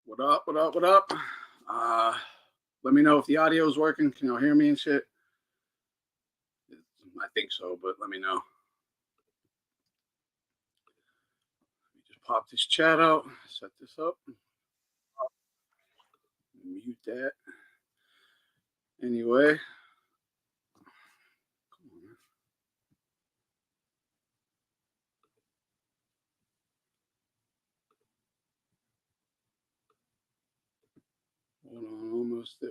What up? What up? What up? Let me know if the audio is working. Can y'all hear me and shit? I think so, but let me know. Let me just pop this chat out. Set this up. Mute that. Anyway. Hold on, almost there.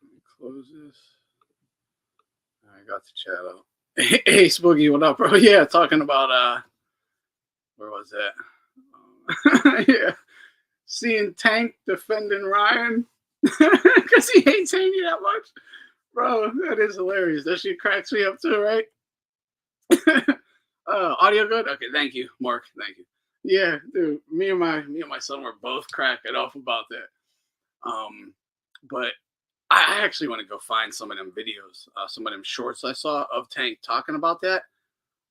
Let me close this. I got the chat out. Hey, Spooky, what up, bro? Yeah, talking about where was that? Yeah, seeing Tank defending Ryan because he hates Haney that much, bro. That is hilarious. That shit cracks me up too, right? Audio good? Okay, thank you, Mark. Thank you. Yeah, dude, me and my son were both cracking off about that. But I actually want to go find some of them videos, some of them shorts I saw of Tank talking about that.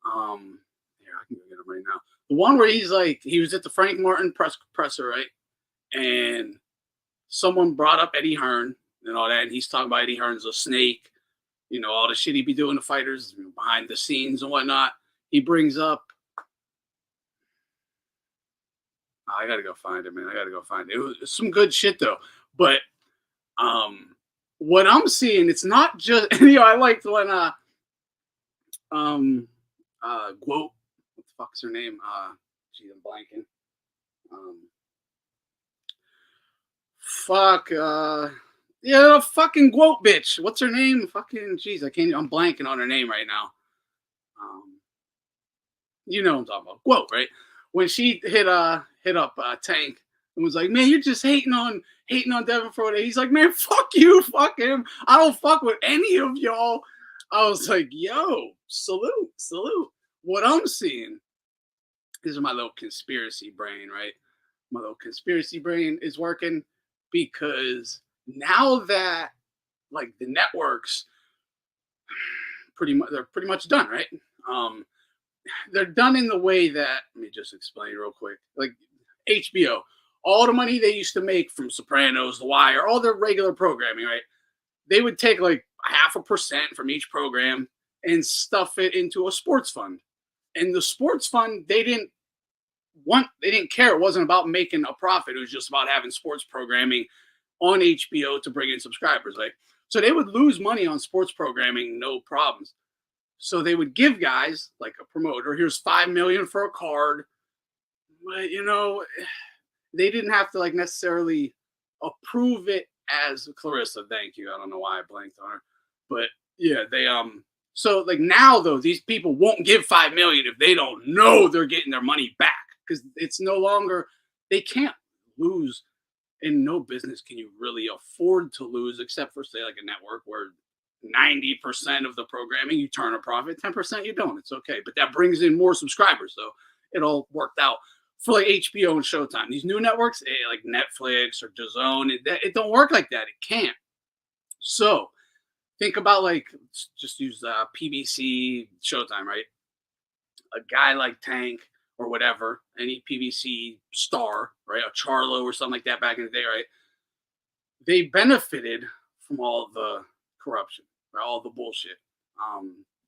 Here, I can go get them right now. The one where he's like, he was at the Frank Martin presser, right? And someone brought up Eddie Hearn and all that, and he's talking about Eddie Hearn's a snake, you know, all the shit he be doing to fighters behind the scenes and whatnot. He brings up, I gotta go find it, man. I gotta go find it. It was some good shit though, but what I'm seeing, it's not just, you know, I liked when Guo, what the fuck's her name? Geez, I'm blanking. Yeah, fucking Guo bitch. What's her name? Fucking jeez, I'm blanking on her name right now. You know what I'm talking about. Guo, right? When she hit up Tank and was like, man, you're just hating on Devin for it. He's like, man, fuck you, fuck him. I don't fuck with any of y'all. I was like, yo, salute. What I'm seeing, this is my little conspiracy brain, right? My little conspiracy brain is working because now that like the networks they're pretty much done, right? They're done in the way that, let me just explain real quick. Like HBO, all the money they used to make from Sopranos, The Wire, all their regular programming, right? They would take like 0.5% from each program and stuff it into a sports fund. And the sports fund, they didn't care. It wasn't about making a profit. It was just about having sports programming on HBO to bring in subscribers, right? So they would lose money on sports programming, no problems. So they would give guys like a promoter, here's $5 million for a card. But, you know, they didn't have to like necessarily approve it as Clarissa. Thank you. I don't know why I blanked on her, but yeah, they so like now though, these people won't give $5 million if they don't know they're getting their money back because it's no longer, they can't lose. In no business can you really afford to lose, except for say like a network where 90% of the programming you turn a profit, 10% you don't. It's okay, but that brings in more subscribers, so it all worked out for like HBO and Showtime. These new networks, like Netflix or DAZN, it don't work like that. It can't. So think about like just use PBC, Showtime, right? A guy like Tank or whatever, any PBC star, right? A Charlo or something like that back in the day, right? They benefited from all the corruption, right? All the bullshit.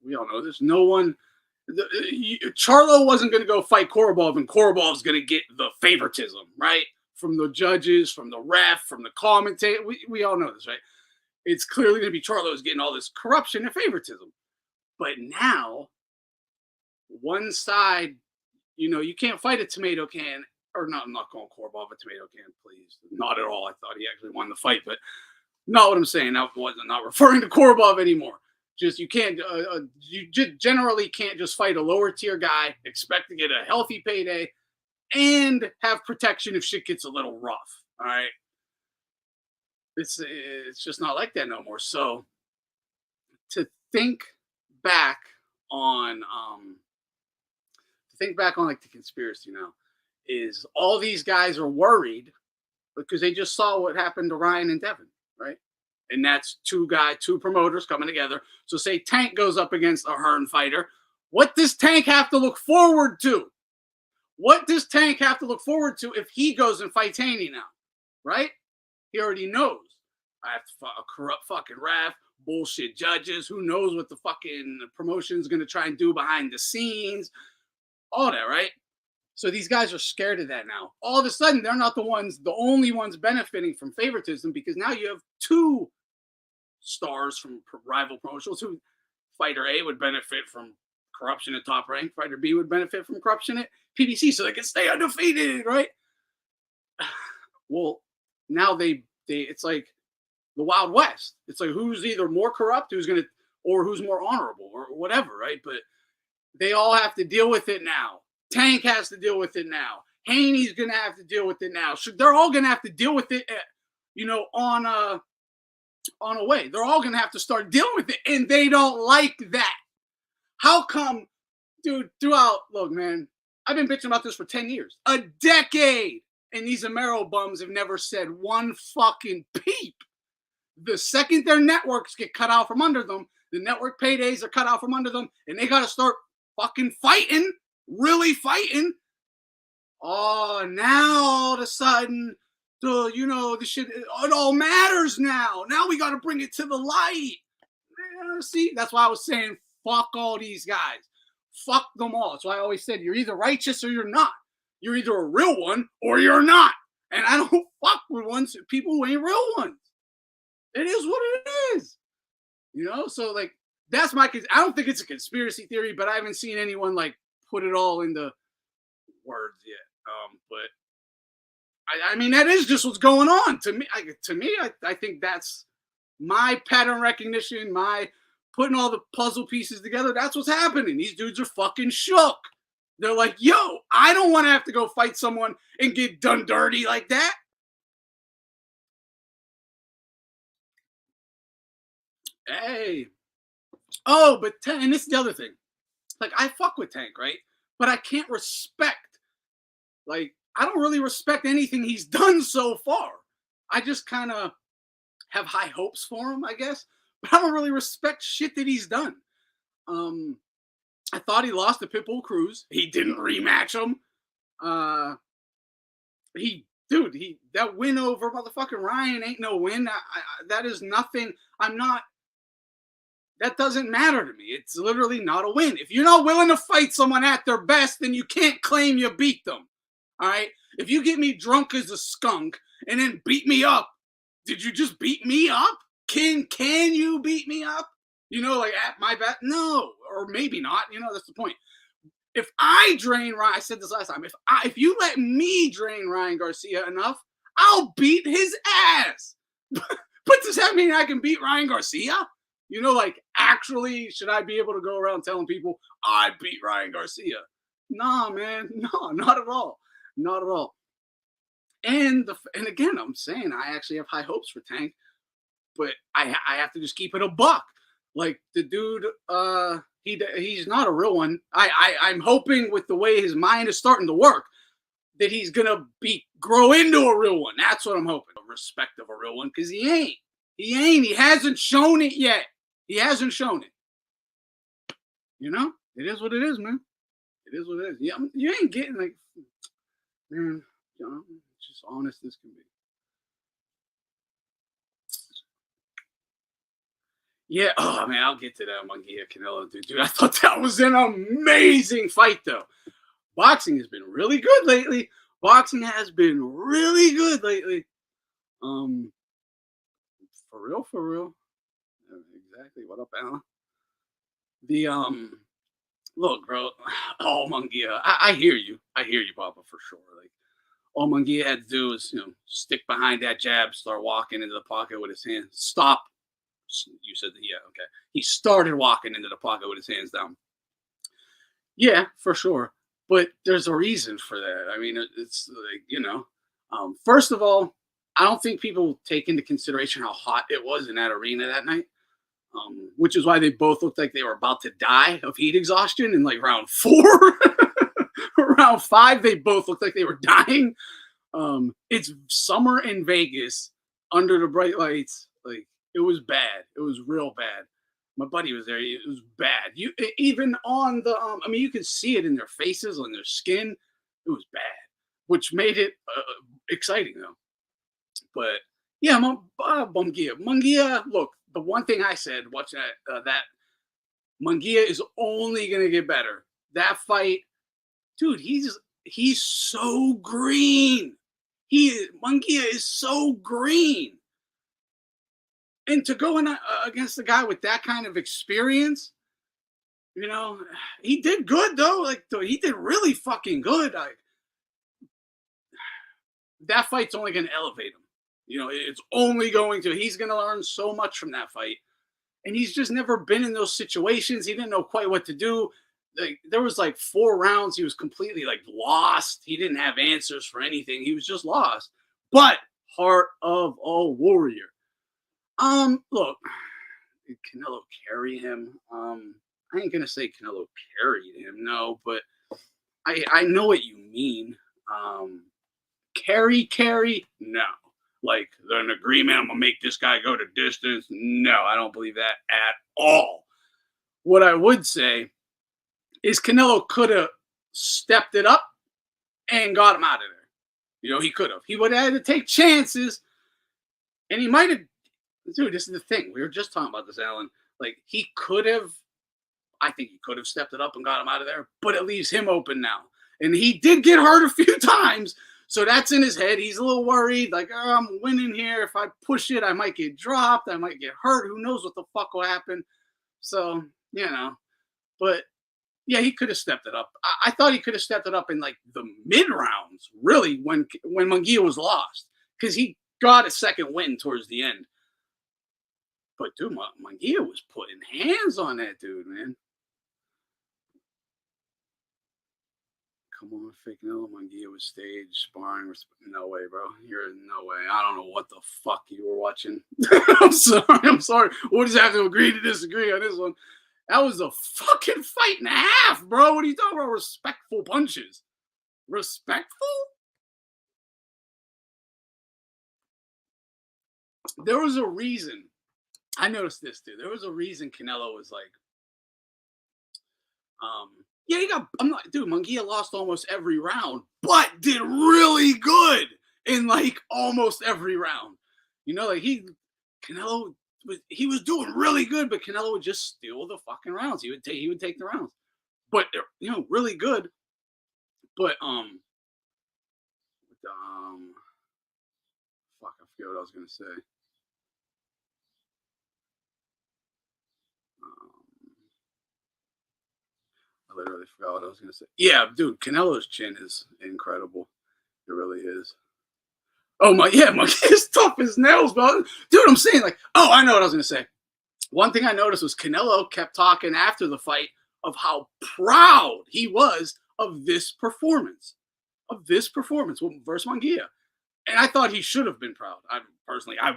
We all know this. No one, Charlo wasn't going to go fight Korobov, and Korobov's going to get the favoritism, right? From the judges, from the ref, from the commentator. We all know this, right? It's clearly going to be Charlo's getting all this corruption and favoritism. But now, one side, you know, you can't fight a tomato can, or not, I'm not calling Korobov a tomato can, please. Not at all. I thought he actually won the fight, but not what I'm saying. I wasn't not referring to Korobov anymore. Just you can't, you generally can't just fight a lower tier guy, expect to get a healthy payday, and have protection if shit gets a little rough. All right, it's just not like that no more. So to think back on like the conspiracy now is all these guys are worried because they just saw what happened to Ryan and Devin, right? And that's two promoters coming together. So say Tank goes up against a Hearn fighter. What does Tank have to look forward to? What does Tank have to look forward to if he goes and fights Haney now? right? He already knows. I have to a corrupt fucking ref, bullshit judges. Who knows what the fucking promotion's gonna try and do behind the scenes? All that, right? So these guys are scared of that now. All of a sudden, they're not the only ones benefiting from favoritism, because now you have two stars from rival promotions. Who fighter A would benefit from corruption at Top Rank, fighter B would benefit from corruption at PBC, so they can stay undefeated, right? Well, now they it's like the Wild West. It's like who's either more corrupt, or who's more honorable, or whatever, right? But they all have to deal with it now. Tank has to deal with it now. Haney's gonna have to deal with it now. So they're all gonna have to deal with it, on a way. They're all gonna have to start dealing with it, and they don't like that. How come, dude? Look, man, I've been bitching about this for 10 years, a decade, and these Amero bums have never said one fucking peep. The second their networks get cut out from under them, the network paydays are cut out from under them, and they gotta start fucking fighting. Really fighting. Oh, now all of a sudden, the shit, it all matters now. Now we got to bring it to the light. See, that's why I was saying, fuck all these guys. Fuck them all. That's why I always said, you're either righteous or you're not. You're either a real one or you're not. And I don't fuck with people who ain't real ones. It is what it is. So like, that's I don't think it's a conspiracy theory, but I haven't seen anyone like put it all into words yet. But I mean, that is just what's going on to me. I think that's my pattern recognition, my putting all the puzzle pieces together. That's what's happening. These dudes are fucking shook. They're like, yo, I don't want to have to go fight someone and get done dirty like that. Hey. Oh, but and this is the other thing. Like, I fuck with Tank, right? But I can't respect, like, I don't really respect anything he's done so far. I just kind of have high hopes for him, I guess. But I don't really respect shit that he's done. I thought he lost to Pitbull Cruz. He didn't rematch him. That win over motherfucking Ryan ain't no win. That is nothing. That doesn't matter to me. It's literally not a win. If you're not willing to fight someone at their best, then you can't claim you beat them. All right? If you get me drunk as a skunk and then beat me up, did you just beat me up? Can you beat me up? Like at my best? No, or maybe not. That's the point. If I drain Ryan, I said this last time, if you let me drain Ryan Garcia enough, I'll beat his ass. But does that mean I can beat Ryan Garcia? Like, actually, should I be able to go around telling people I beat Ryan Garcia? Nah, man. No, not at all. Not at all. And again, I'm saying I actually have high hopes for Tank, but I have to just keep it a buck. Like, the dude, he's not a real one. I'm hoping with the way his mind is starting to work that he's going to grow into a real one. That's what I'm hoping. Respect of a real one, because he ain't. He hasn't shown it yet. He hasn't shown it. It is what it is, man. It is what it is. Yeah, you ain't getting like, man, it's just honest as can be. Yeah, oh man, I'll get to that Munguia Canelo dude. I thought that was an amazing fight, though. Boxing has been really good lately. For real. Exactly. What up, Alan? Look, bro. Oh, Munguia. I hear you. Papa, for sure. Like, all Munguia had to do was, stick behind that jab, start walking into the pocket with his hands. Stop. You said that, yeah, okay. He started walking into the pocket with his hands down. Yeah, for sure. But there's a reason for that. I mean, it's like, first of all, I don't think people take into consideration how hot it was in that arena that night, which is why they both looked like they were about to die of heat exhaustion in like round 4. Round 5, they both looked like they were dying. It's summer in Vegas under the bright lights. Like, it was bad. It was real bad. My buddy was there. It was bad. Even on the, you could see it in their faces, on their skin. It was bad, which made it exciting, though. But yeah, Munguia. Look, the one thing I said watching that Munguia is only gonna get better. That fight, dude, he's so green. Munguia is so green, and to go in against a guy with that kind of experience, he did good though. Like he did really fucking good. That fight's only going to elevate him. It's only going to. He's going to learn so much from that fight, and he's just never been in those situations. He didn't know quite what to do. Like there was like 4 rounds, he was completely like lost. He didn't have answers for anything. He was just lost. But heart of a warrior. Look, did Canelo carry him? I ain't gonna say Canelo carried him, no, but I know what you mean. Carry, no. Like an agreement, I'm gonna make this guy go to distance. No, I don't believe that at all. What I would say is Canelo could have stepped it up and got him out of there. He could have. He would have had to take chances, and he might have. Dude, this is the thing. We were just talking about this, Alan. Like he could have. I think he could have stepped it up and got him out of there, but it leaves him open now. And he did get hurt a few times. So that's in his head. He's a little worried, like, oh, I'm winning here. If I push it, I might get dropped. I might get hurt. Who knows what the fuck will happen? So, But, yeah, he could have stepped it up. I thought he could have stepped it up in, like, the mid-rounds, really, when Munguia was lost. Because he got a second win towards the end. But, dude, Munguia was putting hands on that dude, man. Come on, fake Canelo Munguia was stage sparring. No way, bro. You're no way. I don't know what the fuck you were watching. I'm sorry. We'll just have to agree to disagree on this one. That was a fucking fight and a half, bro. What are you talking about? Respectful punches. Respectful? There was a reason. I noticed this, dude. There was a reason Canelo was like, dude, Munguia lost almost every round, but did really good in like almost every round. Canelo was doing really good, but Canelo would just steal the fucking rounds. He would take the rounds, but really good. But fuck, I forget what I was gonna say. I literally forgot what I was going to say. Yeah, dude, Canelo's chin is incredible. It really is. Oh, my is tough as nails, bro. Dude, I'm saying, like, I know what I was going to say. One thing I noticed was Canelo kept talking after the fight of how proud he was of this performance versus Munguia. And I thought he should have been proud. I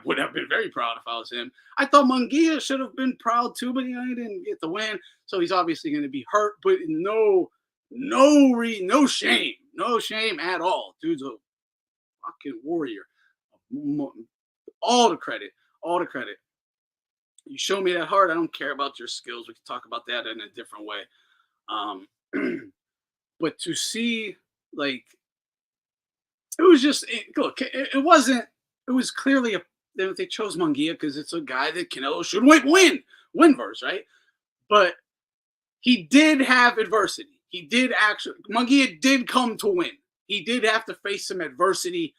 would have been very proud if I was him. I thought Munguia should have been proud too, but he didn't get the win. So he's obviously going to be hurt, but no shame at all. Dude's a fucking warrior. All the credit. You show me that heart, I don't care about your skills. We can talk about that in a different way. But to see, like, it was just, look, it was clearly they chose Munguia because it's a guy that Canelo should win versus, right? But he did have adversity. Munguia did come to win. He did have to face some adversity.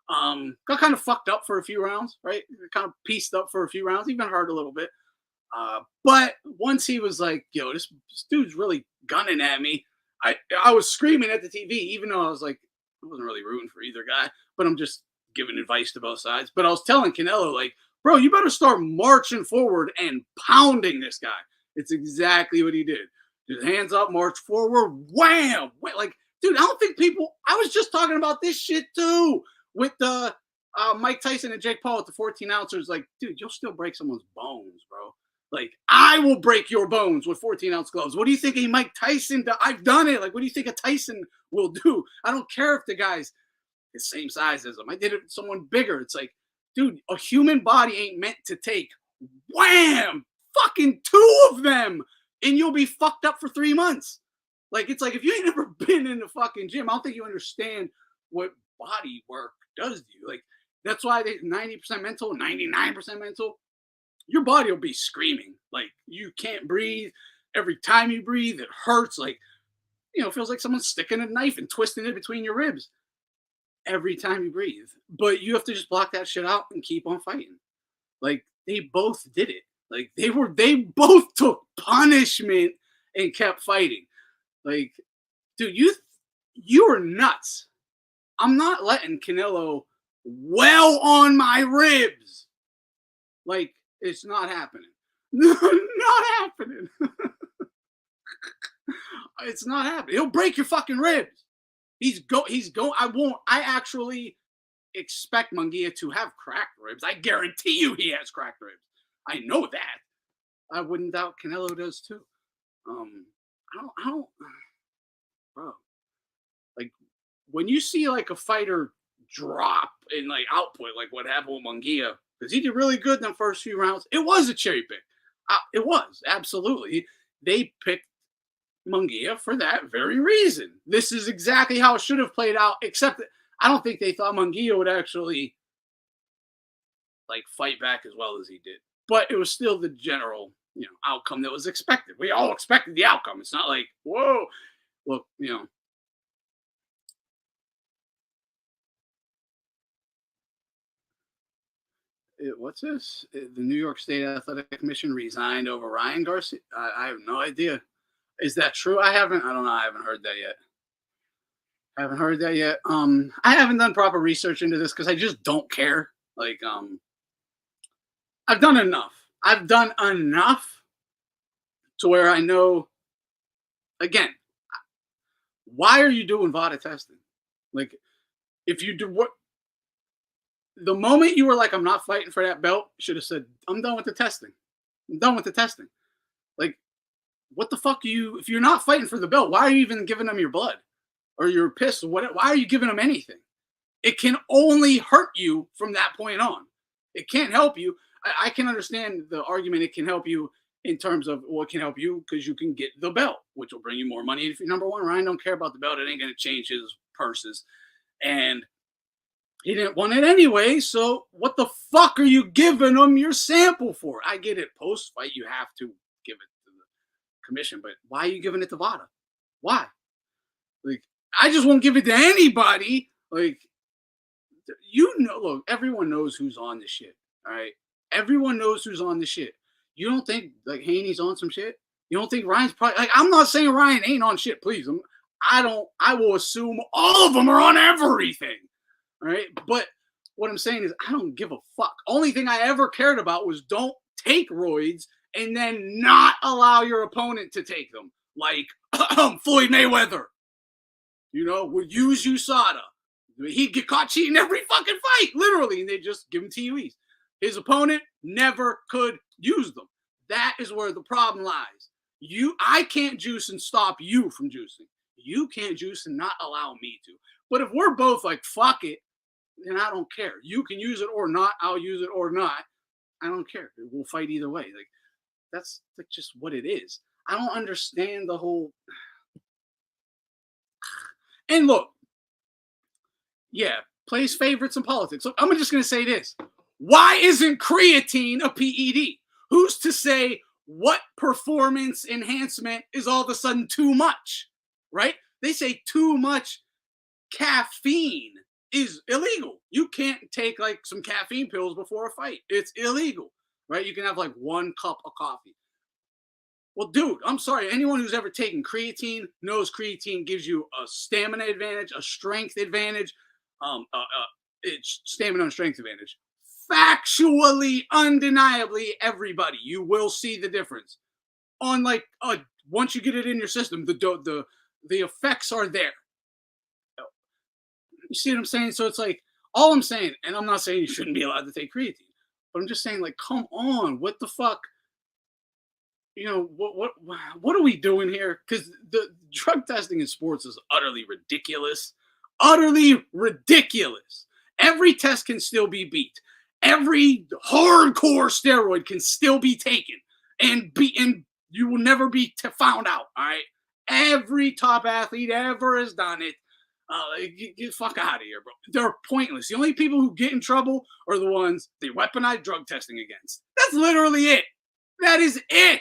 Got kind of fucked up for a few rounds, right? Kind of pieced up for a few rounds, even hurt a little bit. But once he was like, yo, this dude's really gunning at me, I was screaming at the TV, even though I wasn't really rooting for either guy, but I'm just giving advice to both sides. But I was telling Canelo, like, bro, you better start marching forward and pounding this guy. It's exactly what he did. Just hands up, march forward, wham! Like, dude, I don't think I was just talking about this shit too with the Mike Tyson and Jake Paul with the 14 ounces. Like, dude, you'll still break someone's bones, bro. Like, I will break your bones with 14-ounce gloves. What do you think a Mike Tyson I've done it. Like, what do you think a Tyson will do? I don't care if the guy's the same size as him. I did it with someone bigger. It's like, dude, a human body ain't meant to take wham, fucking 2 of them, and you'll be fucked up for 3 months. Like, it's like, if you ain't never been in the fucking gym, I don't think you understand what body work does to you. Like, That's why they 90% mental, 99% mental. Your body will be screaming. Like, you can't breathe. Every time you breathe, it hurts. Like, it feels like someone's sticking a knife and twisting it between your ribs every time you breathe. But you have to just block that shit out and keep on fighting. Like, they both did it. Like, they both took punishment and kept fighting. Like, dude, you are nuts. I'm not letting Canelo well on my ribs. Like, it's not happening. Not happening. It's not happening. He'll break your fucking ribs. I actually expect Munguia to have cracked ribs. I guarantee you he has cracked ribs. I know that. I wouldn't doubt Canelo does too. I don't, bro. Like, when you see like a fighter drop in like output, like what happened with Munguia, because he did really good in the first few rounds. It was a cherry pick. It was absolutely. They picked Munguia for that very reason. This is exactly how it should have played out, except that I don't think they thought Munguia would actually like fight back as well as he did. But it was still the general, outcome that was expected. We all expected the outcome. It's not like, whoa, look, what's this? The New York State Athletic Commission resigned over Ryan Garcia. I have no idea. Is that true? I don't know. I haven't heard that yet. I haven't done proper research into this because I just don't care. Like, I've done enough. To where I know, again, why are you doing VADA testing? Like, if you do the moment you were like, I'm not fighting for that belt, you should have said, I'm done with the testing. Like, what the fuck if you're not fighting for the belt, why are you even giving them your blood or your piss? Why are you giving them anything? It can only hurt you from that point on. It can't help you. I can understand the argument. It can help you in terms of what can help you because you can get the belt, which will bring you more money. If you're number one, Ryan don't care about the belt. It ain't going to change his purses. And he didn't want it anyway. So what the fuck are you giving him your sample for? I get it. Post-fight, you have to give it to the commission. But why are you giving it to VADA? Why? Like, I just won't give it to anybody. Like, look, everyone knows who's on the shit. All right? Everyone knows who's on the shit. You don't think like Haney's on some shit? You don't think Ryan's probably like? I'm not saying Ryan ain't on shit. Please, I will assume all of them are on everything. All right, but what I'm saying is I don't give a fuck. Only thing I ever cared about was don't take roids and then not allow your opponent to take them. Like Floyd Mayweather, would use USADA. He'd get caught cheating every fucking fight, literally, and they just give him TUEs. His opponent never could use them. That is where the problem lies. I can't juice and stop you from juicing. You can't juice and not allow me to. But if we're both like, fuck it, then I don't care. You can use it or not. I'll use it or not. I don't care. We'll fight either way. Like, that's like just what it is. I don't understand the whole. And look, yeah, plays favorites in politics. Look, I'm just going to say this. Why isn't creatine a PED? Who's to say what performance enhancement is all of a sudden too much, right? They say too much caffeine is illegal. You can't take like some caffeine pills before a fight. It's illegal, right? You can have like 1 cup of coffee. Well, dude, I'm sorry. Anyone who's ever taken creatine knows creatine gives you a stamina advantage, a strength advantage, it's stamina and strength advantage. Factually, undeniably, everybody, you will see the difference. On like, once you get it in your system, the effects are there. You see what I'm saying? So it's like, all I'm saying, and I'm not saying you shouldn't be allowed to take creatine, but I'm just saying, like, come on, what the fuck? What are we doing here? Because the drug testing in sports is utterly ridiculous. Utterly ridiculous. Every test can still be beat. Every hardcore steroid can still be taken and you will never be found out. All right. Every top athlete ever has done it. Get the fuck out of here, bro. They're pointless. The only people who get in trouble are the ones they weaponize drug testing against. That's literally it. That is it.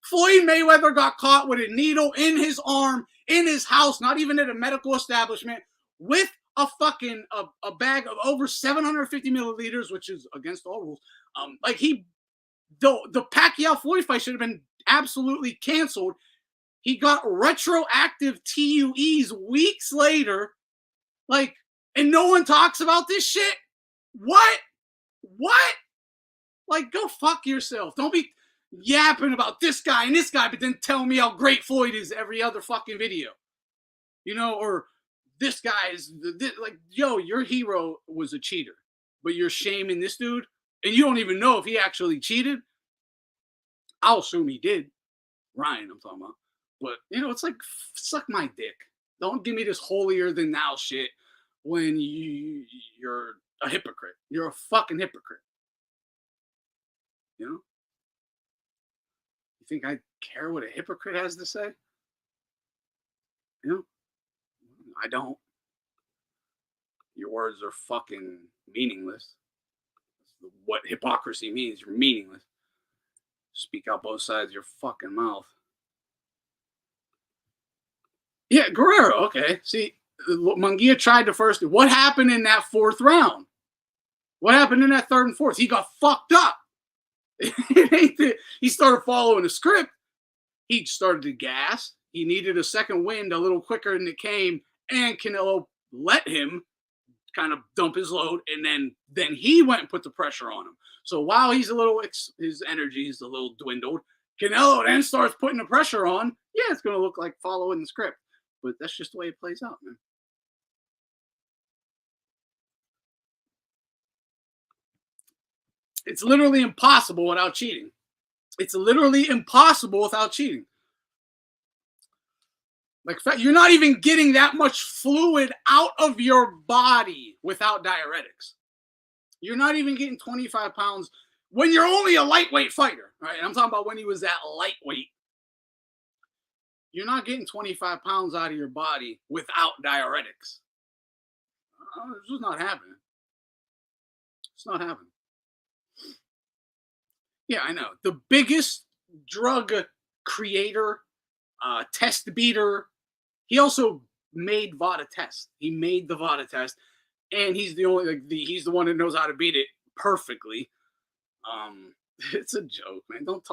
Floyd Mayweather got caught with a needle in his arm, in his house, not even at a medical establishment, with a fucking a bag of over 750 milliliters, which is against all rules. The Pacquiao Floyd fight should have been absolutely canceled. He got retroactive TUEs weeks later, and no one talks about this shit. What? Go fuck yourself. Don't be yapping about this guy and this guy, but then tell me how great Floyd is every other fucking video. Or this guy is your hero was a cheater, but you're shaming this dude, and you don't even know if he actually cheated. I'll assume he did. Ryan, I'm talking about. But, it's like, suck my dick. Don't give me this holier than thou shit when you're a hypocrite. You're a fucking hypocrite. You think I care what a hypocrite has to say? I don't. Your words are fucking meaningless. What hypocrisy means, you're meaningless. Speak out both sides of your fucking mouth. Yeah, Guerrero, okay. See, Munguia tried the first. What happened in that fourth round? What happened in that third and fourth? He got fucked up. He started following the script. He started to gas. He needed a second wind a little quicker than it came, and Canelo let him kind of dump his load, and then he went and put the pressure on him. So while he's his energy is a little dwindled, Canelo then starts putting the pressure on. Yeah, it's going to look like following the script. But that's just the way it plays out, man. It's literally impossible without cheating. It's literally impossible without cheating. You're not even getting that much fluid out of your body without diuretics. You're not even getting 25 pounds when you're only a lightweight fighter. Right? I'm talking about when he was that lightweight. You're not getting 25 pounds out of your body without diuretics. It's just not happening. It's not happening. Yeah, I know. The biggest drug creator, test beater, he also made VADA test. He made the VADA test, and he's he's the one that knows how to beat it perfectly. It's a joke, man. Don't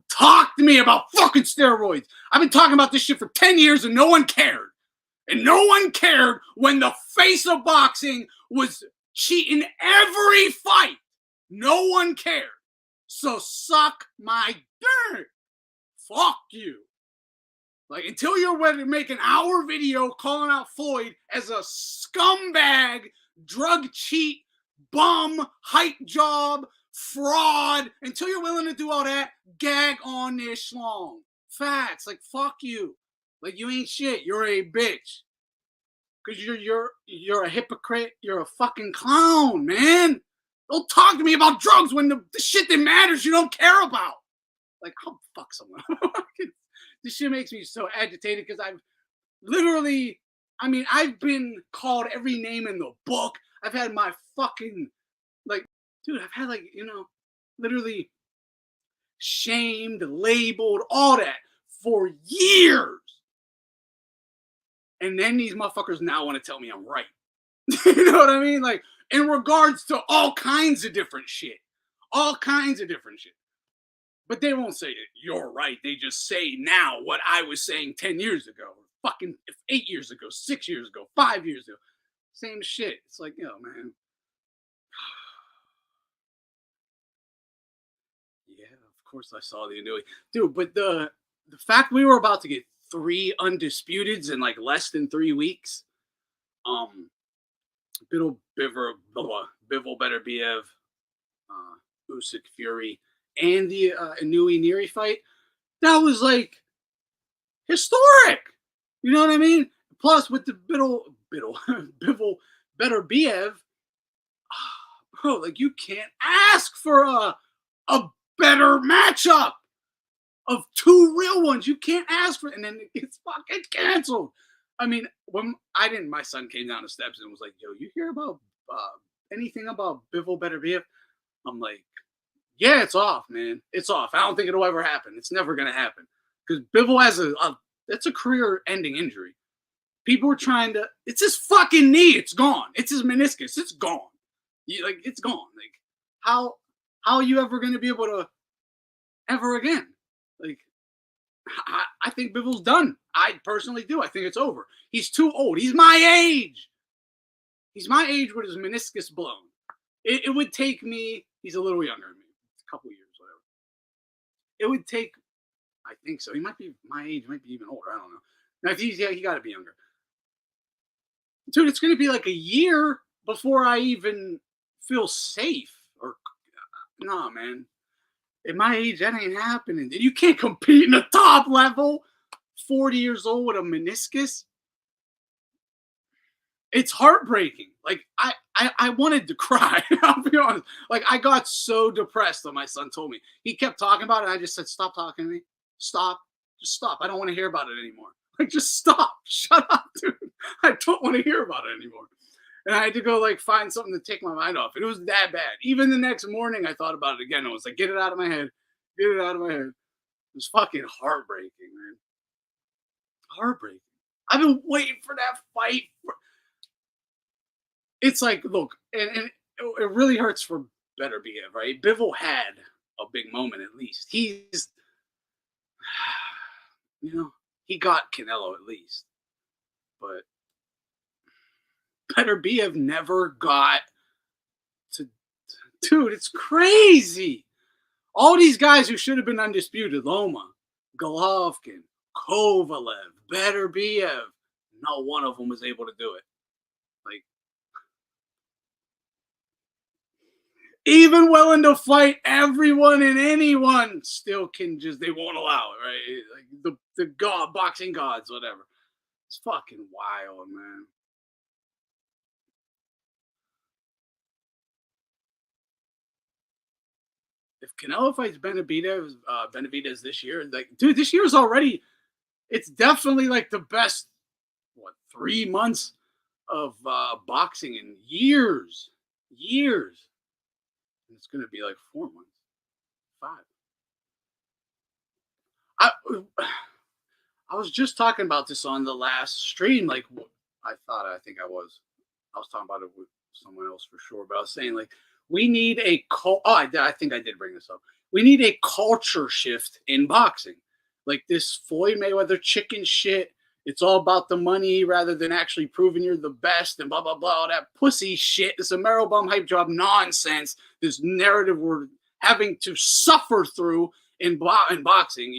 talk to me about fucking steroids. I've been talking about this shit for 10 years and no one cared. And no one cared when the face of boxing was cheating every fight. No one cared. So suck my dick. Fuck you. Until you're ready to make an hour video calling out Floyd as a scumbag, drug cheat, bum, hype job, fraud, until you're willing to do all that, gag on this schlong. Facts. Fuck you. You ain't shit. You're a bitch. Because you're a hypocrite. You're a fucking clown, man. Don't talk to me about drugs when the shit that matters you don't care about. I'll fuck someone. This shit makes me so agitated because I've been called every name in the book. I've had my fucking, dude, I've had literally shamed, labeled, all that for years. And then these motherfuckers now want to tell me I'm right. You know what I mean? In regards to all kinds of different shit. All kinds of different shit. But they won't say you're right. They just say now what I was saying 10 years ago. Fucking 8 years ago, 6 years ago, 5 years ago. Same shit. It's man. Yeah, of course I saw the Inoue. Dude, but the fact we were about to get 3 undisputeds in less than 3 weeks. Bivol Beterbiev, Usyk Fury, and the Inoue Neri fight, that was historic. You know what I mean? Plus with the Bivol Beterbiev, bro, you can't ask for a better matchup of 2 real ones. You can't ask for, and then it's fucking canceled. I mean, when my son came down the steps and was like, "Yo, you hear about anything about Bivol Beterbiev?" I'm like, "Yeah, it's off, man. It's off. I don't think it'll ever happen. It's never gonna happen because Bivol has it's a career-ending injury. People are trying to. It's his fucking knee. It's gone. It's his meniscus. It's gone. It's gone. Like how are you ever gonna be able to ever again? Like I think Bivol's done. I personally do. I think it's over. He's too old. He's my age. He's my age with his meniscus blown. It would take me. He's a little younger than me, a couple years, whatever. It would take. I think so. He might be my age. Might be even older. I don't know. Now, if he's he got to be younger, dude. It's going to be like a year before I even feel safe. Or nah, man. At my age, that ain't happening. You can't compete in the top level. 40 years old with a meniscus. It's heartbreaking. Like I wanted to cry. I'll be honest. Like I got so depressed when my son told me. He kept talking about it. And I just said, "Stop talking to me. Stop. Just stop. I don't want to hear about it anymore. Like just stop. Shut up, dude. I don't want to hear about it anymore." And I had to go like find something to take my mind off. It was that bad. Even the next morning, I thought about it again. I was like, "Get it out of my head. Get it out of my head." It was fucking heartbreaking, man. Heartbreaking. I've been waiting for that fight. It's like, look, and it really hurts for Beterbiev, right? Bivol had a big moment at least. He's, he got Canelo at least. But Beterbiev never got to, dude, it's crazy. All these guys who should have been undisputed, Loma, Golovkin, Kovalev, Beterbiev, not one of them was able to do it. Like, even willing to fight everyone and anyone still they won't allow it, right? Like the boxing gods, whatever. It's fucking wild, man. If Canelo fights Benavidez this year, like, dude, this year is already, it's definitely like the best, 3 months of boxing in years. Years. It's going to be like 4 months, 5. I was just talking about this on the last stream. Like, I think I was talking about it with someone else for sure, but I was saying like we need a I think I did bring this up. We need a culture shift in boxing. Like this Floyd Mayweather chicken shit. It's all about the money rather than actually proving you're the best and blah, blah, blah. All that pussy shit. This Amaro Bum hype job nonsense. This narrative we're having to suffer through in boxing.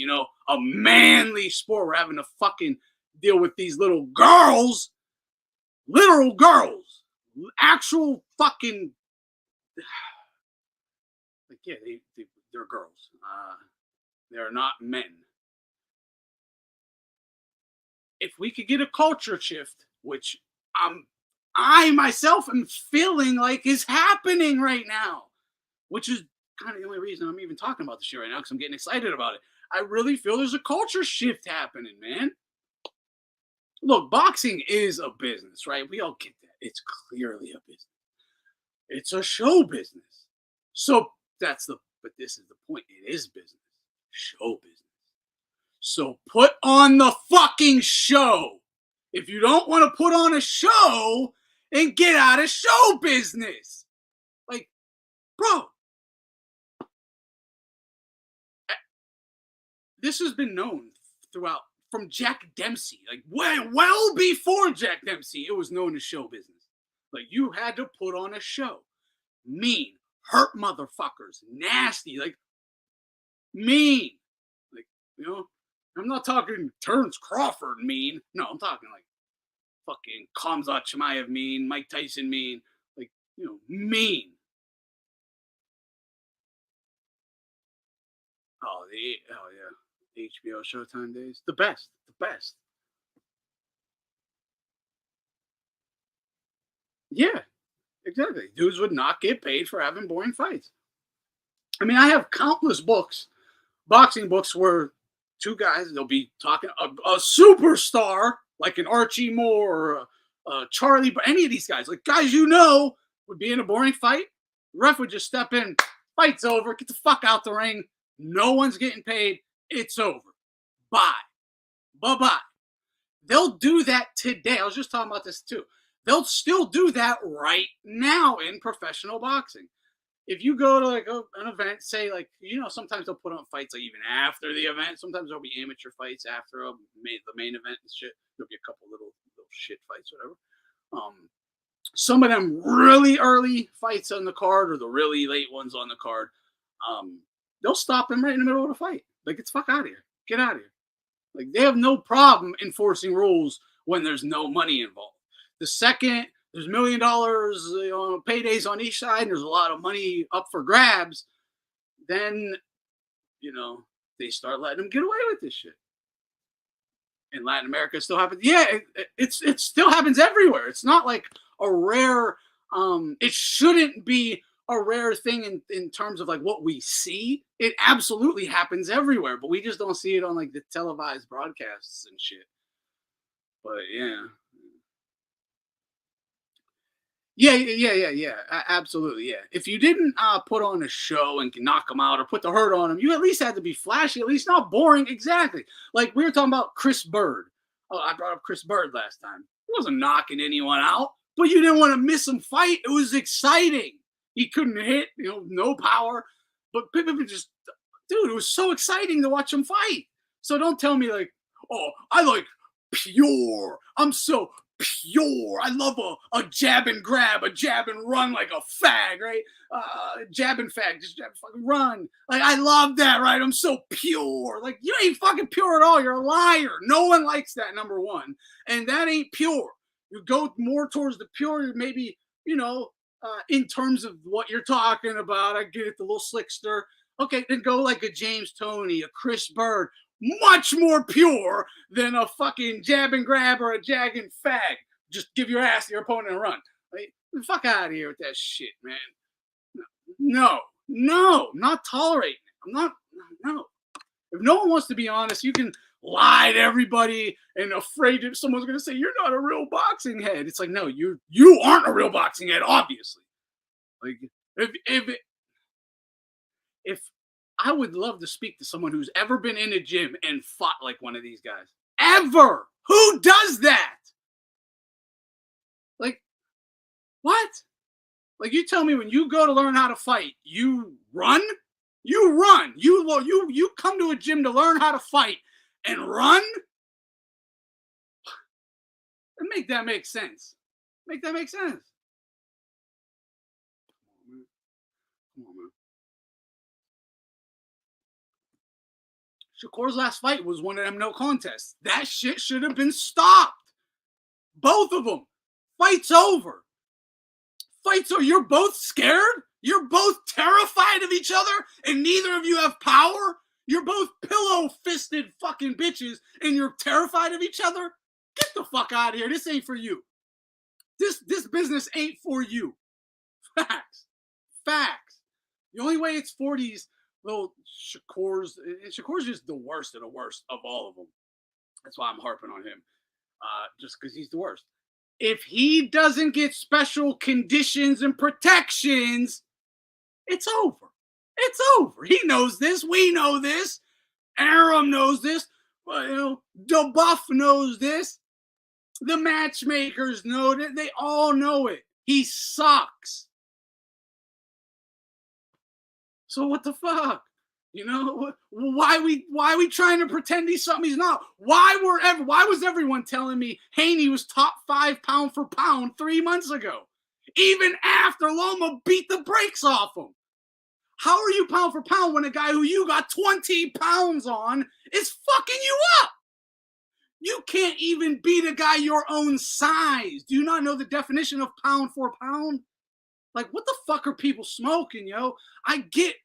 A manly sport. We're having to fucking deal with these little girls. Literal girls. Actual fucking. Like, yeah, they're girls. They're not men. If we could get a culture shift, which I myself am feeling like is happening right now, which is kind of the only reason I'm even talking about this shit right now because I'm getting excited about it. I really feel there's a culture shift happening, man. Look, boxing is a business, right? We all get that. It's clearly a business. It's a show business. So but this is the point. It is business. Show business. So put on the fucking show. If you don't want to put on a show, then get out of show business. Like, bro. This has been known throughout, from Jack Dempsey. Like, well before Jack Dempsey, it was known as show business. Like, you had to put on a show. Mean. Hurt motherfuckers. Nasty. Like, mean. Like, I'm not talking Terrence Crawford mean. No, I'm talking like fucking Khamzat Chimaev mean, Mike Tyson mean. Like, mean. Oh yeah. HBO Showtime days. The best. Yeah, exactly. Dudes would not get paid for having boring fights. I mean, I have countless boxing books where two guys, they'll be talking, a superstar like an Archie Moore or Charlie, but any of these guys, like guys would be in a boring fight. Ref would just step in, fight's over, get the fuck out the ring. No one's getting paid. It's over. Bye. Bye-bye. They'll do that today. I was just talking about this too. They'll still do that right now in professional boxing. If you go to like an event, say like, sometimes they'll put on fights like even after the event. Sometimes there'll be amateur fights after the main event and shit. There'll be a couple little shit fights, whatever. Some of them really early fights on the card or the really late ones on the card, they'll stop them right in the middle of the fight. Like, it's fuck out of here. Get out of here. Like, they have no problem enforcing rules when there's no money involved. The second there's $1 million paydays on each side and there's a lot of money up for grabs, then, they start letting them get away with this shit. In Latin America, it still happens. Yeah, it still happens everywhere. It's not like a rare, it shouldn't be a rare thing in terms of like what we see. It absolutely happens everywhere, but we just don't see it on like the televised broadcasts and shit. But yeah, absolutely, yeah. If you didn't put on a show and knock them out or put the hurt on them, you at least had to be flashy, at least not boring. Exactly. Like we were talking about Chris Bird. Oh, I brought up Chris Bird last time. He wasn't knocking anyone out, but you didn't want to miss him fight. It was exciting. He couldn't hit, no power, but people just, dude, it was so exciting to watch him fight. So don't tell me like, oh, I like pure. I'm so pure. I love a jab and grab, a jab and run like a fag, right? Jab and fag, just jab and fucking run. Like, I love that, right? I'm so pure. Like, you ain't fucking pure at all. You're a liar. No one likes that, number one. And that ain't pure. You go more towards the pure, maybe, in terms of what you're talking about. I get it, the little slickster. Okay, then go like a James Toney, a Chris Bird. Much more pure than a fucking jab and grab or a jag and fag. Just give your ass to your opponent and run. Like, fuck out of here with that shit, man. No, not tolerating it. No. If no one wants to be honest, you can lie to everybody and afraid that someone's going to say, you're not a real boxing head. It's like, no, you aren't a real boxing head, obviously. Like, if I would love to speak to someone who's ever been in a gym and fought like one of these guys. Ever. Who does that? Like, what? Like, you tell me when you go to learn how to fight, you run? You run. You come to a gym to learn how to fight and run? And make that make sense. Make that make sense. Come on, man. Shakur's last fight was one of them no contests. That shit should have been stopped. Both of them. Fight's over. You're both scared? You're both terrified of each other and neither of you have power? You're both pillow-fisted fucking bitches and you're terrified of each other? Get the fuck out of here. This ain't for you. This business ain't for you. Facts. The only way it's for these little Shakur's just the worst of the worst of all of them. That's why I'm harping on him. Just because he's the worst. If he doesn't get special conditions and protections, it's over. It's over. He knows this. We know this. Aram knows this. Well, DeBuff knows this. The matchmakers know it. They all know it. He sucks. So what the fuck? Why we trying to pretend he's something he's not? Why was everyone telling me Haney was top 5 pound for pound 3 months ago? Even after Loma beat the brakes off him. How are you pound for pound when a guy who you got 20 pounds on is fucking you up? You can't even beat a guy your own size. Do you not know the definition of pound for pound? Like, what the fuck are people smoking, yo? I get,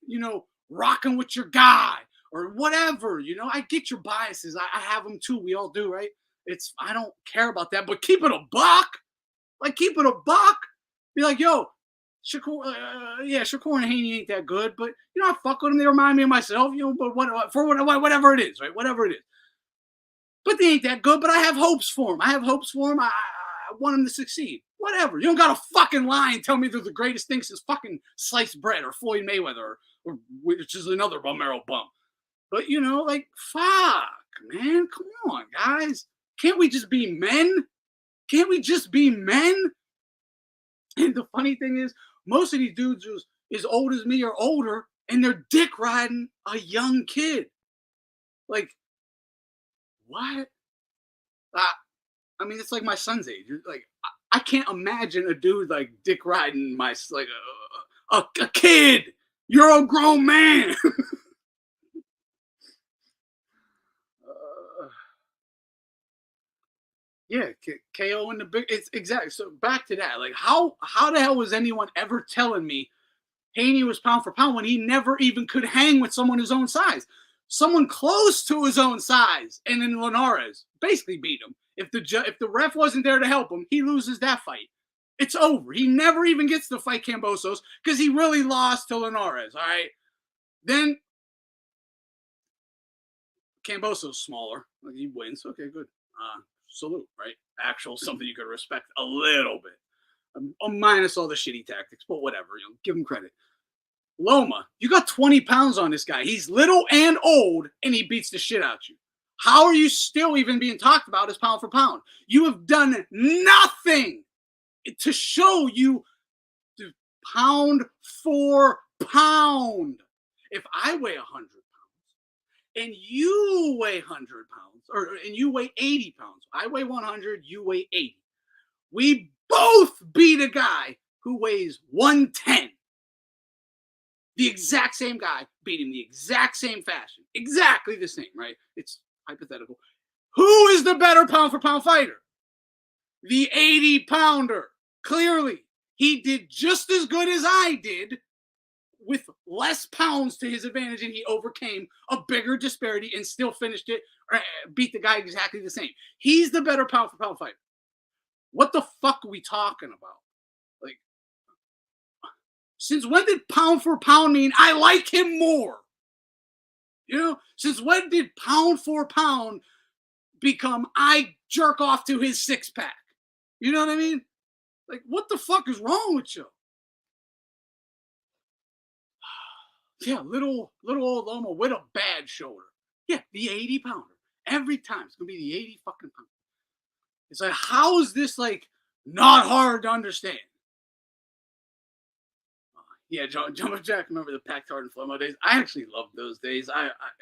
rocking with your guy or whatever, I get your biases. I have them too. We all do, right? I don't care about that, but keep it a buck. Like, keep it a buck. Be like, yo, Shakur and Haney ain't that good, but I fuck with them. They remind me of myself, but whatever it is, right? Whatever it is. But they ain't that good. But I have hopes for him. I have hopes for him. I want him to succeed. Whatever. You don't got to fucking lie and tell me they're the greatest thing since fucking sliced bread or Floyd Mayweather or which is another Romero bum. But you know, like fuck, man, come on, guys. Can't we just be men? Can't we just be men? And the funny thing is, most of these dudes are as old as me or older, and they're dick riding a young kid. Like, what? I mean, it's like my son's age. Like, I can't imagine a dude like dick riding my like a kid. You're a grown man. Yeah, KO in the big. It's exactly. So back to that. Like, how the hell was anyone ever telling me Haney was pound for pound when he never even could hang with someone his own size? Someone close to his own size, and then Linares basically beat him. If the ref wasn't there to help him, he loses that fight. It's over. He never even gets to fight Kambosos because he really lost to Linares. All right, then Kambosos smaller. He wins. Okay, good. Salute, right? Actual something you could respect a little bit. Minus all the shitty tactics, but whatever. You know, give him credit. Loma, you got 20 pounds on this guy. He's little and old, and he beats the shit out you. How are you still even being talked about as pound for pound? You have done nothing to show you the pound for pound. If I weigh 100 pounds and you weigh 100 pounds, and you weigh 80 pounds, I weigh 100, you weigh 80. We both beat a guy who weighs 110. The exact same guy beat him the exact same fashion. Exactly the same, right? It's hypothetical. Who is the better pound for pound fighter? The 80 pounder. Clearly, he did just as good as I did with less pounds to his advantage, and he overcame a bigger disparity and still finished it, or beat the guy exactly the same. He's the better pound for pound fighter. What the fuck are we talking about? Like, since when did pound for pound mean I like him more? You know, since when did pound for pound become I jerk off to his six pack? You know what I mean? Like, what the fuck is wrong with you? Yeah, little old Loma with a bad shoulder. Yeah, the 80 pounder. Every time it's gonna be the 80 fucking pounder. It's like, how is this like not hard to understand? Yeah, Jumbo Jack. Remember the Packed Hard and Flomo days? I actually loved those days.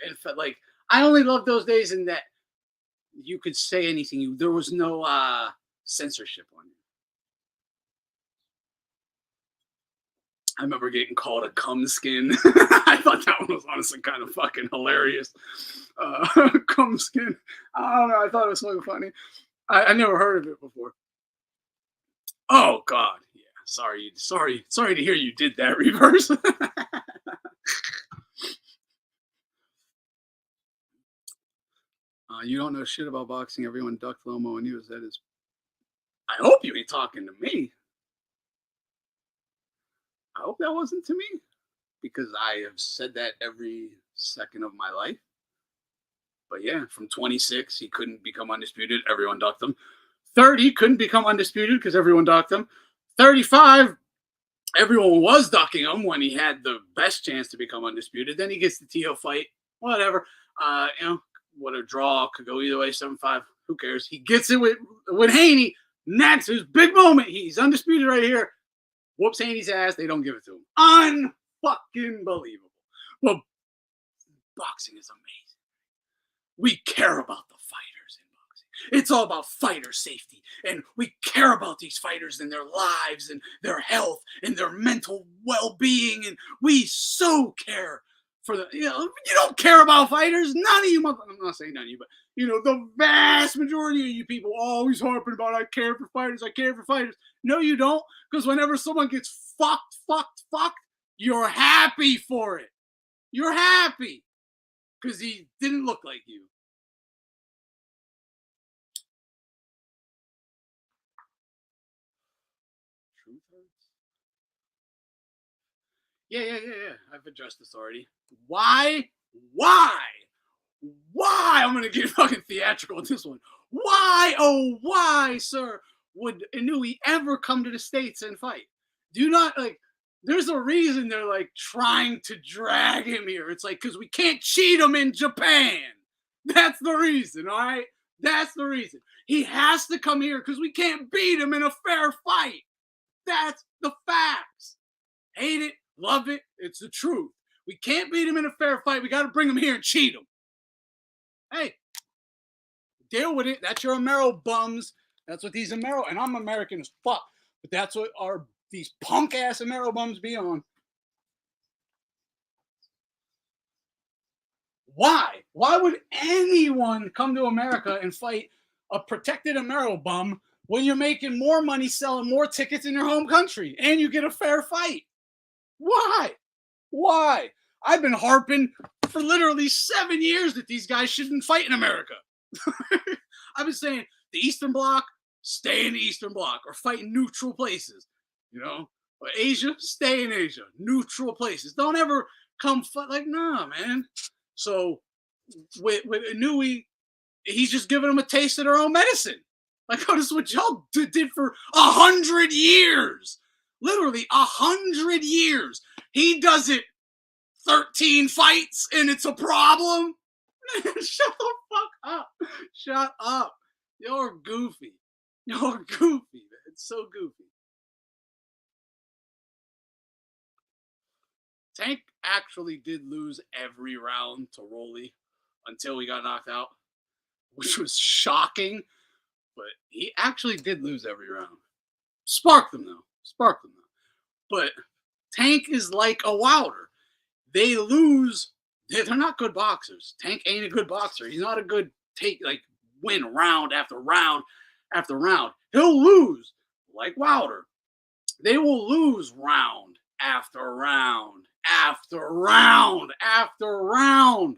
It felt like I only loved those days in that you could say anything. There was no censorship on you. I remember getting called a cum skin. I thought that one was honestly kind of fucking hilarious. Cum skin. I don't know. I thought it was so funny. I never heard of it before. Oh God. Yeah. Sorry to hear you did that, Reverse. You don't know shit about boxing. Everyone ducked Lomo and you. That is. I hope you ain't talking to me. I hope that wasn't to me, because I have said that every second of my life. But yeah, from 26, he couldn't become undisputed. Everyone ducked him. 30, couldn't become undisputed because everyone ducked him. 35, everyone was ducking him when he had the best chance to become undisputed. Then he gets the Tio fight. Whatever. You know, what a draw. Could go either way, 7-5. Who cares? He gets it with Haney. And that's his big moment. He's undisputed right here. Whoops Haney's ass. They don't give it to him. Unfucking believable. Well, boxing is amazing. We care about the fighters in boxing. It's all about fighter safety. And we care about these fighters and their lives and their health and their mental well-being. And we so care for the, you know, you don't care about fighters. None of you, I'm not saying none of you, but, you know, the vast majority of you people always harping about, I care for fighters, I care for fighters. No, you don't. Because whenever someone gets fucked, you're happy for it. You're happy. Because he didn't look like you. Truth hurts? Yeah. I've addressed this already. Why Why? I'm gonna get fucking theatrical with this one. Why, oh why, sir, would Inoue ever come to the States and fight? Do not like there's a reason they're like trying to drag him here. It's like because we can't cheat him in Japan. That's the reason, all right? That's the reason. He has to come here because we can't beat him in a fair fight. That's the facts. Hate it, love it, it's the truth. We can't beat him in a fair fight. We got to bring him here and cheat him. Hey, deal with it. That's your Amero bums. That's what these Amero, and I'm American as fuck, but that's what these punk ass Amero bums be on. Why? Why would anyone come to America and fight a protected Amero bum when you're making more money selling more tickets in your home country and you get a fair fight? Why? Why? I've been harping for literally 7 years that these guys shouldn't fight in America. I've been saying the Eastern Bloc, stay in the Eastern Bloc or fight in neutral places. You know, or Asia, stay in Asia, neutral places. Don't ever come fight like, nah, man. So with Inoue, he's just giving them a taste of their own medicine. Like, oh, this is what y'all did for 100 years. Literally 100 years. He does it 13 fights and it's a problem. Shut the fuck up. Shut up. You're goofy. You're goofy, man. It's so goofy. Tank actually did lose every round to Rolly until he got knocked out, which was shocking. But he actually did lose every round. Sparked them though. Sparked them though. But Tank is like a Wilder. They lose. They're not good boxers. Tank ain't a good boxer. He's not a good win round after round after round. He'll lose like Wilder. They will lose round after round after round after round,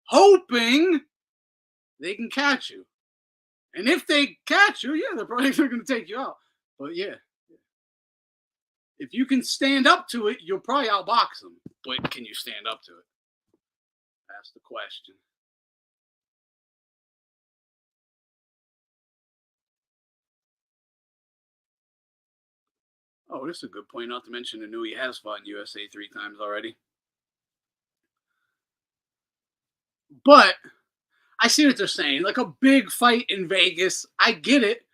hoping they can catch you. And if they catch you, yeah, they're probably going to take you out. But yeah, if you can stand up to it, you'll probably outbox them. But can you stand up to it? That's the question. Oh, this is a good point. Not to mention Inoue has fought in USA 3 times already. But I see what they're saying. Like a big fight in Vegas. I get it.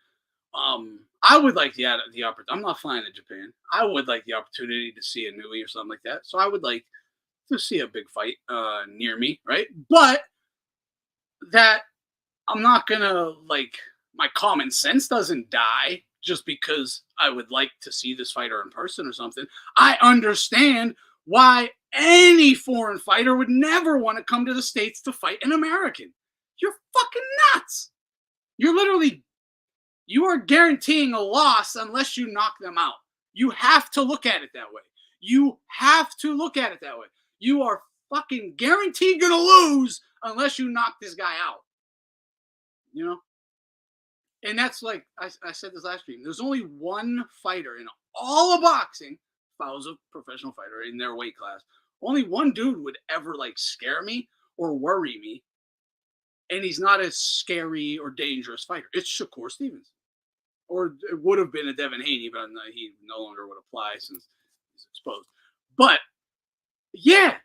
I would like the opportunity. I'm not flying to Japan. I would like the opportunity to see Inoue or something like that. So I would like to see a big fight near me, right? But that I'm not gonna my common sense doesn't die just because I would like to see this fighter in person or something. I understand why any foreign fighter would never want to come to the States to fight an American. You're fucking nuts. You are guaranteeing a loss unless you knock them out. You have to look at it that way. You have to look at it that way. You are fucking guaranteed gonna lose unless you knock this guy out. You know? And that's like I said this last stream. There's only one fighter in all of boxing, if I was a professional fighter in their weight class, only one dude would ever scare me or worry me. And he's not a scary or dangerous fighter. It's Shakur Stevenson. Or it would have been a Devin Haney, but he no longer would apply since he's exposed. But yeah,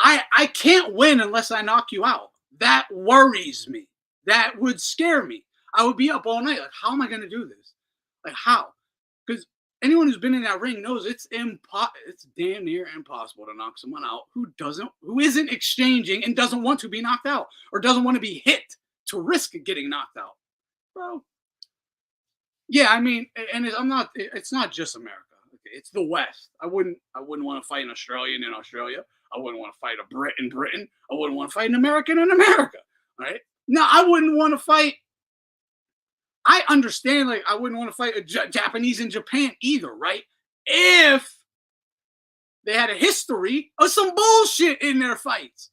I can't win unless I knock you out. That worries me. That would scare me. I would be up all night. Like, how am I going to do this? Like, how? Because anyone who's been in that ring knows it's damn near impossible to knock someone out who isn't exchanging and doesn't want to be knocked out or doesn't want to be hit to risk getting knocked out, bro. Yeah, I mean, and it's not just America. Okay, it's the West. I wouldn't want to fight an Australian in Australia. I wouldn't want to fight a Brit in Britain. I wouldn't want to fight an American in America. Right? Now, I wouldn't want to fight. I understand, I wouldn't want to fight a Japanese in Japan either, right? If they had a history of some bullshit in their fights.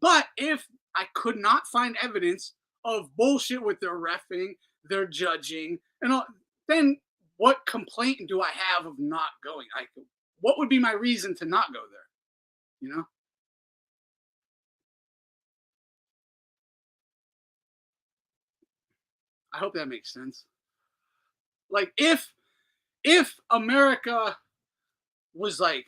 But if I could not find evidence of bullshit with their reffing, their judging, and all, then what complaint do I have of not going? What would be my reason to not go there? You know? I hope that makes sense. Like if America was like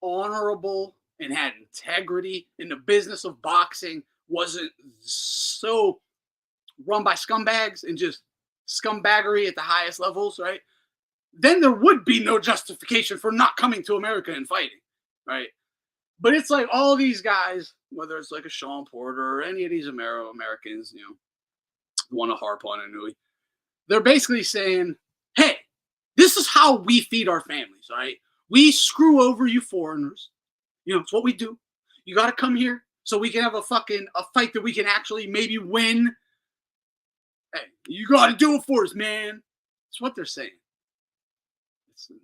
honorable and had integrity, and the business of boxing wasn't so run by scumbags and just scumbaggery at the highest levels, right? Then there would be no justification for not coming to America and fighting, right? But it's like all these guys, whether it's like a Sean Porter or any of these Americans, you know, want to harp on Inoue, they're basically saying, hey, this is how we feed our families, all right? We screw over you foreigners. You know, it's what we do. You got to come here so we can have a fight that we can actually maybe win. Hey, you got to do it for us, man. That's what they're saying.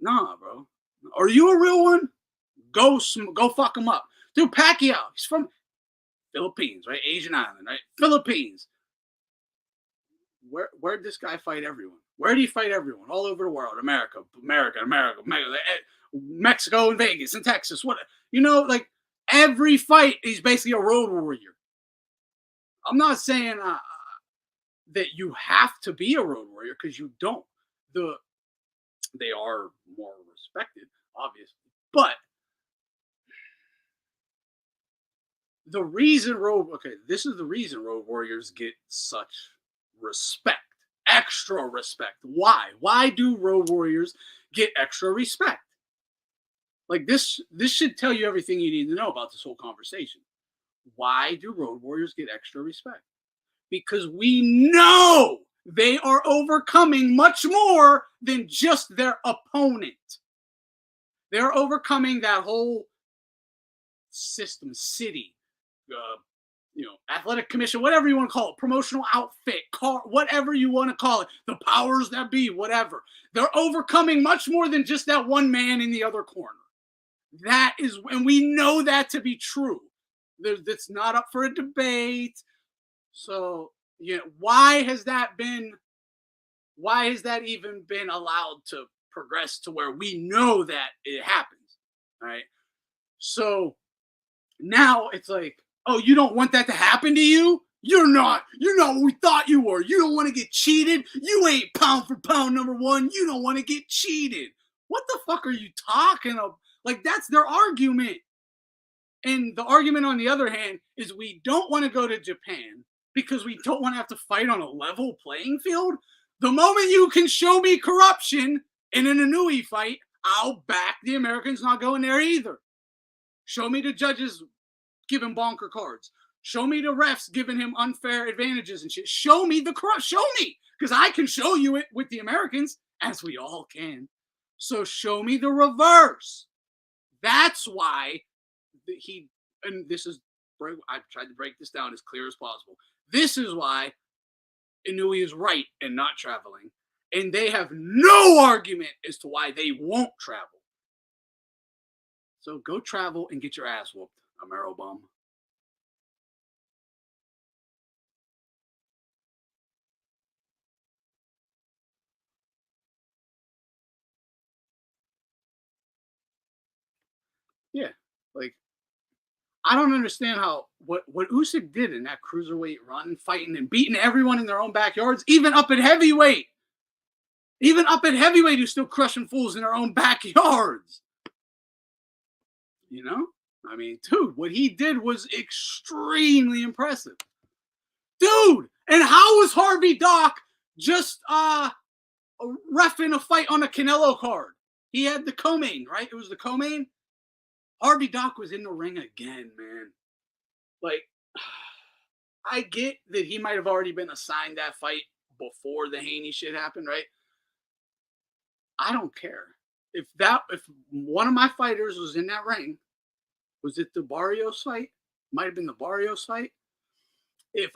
Nah, bro. Are you a real one? Go fuck him up. Dude, Pacquiao, he's from Philippines, right? Asian island, right? Philippines. Where'd this guy fight everyone? Where did he fight everyone? All over the world. America, Mexico and Vegas and Texas. What, you know, like every fight, he's basically a road warrior. I'm not saying that you have to be a road warrior, because you don't. They are more respected, obviously. But this is the reason road warriors get such respect, extra respect. Why? Why do road warriors get extra respect? Like this should tell you everything you need to know about this whole conversation. Why do road warriors get extra respect? Because we know they are overcoming much more than just their opponent. They're overcoming that whole system, city, athletic commission, whatever you want to call it, promotional outfit, car, whatever you want to call it, the powers that be, whatever. They're overcoming much more than just that one man in the other corner. That is, and we know that to be true. That's not up for a debate. So, why has that even been allowed to progress to where we know that it happens? All right. So now it's like, oh, you don't want that to happen to you? You're not what we thought you were. You don't want to get cheated. You ain't pound for pound number one. You don't want to get cheated. What the fuck are you talking about? Like, that's their argument. And the argument, on the other hand, is we don't want to go to Japan because we don't want to have to fight on a level playing field. The moment you can show me corruption in an Inoue fight, I'll back the Americans not going there either. Show me the judges giving bonker cards. Show me the refs giving him unfair advantages and shit. Show me the corrupt. Show me, because I can show you it with the Americans, as we all can. So show me the reverse. That's why and this is, I've tried to break this down as clear as possible. This is why Inoue is right in not traveling, and they have no argument as to why they won't travel. So go travel and get your ass whooped, Amero bum. Yeah, like, I don't understand how what Usyk did in that cruiserweight run, fighting and beating everyone in their own backyards, even up at heavyweight. Even up at heavyweight, who's still crushing fools in their own backyards. I mean, dude, what he did was extremely impressive. Dude, and how was Harvey Doc just reffing a fight on a Canelo card? He had the co-main, right? It was the co-main. Harvey Doc was in the ring again, man. Like, I get that he might have already been assigned that fight before the Haney shit happened, right? I don't care. If one of my fighters was in that ring, was it the Barrios fight? Might have been the Barrios fight. If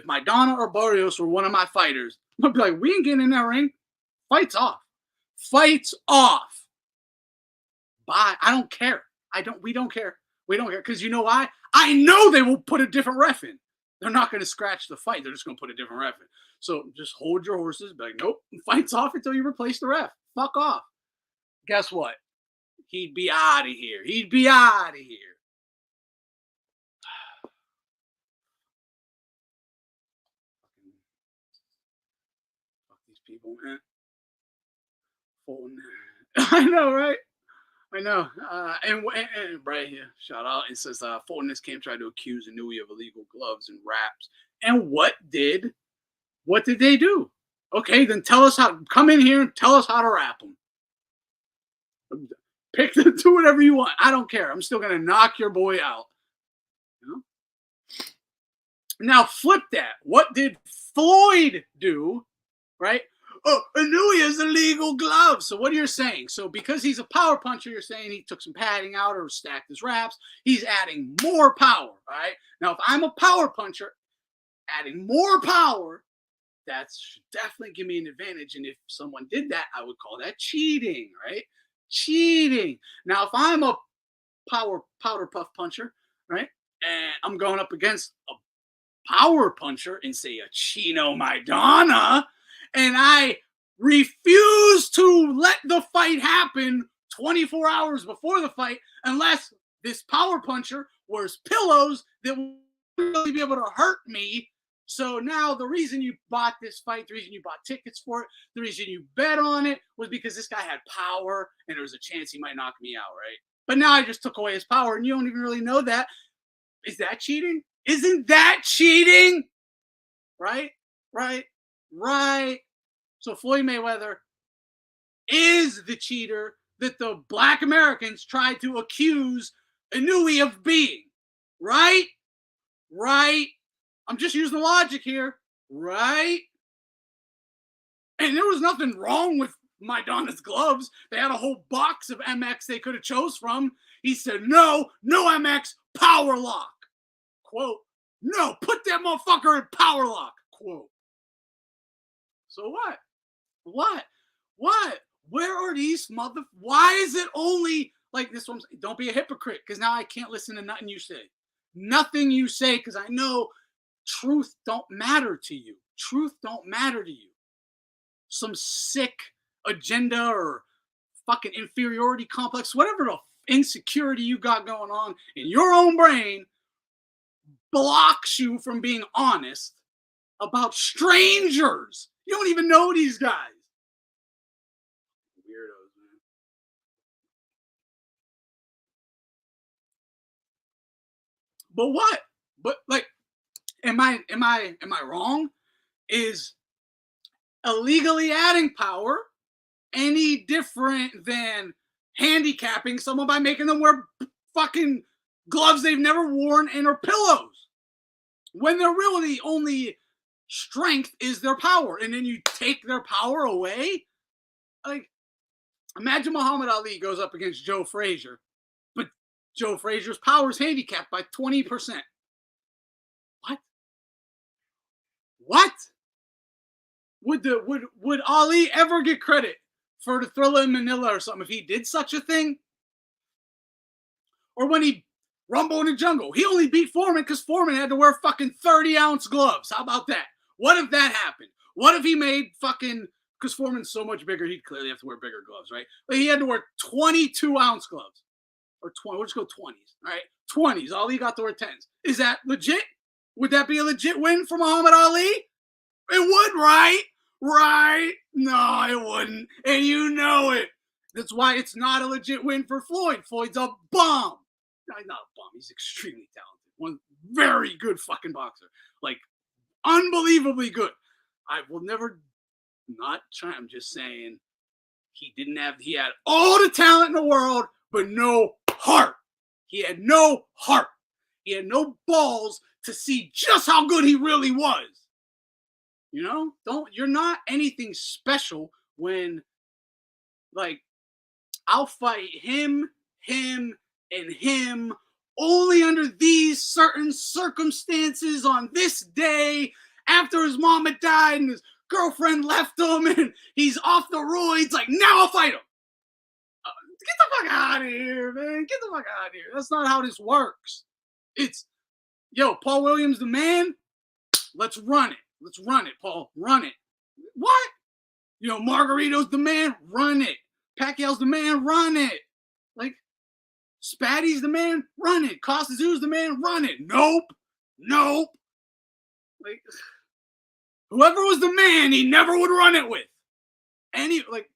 Maidana or Barrios were one of my fighters, I'd be like, we ain't getting in that ring. Fights off. Fights off. Bye. I don't care. We don't care. We don't care. Because you know why? I know they will put a different ref in. They're not going to scratch the fight. They're just going to put a different ref in. So just hold your horses. Be like, nope. Fight's off until you replace the ref. Fuck off. Guess what? He'd be out of here. He'd be out of here. people, man. I know, right? I know. And right here, shout out. It says, Fulton's camp tried to accuse Inoue of illegal gloves and wraps. And what did they do? Okay, then tell us how. Come in here and tell us how to wrap them. Do whatever you want. I don't care. I'm still gonna knock your boy out. You know? Now flip that. What did Floyd do? Right? Oh, Inoue has illegal gloves. So what are you saying? So because he's a power puncher, you're saying he took some padding out or stacked his wraps. He's adding more power, right? Now, if I'm a power puncher, adding more power, that should definitely give me an advantage. And if someone did that, I would call that cheating, right? Cheating. Now, if I'm a powder puff puncher, right, and I'm going up against a power puncher and say a Chino Maidana, and I refuse to let the fight happen 24 hours before the fight unless this power puncher wears pillows that will really be able to hurt me. So now the reason you bought this fight, the reason you bought tickets for it, the reason you bet on it was because this guy had power and there was a chance he might knock me out, right? But now I just took away his power and you don't even really know that. Is that cheating? Isn't that cheating? Right? So Floyd Mayweather is the cheater that the Black Americans tried to accuse Inoue of being. Right? I'm just using the logic here. Right? And there was nothing wrong with Maidana's gloves. They had a whole box of MX they could have chose from. He said, no MX, power lock. Quote, no, put that motherfucker in power lock. Quote. So what? Where are these why is it only like this one? Don't be a hypocrite, because now I can't listen to nothing you say. Nothing you say, because I know truth don't matter to you. Some sick agenda or fucking inferiority complex, whatever the insecurity you got going on in your own brain blocks you from being honest about strangers. You don't even know these guys. Weirdos, man. But what? But like, am I wrong? Is illegally adding power any different than handicapping someone by making them wear fucking gloves they've never worn and or pillows, when they're really only strength is their power, and then you take their power away? Like, imagine Muhammad Ali goes up against Joe Frazier, but Joe Frazier's power is handicapped by 20%. What? Would Ali ever get credit for the Thriller in Manila or something if he did such a thing? Or when he rumbled in the jungle, he only beat Foreman because Foreman had to wear fucking 30-ounce gloves. How about that? What if that happened? What if he made fucking, because Foreman's so much bigger, he'd clearly have to wear bigger gloves, right? But he had to wear 22-ounce gloves. Or 20, we'll just go 20s, all right? 20s, Ali got to wear 10s. Is that legit? Would that be a legit win for Muhammad Ali? It would, right? Right? No, it wouldn't. And you know it. That's why it's not a legit win for Floyd. Floyd's a bum. No, he's not a bum. He's extremely talented. One very good fucking boxer. Like, unbelievably good. I will never not try. I'm just saying he had all the talent in the world, but no heart. He had no heart. He had no balls to see just how good he really was. You know, you're not anything special when, like, I'll fight him, and him only under these certain circumstances on this day after his mom had died and his girlfriend left him and he's off the roids. Like, now I'll fight him. Get the fuck out of here, man. Get the fuck out of here. That's not how this works. It's, yo, Paul Williams the man. Let's run it. Let's run it, Paul. Run it. What? You know, Margarito's the man. Run it. Pacquiao's the man. Run it. Like, Spatty's the man. Run it. Costazu's the man. Run it. Nope. Like, whoever was the man, he never would run it with.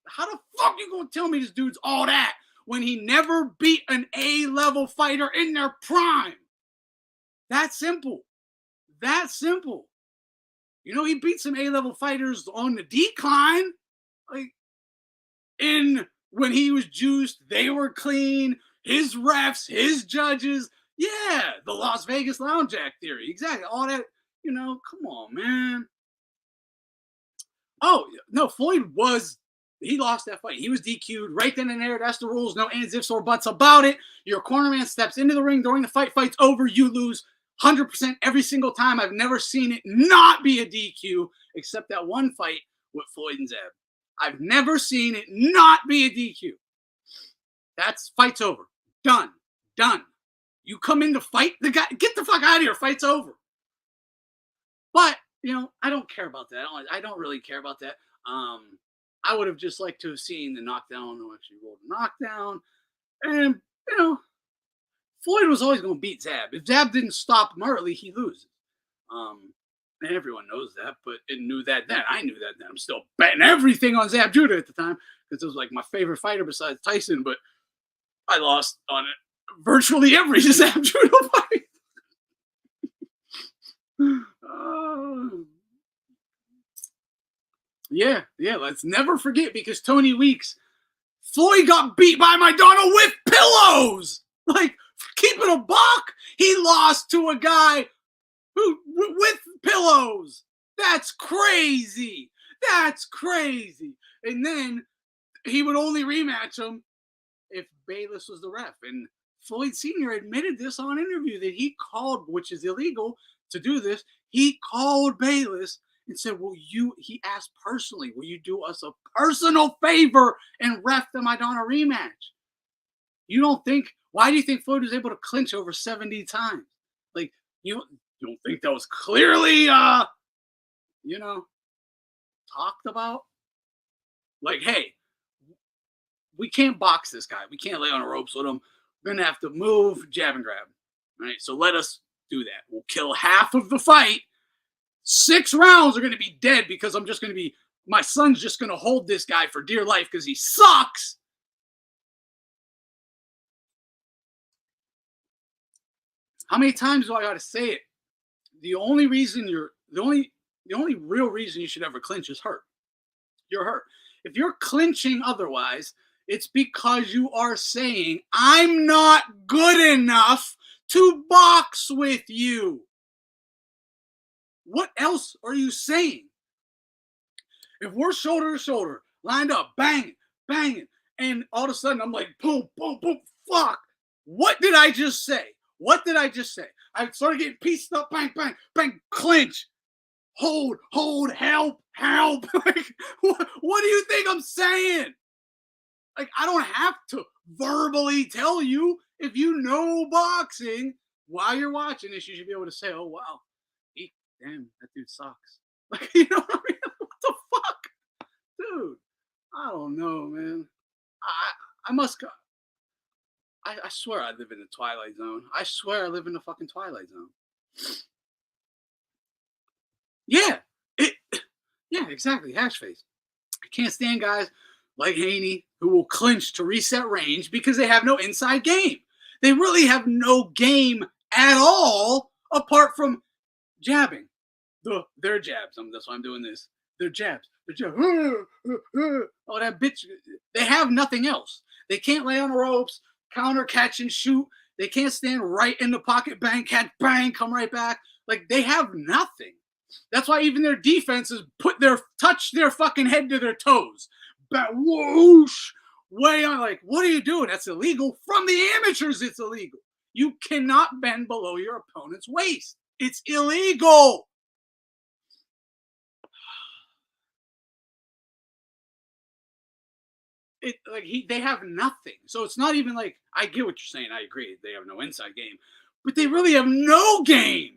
how the fuck you gonna tell me this dude's all that when he never beat an A-level fighter in their prime? That simple. That simple. You know, he beat some A-level fighters on the decline. Like, when he was juiced, they were clean. His refs, his judges. Yeah, the Las Vegas Lounge Act theory. Exactly. All that, come on, man. Oh, no, he lost that fight. He was DQ'd right then and there. That's the rules. No ands, ifs, or buts about it. Your cornerman steps into the ring during the fight. Fight's over. You lose 100% every single time. I've never seen it not be a DQ, except that one fight with Floyd and Zeb. I've never seen it not be a DQ. Fight's over. Done. You come in to fight the guy. Get the fuck out of here. Fight's over. But, I don't care about that. I don't really care about that. I would have just liked to have seen the knockdown who actually rolled a knockdown. And, Floyd was always going to beat Zab. If Zab didn't stop him early, he loses. And everyone knows that, but it knew that then. I knew that then. I'm still betting everything on Zab Judah at the time because it was like my favorite fighter besides Tyson, but I lost on it virtually every Zab Judah fight. Yeah, let's never forget, because Tony Weeks, Floyd got beat by Madonna with pillows. Like, keep it a buck. He lost to a guy with pillows. That's crazy. And then he would only rematch him if Bayless was the ref. And Floyd Sr. admitted this on interview that he called, which is illegal to do this. He called Bayless and said, he asked personally, will you do us a personal favor and ref the Madonna rematch? Why do you think Floyd was able to clinch over 70 times? Like, you don't think that was clearly, talked about? Like, hey, we can't box this guy. We can't lay on the ropes with him. We're going to have to move, jab and grab. All right, so let us do that. We'll kill half of the fight. 6 rounds are going to be dead because my son's just going to hold this guy for dear life because he sucks. How many times do I got to say it? The only real reason you should ever clinch is hurt. You're hurt. If you're clinching otherwise, it's because you are saying, I'm not good enough to box with you. What else are you saying? If we're shoulder to shoulder, lined up, banging, and all of a sudden I'm like, boom, boom, boom, fuck. What did I just say? I started getting pieced up, bang, bang, bang, clinch, hold, help. Like, what do you think I'm saying? Like, I don't have to verbally tell you. If you know boxing, while you're watching this, you should be able to say, oh, wow, damn, that dude sucks. Like, you know what I mean? What the fuck? Dude, I don't know, man. I swear I live in the Twilight Zone. I swear I live in the fucking Twilight Zone. Yeah. Yeah, exactly. Hash face. I can't stand guys like Haney who will clinch to reset range because they have no inside game. They really have no game at all apart from jabbing. Their jabs. That's why I'm doing this. Their jabs. Oh, that bitch. They have nothing else. They can't lay on the ropes, counter, catch, and shoot. They can't stand right in the pocket, bang, catch, bang, come right back. Like, they have nothing. That's why even their defenses touch their fucking head to their toes. Whoosh, way on. Like, what are you doing? That's illegal. From the amateurs, it's illegal. You cannot bend below your opponent's waist. It's illegal. They have nothing. So it's not even like, I get what you're saying. I agree. They have no inside game. But they really have no game.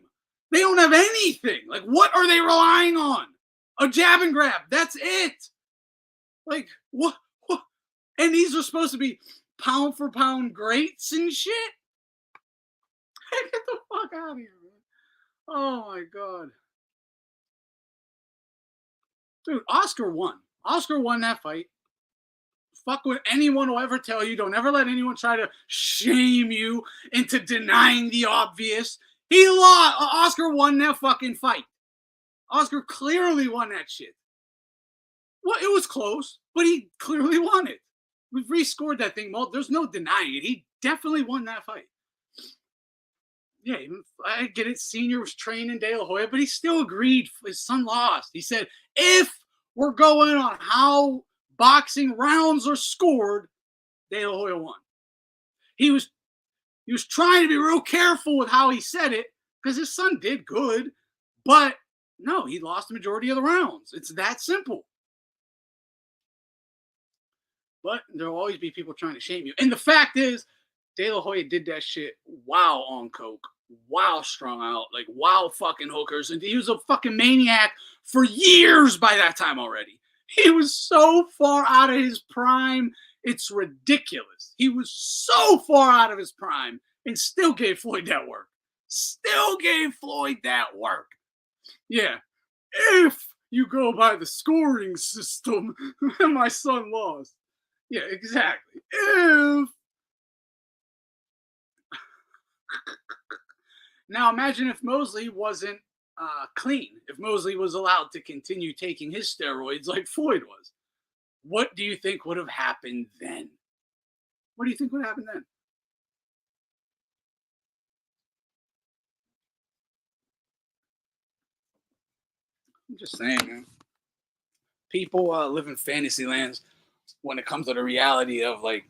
They don't have anything. Like, what are they relying on? A jab and grab. That's it. Like, what? And these are supposed to be pound for pound greats and shit? Get the fuck out of here, man. Oh, my God. Dude, Oscar won. Oscar won that fight. Fuck what anyone will ever tell you. Don't ever let anyone try to shame you into denying the obvious. He lost. Oscar won that fucking fight. Oscar clearly won that shit. Well, it was close, but he clearly won it. We've rescored that thing. There's no denying it. He definitely won that fight. Yeah, I get it. Senior was training De La Hoya, but he still agreed. His son lost. He said, if we're going on how boxing rounds are scored, De La Hoya won. He was trying to be real careful with how he said it because his son did good, but no, he lost the majority of the rounds. It's that simple. But there'll always be people trying to shame you. And the fact is, De La Hoya did that shit while on coke, while strung out, like while fucking hookers. And he was a fucking maniac for years by that time already. He was so far out of his prime, it's ridiculous. He was so far out of his prime and still gave Floyd that work. Still gave Floyd that work. Yeah. If you go by the scoring system, my son lost. Yeah, exactly. If now imagine if Mosley wasn't clean, if Mosley was allowed to continue taking his steroids like Floyd was. What do you think would have happened then? What do you think would happen then? I'm just saying, man. People live in fantasy lands when it comes to the reality of like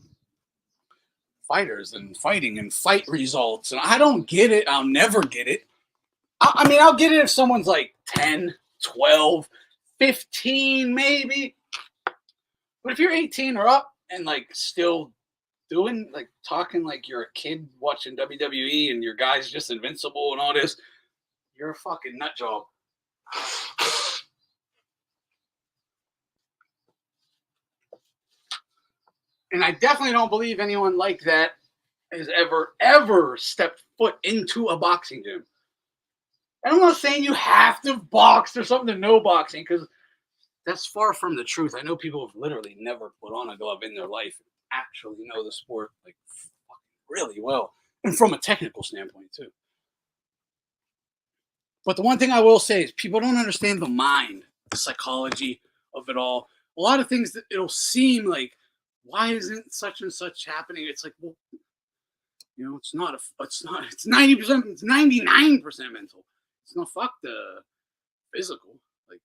fighters and fighting and fight results. And I don't get it. I'll never get it. I mean, I'll get it if someone's like 10, 12, 15 maybe. But if you're 18 or up and like still doing like talking like you're a kid watching WWE and your guy's just invincible and all this, you're a fucking nut job. And I definitely don't believe anyone like that has ever stepped foot into a boxing gym. And I'm not saying you have to box or something to know boxing, because that's far from the truth. I know people have literally never put on a glove in their life and actually know the sport like really well. And from a technical standpoint too. But the one thing I will say is people don't understand the mind, the psychology of it all. A lot of things that it'll seem like, why isn't such and such happening? It's like, well, you know, it's 90%, it's 99% mental. It's not fuck the physical. Like,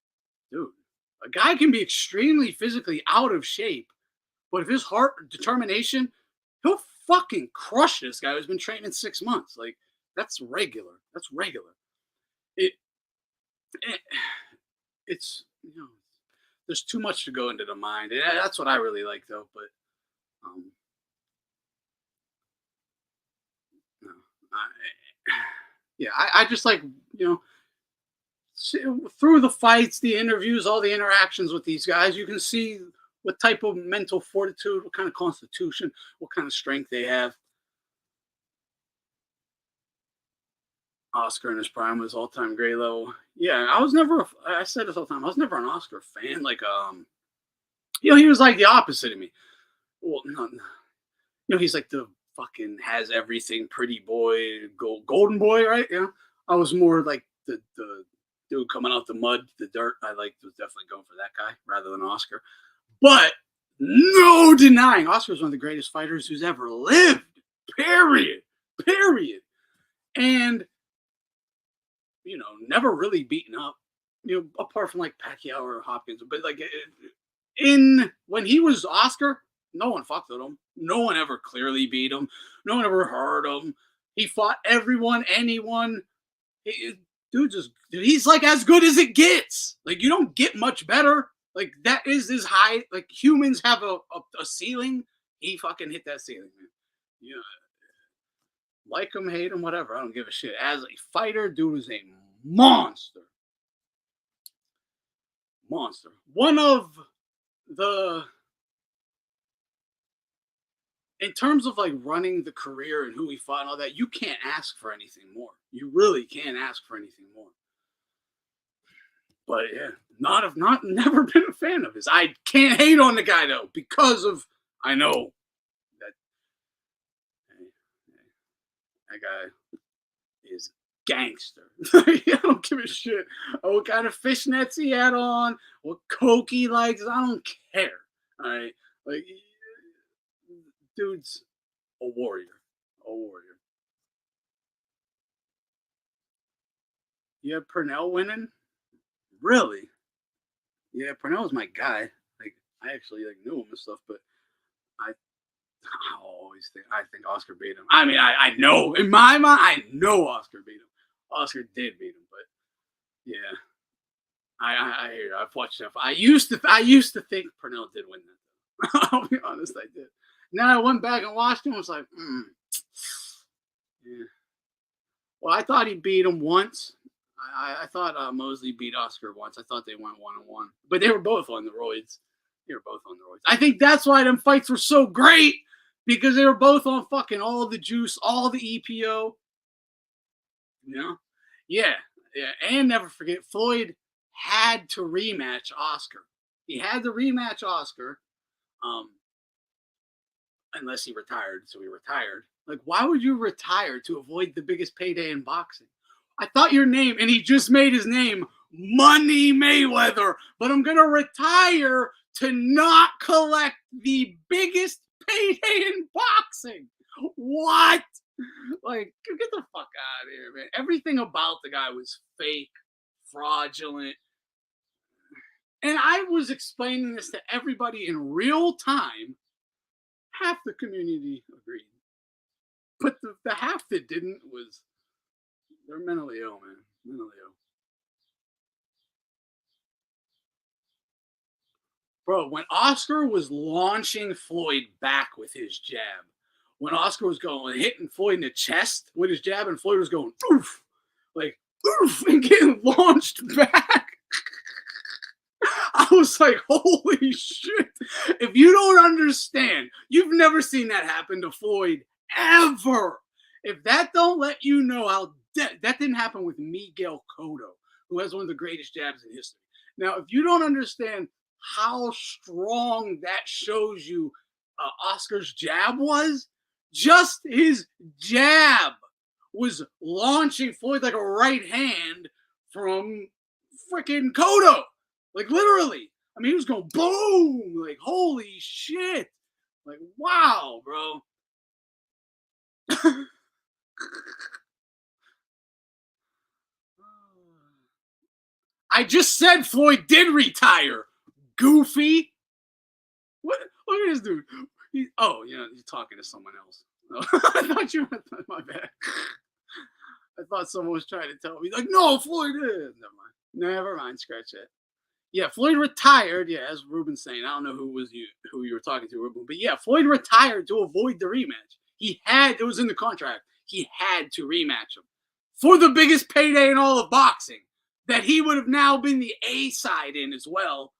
dude, a guy can be extremely physically out of shape, but if his heart determination, he'll fucking crush this guy who's been training 6 months. Like, that's regular. That's regular. It's, you know, there's too much to go into the mind. And that's what I really like, though. But no, I just like, you know, through the fights, the interviews, all the interactions with these guys, you can see what type of mental fortitude, what kind of constitution, what kind of strength they have. Oscar in his prime was all-time great level. Yeah, I said this all the time, I was never an Oscar fan. Like, you know, he was like the opposite of me. Well, no, you know, he's like the fucking has everything pretty boy, golden boy, right? Yeah. I was more like the dude coming out the mud, the dirt. I was definitely going for that guy rather than Oscar. But no denying, Oscar's one of the greatest fighters who's ever lived. Period. And, you know, never really beaten up, you know, apart from like Pacquiao or Hopkins. But like when he was Oscar, no one fucked with him. No one ever clearly beat him. No one ever hurt him. He fought everyone, anyone. He's like as good as it gets. Like, you don't get much better. Like, that is his high. Like, humans have a ceiling. He fucking hit that ceiling, man. Yeah. Like him, hate him, whatever. I don't give a shit. As a fighter, dude is a monster. Monster. One of the, in terms of like running the career and who he fought and all that, you can't ask for anything more. You really can't ask for anything more. But yeah, never been a fan of his. I can't hate on the guy though because of I know that hey, that guy is gangster. I don't give a shit what kind of fishnets he had on, what coke he likes. I don't care. All right, like dude's a warrior, a warrior. You have Purnell winning, really? Yeah, Purnell's my guy. Like I actually like knew him and stuff, but I I think Oscar beat him. I mean, I know in my mind, I know Oscar beat him. Oscar did beat him, but yeah, I hear you. I've watched stuff. I used to think Purnell did win that. I'll be honest, I did. Now I went back and watched him. I was like, yeah. Well, I thought he beat him once. I thought Mosley beat Oscar once. I thought they went 1-1, but they were both on the roids. They were both on the roids. I think that's why them fights were so great because they were both on fucking all the juice, all the EPO. You know? Yeah. And never forget, Floyd had to rematch Oscar. He had to rematch Oscar, unless he retired. So he retired. Like, why would you retire to avoid the biggest payday in boxing? I thought your name, and he just made his name Money Mayweather, but I'm going to retire to not collect the biggest payday in boxing. What? Like, get the fuck out of here, man. Everything about the guy was fake, fraudulent. And I was explaining this to everybody in real time. Half the community agreed. But the half that didn't was, they're mentally ill, man. Mentally ill. Bro, when Oscar was launching Floyd back with his jab, when Oscar was going hitting Floyd in the chest with his jab, and Floyd was going oof, like oof, and getting launched back. I was like, holy shit. If you don't understand, you've never seen that happen to Floyd ever. If that don't let you know how that didn't happen with Miguel Cotto, who has one of the greatest jabs in history. Now, if you don't understand how strong that shows you Oscar's jab was, just his jab was launching Floyd like a right hand from freaking Cotto. Like literally. I mean, he was going boom. Like, holy shit. Like, wow, bro. I just said Floyd did retire. Goofy. What? Look at this dude. You're talking to someone else. I thought you were, my bad. I thought someone was trying to tell me, like, no, Floyd is. Never mind. Scratch that. Yeah, Floyd retired. Yeah, as Ruben's saying, I don't know who you were talking to, Ruben, but yeah, Floyd retired to avoid the rematch. It was in the contract. He had to rematch him for the biggest payday in all of boxing that he would have now been the A side in as well,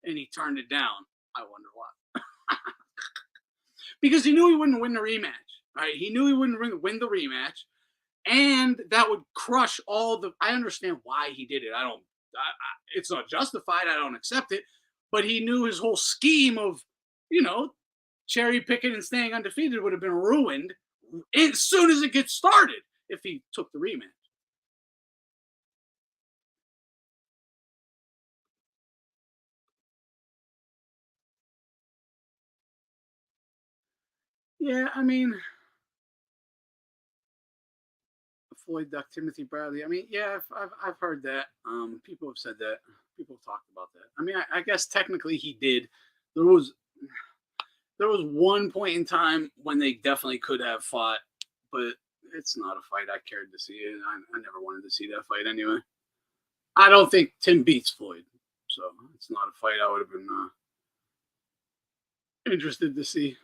and he turned it down. I wonder why. Because he knew he wouldn't win the rematch. Right? He knew he wouldn't win the rematch, and that would crush all the. I understand why he did it. It's not justified. I don't accept it. But he knew his whole scheme of, cherry picking and staying undefeated would have been ruined as soon as it gets started if he took the rematch. Yeah, I mean, Floyd ducked Timothy Bradley. I mean, yeah, I've heard that. People have said that. People have talked about that. I mean, I guess technically he did. There was one point in time when they definitely could have fought, but it's not a fight I cared to see. And I never wanted to see that fight anyway. I don't think Tim beats Floyd, so it's not a fight I would have been interested to see.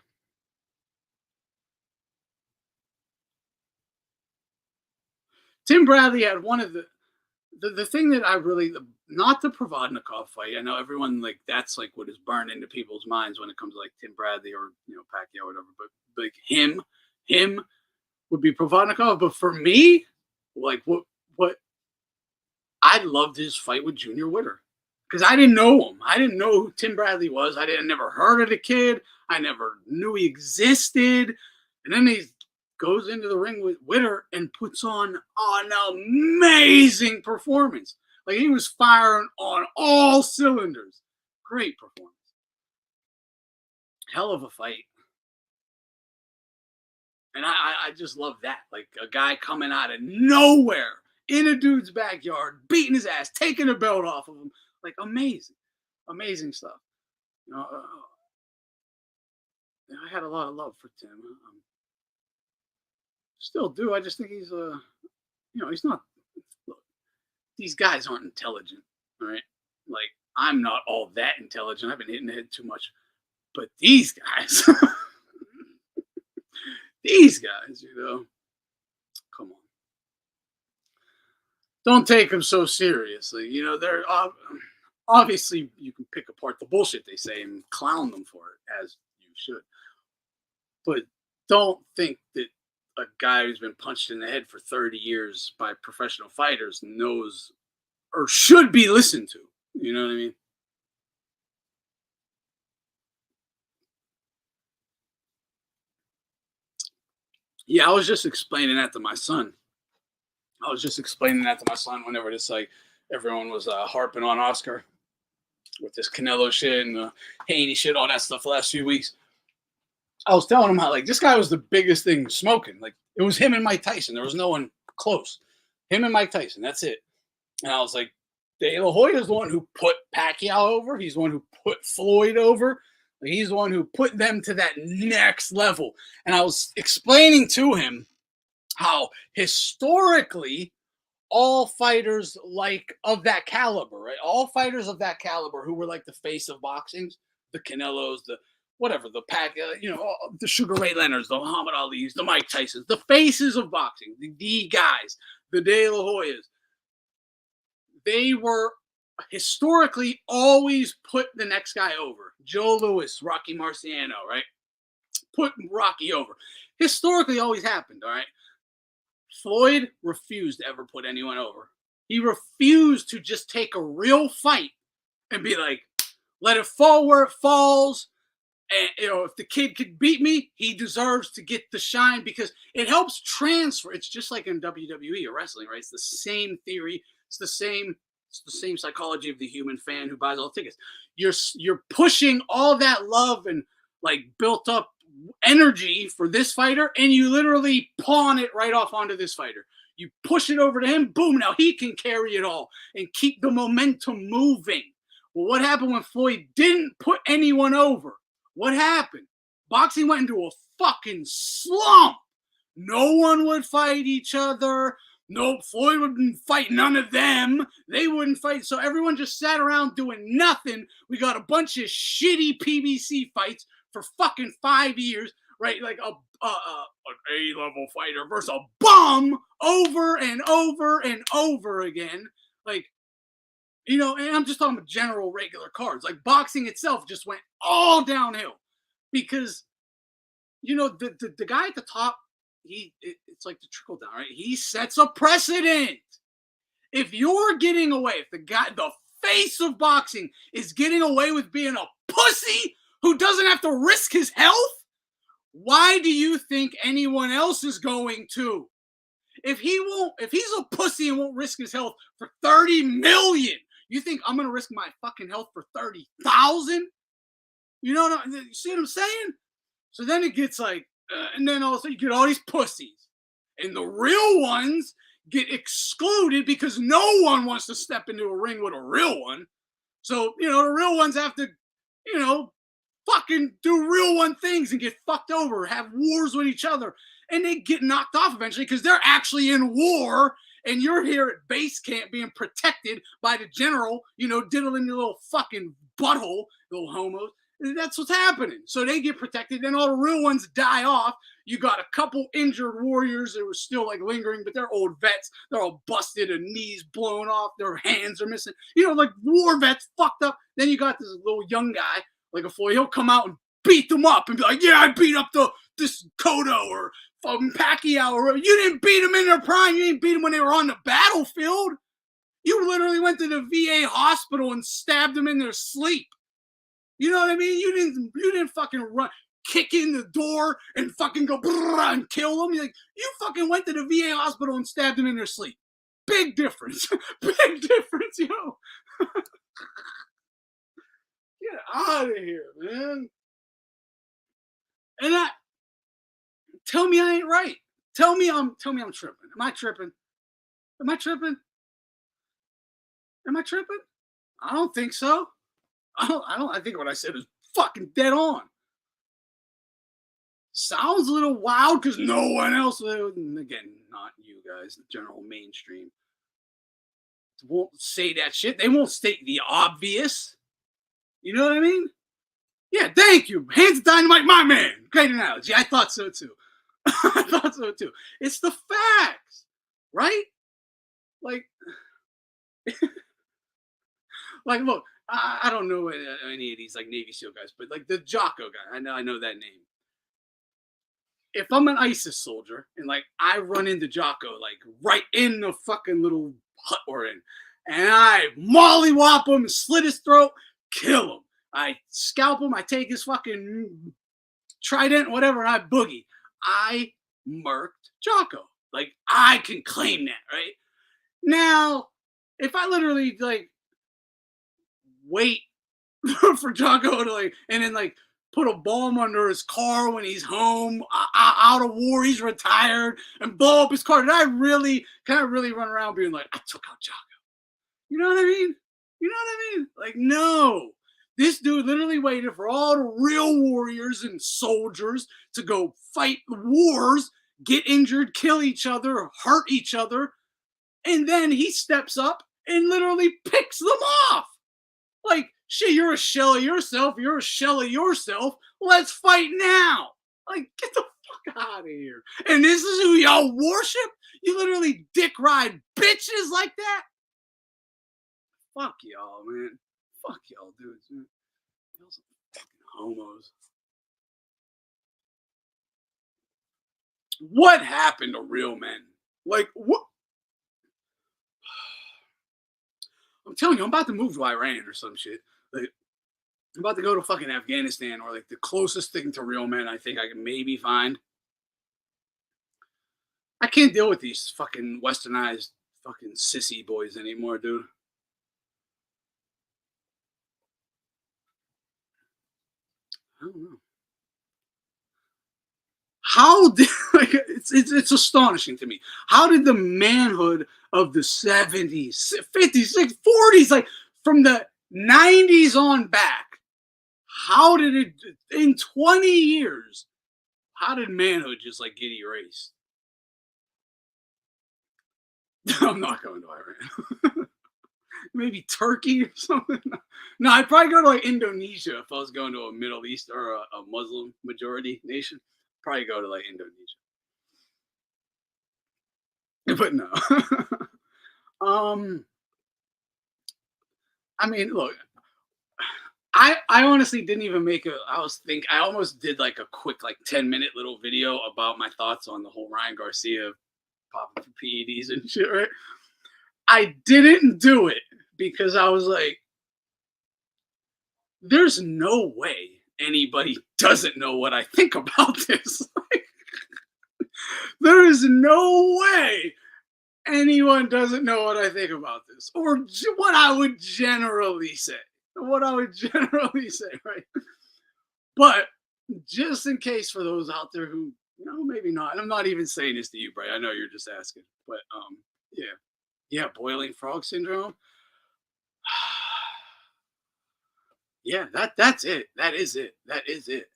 Tim Bradley had one of the thing that I really, not the Provodnikov fight. I know everyone like that's like what is burned into people's minds when it comes to like Tim Bradley or Pacquiao or whatever. But like him would be Provodnikov. But for me, like what I loved his fight with Junior Witter because I didn't know him. I didn't know who Tim Bradley was. I never heard of the kid. I never knew he existed. And then he goes into the ring with Witter and puts on an amazing performance. Like, he was firing on all cylinders. Great performance. Hell of a fight. And I just love that. Like, a guy coming out of nowhere in a dude's backyard, beating his ass, taking the belt off of him. Like, amazing. Amazing stuff. You know, I had a lot of love for Tim. Still do. I just think he's he's not. Look, these guys aren't intelligent, right? Like, I'm not all that intelligent. I've been hitting the head too much. But these guys, these guys, come on. Don't take them so seriously. You know, they're obviously, you can pick apart the bullshit they say and clown them for it, as you should. But don't think that a guy who's been punched in the head for 30 years by professional fighters knows or should be listened to. You know what I mean? Yeah, I was just explaining that to my son. Whenever this, like, everyone was harping on Oscar with this Canelo shit and the Haney shit, all that stuff the last few weeks. I was telling him how, like, this guy was the biggest thing smoking. Like, it was him and Mike Tyson. There was no one close. Him and Mike Tyson. That's it. And I was like, De La Hoya is the one who put Pacquiao over. He's the one who put Floyd over. He's the one who put them to that next level. And I was explaining to him how historically all fighters of that caliber, right? All fighters of that caliber who were like the face of boxing, the Canelos, the whatever, the the Sugar Ray Leonards, the Muhammad Alis, the Mike Tysons, the faces of boxing, the guys, the De La Hoyas, they were historically always put the next guy over. Joe Louis, Rocky Marciano, right? Put Rocky over. Historically always happened, all right? Floyd refused to ever put anyone over. He refused to just take a real fight and be like, let it fall where it falls. And, if the kid could beat me, he deserves to get the shine because it helps transfer. It's just like in WWE or wrestling, right? It's the same theory. It's the same psychology of the human fan who buys all the tickets. You're pushing all that love and, like, built up energy for this fighter, and you literally pawn it right off onto this fighter. You push it over to him, boom, now he can carry it all and keep the momentum moving. Well, what happened when Floyd didn't put anyone over? What happened? Boxing went into a fucking slump. No one would fight each other. No, Floyd wouldn't fight none of them. They wouldn't fight. So everyone just sat around doing nothing. We got a bunch of shitty PBC fights for fucking 5 years, right? Like an A-level fighter versus a bum over and over and over again. Like, and I'm just talking about general regular cards. Like, boxing itself just went all downhill because, the guy at the top, it's like the trickle down, right? He sets a precedent. If you're getting away, if the face of boxing is getting away with being a pussy who doesn't have to risk his health, why do you think anyone else is going to? If he's a pussy and won't risk his health for 30 million, you think I'm going to risk my fucking health for 30,000? You see what I'm saying? So then it gets like, and then all of a sudden you get all these pussies. And the real ones get excluded because no one wants to step into a ring with a real one. So, the real ones have to, fucking do real one things and get fucked over, have wars with each other. And they get knocked off eventually because they're actually in war. And you're here at base camp being protected by the general, diddling your little fucking butthole, little homos. That's what's happening. So they get protected. Then all the real ones die off. You got a couple injured warriors that were still like lingering, but they're old vets. They're all busted and knees blown off. Their hands are missing. Like war vets fucked up. Then you got this little young guy, like a Floyd. He'll come out and beat them up and be like, yeah, I beat up this Cotto or fucking Pacquiao. Or you didn't beat them in their prime. You didn't beat them when they were on the battlefield. You literally went to the VA hospital and stabbed them in their sleep. You know what I mean? You didn't fucking run, kick in the door and fucking go and kill them. You fucking went to the VA hospital and stabbed them in their sleep. Big difference. Big difference, yo. Get out of here, man. And tell me I ain't right. Tell me I'm tripping. Am I tripping? Am I tripping? Am I tripping? I don't think so. I think what I said is fucking dead on. Sounds a little wild because no one else, again, not you guys, the general mainstream, won't say that shit. They won't state the obvious. You know what I mean? Yeah, thank you. Hands of dynamite, my man. Great analogy. I thought so too. I thought so too. It's the facts, right? Like, look, I don't know any of these like Navy SEAL guys, but like the Jocko guy, I know that name. If I'm an ISIS soldier and like I run into Jocko like right in the fucking little hut we're in, and I mollywop him, slit his throat, kill him. I scalp him, I take his fucking trident, whatever, and I boogie. I murked Jocko. Like, I can claim that, right? Now, if I literally, like, wait for Jocko to, like, and then, like, put a bomb under his car when he's home, out of war, he's retired, and blow up his car, did I really, really run around being like, I took out Jocko? You know what I mean? You know what I mean? Like, no. This dude literally waited for all the real warriors and soldiers to go fight the wars, get injured, kill each other, hurt each other, and then he steps up and literally picks them off. Like, shit, you're a shell of yourself, you're a shell of yourself, let's fight now. Like, get the fuck out of here. And this is who y'all worship? You literally dick ride bitches like that? Fuck y'all, man. Fuck y'all dudes, man. Y'all some fucking homos. What happened to real men? Like, what? I'm telling you, I'm about to move to Iran or some shit. Like, I'm about to go to fucking Afghanistan, or like the closest thing to real men I think I can maybe find. I can't deal with these fucking westernized fucking sissy boys anymore, dude. I don't know. How did it's astonishing to me. How did the manhood of the 70s, 50s, 40s, like from the 90s on back, how did it in 20 years, how did manhood just like get erased? I'm not going to Iran. Maybe Turkey or something. No, I'd probably go to like Indonesia if I was going to a Middle East or a Muslim majority nation. Probably go to like Indonesia. But no. I mean, look, I honestly didn't even make I almost did like a quick like 10-minute little video about my thoughts on the whole Ryan Garcia popping for PEDs and shit, right? I didn't do it because I was like, there's no way anybody doesn't know what I think about this. There is no way anyone doesn't know what I think about this, or what I would generally say. What I would generally say, right? But just in case for those out there who, maybe not, and I'm not even saying this to you, Bray. I know you're just asking, but yeah, boiling frog syndrome. Yeah, that's it. That is it. That is it.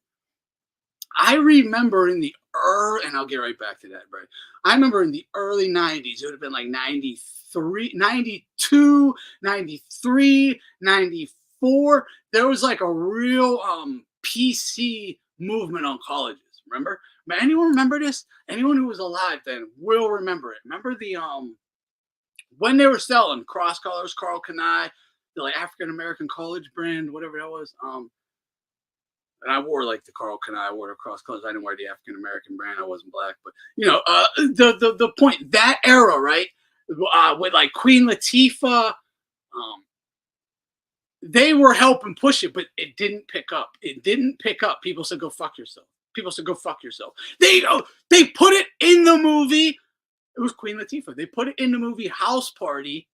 I remember in the and I'll get right back to that, Bray. I remember in the early 90s, it would have been like 93, 92, 93, 94. There was like a real PC movement on colleges. Remember? Anyone remember this? Anyone who was alive then will remember it. Remember the when they were selling cross colors, Carl Kanai, the like African American college brand, whatever that was. And I wore like the Carl Kanai, I wore the cross colors. I didn't wear the African American brand. I wasn't black, but the point, that era, right? with like Queen Latifah. They were helping push it, but it didn't pick up. It didn't pick up. People said, "Go fuck yourself." People said, "Go fuck yourself." They put it in the movie. It was Queen Latifah. They put it in the movie House Party.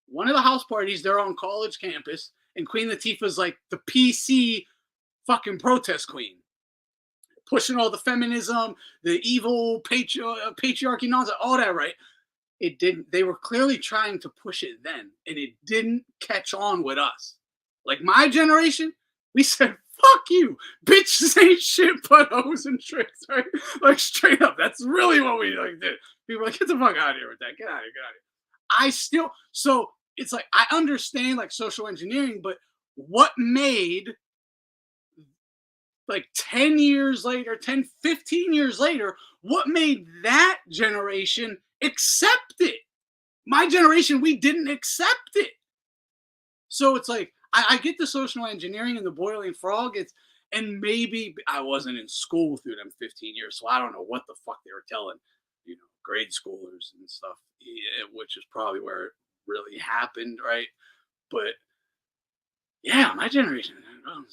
One of the house parties, they're on college campus, and Queen Latifah's like the PC fucking protest queen, pushing all the feminism, the evil patriarchy nonsense, all that, right? It didn't. They were clearly trying to push it then, and it didn't catch on with us. Like my generation, we said, "Fuck you, bitches ain't shit but hoes and tricks," right? Like straight up. That's really what we like did. People were like, "Get the fuck out of here with that. Get out of here. Get out of here." So it's like I understand like social engineering, but what made like 10 years later, 10, 15 years later, what made that generation accept it? My generation, we didn't accept it. So it's like, I get the social engineering and the boiling frog. And maybe I wasn't in school through them 15 years, so I don't know what the fuck they were telling, grade schoolers and stuff, which is probably where it really happened, right? But yeah, my generation,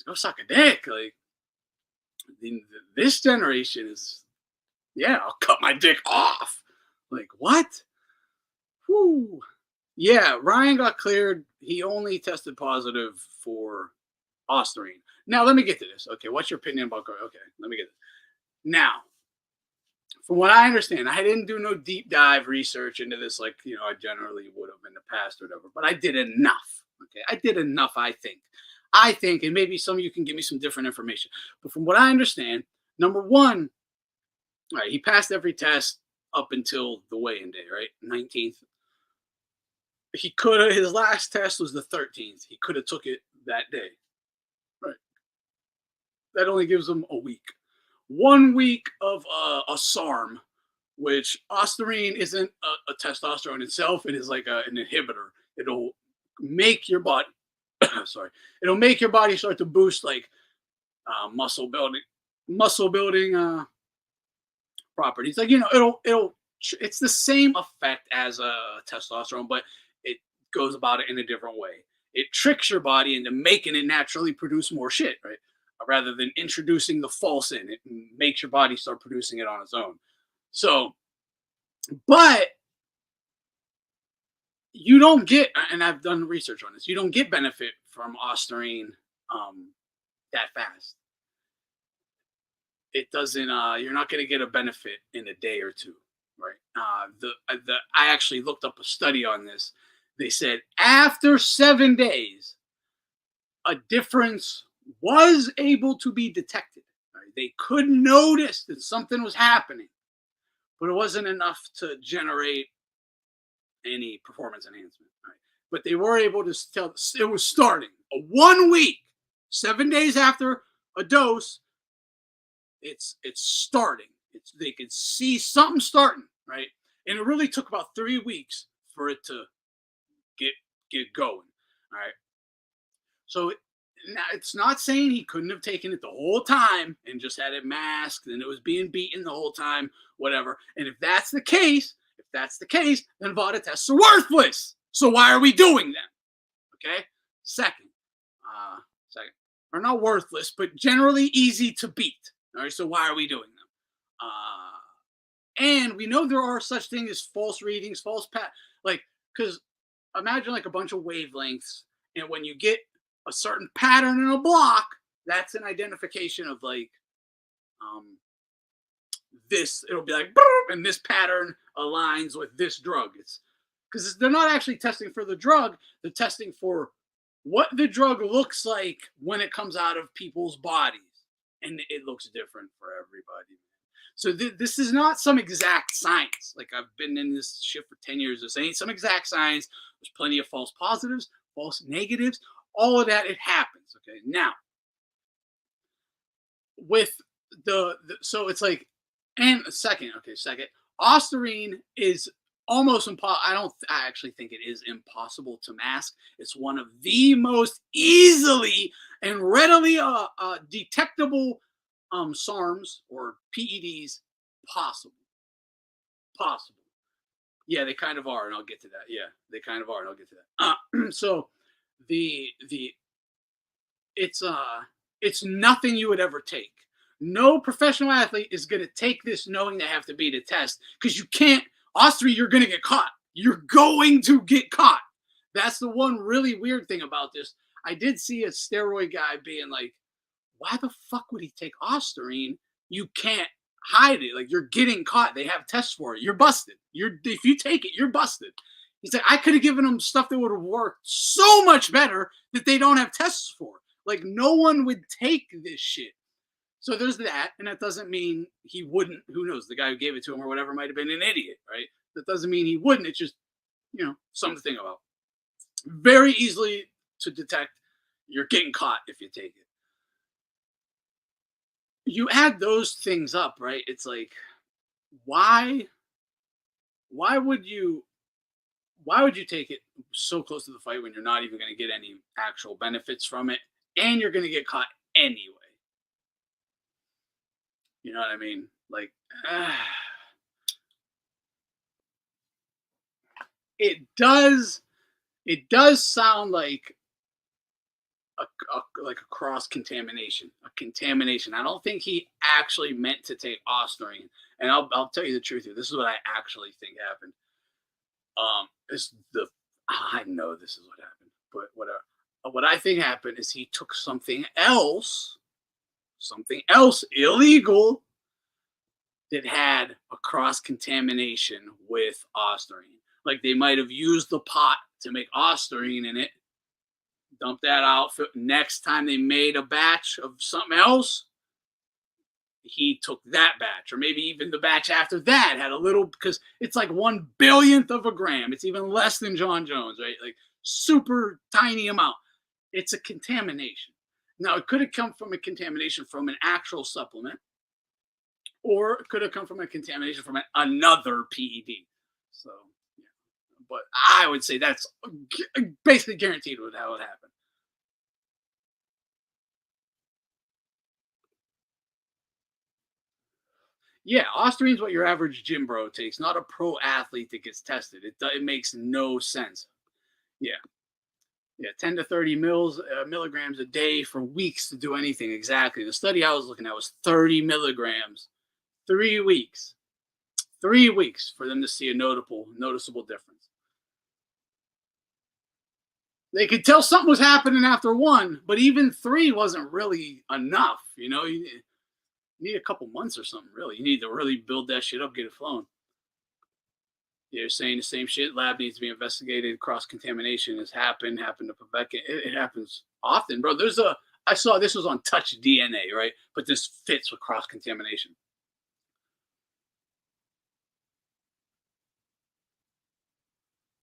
go suck a dick. Like, this generation is, yeah, I'll cut my dick off. Like, what? Whoo. Yeah, Ryan got cleared. He only tested positive for Ostarine. Now, let me get to this. Okay, what's your opinion about? Okay, let me get it. Now, from what I understand, I didn't do no deep dive research into this like, I generally would have in the past or whatever, but I did enough. Okay, I did enough, I think, and maybe some of you can give me some different information. But from what I understand, number one, all right, he passed every test up until the weigh-in day, right? 19th. He could have, his last test was the 13th. He could have took it that day. Right. That only gives him a week. 1 week of a SARM, which Ostarine isn't a testosterone itself. It is like an inhibitor. It'll make your body, it'll make your body start to boost like muscle building properties. Like, it's the same effect as a testosterone, but it goes about it in a different way. It tricks your body into making it naturally produce more shit, right? Rather than introducing the false in, it makes your body start producing it on its own. So, but you don't get, and I've done research on this, you don't get benefit from Ostarine that fast. It doesn't, you're not going to get a benefit in a day or two, right? I actually looked up a study on this. They said after 7 days, a difference was able to be detected. Right? They could notice that something was happening, but it wasn't enough to generate any performance enhancement. Right? But they were able to tell it was starting. 1 week, 7 days after a dose, it's starting. They could see something starting, right? And it really took about 3 weeks for it to get going. All right. So now it's not saying he couldn't have taken it the whole time and just had it masked and it was being beaten the whole time, whatever. And if that's the case, then VADA tests are worthless. So why are we doing them? Okay. Second, are not worthless, but generally easy to beat. All right. So why are we doing them? And we know there are such things as false readings, because imagine like a bunch of wavelengths, and when you get a certain pattern in a block, that's an identification of like this. It'll be like, and this pattern aligns with this drug. It's because they're not actually testing for the drug; they're testing for what the drug looks like when it comes out of people's bodies, and it looks different for everybody. So this is not some exact science. Like, I've been in this shit for 10 years. This ain't some exact science. There's plenty of false positives, false negatives, all of that. It happens. Okay. Now, with so it's like, and second, Ostarine is almost impossible. I actually think it is impossible to mask. It's one of the most easily and readily detectable SARMs or PEDs possible. Yeah, they kind of are, and I'll get to that. Yeah, they kind of are, and I'll get to that. So the it's nothing you would ever take. No professional athlete is going to take this knowing they have to beat a test because you can't. Ostarine, you're going to get caught. You're going to get caught. That's the one really weird thing about this. I did see a steroid guy being like, why the fuck would he take Ostarine? You can't hide it. Like, you're getting caught. They have tests for it. You're busted. If you take it, you're busted. He's like, I could have given them stuff that would have worked so much better that they don't have tests for. Like, no one would take this shit. So there's that, and that doesn't mean he wouldn't. Who knows? The guy who gave it to him or whatever might have been an idiot, right? That doesn't mean he wouldn't. It's just, something to think about. Very easily to detect. You're getting caught if you take it. You add those things up, right? It's like, why would you take it so close to the fight when you're not even going to get any actual benefits from it, and you're going to get caught anyway? You know what I mean? Like, it does sound like a cross contamination, a contamination. I don't think he actually meant to take Ostarine, and I'll tell you the truth here. This is what I actually think happened. I know this is what happened, but what I think happened is he took something else illegal that had a cross contamination with Ostarine. Like, they might have used the pot to make Ostarine in it, dump that out. Next time they made a batch of something else, he took that batch, or maybe even the batch after that had a little, because it's like 1/1000th of a gram. It's even less than John Jones, right? Like, super tiny amount. It's a contamination. Now, it could have come from a contamination from an actual supplement, or it could have come from a contamination from another PED. So, yeah. But I would say that's basically guaranteed with how it happened. Yeah, Ostarine's what your average gym bro takes, not a pro athlete that gets tested. It makes no sense. Yeah, yeah, 10 to 30 milligrams a day for weeks to do anything. Exactly. The study I was looking at was 30 milligrams, 3 weeks, 3 weeks for them to see a noticeable difference. They could tell something was happening after one, but even 3 wasn't really enough. You need a couple months or something, really. You need to really build that shit up, get it flowing. They're saying the same shit. Lab needs to be investigated. Cross contamination has happened to Paveka. It happens often, bro. I saw this was on Touch DNA, right? But this fits with cross contamination.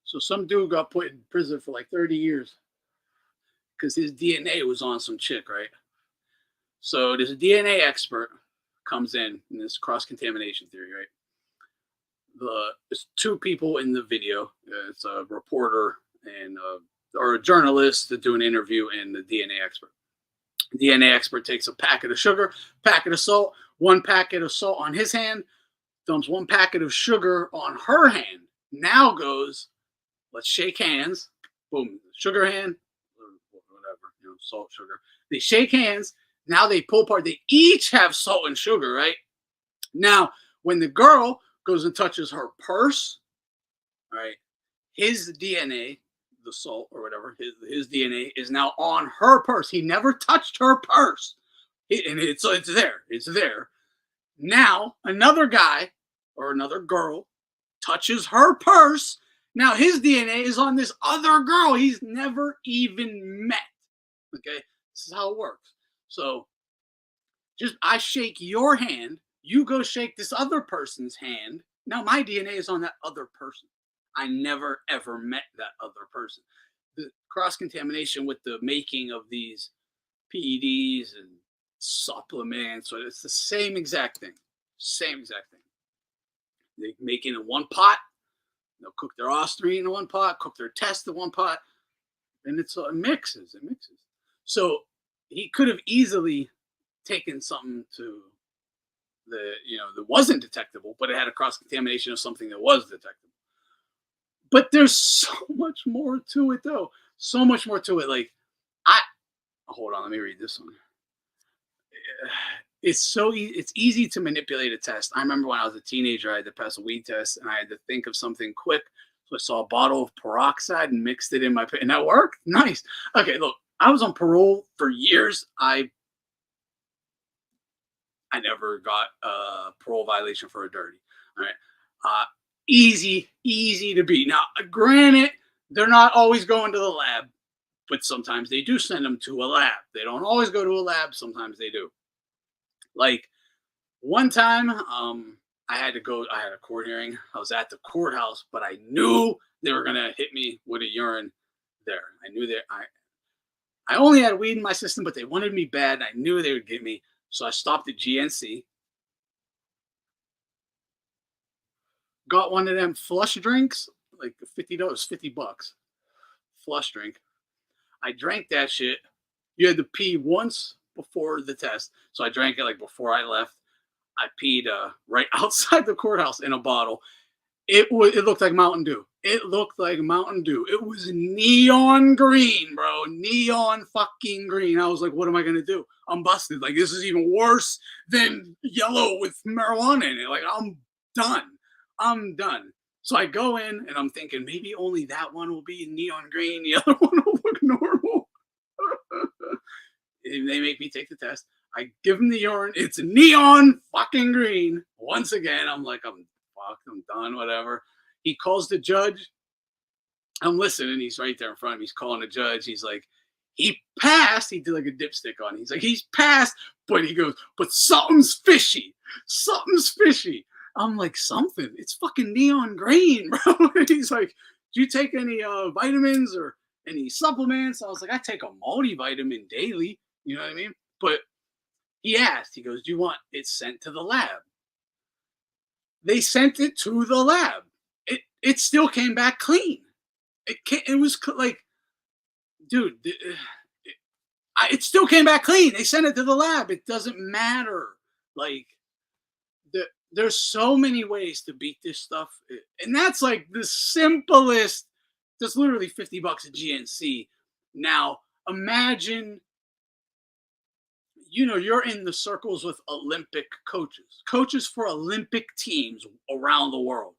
So some dude got put in prison for like 30 years because his DNA was on some chick, right? So this DNA expert comes in this cross contamination theory, right? There's 2 people in the video. It's a reporter and or a journalist to do an interview, and the DNA expert. The DNA expert takes a packet of sugar, packet of salt, 1 packet of salt on his hand, dumps 1 packet of sugar on her hand. Now goes, let's shake hands. Boom, sugar hand, or whatever, salt, sugar. They shake hands. Now they pull apart. They each have salt and sugar, right? Now, when the girl goes and touches her purse, right, his DNA, the salt or whatever, his DNA is now on her purse. He never touched her purse. And it's there. It's there. Now, another guy or another girl touches her purse. Now, his DNA is on this other girl he's never even met. Okay? This is how it works. So, I shake your hand. You go shake this other person's hand. Now my DNA is on that other person. I never, ever met that other person. The cross-contamination with the making of these PEDs and supplements, so it's the same exact thing. Same exact thing. They make it in 1 pot. They'll cook their Ostarine in 1 pot, cook their test in 1 pot, and it mixes. It mixes. So he could have easily taken something that wasn't detectable, but it had a cross contamination of something that was detectable. But there's so much more to it, though. So much more to it. Like, I hold on, let me read this one. It's easy to manipulate a test. I remember when I was a teenager, I had to pass a weed test, and I had to think of something quick. So I saw a bottle of peroxide and mixed it in my, and that worked. Nice. Okay, look, I was on parole for years. I never got a parole violation for a dirty. All right. Easy to beat. Now, granted, they're not always going to the lab, but sometimes they do send them to a lab. They don't always go to a lab. Sometimes they do. Like one time, I had a court hearing. I was at the courthouse, but I knew they were gonna hit me with a urine there. I knew that I only had weed in my system, but they wanted me bad. I knew they would get me. So I stopped at GNC, got one of them flush drinks, like $50, $50, flush drink. I drank that shit. You had to pee once before the test, so I drank it like before I left. I peed right outside the courthouse in a bottle. It looked like Mountain Dew. It looked like Mountain Dew. It was neon green, bro. Neon fucking green. I was like, what am I gonna do? I'm busted. Like, this is even worse than yellow with marijuana in it. Like, I'm done. So I go in and I'm thinking maybe only that one will be neon green. The other one will look normal. And they make me take the test. I give him the urine. It's neon fucking green. Once again, I'm like, I'm fucked. I'm done. Whatever. He calls the judge. I'm listening. He's right there in front of me. He's calling the judge. He's like, he passed. He did like a dipstick on it. He's like, he's passed. But he goes, but something's fishy. Something's fishy. I'm like, something? It's fucking neon green, bro. He's like, do you take any vitamins or any supplements? I was like, I take a multivitamin daily. You know what I mean? But he asked, he goes, do you want it sent to the lab? They sent it to the lab. It still came back clean. It was like, dude, it still came back clean. They sent it to the lab. It doesn't matter. Like, there's so many ways to beat this stuff. And that's like the simplest. That's literally $50 at GNC. Now, imagine, you're in the circles with Olympic coaches for Olympic teams around the world.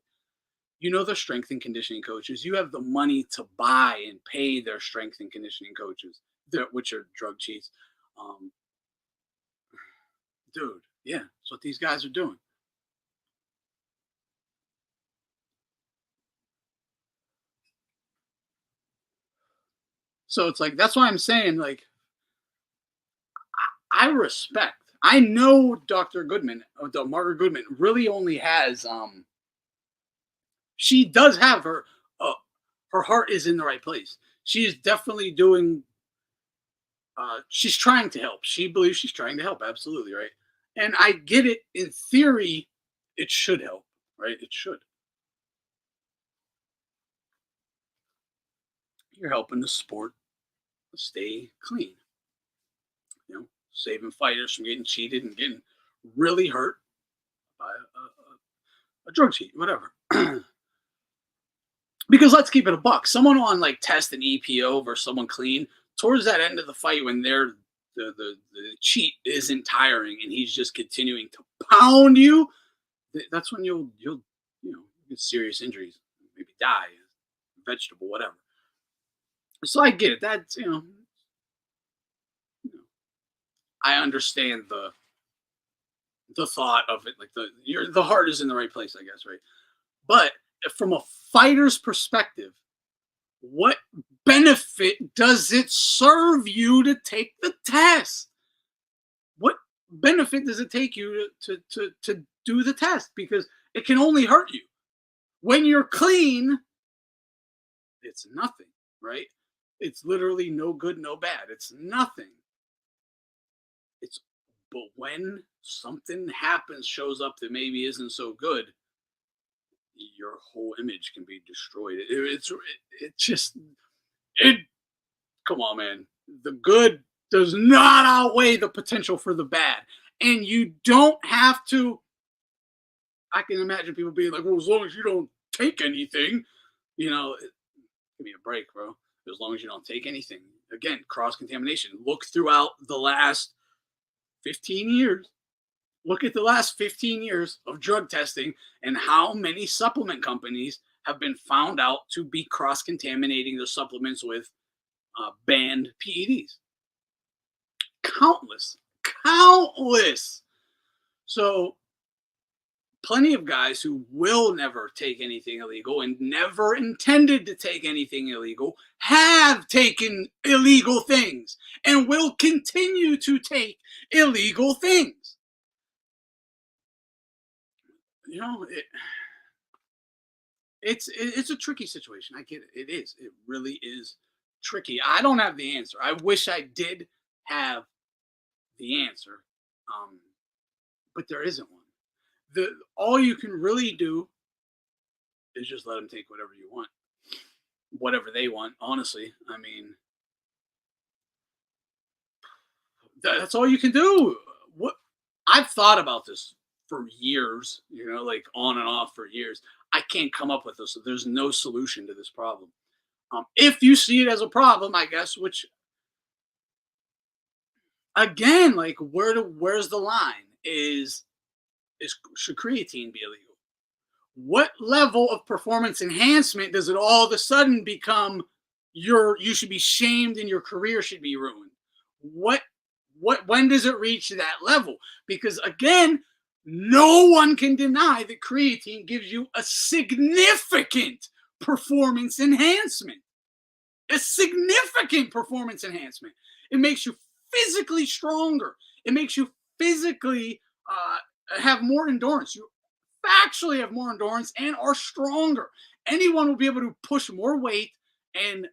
The strength and conditioning coaches. You have the money to buy and pay their strength and conditioning coaches, which are drug cheats. Dude, yeah, that's what these guys are doing. So it's like, that's why I'm saying, like, I respect. I know Dr. Goodman, Margaret Goodman, really only has she does have her heart is in the right place. She is definitely doing she's trying to help. She believes she's trying to help, absolutely, right? And I get it. In theory, it should help, right? It should. You're helping the sport stay clean. Saving fighters from getting cheated and getting really hurt by a drug cheat, whatever. Because let's keep it a buck. Someone on like test and EPO versus someone clean, towards that end of the fight when the cheat isn't tiring and he's just continuing to pound you, that's when you'll get serious injuries, maybe die, vegetable, whatever. So I get it. That's I understand the thought of it. Like the heart is in the right place, I guess, right? But from a fighter's perspective, what benefit does it serve you to take the test? What benefit does it take you to do the test? Because it can only hurt you. When you're clean, it's nothing, right? It's literally no good, no bad. It's nothing. But when something happens, shows up that maybe isn't so good, your whole image can be destroyed. Come on, man. The good does not outweigh the potential for the bad. And you don't have to. I can imagine people being like, well, as long as you don't take anything. You know, give me a break, bro. As long as you don't take anything. Again, cross contamination. Look throughout the last 15 years. Look at the last 15 years of drug testing and how many supplement companies have been found out to be cross contaminating their supplements with banned PEDs. Countless, countless. So, plenty of guys who will never take anything illegal and never intended to take anything illegal have taken illegal things and will continue to take illegal things. You know, it's a tricky situation. I get it. It is. It really is tricky. I don't have the answer. I wish I did have the answer, um, but there isn't one. The all you can really do is just let them take whatever you want, whatever they want. Honestly, I mean, that's all you can do. What I've thought about this for years, you know, like on and off for years. I can't come up with this. There's no solution to this problem. If you see it as a problem, I guess, which again, like where's the line? Is should creatine be illegal? What level of performance enhancement does it all of a sudden become you should be shamed and your career should be ruined? What when does it reach that level? Because again, no one can deny that creatine gives you a significant performance enhancement. A significant performance enhancement. It makes you physically stronger. It makes you physically have more endurance. You actually have more endurance and are stronger. Anyone will be able to push more weight and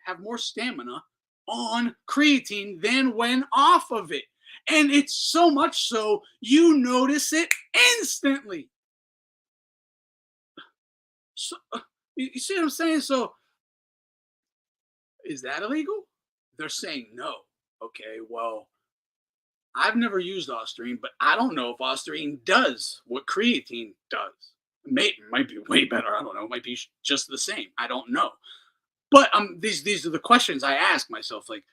have more stamina on creatine than when off of it. And it's so much so you notice it instantly. So, you see what I'm saying? So, is that illegal? They're saying no. Okay, well, I've never used Ostarine, but I don't know if Ostarine does what creatine does. Might be way better. I don't know. It might be just the same. I don't know. But these are the questions I ask myself. Like,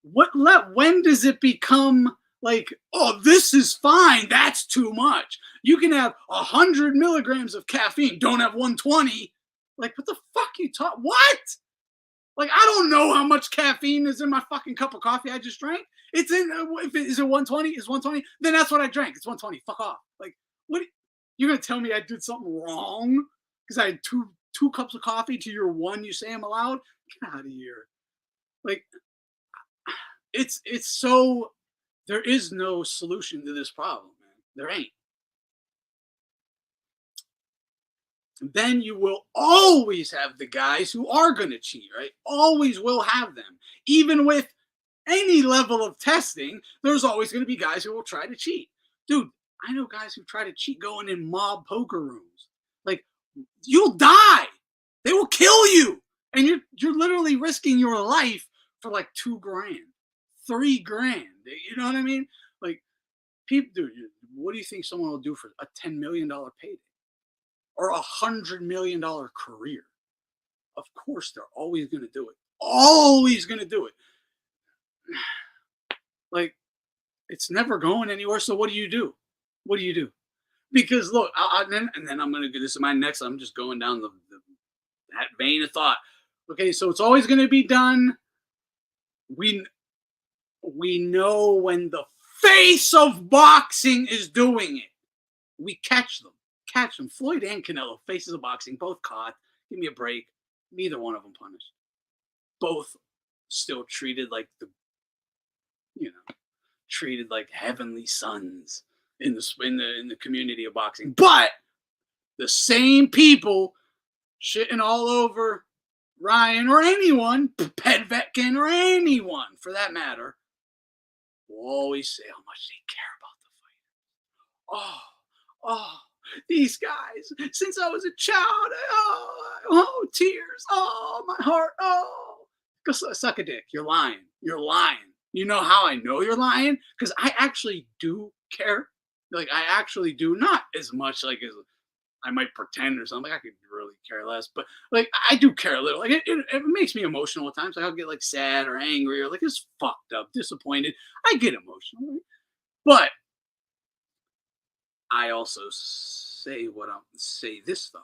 when does it become like, oh, this is fine? That's too much. You can have 100 milligrams of caffeine. Don't have 120. Like, what the fuck you talk? What? Like, I don't know how much caffeine is in my fucking cup of coffee I just drank. It's in, is it 120? Is 120? Then that's what I drank. It's 120. Fuck off. Like, what? You're going to tell me I did something wrong because I had two cups of coffee to your one you say I'm allowed? Get out of here. Like, it's so, there is no solution to this problem, man. There ain't. Then you will always have the guys who are going to cheat, right? Always will have them. Even with any level of testing, there's always going to be guys who will try to cheat. Dude, I know guys who try to cheat going in mob poker rooms. Like, you'll die. They will kill you. And you're literally risking your life for like $2,000, $3,000. You know what I mean? Like, people, dude, what do you think someone will do for a $10 million payday? Or $100 million career? Of course, they're always going to do it. Always going to do it. Like, it's never going anywhere. So what do you do? What do you do? Because look, then I'm going to do this in my next. I'm just going down that vein of thought. Okay, so it's always going to be done. We know when the face of boxing is doing it. We catch them. Floyd and Canelo, faces of boxing, both caught. Give me a break. Neither one of them punished. Both still treated like treated like heavenly sons in the community of boxing. But the same people shitting all over Ryan or anyone, Pedvetkin or anyone for that matter, will always say how much they care about the fighter. Oh. These guys, since I was a child, tears, my heart, go suck a dick. You're lying. You know how I know you're lying? Because I actually do care. Like, I actually do, not as much like as I might pretend or something. Like, I could really care less, but like I do care a little. Like it makes me emotional at times. Like I'll get like sad or angry or like it's fucked up, disappointed. I get emotional, but I also say this stuff.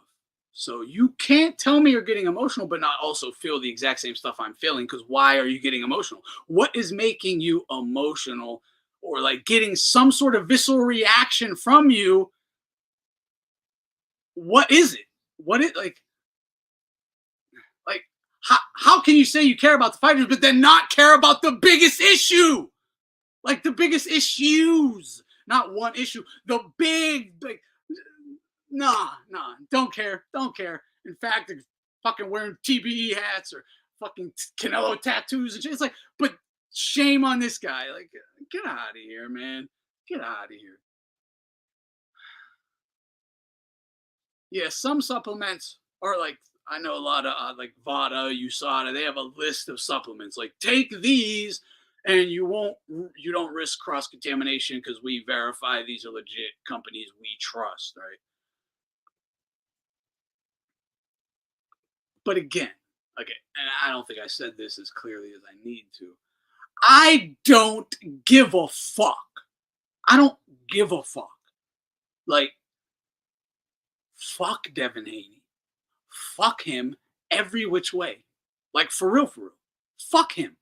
So you can't tell me you're getting emotional, but not also feel the exact same stuff I'm feeling. Because why are you getting emotional? What is making you emotional, or like getting some sort of visceral reaction from you? What is it? What it like? How can you say you care about the fighters, but then not care about the biggest issue? Like the biggest issues, not one issue. The big, like, nah, don't care. In fact, they're fucking wearing TBE hats or fucking Canelo tattoos and shit. It's like, but shame on this guy. Like, get out of here, man. Get out of here. Yeah, some supplements are like, I know a lot of like Vada, USADA. They have a list of supplements. Like, take these, and you don't risk cross contamination because we verify these are legit companies we trust, right? But again, okay, and I don't think I said this as clearly as I need to. I don't give a fuck. I don't give a fuck. Like, fuck Devin Haney. Fuck him every which way. Like, for real, for real. Fuck him.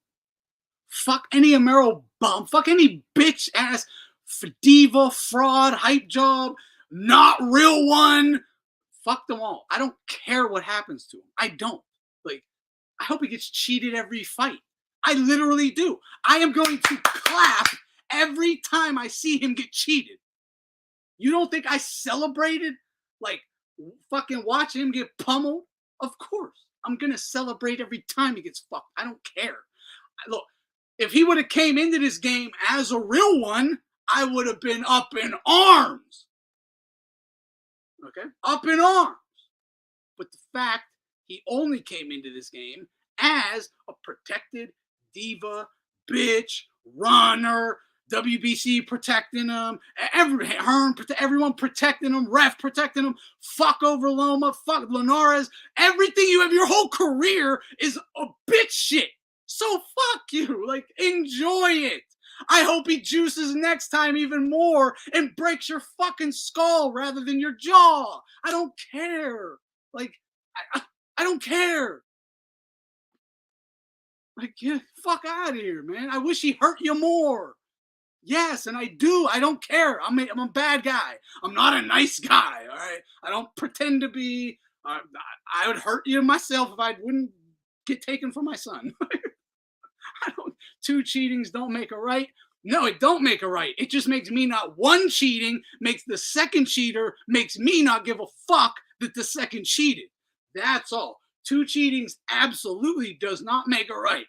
Fuck any Amero bum. Fuck any bitch ass diva, fraud, hype job, not real one. Fuck them all. I don't care what happens to him. I don't. Like, I hope he gets cheated every fight. I literally do. I am going to clap every time I see him get cheated. You don't think I celebrated, like, fucking watching him get pummeled? Of course. I'm going to celebrate every time he gets fucked. I don't care. Look, if he would have came into this game as a real one, I would have been up in arms. Okay? Up in arms. But the fact he only came into this game as a protected diva, bitch, runner, WBC protecting him, Hearn, everyone protecting him, ref protecting him, fuck over Loma, fuck Linares, everything you have, your whole career is a bitch shit. So fuck you, like, enjoy it. I hope he juices next time even more and breaks your fucking skull rather than your jaw. I don't care. Like, I don't care. Like, get fuck out of here, man. I wish he hurt you more. Yes, and I do. I don't care. I'm a bad guy. I'm not a nice guy, all right? I don't pretend to be. I would hurt you myself if I wouldn't get taken from my son. Two cheatings don't make a right. No, it don't make a right. It just makes me not one cheating, makes the second cheater, makes me not give a fuck that the second cheated. That's all. Two cheatings absolutely does not make a right.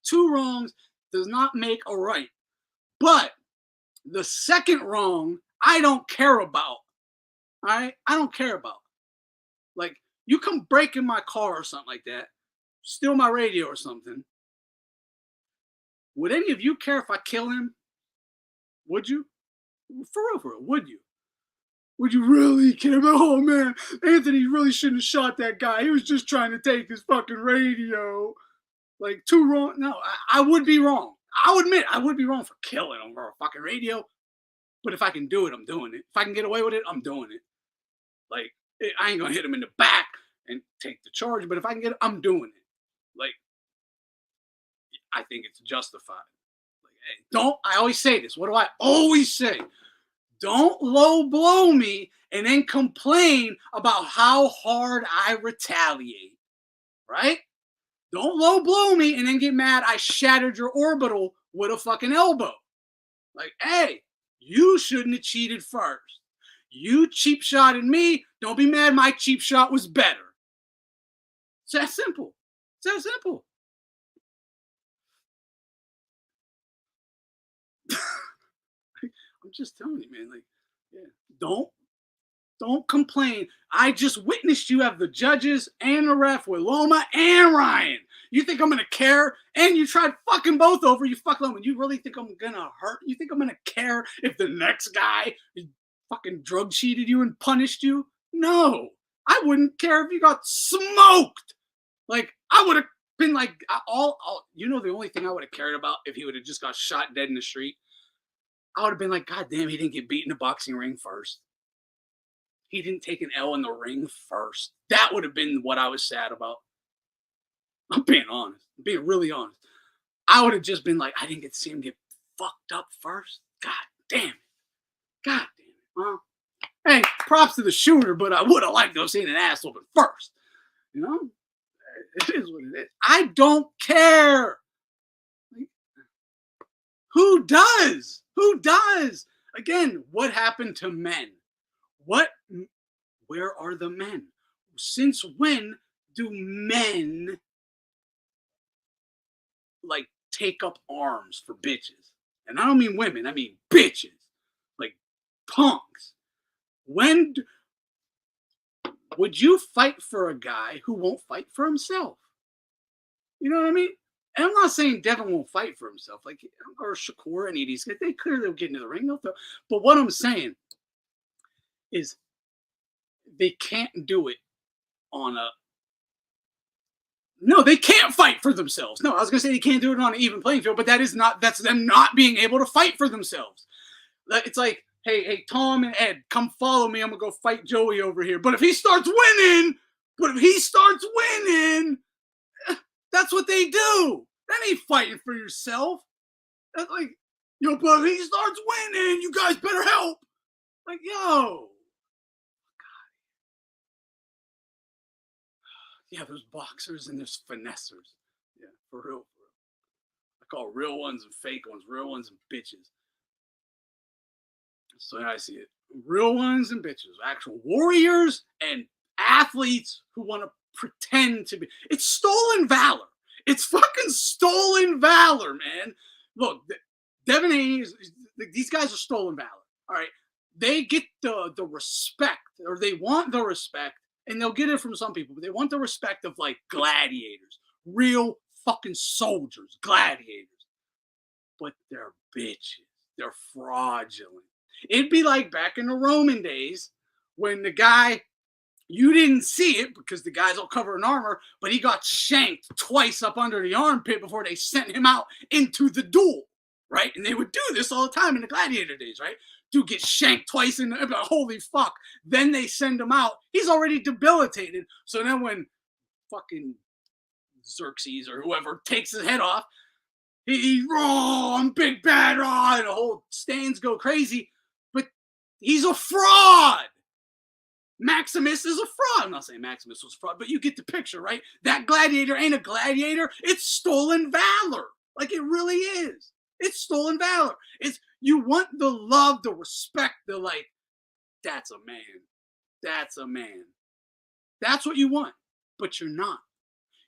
Two wrongs does not make a right. But the second wrong, I don't care about. All right? I don't care about. Like, you come break in my car or something like that, steal my radio or something. Would any of you care if I kill him? Would you? For real, would you? Would you really care about, oh man, Anthony really shouldn't have shot that guy. He was just trying to take his fucking radio. Like, too wrong. No, I would be wrong. I'll admit, I would be wrong for killing him for a fucking radio. But if I can do it, I'm doing it. If I can get away with it, I'm doing it. Like, I ain't gonna hit him in the back and take the charge, but if I can get it, I'm doing it. Like, I think it's justified. Like, hey, I always say this. What do I always say? Don't low blow me and then complain about how hard I retaliate. Right? Don't low blow me and then get mad I shattered your orbital with a fucking elbow. Like, hey, you shouldn't have cheated first. You cheap shotted me. Don't be mad my cheap shot was better. It's that simple. It's that simple. I'm just telling you, man. Like, yeah, don't complain. I just witnessed you have the judges and the ref with Loma and Ryan. You think I'm gonna care? And you tried fucking both over. You fuck Loma. You really think I'm gonna hurt? You think I'm gonna care if the next guy fucking drug cheated you and punished you? No, I wouldn't care if you got smoked. Like, I would have been like, the only thing I would have cared about if he would have just got shot dead in the street, I would have been like, God damn, he didn't get beat in a boxing ring first. He didn't take an L in the ring first. That would have been what I was sad about. I'm being honest. I'm being really honest. I would have just been like, I didn't get to see him get fucked up first. God damn it. God damn it. Well, hey, props to the shooter, but I would have liked to have seen an ass whooping first. You know? It is what it is. I don't care. Who does? Who does? Again, what happened to men? Where are the men? Since when do men like take up arms for bitches? And I don't mean women, I mean bitches. Like punks. Would you fight for a guy who won't fight for himself? You know what I mean? And I'm not saying Devin won't fight for himself, like, or Shakur, any of these guys. They clearly will get into the ring. But what I'm saying is they can't do it on a. No, they can't fight for themselves. No, I was going to say they can't do it on an even playing field, but that's them not being able to fight for themselves. It's like, hey, Tom and Ed, come follow me. I'm going to go fight Joey over here. But if he starts winning, that's what they do. That ain't fighting for yourself. That's like, but if he starts winning, you guys better help. Like, yo. Yeah, there's boxers and there's finessers. Yeah, for real. I call real ones and fake ones, real ones and bitches. So I see it. Real ones and bitches. Actual warriors and athletes who want to pretend to be. It's stolen valor. It's fucking stolen valor, man. Look, Devin Haney, these guys are stolen valor. All right. They get the respect, or they want the respect, and they'll get it from some people, but they want the respect of like gladiators, real fucking soldiers, gladiators. But they're bitches. They're fraudulent. It'd be like back in the Roman days when the guy, you didn't see it because the guy's all covered in armor, but he got shanked twice up under the armpit before they sent him out into the duel, right? And they would do this all the time in the gladiator days, right? Dude gets shanked twice in the, holy fuck. Then they send him out. He's already debilitated. So then when fucking Xerxes or whoever takes his head off, he's I'm big bad, and the whole stands go crazy. But he's a fraud. Maximus is a fraud. I'm not saying Maximus was a fraud, but you get the picture, right? That gladiator ain't a gladiator. It's stolen valor. Like, it really is. It's stolen valor. You want the love, the respect, the like, that's a man. That's a man. That's what you want. But you're not.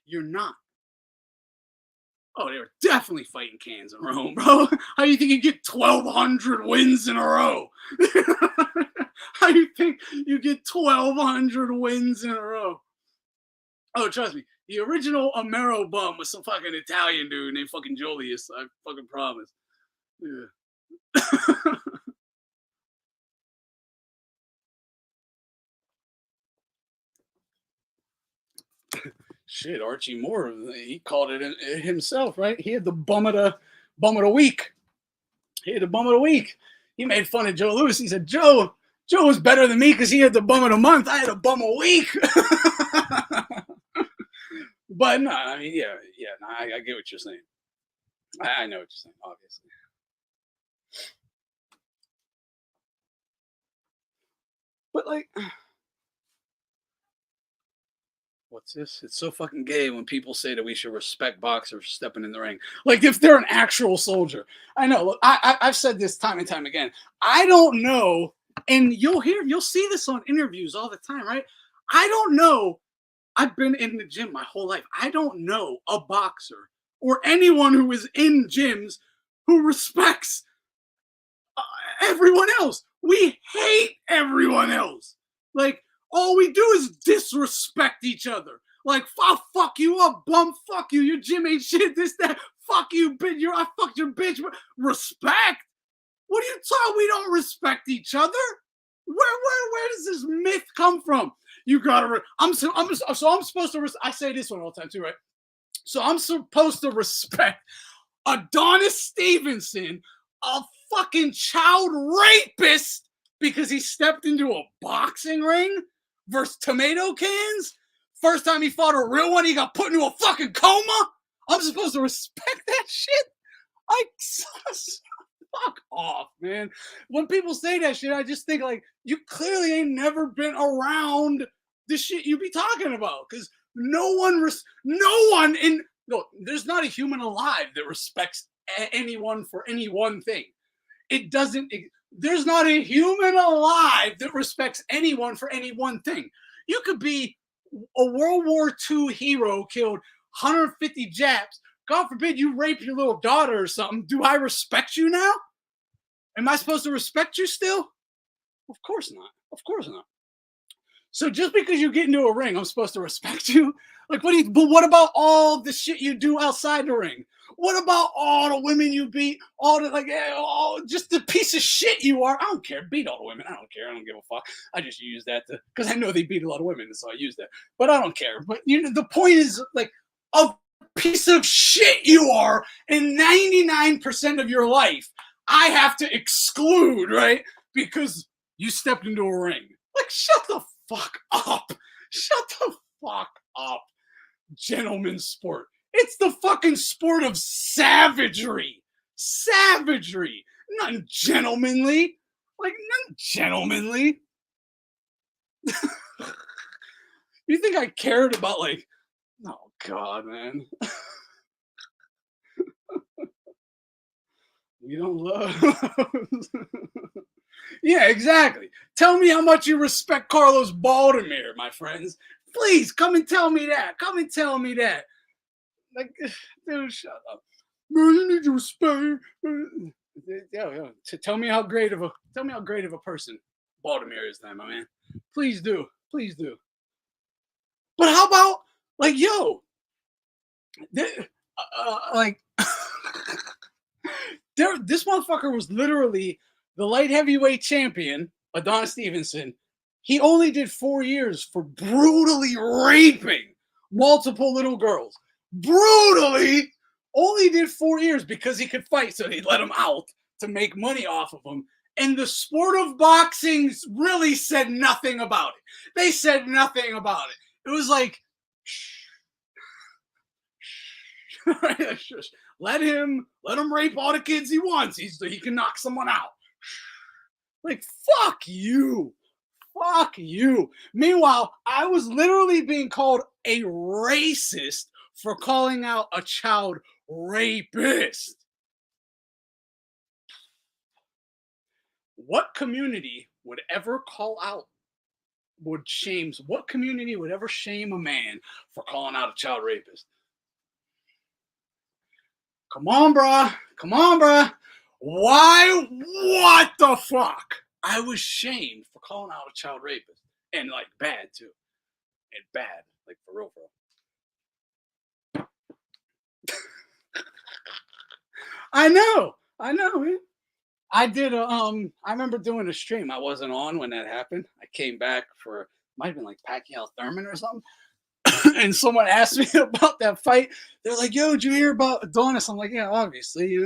You're not. Oh, they were definitely fighting cans in Rome, bro. How do you think you get 1,200 wins in a row? How do you think you get 1,200 wins in a row? Oh, trust me. The original Amero bum was some fucking Italian dude named fucking Julius. I fucking promise. Yeah. Shit, Archie Moore, he called it himself, right? He had the bum of the week. He had the bum of the week. He made fun of Joe Louis. He said, Joe was better than me because he had the bum of the month. I had a bum of the week. But no, I mean, yeah, no, I get what you're saying. I know what you're saying, obviously. But like, what's this? It's so fucking gay when people say that we should respect boxers stepping in the ring. Like, if they're an actual soldier. I know. Look, I've said this time and time again. I don't know, and you'll see this on interviews all the time, right? I don't know. I've been in the gym my whole life. I don't know a boxer or anyone who is in gyms who respects everyone else. We hate everyone else. Like, all we do is disrespect each other. Like, I'll fuck you up, bum. Fuck you. Your gym ain't shit. This, that. Fuck you, bitch. I fucked your bitch. Respect? What are you talking? We don't respect each other. Where does this myth come from? You gotta. I'm supposed to. I say this one all the time too, right? So I'm supposed to respect Adonis Stevenson, a fucking child rapist, because he stepped into a boxing ring versus tomato cans. First time he fought a real one, he got put into a fucking coma. I'm supposed to respect that shit? Fuck off, man. When people say that shit, I just think like you clearly ain't never been around the shit you be talking about. Because no one in no, there's not a human alive that respects anyone for any one thing. It doesn't. There's not a human alive that respects anyone for any one thing. You could be a World War II hero, killed 150 Japs. God forbid you rape your little daughter or something. Do I respect you now? Am I supposed to respect you still? Of course not. Of course not. So just because you get into a ring, I'm supposed to respect you? Like, but what about all the shit you do outside the ring? What about all the women you beat? All the, like, just the piece of shit you are. I don't care. Beat all the women. I don't care. I don't give a fuck. I just use that because I know they beat a lot of women, so I use that. But I don't care. But the point is, like, a piece of shit you are in 99% of your life, I have to exclude, right? Because you stepped into a ring. Like, shut the fuck up. Shut the fuck up. Gentleman's sport. It's the fucking sport of savagery. Savagery. Nothing gentlemanly. Like, nothing gentlemanly. You think I cared about, like, oh, God, man. We don't love. Yeah, exactly. Tell me how much you respect Carlos Baltimore, my friends. Please come and tell me that. Come and tell me that. Like, dude, shut up. Man, you need to respect. Yeah. Tell me how great of a person Baltimore is, then, my man. Please do. Please do. But how about, like, yo, like, this motherfucker was literally the light heavyweight champion, Adonis Stevenson. He only did 4 years for brutally raping multiple little girls. Brutally only did 4 years because he could fight, so they let him out to make money off of him. And the sport of boxing really said nothing about it. They said nothing about it. It was like, let him rape all the kids he wants. He can knock someone out. Like, fuck you. Fuck you. Meanwhile, I was literally being called a racist for calling out a child rapist. What community would ever what community would ever shame a man for calling out a child rapist? Come on, bruh. Come on, bruh. Why? What the fuck? I was shamed for calling out a child rapist. And, like, bad, too. And bad. Like, for real, I know. Man. I did I remember doing a stream. I wasn't on when that happened. I came back for, might have been like Pacquiao Thurman or something. And someone asked me about that fight. They're like, yo, did you hear about Adonis? I'm like, yeah, obviously,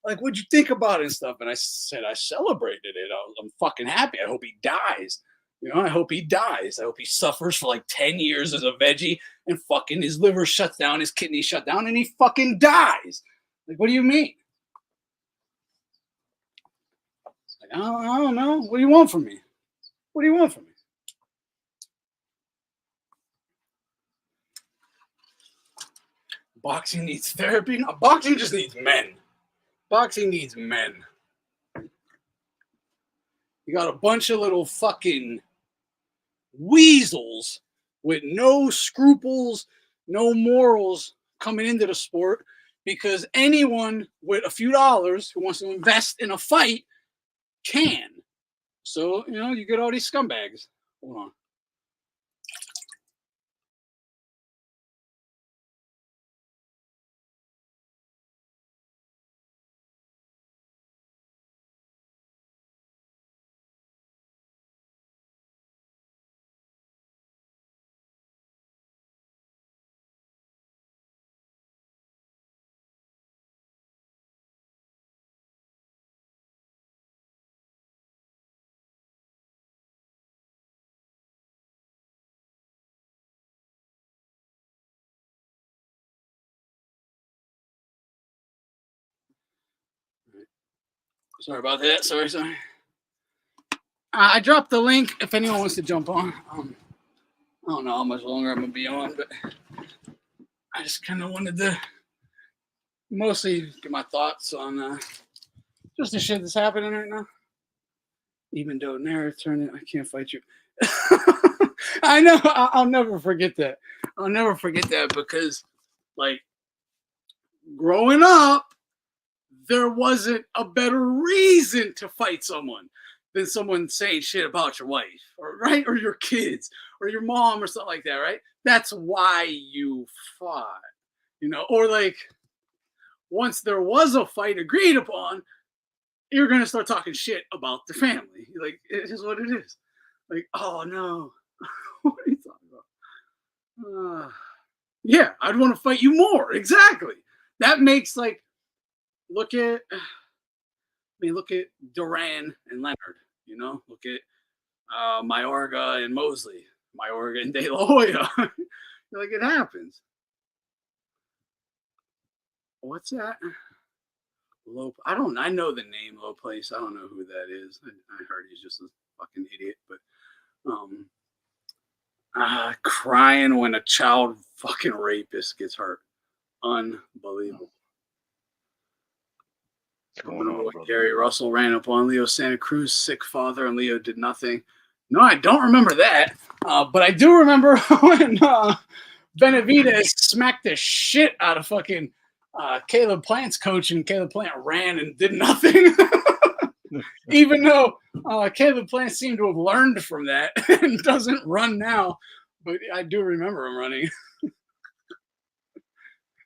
Like, what'd you think about it and stuff? And I said, I celebrated it. I'm fucking happy. I hope he dies. I hope he dies. I hope he suffers for like 10 years as a veggie and fucking his liver shuts down, his kidneys shut down, and he fucking dies. Like, what do you mean? Like, I don't know. What do you want from me? What do you want from me? Boxing needs therapy? No, boxing just needs men. Boxing needs men. You got a bunch of little fucking weasels with no scruples, no morals coming into the sport because anyone with a few dollars who wants to invest in a fight can. So, you get all these scumbags. Hold on. Sorry about that. Sorry. I dropped the link if anyone wants to jump on. I don't know how much longer I'm going to be on, but I just kind of wanted to mostly get my thoughts on just the shit that's happening right now. Even though turn it, I can't fight you. I know. I'll never forget that. I'll never forget that because, like, growing up, there wasn't a better reason to fight someone than someone saying shit about your wife, or right, or your kids, or your mom, or something like that, right? That's why you fought, or like once there was a fight agreed upon, you're gonna start talking shit about the family. Like, it is what it is. Like, oh no, what are you talking about? Yeah, I'd want to fight you more. Exactly. That makes look at Duran and Leonard. Look at Mayorga and Mosley, Mayorga and De La Hoya. Like, it happens. What's that? I know the name Low Place. I don't know who that is. I heard he's just a fucking idiot, but crying when a child fucking rapist gets hurt. Unbelievable. What's going on, brother? Gary Russell ran up on Leo Santa Cruz, sick father, and Leo did nothing. No, I don't remember that. But I do remember when Benavidez smacked the shit out of fucking Caleb Plant's coach, and Caleb Plant ran and did nothing. Even though Caleb Plant seemed to have learned from that and doesn't run now. But I do remember him running.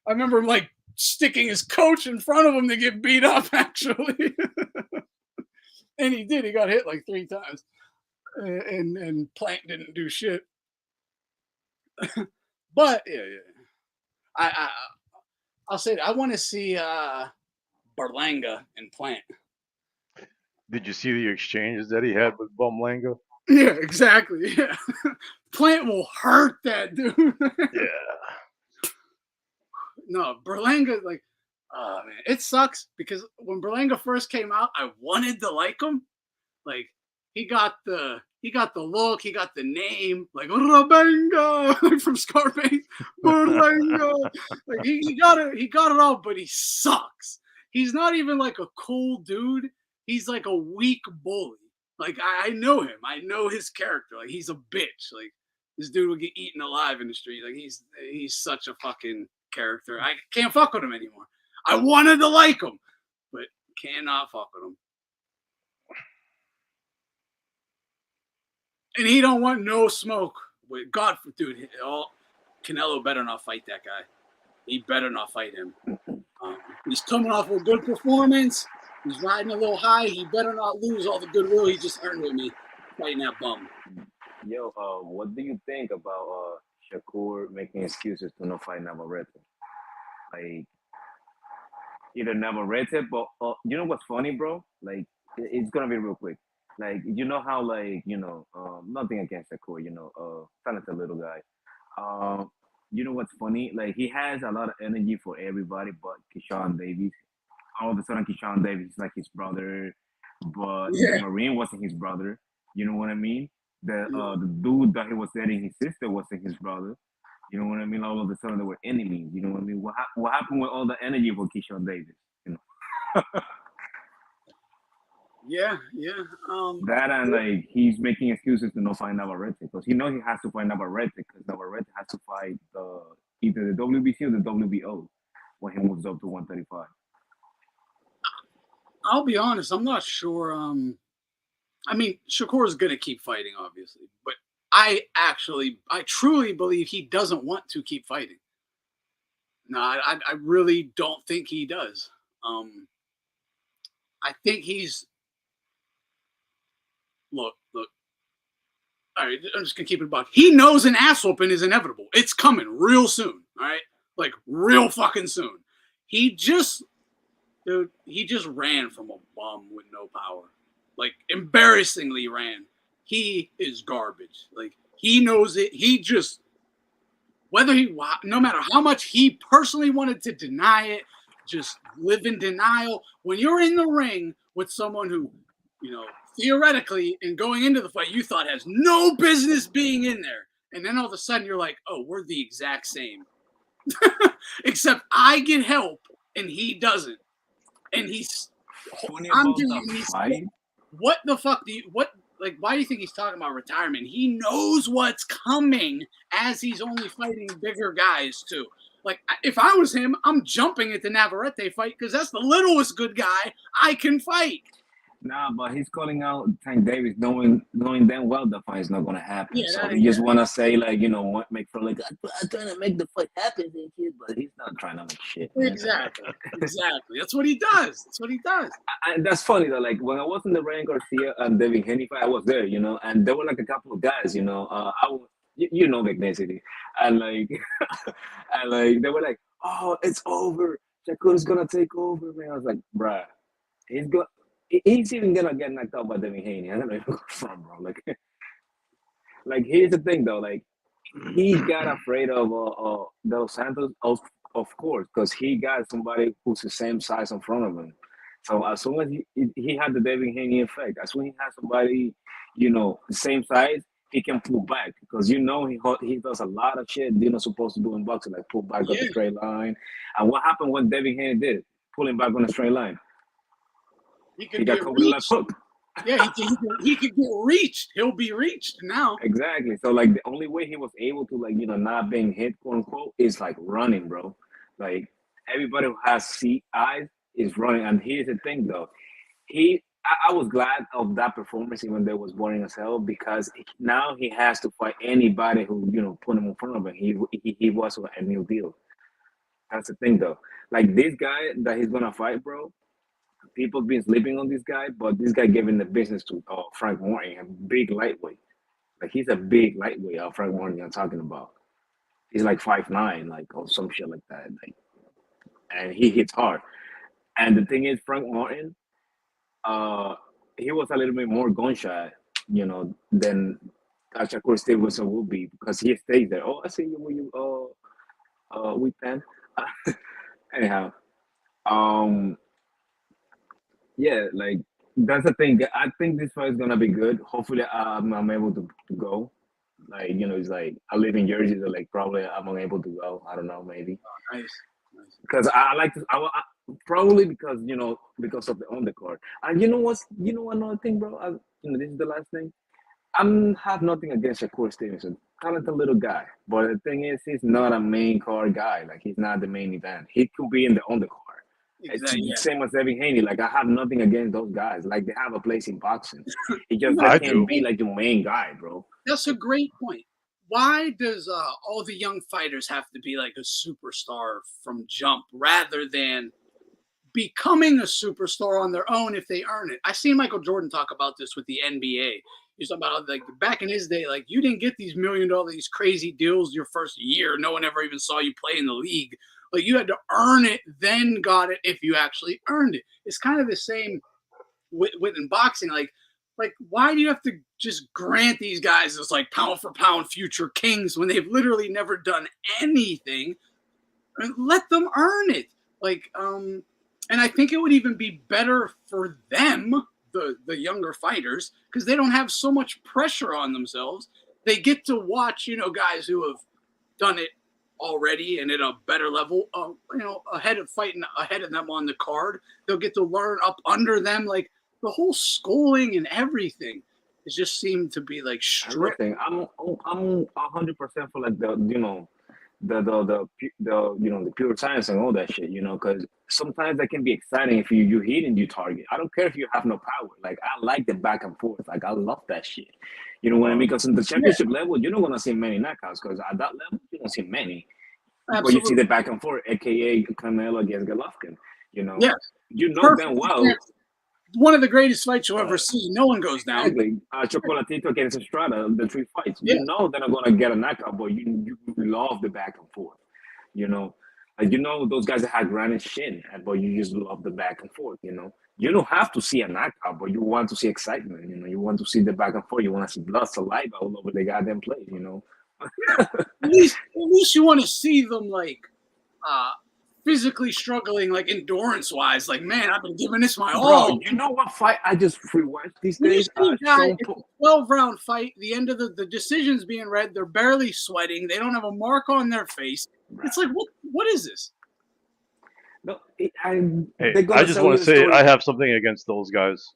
I remember him sticking his coach in front of him to get beat up, actually. And he did. He got hit 3 times. And Plant didn't do shit. But, yeah. I'll say that. I want to see Berlanga and Plant. Did you see the exchanges that he had with Bumlanga? Yeah, exactly. Yeah. Plant will hurt that dude. Yeah. No, Berlanga, oh man, it sucks because when Berlanga first came out, I wanted to like him. He got the look, he got the name, Rabenga, from Scarface. Berlanga. He got it all, but he sucks. He's not even a cool dude. He's a weak bully. I know him. I know his character. He's a bitch. This dude will get eaten alive in the street. He's such a fucking character. I can't fuck with him anymore. I wanted to like him, but cannot fuck with him. And he don't want no smoke with God, dude. Canelo better not fight that guy. He better not fight him. He's coming off a good performance. He's riding a little high. He better not lose all the goodwill he just earned with me fighting that bum. Yo, what do you think about Shakur making excuses to not fight Navarrete? Either Navarrete, but you know what's funny, bro? It's gonna be real quick. You know how, nothing against Shakur, talented little guy. You know what's funny? He has a lot of energy for everybody but Keyshawn Davis. All of a sudden, Keyshawn Davis is like his brother, but the Marine wasn't his brother. You know what I mean? The dude that he was dating, his sister, wasn't his brother. You know what I mean? All of a sudden, they were enemies. You know what I mean? What happened with all the energy for Keyshawn Davis? Yeah. That and he's making excuses to not fight Navarrete because he knows he has to fight Navarrete because Navarrete has to fight either the WBC or the WBO when he moves up to 135. I'll be honest, I'm not sure. Shakur is going to keep fighting, obviously, but I truly believe he doesn't want to keep fighting. No, I really don't think he does. I think he's look. All right, I'm just gonna keep it a buck. He knows an ass whooping is inevitable. It's coming real soon. All right, real fucking soon. He just ran from a bum with no power. Embarrassingly ran. He is garbage. He knows it. He just no matter how much he personally wanted to deny it, just live in denial. When you're in the ring with someone who, you know, theoretically and going into the fight, you thought has no business being in there. And then all of a sudden you're like, oh, we're the exact same. Except I get help and he doesn't. And what the fuck why do you think he's talking about retirement? He knows what's coming as he's only fighting bigger guys too. Like, if I was him, I'm jumping at the Navarrete fight because that's the littlest good guy I can fight. Nah, but he's calling out Tank Davis, knowing damn well the fight is not gonna happen. Yeah, so he just wanna say, like, you know, what make for like I'm trying to make the fight happen, but he's not trying to make shit. Exactly. That's what he does. And that's funny though. Like when I was in the Ryan Garcia and Devin Haney fight, I was there, you know, and there were like a couple of guys, you know, you know, ethnicity, and like, and like they were like, oh, it's over. Shakur's gonna take over, man. I was like, bruh, he's even gonna get knocked out by Devin Haney. I don't know where you're from, bro. Like here's the thing though. Like he got afraid of Dos Santos, of course, because he got somebody who's the same size in front of him. So as soon as he had the Devin Haney effect, as soon as he has somebody, you know, the same size, he can pull back because you know he does a lot of shit you're not supposed to do in boxing, like pull back on the straight line. And what happened when Devin Haney did it? Pulling back on the straight line. He got caught with a left hook. Yeah, he could get reached. He'll be reached now. Exactly. So like the only way he was able to, like, you know, not being hit, quote unquote, is like running, bro. Like everybody who has eyes is running. And here's the thing though. I was glad of that performance, even though it was boring as hell, because now he has to fight anybody who, you know, put him in front of him. He was a new deal. That's the thing, though. Like this guy that he's gonna fight, bro. People been sleeping on this guy, but this guy giving the business to Frank Martin, a big lightweight. Like he's a big lightweight. Frank Martin, I'm talking about. He's like 5'9", like or some shit like that. Like, and he hits hard. And the thing is, Frank Martin. He was a little bit more gun shy, you know, than Shakur Stevenson will be because he stays there. Oh, I see you when you with pen. Anyhow, yeah, like that's the thing. I think this fight is gonna be good. Hopefully, I'm able to go. Like, you know, it's like I live in Jersey, so like probably I'm unable to go. I don't know, maybe. Nice. Because I like to. I probably because, you know, because of the undercard. And you know another thing, bro. You know, this is the last thing. I have nothing against Shakur Stevenson. Talented little guy, but the thing is, he's not a main card guy. Like he's not the main event. He could be in the undercard. Exactly. It's the same as Devin Haney. Like I have nothing against those guys. Like they have a place in boxing. It just can't be like the main guy, bro. That's a great point. Why does all the young fighters have to be like a superstar from jump rather than becoming a superstar on their own if they earn it? I seen Michael Jordan talk about this with the NBA. He's talking about like back in his day, like you didn't get these $1 million, these crazy deals your first year. No one ever even saw you play in the league. Like you had to earn it, then got it if you actually earned it. It's kind of the same with in boxing. Like why do you have to just grant these guys as like pound for pound future kings when they've literally never done anything? Let them earn it. Like, and I think it would even be better for them, the younger fighters, because they don't have so much pressure on themselves. They get to watch, you know, guys who have done it already and at a better level, you know, ahead of them on the card. They'll get to learn up under them. Like the whole schooling and everything it just seemed to be like strict. I'm 100% for like the, you know, the you know, the pure science and all that shit, you know, because sometimes that can be exciting if you hit and you target. I don't care if you have no power. Like I like the back and forth. Like I love that shit. You know what I mean? Because in the championship level, you're not gonna see many knockouts because at that level you don't see many. But you see the back and forth, aka Canelo against Golovkin. You know, you know damn well. One of the greatest fights you'll ever see. No one goes down. Exactly. Chocolatito against Estrada, the 3 fights. You know they're not gonna get a knockout, but you love the back and forth. You know, like you know those guys that had granite shin, but you just love the back and forth. You know, you don't have to see a knockout, but you want to see excitement. You know, you want to see the back and forth. You want to see blood, saliva all over the goddamn place. You know. At least you want to see them like physically struggling, like endurance-wise. Like, man, I've been giving this my Bro, all. you know what fight I just rewatched these When you days? see a guy, it's a 12-round fight. The end of the decision's being read. They're barely sweating. They don't have a mark on their face. It's like, what is this? No, Hey, they're gonna I just tell want you to the say story. I have something against those guys,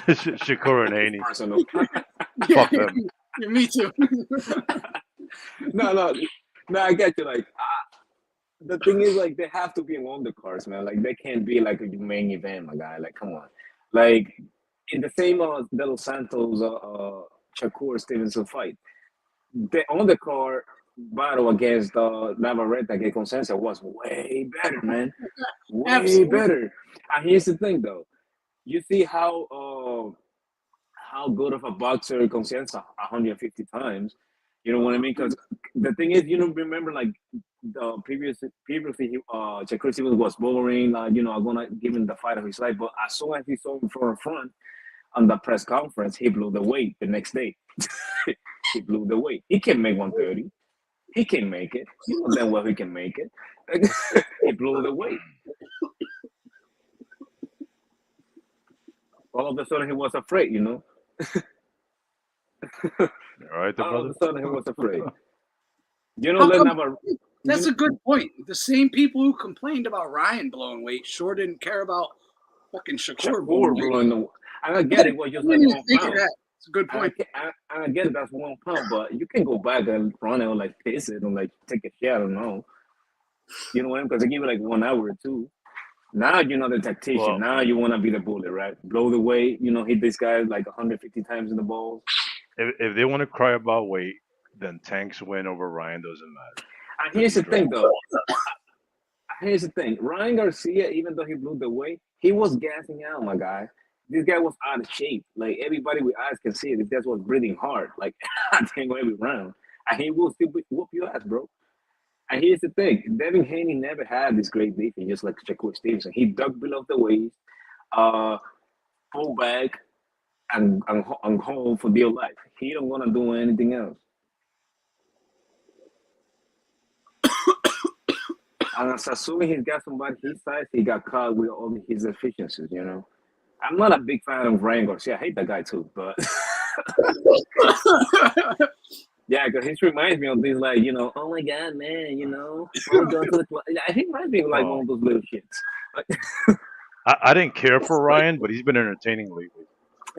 Shakur and Haney. Personal. Yeah, Fuck them. yeah, me too. No, I get you. Like, the thing is, like, they have to be on the cards, man. Like, they can't be like a main event, my guy. Like, come on. Like, in the same De Los Santos Shakur Stevenson fight, the on the card battle against Navarrete against Consensus was way better, man. Way Absolutely. better. And here's the thing, though. You see how good of a boxer Consensus 150 times. You know what I mean? Because the thing is, you know, remember like the previously, Shakur Stevenson was boring. You know, I'm gonna give him the fight of his life. But as soon as he saw him from front on the press conference, he blew the weight the next day. He blew the weight. He can make 130. He can make it. You know damn well he can make it. He blew the weight. All of a sudden, he was afraid. You know. All right, there, All of brother. a sudden, he was afraid. You know, How let come- never. That's a good point. The same people who complained about Ryan blowing weight sure didn't care about fucking Shakur blowing weight. blowing the. And I get it. Was just I like didn't even 1 think of pound. that. It's a good point. I get it. That's 1 pound, but you can go back and run it or like piss it or like take a shit. I don't know. You know what I mean? Because they give it like 1 hour or two. Now you know the tactician. Well- Now you want to be the bully, right? Blow the weight. You know, hit this guy like 150 times in the balls. If they want to cry about weight, then Tank's win over Ryan doesn't matter. And here's the thing, though. Here's the thing. Ryan Garcia, even though he blew the weight, he was gassing out, my guy. This guy was out of shape. Like, everybody with eyes can see it. This guy was breathing hard, like, I think every round. And he will still whoop your ass, bro. And here's the thing. Devin Haney never had this great defense, just like Shakur Stevenson. He dug below the waist, pull back, and hold for dear life. He don't want to do anything else. And as assuming he's got somebody his size, he got caught with all his efficiencies, you know. I'm not a big fan of Ryan Garcia. I hate that guy too, but yeah, because he reminds me of these like, you know, oh my god, man, you know, I'm going to the club. He reminds me of like one of those little shits. I didn't care for Ryan, but he's been entertaining lately.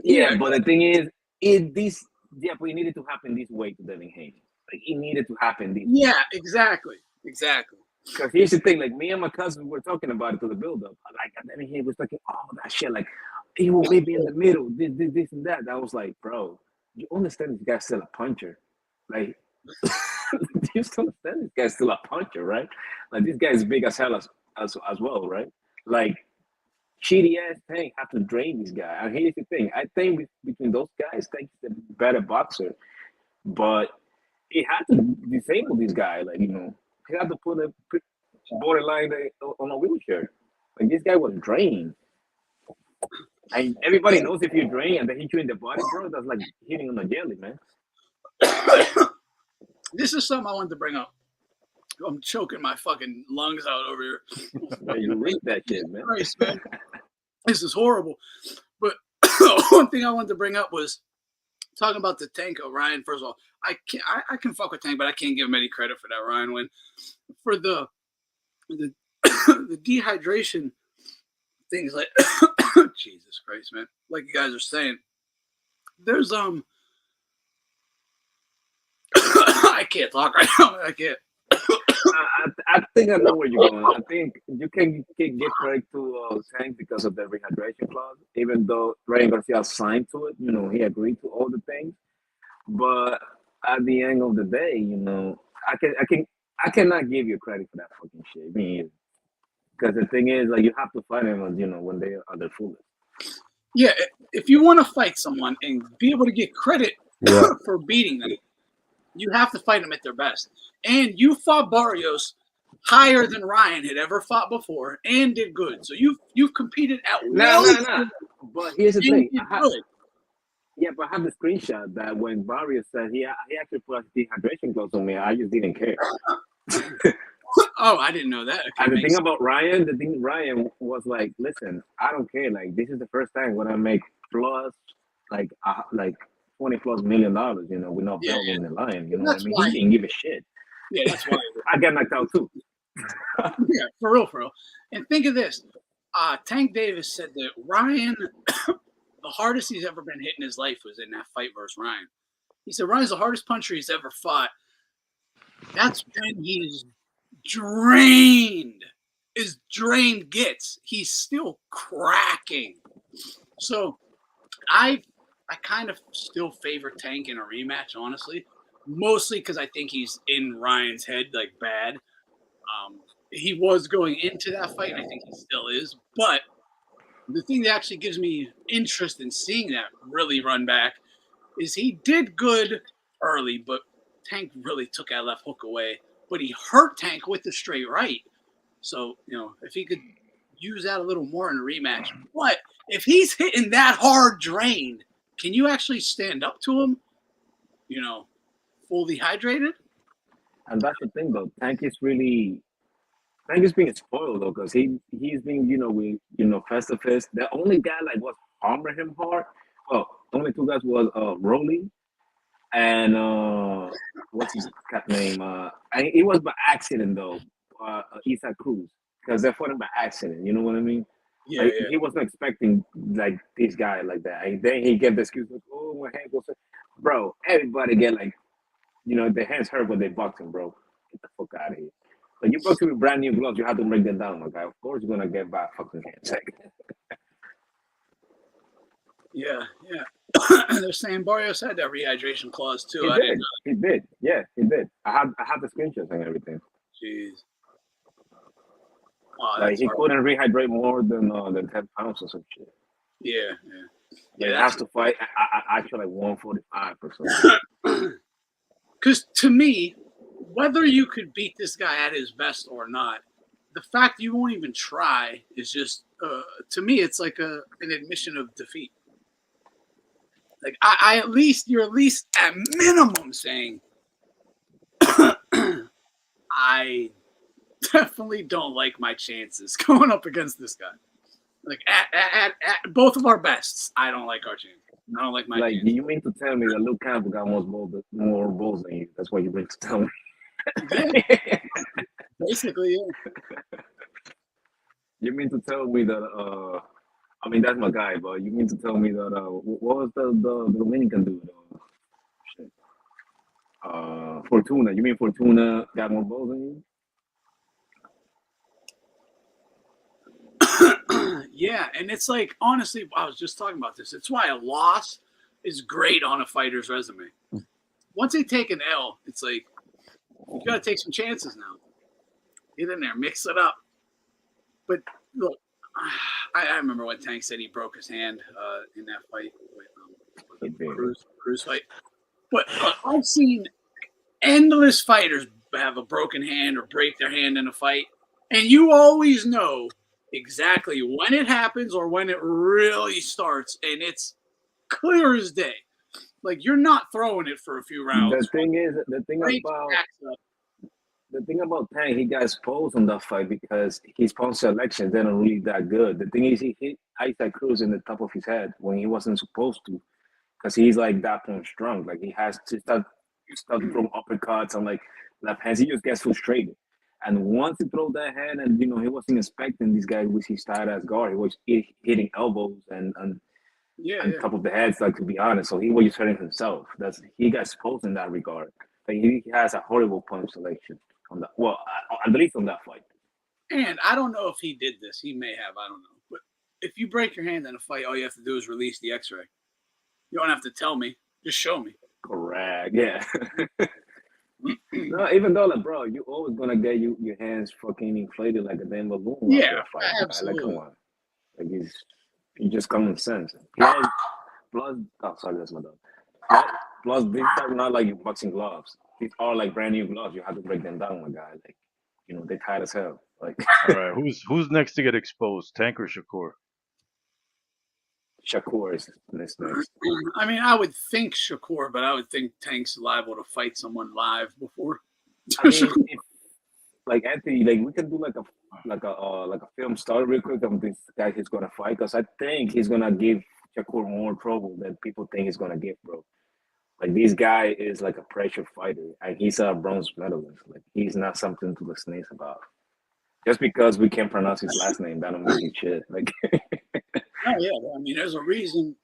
Yeah, but the thing is, but it needed to happen this way to Devin Haney. Like, it needed to happen this way. Yeah, exactly. Because here's the thing, like, me and my cousin were talking about it to the build-up. Like, Devin Haney was talking all that shit, like, he will maybe in the middle, this, and that. I was like, bro, you understand this guy's still a puncher. Like, you still understand this guy's still a puncher, right? Like, this guy is big as hell as well, right? Like, shitty ass Tank have to drain this guy. And here's the thing, I think between those guys, Tank's the better boxer, but he had to disable this guy. Like, you know, he had to put a borderline on a wheelchair. Like, this guy was drained. And everybody knows if you drain and they hit you in the body, bro, that's like hitting on a jelly, man. This is something I wanted to bring up. I'm choking my fucking lungs out over here. You read that shit, man. Christ, man. This is horrible. But one thing I wanted to bring up was talking about the Tank of Ryan. First of all, I can fuck with Tank, but I can't give him any credit for that Ryan win. For the the dehydration things, like Jesus Christ, man. Like you guys are saying, there's I can't talk right now. I can't. I think I know where you're going. I think you can get credit to Tank because of the rehydration clause, even though Ryan Garcia signed to it. You know, he agreed to all the things. But at the end of the day, you know, I cannot give you credit for that fucking shit. I mean, because the thing is, like, you have to fight them, you know, when they are the fullest. Yeah, if you want to fight someone and be able to get credit for beating them, you have to fight them at their best. And you fought Barrios higher than Ryan had ever fought before and did good. So you've competed at No. But here's the thing. But I have the screenshot that when Barrios said he actually put a dehydration gloves on me, I just didn't care. Oh, I didn't know that. Okay, And the makes thing sense. about Ryan, Ryan was like, listen, I don't care. Like, this is the first time when I make plus, like 20 plus $1 million, you know, with no Yeah, belt on the line. You and know what I that's mean? why. He didn't give a shit. Yeah, that's why. I got knocked out too. Yeah, for real, for real. And think of this. Tank Davis said that Ryan, the hardest he's ever been hit in his life was in that fight versus Ryan. He said Ryan's the hardest puncher he's ever fought. That's when he's drained. As drained gets, he's still cracking. So I kind of still favor Tank in a rematch, honestly. Mostly because I think he's in Ryan's head like bad. He was going into that fight, and I think he still is. But the thing that actually gives me interest in seeing that really run back is he did good early, but Tank really took that left hook away. But he hurt Tank with the straight right. So, you know, if he could use that a little more in a rematch. But if he's hitting that hard drained, can you actually stand up to him, you know, fully hydrated? And that's the thing, though. Tank is being spoiled though, because he's being, you know, with, you know, face to face. The only guy like was hammering him hard. Well, the only two guys was Rolly and what's his cat name? It was by accident though. Isaac Cruz, because they fought him by accident. You know what I mean? Yeah, Like, yeah. he wasn't expecting like this guy like that. And then he gave the excuse like, "Oh, my hand goes." Bro, everybody get like, you know, their hands hurt when they boxing, bro. Get the fuck out of here. Like, you boxing with brand new gloves, you have to break them down, my guy. Of course, you're gonna get bad fucking hands. Yeah, yeah. They're saying Barrios had that rehydration clause too. He I didn't did. know. He did. Yeah, he did. I had the screenshots and everything. Jeez. Oh, Like, that's he hard. couldn't rehydrate more than 10 pounds or some shit. Yeah, yeah. Like, Yeah, he that's has to fight actually like 145 or something. because to me, whether you could beat this guy at his best or not, the fact you won't even try is just to me, it's like an admission of defeat. Like I at least you're at least at minimum saying I definitely don't like my chances going up against this guy. Like at both of our bests, I don't like our chances. I don't like my Like, chances. you mean to tell me that Luke Campbell got more balls than you? That's what you mean to tell me. Yeah, basically, yeah. You mean to tell me that I mean, that's my guy, but you mean to tell me that what was the Dominican dude? Shit. Fortuna. You mean Fortuna got more balls than you? Yeah, and it's like honestly, I was just talking about this. It's why a loss is great on a fighter's resume. Once they take an L, it's like you got to take some chances now. Get in there, mix it up. But look, I remember when Tank said he broke his hand in that fight with Cruz fight. But I've seen endless fighters have a broken hand or break their hand in a fight, and you always know exactly when it happens or when it really starts, and it's clear as day. Like you're not throwing it for a few rounds. The thing about Tank, he got exposed on that fight because his pound selection didn't really that good. The thing is, he hit Isaac Cruz in the top of his head when he wasn't supposed to, because he's like that punch strong. Like, he has to start throwing uppercuts and like left hands. He just gets frustrated. And once he throw that hand, and you know, he wasn't expecting this guy with his tight ass guard. He was hitting elbows and top of the heads. Like, to be honest, so he was just hurting himself. He got exposed in that regard. Like, he has a horrible punch selection on that. Well, at least on that fight. And I don't know if he did this. He may have. I don't know. But if you break your hand in a fight, all you have to do is release the X-ray. You don't have to tell me. Just show me. Correct. Yeah. No, even though, like, bro, you always gonna get your hands fucking inflated like a damn balloon after a fight. Absolutely. Like, come on. Like, it's just common sense. Plus, oh, sorry, that's my dog. Plus, these are not like boxing gloves. These are like brand new gloves. You have to break them down, my guy. Like, you know, they're tight as hell. Like, All right, who's next to get exposed? Tank or Shakur? Shakur is next. I mean, I would think Shakur, but I would think Tank's liable to fight someone live before. I mean, like Anthony, like we can do like a film story real quick of this guy he's gonna fight, because I think he's gonna give Shakur more trouble than people think he's gonna give, bro. Like this guy is like a pressure fighter, and he's a bronze medalist. Like he's not something to sneeze about. Just because we can't pronounce his last name, that don't mean shit. Like, Oh yeah, I mean, there's a reason.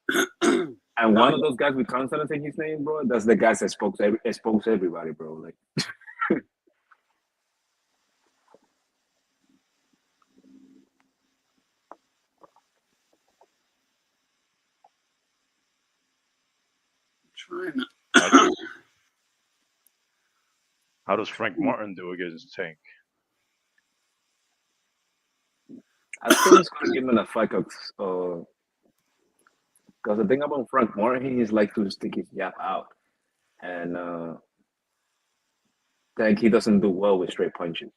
and one of those guys we constantly say his name, bro. That's the guys that expose everybody, bro. Like, Trying to. How does Frank Martin do against Tank? I think it's gonna give him a fight, because the thing about Frank Martin, he's like to stick his jab out, and think he doesn't do well with straight punches.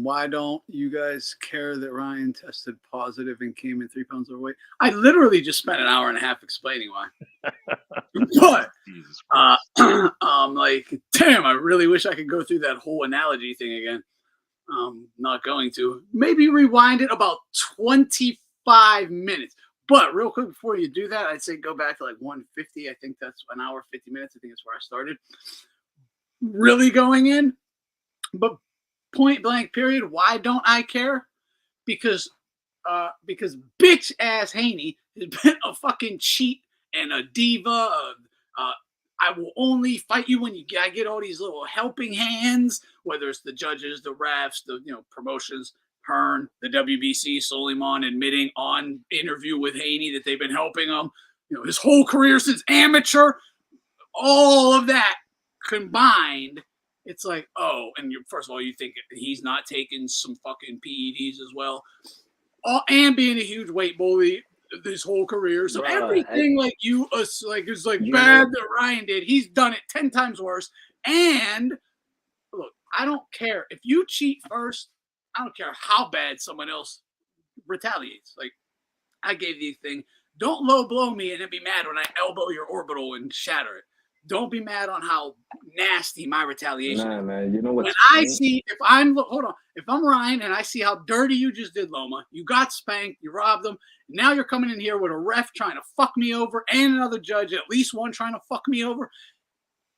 Why don't you guys care that Ryan tested positive and came in 3 pounds overweight? I literally just spent an hour and a half explaining why. But Jesus like, damn, I really wish I could go through that whole analogy thing again. Not going to. Maybe rewind it about 25 minutes. But real quick before you do that, I'd say go back to like 150. I think that's an hour, 50 minutes. I think that's where I started. Really going in. But point blank period, why don't I care? Because bitch ass Haney has been a fucking cheat and a diva. I will only fight you when I get all these little helping hands, whether it's the judges, the refs, the promotions, Hearn, the WBC, Suleiman admitting on interview with Haney that they've been helping him, his whole career since amateur, all of that combined. It's like, oh, and first of all, you think he's not taking some fucking PEDs as well, and being a huge weight bully this whole career. So everything is bad that Ryan did. He's done it 10 times worse. And look, I don't care if you cheat first. I don't care how bad someone else retaliates. Like, I gave the thing. Don't low blow me and then be mad when I elbow your orbital and shatter it. Don't be mad on how nasty my retaliation is. Man, you know what? When I see, if I'm Ryan and I see how dirty you just did, Loma, you got spanked, you robbed them. Now you're coming in here with a ref trying to fuck me over and another judge, at least one trying to fuck me over.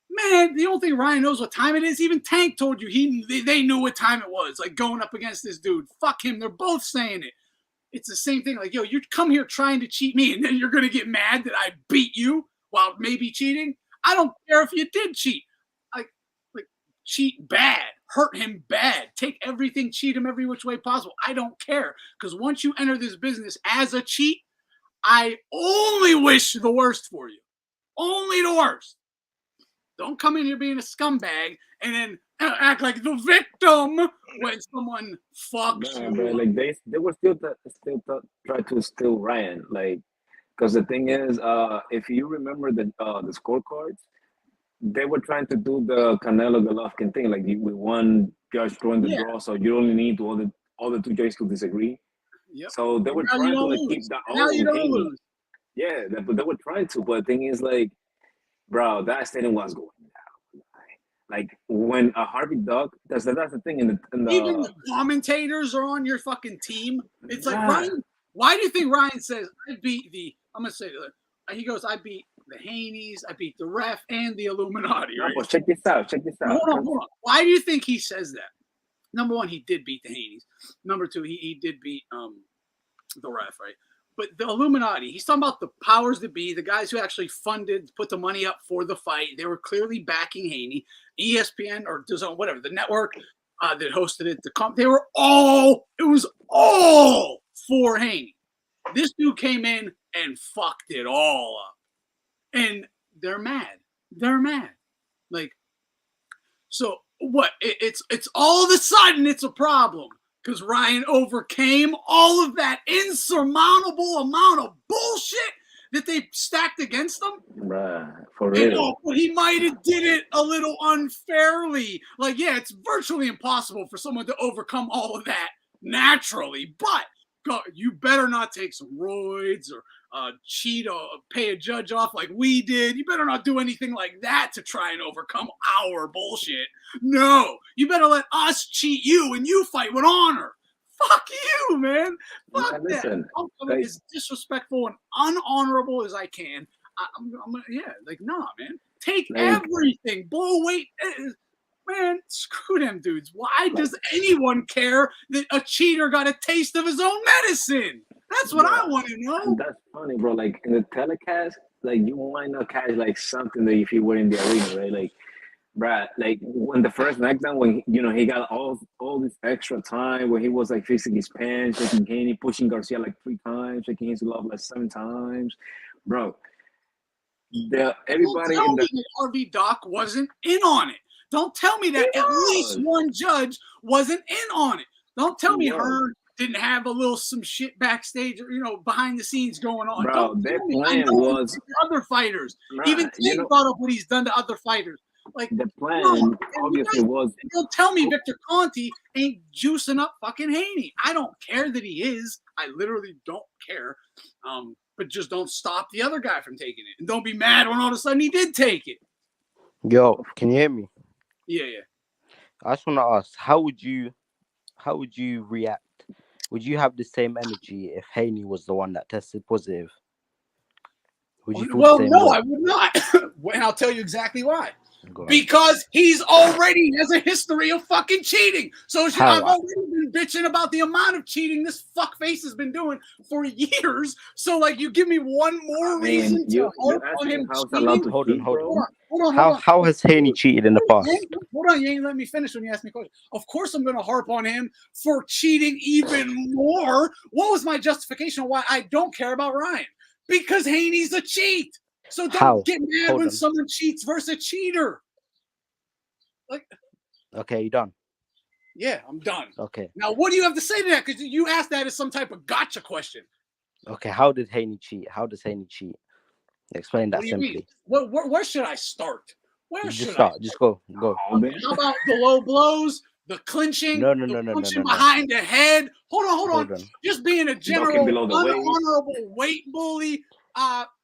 Man, you don't think Ryan knows what time it is? Even Tank told you they knew what time it was, like going up against this dude. Fuck him. They're both saying it. It's the same thing. Like, yo, you come here trying to cheat me and then you're going to get mad that I beat you while maybe cheating? I don't care if you did cheat. Like cheat bad, hurt him bad, take everything, cheat him every which way possible. I don't care, because once you enter this business as a cheat, I only wish the worst for you. Only the worst. Don't come in here being a scumbag and then act like the victim when someone fucks you. Bro, like they were still try to steal Ryan, like. Because the thing is, if you remember the scorecards, they were trying to do the Canelo Golovkin thing, like with one judge throwing the draw, so you only need all the two judges to disagree. Yep. So they were trying to keep that. Now you don't lose. Yeah, but they were trying to. But the thing is, like, bro, that stadium was going down. Like when a Harvey Duck, that's the thing. In the even the commentators are on your fucking team. It's like, Ryan. Why do you think Ryan says I beat the? I'm gonna say he goes, I beat the Haneys, I beat the ref and the Illuminati. Right? No, check this out. Hold on. Why do you think he says that? Number one, he did beat the Haneys. Number two, he did beat the ref, right? But the Illuminati, he's talking about the powers that be, the guys who actually put the money up for the fight. They were clearly backing Haney. ESPN or DAZN, whatever, the network that hosted it, it was all for Haney. This dude came in and fucked it all up. And they're mad. Like, so what? It's all of a sudden it's a problem because Ryan overcame all of that insurmountable amount of bullshit that they stacked against him. Right, for real. But he might have did it a little unfairly. Like, yeah, it's virtually impossible for someone to overcome all of that naturally, but you better not take some roids or cheat or pay a judge off like we did. You better not do anything like that to try and overcome our bullshit. No, you better let us cheat you and you fight with honor. Fuck you, man. Fuck that. Listen, I'm as disrespectful and unhonorable as I can. Nah, man. Take everything. Blow weight. Man, screw them dudes. Why does anyone care that a cheater got a taste of his own medicine? That's what I want to know. And that's funny, bro. Like in the telecast, like you might not catch like something that if you were in the arena, right? Like, bruh, like when the first knockdown, when he got all this extra time, where he was like fixing his pants, shaking Haney, pushing Garcia like 3 times, shaking his glove like 7 times, bro. Everybody in the RV Doc wasn't in on it. Don't tell me that at least one judge wasn't in on it. Don't tell me Hearn didn't have a little some shit backstage or behind the scenes going on. Bro, Don't their tell me. plan was other fighters. Even Tank brought up what he's done to other fighters. Like the plan obviously was. Don't tell me Victor Conte ain't juicing up fucking Haney. I don't care that he is. I literally don't care. But just don't stop the other guy from taking it, and don't be mad when all of a sudden he did take it. Yo, can you hear me? Yeah. I just want to ask, how would you react? Would you have the same energy if Haney was the one that tested positive? Would you feel the same way? I would not. And I'll tell you exactly why. Because he's already has a history of fucking cheating. So I've already been bitching about the amount of cheating this fuckface has been doing for years. So like, you give me one more reason to hope on him cheating. Hold on. How has Haney cheated in the past? Hold on, you ain't let me finish when you asked me a question. Of course, I'm going to harp on him for cheating even more. What was my justification why I don't care about Ryan? Because Haney's a cheat. So don't get mad when someone cheats versus a cheater. Okay, you done? Yeah, I'm done. Okay. Now, what do you have to say to that? Because you asked that as some type of gotcha question. Okay, how did Haney cheat? How does Haney cheat? Explain that simply. Where should I start? Just start. Just go. How about the low blows, the clinching, punching behind the head? Hold on. Just being a general unhonorable weight bully.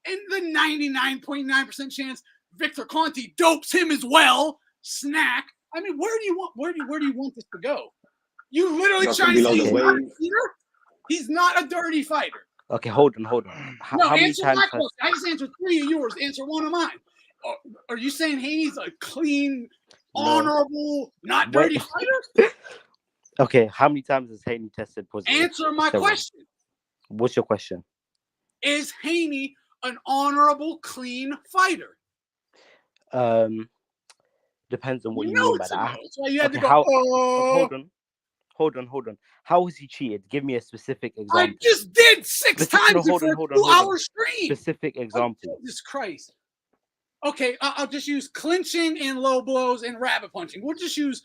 In the 99.9% chance Victor Conte dopes him as well. Snack. I mean, where do you want this to go? You literally trying to say he's not a cheater? He's not a dirty fighter. Okay, hold on. How answer my question. I just answered 3 of yours. Answer 1 of mine. Are you saying Haney's a clean, honorable, not dirty fighter? Okay, how many times has Haney tested positive? Answer my question. What's your question? Is Haney an honorable, clean fighter? Depends on what you mean by that. That's why you had to go. Hold on. How has he cheated? Give me a specific example. I just did 6 times for a 2-hour stream. Specific example. Jesus Christ. Okay, I'll just use clinching and low blows and rabbit punching. We'll just use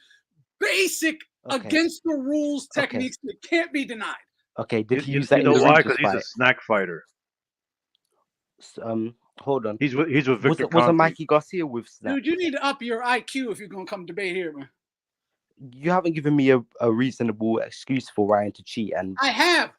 basic against the rules techniques that can't be denied. Okay, did he use that? You know why? Because he's a snack fighter. Hold on. He's with Victor Conte. Wasn't Mikey Garcia with snack? Dude, you need to up your IQ if you're gonna come debate here, man. You haven't given me a reasonable excuse for Ryan to cheat, and I have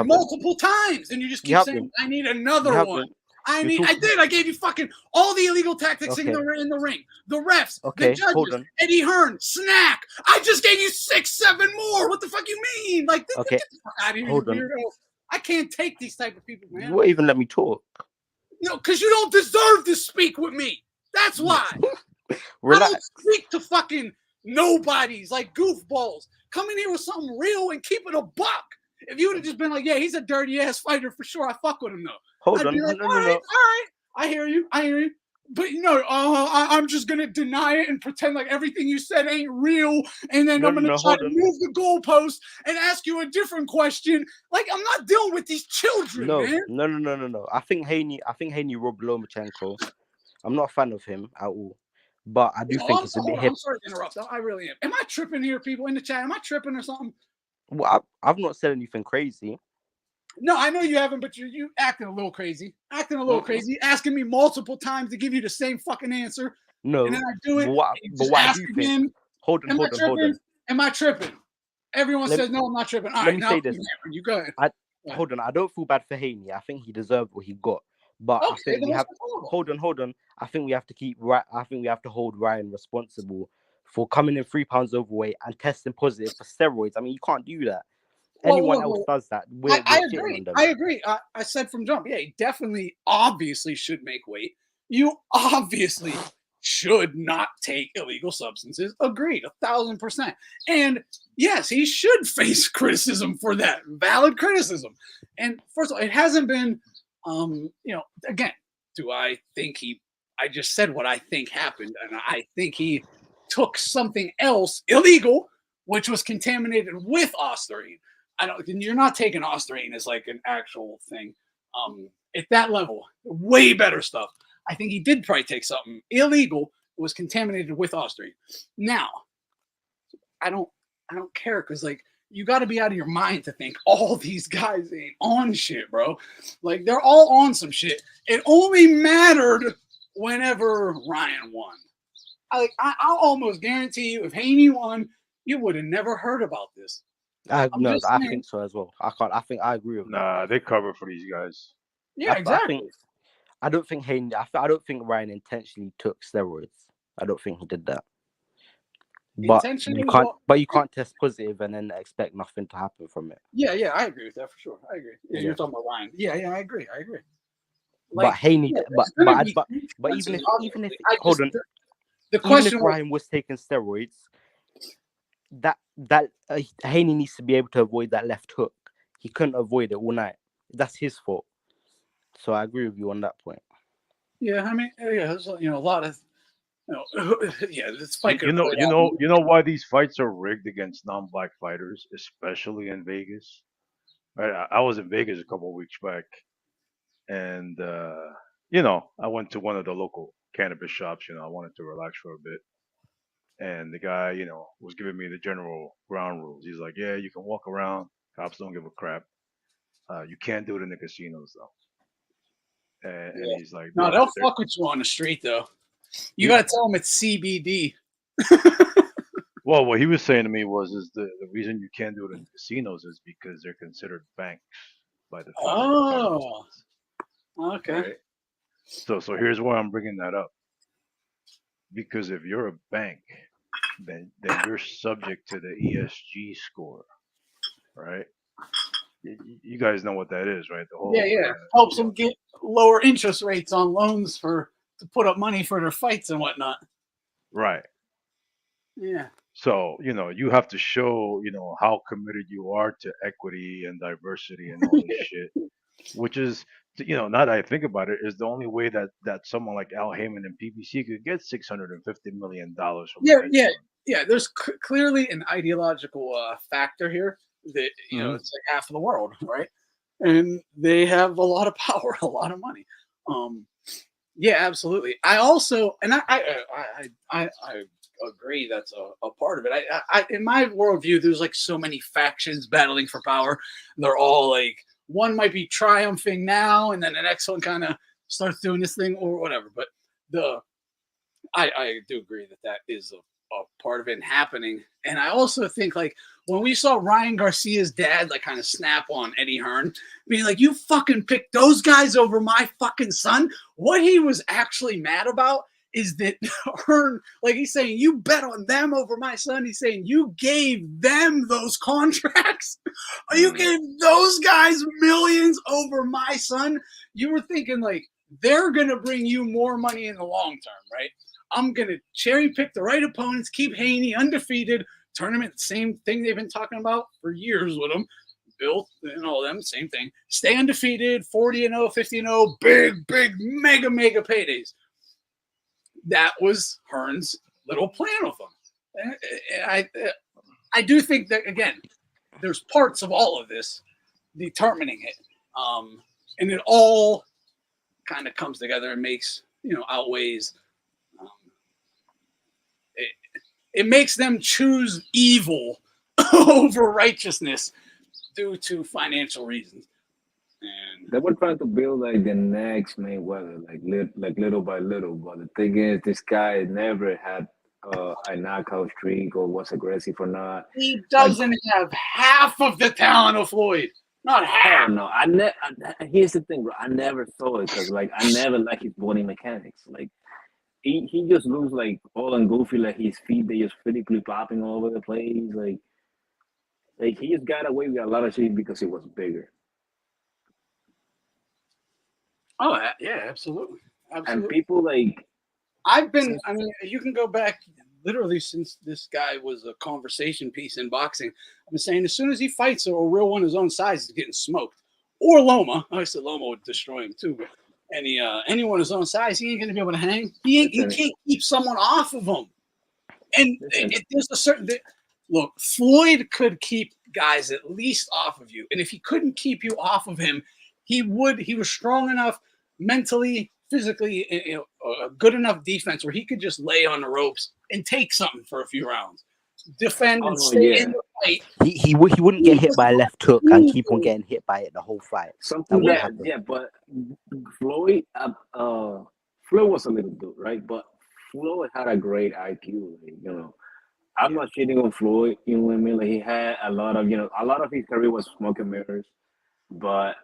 multiple times, and you just keep saying I need another one. I did. I gave you fucking all the illegal tactics in the ring. The refs, the judges, Eddie Hearn, snack. I just gave you 6, 7 more. What the fuck you mean? Like, get the fuck out of here, you weirdo. I can't take these type of people, man. You won't even let me talk. No, because you don't deserve to speak with me. That's why. Relax. I don't speak to fucking nobodies like goofballs. Come in here with something real and keep it a buck. If you would have just been like, yeah, he's a dirty ass fighter for sure, I fuck with him though. I'd be like, all right. I hear you. But I'm just gonna deny it and pretend like everything you said ain't real, and then I'm gonna try to move the goalpost and ask you a different question. Like, I'm not dealing with these children, man. No. I think Haney robbed Lomachenko. I'm not a fan of him at all, but I do think it's a bit hip. I'm sorry to interrupt. I really am. Am I tripping here, people in the chat? Am I tripping or something? Well, I've not said anything crazy. No, I know you haven't, but you acting a little crazy. Asking me multiple times to give you the same fucking answer. No. And then I do it. But what do you think? Hold on. Am I tripping? Everyone says, no, I'm not tripping. All right, let me say this. You go ahead. hold on. I don't feel bad for Haney. I think he deserved what he got. But I think we have hold on. I think we have to hold Ryan responsible for coming in 3 pounds overweight and testing positive for steroids. I mean, you can't do that. Anyone else does that, we're shitting on them. I agree. I said from jump, yeah, he definitely, obviously should make weight. You obviously should not take illegal substances. Agreed, 1,000%. And yes, he should face criticism for that, valid criticism. And first of all, it hasn't been, again, do I think I just said what I think happened, and I think he took something else illegal, which was contaminated with Ostarine. You're not taking Ostarine as like an actual thing. At that level, way better stuff. I think he did probably take something illegal, was contaminated with Ostarine. Now, I don't care, because like, you got to be out of your mind to think all these guys ain't on shit, bro. Like, they're all on some shit. It only mattered whenever Ryan won. I'll almost guarantee you, if Haney won, you would have never heard about this. I think so as well. I agree with that. Nah, they cover for these guys. Yeah, exactly. I don't think Haney. I don't think Ryan intentionally took steroids. I don't think he did that. But you can't test positive and then expect nothing to happen from it. Yeah, I agree with that for sure. I agree. Yeah, you're talking about Ryan. Yeah, I agree. Like, but Haney, but even if hold on, the question, even if Ryan was taking steroids, that Haney needs to be able to avoid that left hook. He couldn't avoid it all night. That's his fault. So I agree with you on that point. Yeah, I mean, there's a lot of, this fight. You know why these fights are rigged against non-black fighters, especially in Vegas. Right, I was in Vegas a couple of weeks back, and I went to one of the local cannabis shops. I wanted to relax for a bit, and the guy, was giving me the general ground rules. He's like, "Yeah, you can walk around. Cops don't give a crap. You can't do it in the casinos, though." And he's like, "No, they'll fuck with you on the street, though. You got to tell them it's CBD." Well, what he was saying to me is the reason you can't do it in casinos is because they're considered banks by the federal government. Okay. Right? So here's why I'm bringing that up. Because if you're a bank, then you're subject to the ESG score, right? You guys know what that is, right? The whole, helps them get lower interest rates on loans to put up money for their fights and whatnot. Right. Yeah. So, you have to show, how committed you are to equity and diversity and all this shit, which is, now that I think about it, is the only way that someone like Al Heyman and PBC could get $650 million from Yeah. There's clearly an ideological factor here that, it's like half of the world, right? And they have a lot of power, a lot of money. Yeah, absolutely. I also, and I agree that's a part of it. I in my worldview, there's like so many factions battling for power. They're all like, one might be triumphing now, and then the next one kind of starts doing this thing or whatever. But I do agree that is a part of it happening. And I also think, like, when we saw Ryan Garcia's dad like kind of snap on Eddie Hearn, being like, "You fucking picked those guys over my fucking son," what he was actually mad about is that Hearn, like, he's saying, "You bet on them over my son." He's saying, "You gave them those contracts. You gave those guys millions over my son." You were thinking, like, they're going to bring you more money in the long term, right? I'm going to cherry pick the right opponents, keep Haney undefeated, tournament, same thing they've been talking about for years with him. Bill and all them, same thing. Stay undefeated, 40-0, 50-0, big, mega paydays. That was Hearn's little plan with them. I do think that, again, there's parts of all of this determining it. And it all kind of comes together and makes, outweighs. It makes them choose evil over righteousness due to financial reasons. And they were trying to build like the next Mayweather, like little by little. But the thing is, this guy never had a knockout streak or was aggressive or not. He doesn't have half of the talent of Floyd. Not half. No. Here's the thing, bro. I never saw it because, like, I never like his body mechanics. Like, he just looks like all and goofy, like his feet they just physically popping all over the place. Like he just got away with a lot of shit because he was bigger. Oh yeah, absolutely. And people like I mean, you can go back literally since this guy was a conversation piece in boxing. I've been saying as soon as he fights a real one his own size, he's getting smoked. Or Loma. I said Loma would destroy him too, but anyone his own size, he ain't gonna be able to hang. He can't keep someone off of him. And there's a certain look, Floyd could keep guys at least off of you. And if he couldn't keep you off of him, he was strong enough mentally, physically, a good enough defense where he could just lay on the ropes and take something for a few rounds, defend and stay in the fight. He wouldn't get hit by a left hook and keep on getting hit by it the whole fight. But Floyd, Floyd was a little dude, right? But Floyd had a great IQ, I'm not shitting on Floyd, you know what I mean? Like he had a lot of his career was smoke and mirrors, but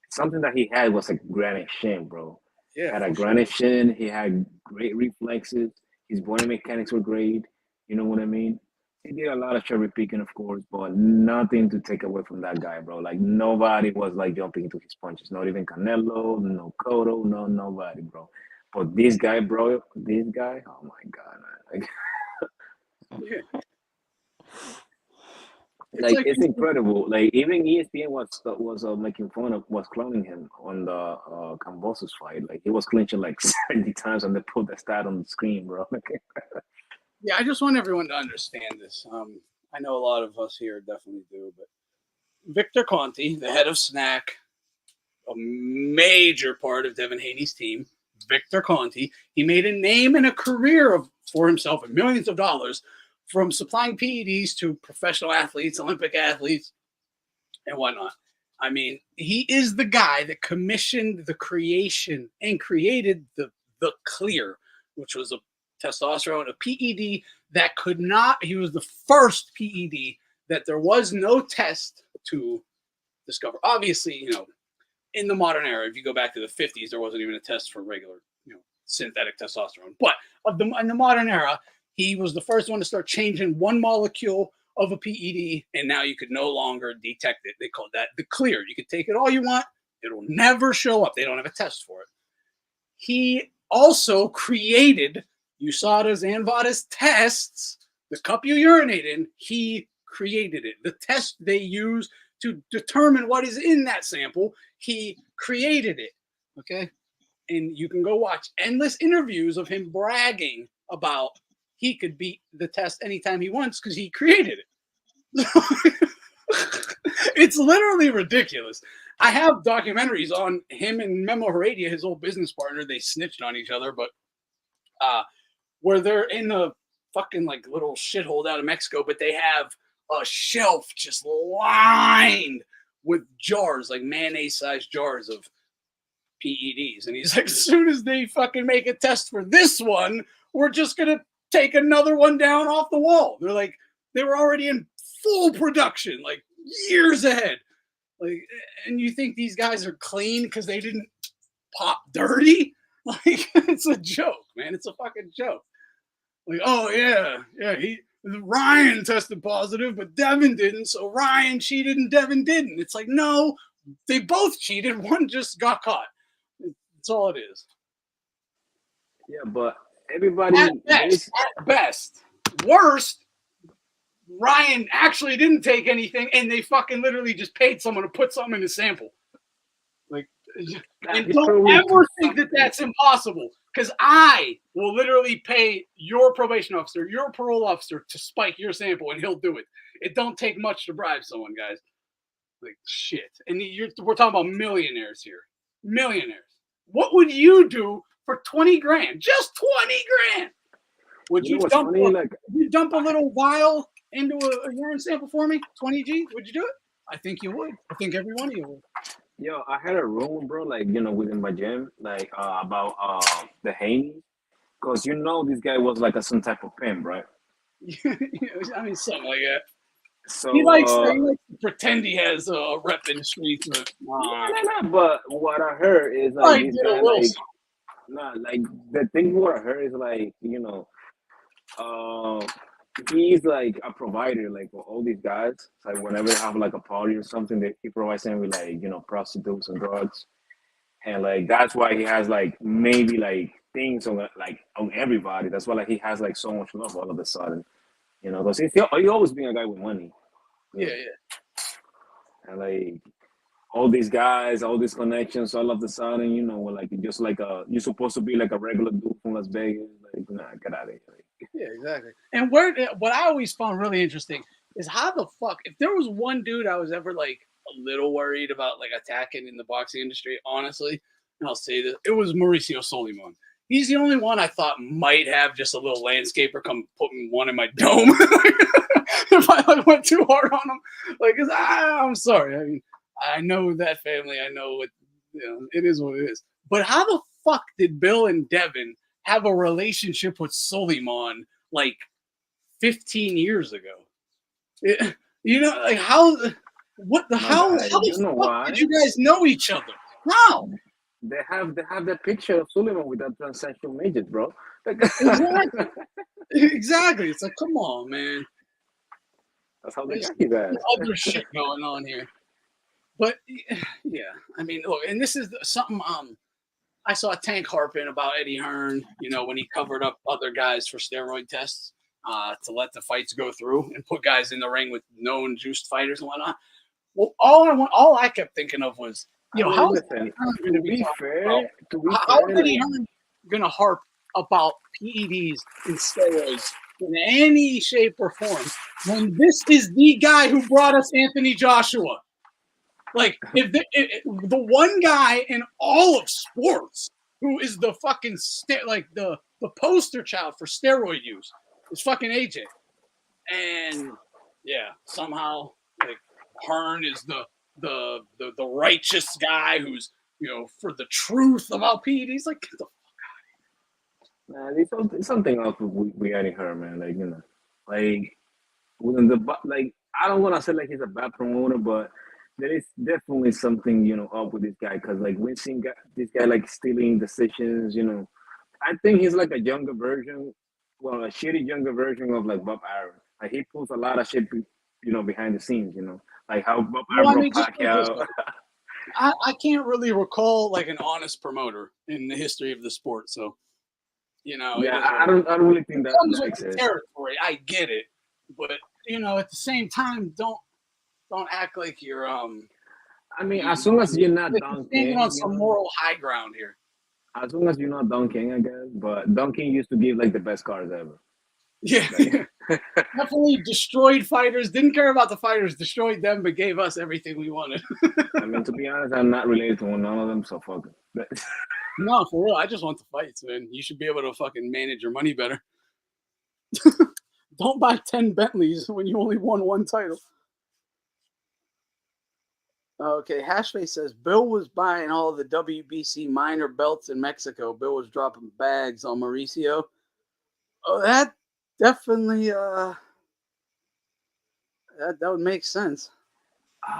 something that he had was a granite shin, bro. Yeah, he had a granite shin. He had great reflexes. His body mechanics were great. You know what I mean? He did a lot of cherry picking, of course, but nothing to take away from that guy, bro. Like nobody was like jumping into his punches. Not even Canelo, no Cotto, no nobody, bro. But this guy, bro, oh my god, man. Like it's incredible. Like even ESPN was making fun of, was cloning him on the Kambosos fight. Like he was clinching like 70 times, and they put the stat on the screen, bro. Yeah, I just want everyone to understand this. I know a lot of us here definitely do, but Victor Conte, the head of Snack, a major part of Devin Haney's team, Victor Conte, he made a name and a career for himself and millions of dollars from supplying PEDs to professional athletes, Olympic athletes, and whatnot. I mean, he is the guy that commissioned the creation and created the Clear, which was a testosterone, a PED that could not, he was the first PED that there was no test to discover. Obviously, in the modern era, if you go back to the 50s, there wasn't even a test for regular, synthetic testosterone. But in the modern era, he was the first one to start changing one molecule of a PED, and now you could no longer detect it. They called that the Clear. You could take it all you want. It will never show up. They don't have a test for it. He also created USADA's and VADA's tests. The cup you urinate in, he created it. The test they use to determine what is in that sample, he created it. Okay? And you can go watch endless interviews of him bragging about he could beat the test anytime he wants because he created it. It's literally ridiculous. I have documentaries on him and Memo Heredia, his old business partner. They snitched on each other, but where they're in the fucking like little shithole out of Mexico, but they have a shelf just lined with jars, like mayonnaise-sized jars of PEDs. And he's like, as soon as they fucking make a test for this one, we're just going to take another one down off the wall. They're like, they were already in full production, like years ahead. Like, and you think these guys are clean because they didn't pop dirty? Like, it's a joke, man. It's a fucking joke. Like, oh yeah, Ryan tested positive, but Devin didn't. So Ryan cheated and Devin didn't. It's like, no, they both cheated. One just got caught. That's all it is. Yeah, but everybody at best. Worst, Ryan actually didn't take anything, and they fucking literally just paid someone to put something in the sample. Like, and don't ever think that that's impossible, because I will literally pay your probation officer, your parole officer to spike your sample, and he'll do it. It don't take much to bribe someone, guys. Like, shit. And we're talking about millionaires here. Millionaires. What would you do for 20 grand? Just 20 grand. Would you dump a little vial into a urine sample for me? 20 G? Would you do it? I think you would. I think every one of you would. Yo, I had a rumor, bro, like, within my gym, like, about the Haney. Because, this guy was like some type of pimp, right? I mean, something like that. So he likes to pretend he has a rep in the streets. But, no. But what I heard is I like this did a guy, little like, nah, like the thing what I heard is like, he's like a provider, like for all these guys. Like whenever they have like a party or something, that he provides them with like prostitutes and drugs, and like that's why he has like maybe like things on like on everybody. That's why like he has like so much love all of a sudden, because he always been a guy with money. yeah. And like all these guys, all these connections, all of a sudden, like just like you're supposed to be like a regular dude from Las Vegas, like nah, get out of here. Yeah, exactly. And what I always found really interesting is how the fuck, if there was one dude I was ever like a little worried about like attacking in the boxing industry, honestly, and I'll say this, it was Mauricio Soliman. He's the only one I thought might have just a little landscaper come putting one in my dome if I like went too hard on him. Like, cause I'm sorry. I mean, I know that family. I know what it is what it is. But how the fuck did Bill and Devin have a relationship with Soliman like 15 years ago? Like how? What the hell? How the fuck did you guys know each other? How? They have that picture of Sullivan with that transsexual midget, bro. Exactly. Exactly. It's like, come on, man. That's how they got you guys. Other shit going on here. But yeah, I mean, look, and this is something I saw Tank harping about Eddie Hearn, when he covered up other guys for steroid tests to let the fights go through and put guys in the ring with known juiced fighters and whatnot. Well, all I kept thinking of was, how is Eddie Hearn going to be fair? How is Eddie Hearn going to harp about PEDs and steroids in any shape or form when this is the guy who brought us Anthony Joshua? Like, if the one guy in all of sports who is the fucking the poster child for steroid use is fucking AJ, and yeah, somehow like Hearn is the righteous guy who's for the truth about PEDs. Like, get the fuck out of here. Nah, it's something else we Eddie Hearn, man. Like like within like I don't want to say like he's a bad promoter, but there is definitely something, up with this guy because, like, we've seen this guy, like, stealing decisions, I think he's, like, a younger version, a shitty younger version of, like, Bob Arum. Like, he pulls a lot of shit, behind the scenes, like how Bob Arum Pacquiao. I can't really recall, like, an honest promoter in the history of the sport, so, Yeah, I don't really think that comes with the territory. I get it, but, at the same time, don't act like you're I mean, as long as you're not Don King, on some moral high ground here. As long as you're not Don King, I guess. But Don King used to give like the best cards ever. Yeah, definitely destroyed fighters. Didn't care about the fighters. Destroyed them, but gave us everything we wanted. I mean, to be honest, I'm not related to none of them, so fuck it. No, for real. I just want the fights, man. You should be able to fucking manage your money better. Don't buy 10 Bentleys when you only won one title. Okay, Hashface says Bill was buying all the WBC minor belts in Mexico. Bill was dropping bags on Mauricio. Oh, that definitely that would make sense.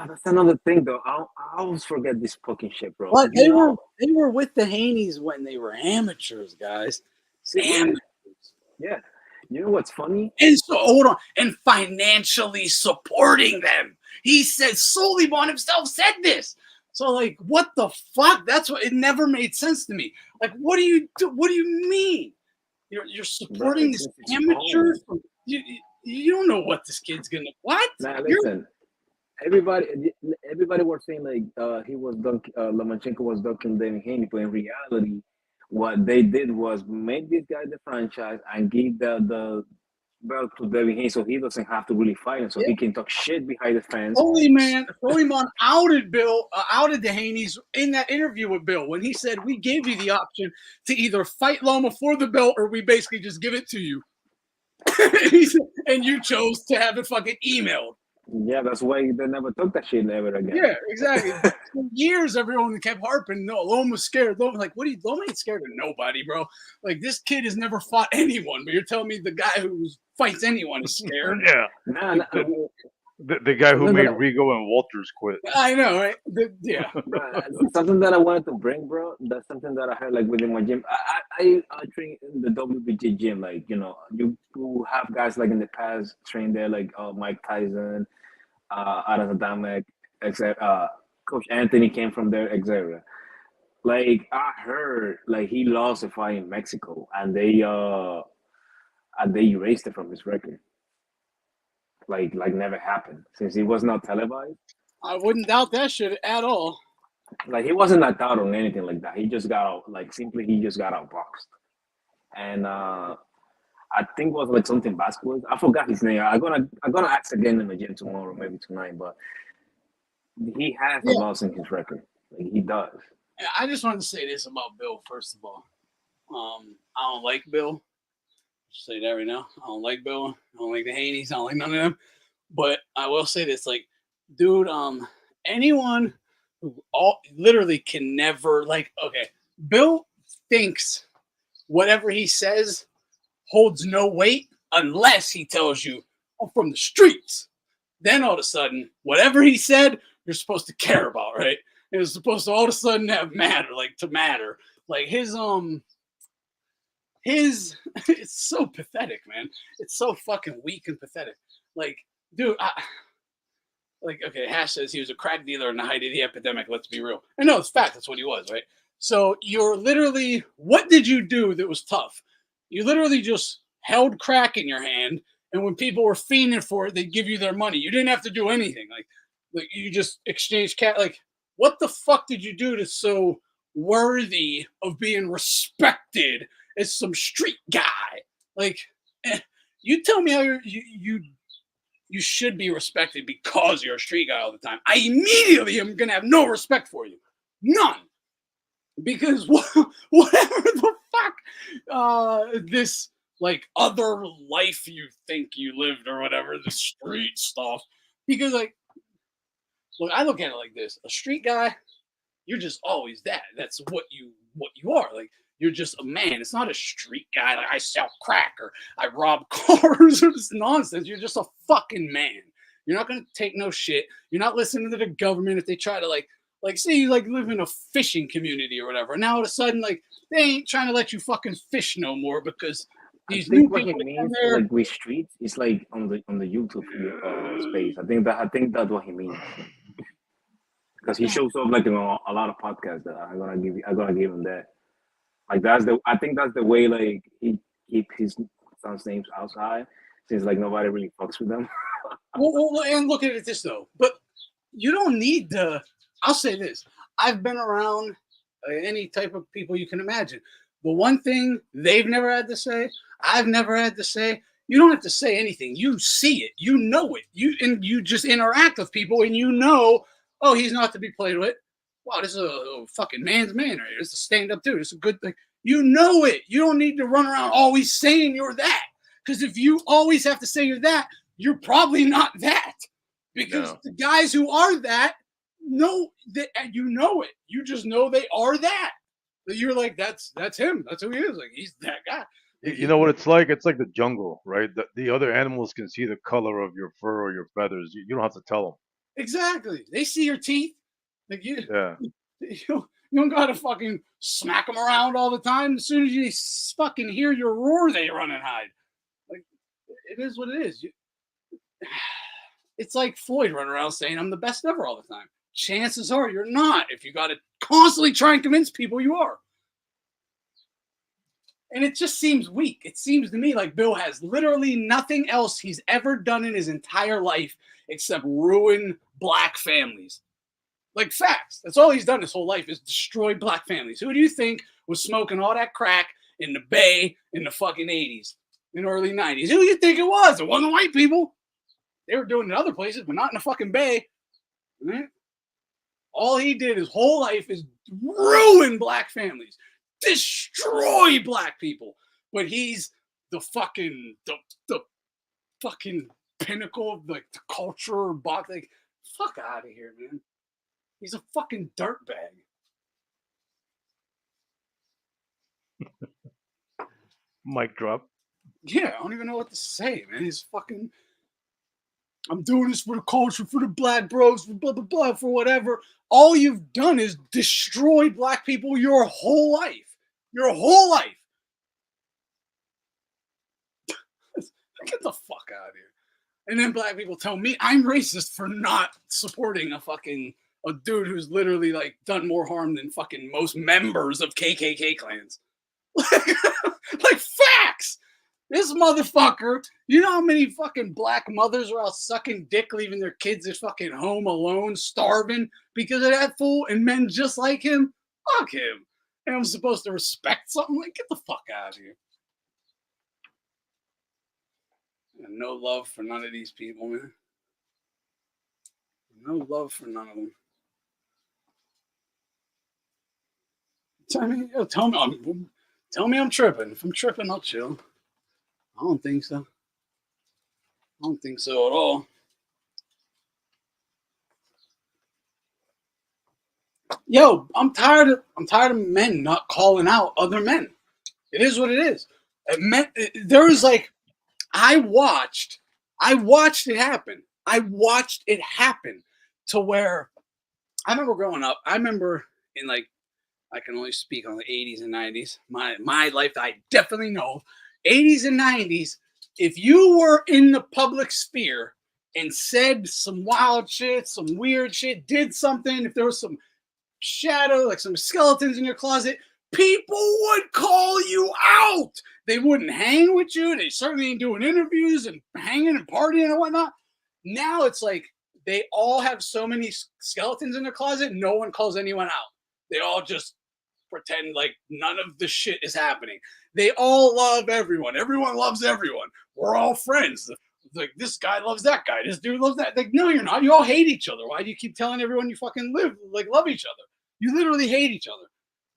That's another thing, though. I always forget this fucking shit, bro. But they were with the Haneys when they were amateurs, guys. Amateurs. Yeah. You know what's funny? And so hold on, and financially supporting them. He said Soliman himself said this. So like, what the fuck? That's what it never made sense to me. Like, what do you do? What do you mean? You're supporting this amateur? You don't know what this kid's gonna. What? Nah, listen. Everybody was saying like he was Lomachenko was dunking Devin Haney, but in reality, what they did was make this guy the franchise and give the belt to Devin Haney so he doesn't have to really fight him, so he can talk shit behind the fans. Soliman outed Bill, outed the Haneys in that interview with Bill when he said, we gave you the option to either fight Loma for the belt or we basically just give it to you. And you chose to have it fucking emailed. Yeah, that's why they never took that shit ever again. Yeah, exactly. For years, everyone kept harping, no, Loma's scared. Loma, like, Loma ain't scared of nobody, bro. Like, this kid has never fought anyone, but you're telling me the guy who fights anyone is scared? Yeah. Nah, The guy who Something made that Rigo and Walters quit. I know, right? Yeah. something that I wanted to bring, bro. That's something that I heard like within my gym. I train in the WBG gym. Like you have guys like in the past trained there, like Mike Tyson, Adam Adamek, etc. Coach Anthony came from there, etc. Like I heard, like he lost a fight in Mexico, and they erased it from his record. Like never happened since it was not televised. I wouldn't doubt that shit at all. Like he wasn't knocked out on anything like that. He just got out, like simply he just got outboxed. And I think it was like something basketball. I forgot his name. I'm gonna ask again in the gym tomorrow, maybe tonight. But he has a Yeah. loss in his record. Like he does. I just wanted to say this about Bill, first of all. I don't like Bill. Just say that right now. I don't like Bill. I don't like the Haneys. I don't like none of them. But I will say this, like, dude, anyone who literally can never, like, okay, Bill thinks whatever he says holds no weight unless he tells you, I'm from the streets. Then all of a sudden, whatever he said, you're supposed to care about, right? It was supposed to all of a sudden have matter. Like his it's so pathetic, man. It's so fucking weak and pathetic. Like, dude, okay, Hash says he was a crack dealer in the height of the epidemic. Let's be real. I know it's fact. That's what he was, right? So you're literally, what did you do that was tough? You literally just held crack in your hand, and when people were fiending for it, they'd give you their money. You didn't have to do anything. Like you just exchanged cat. Like, what the fuck did you do that's so worthy of being respected as some street guy? Like, you tell me how you should be respected because you're a street guy all the time. I immediately am gonna have no respect for you, none, because whatever the fuck this like other life you think you lived or whatever, the street stuff. Because like, look, I look at it like this: a street guy, you're just always that. That's what you are. Like, you're just a man. It's not a street guy. Like, I sell crack or I rob cars or this nonsense. You're just a fucking man. You're not gonna take no shit. You're not listening to the government if they try to like say you like live in a fishing community or whatever. Now all of a sudden, like, they ain't trying to let you fucking fish no more because these I think new what people he means, there. like with streets, it's like on the YouTube space. I think that's what he means. Because he shows up like in a lot of podcasts that I'm gonna give him that. Like I think that's the way like he keep his son's names outside since like nobody really fucks with them. well, and look at it this though, but you don't need to. I'll say this: I've been around any type of people you can imagine. The one thing they've never had to say, I've never had to say. You don't have to say anything. You see it. You know it. You just interact with people, and you know, oh, he's not to be played with. Wow, this is a fucking man's man right here. This is a stand-up dude. It's a good thing. You know it. You don't need to run around always saying you're that. Because if you always have to say you're that, you're probably not that. Because the guys who are that know that you know it. You just know they are that. You're like, that's him. That's who he is. Like, he's that guy. You know what it's like? It's like the jungle, right? The other animals can see the color of your fur or your feathers. You don't have to tell them. Exactly. They see your teeth. Like you don't gotta fucking smack them around all the time. As soon as you fucking hear your roar, they run and hide. Like, it is what it is. It's like Floyd running around saying, I'm the best ever all the time. Chances are you're not if you got to constantly try and convince people you are. And it just seems weak. It seems to me like Bill has literally nothing else he's ever done in his entire life except ruin black families. Like, facts. That's all he's done his whole life is destroy black families. Who do you think was smoking all that crack in the Bay in the fucking 80s and early 90s? Who do you think it was? It wasn't white people. They were doing it in other places, but not in the fucking Bay. Right? All he did his whole life is ruin black families, destroy black people. But he's the fucking pinnacle of like the culture box. Like, fuck out of here, man. He's a fucking dirtbag. Mic drop. Yeah, I don't even know what to say, man. He's fucking. I'm doing this for the culture, for the black bros, for blah, blah, blah, for whatever. All you've done is destroy black people your whole life. Your whole life. Get the fuck out of here. And then black people tell me I'm racist for not supporting a dude who's literally like done more harm than fucking most members of KKK clans. Like facts. This motherfucker, you know how many fucking black mothers are out sucking dick, leaving their kids at fucking home alone, starving because of that fool, and men just like him? Fuck him. And I'm supposed to respect something? Like, get the fuck out of here. And no love for none of these people, man. No love for none of them. Tell me I'm tripping. If I'm tripping, I'll chill. I don't think so. I don't think so at all. Yo, I'm tired of men not calling out other men. It is what it is. There was like, I watched it happen. I watched it happen to where I remember growing up. I remember in like, I can only speak on the 80s and 90s. My life, I definitely know. 80s and 90s, if you were in the public sphere and said some wild shit, some weird shit, did something, if there was some shadow, like some skeletons in your closet, people would call you out. They wouldn't hang with you. They certainly ain't doing interviews and hanging and partying and whatnot. Now it's like they all have so many skeletons in their closet, no one calls anyone out. They all just pretend like none of the shit is happening. They all love everyone. Everyone loves everyone. We're all friends. Like, this guy loves that guy. This dude loves that. Like, no, you're not. You all hate each other. Why do you keep telling everyone you fucking love each other? You literally hate each other.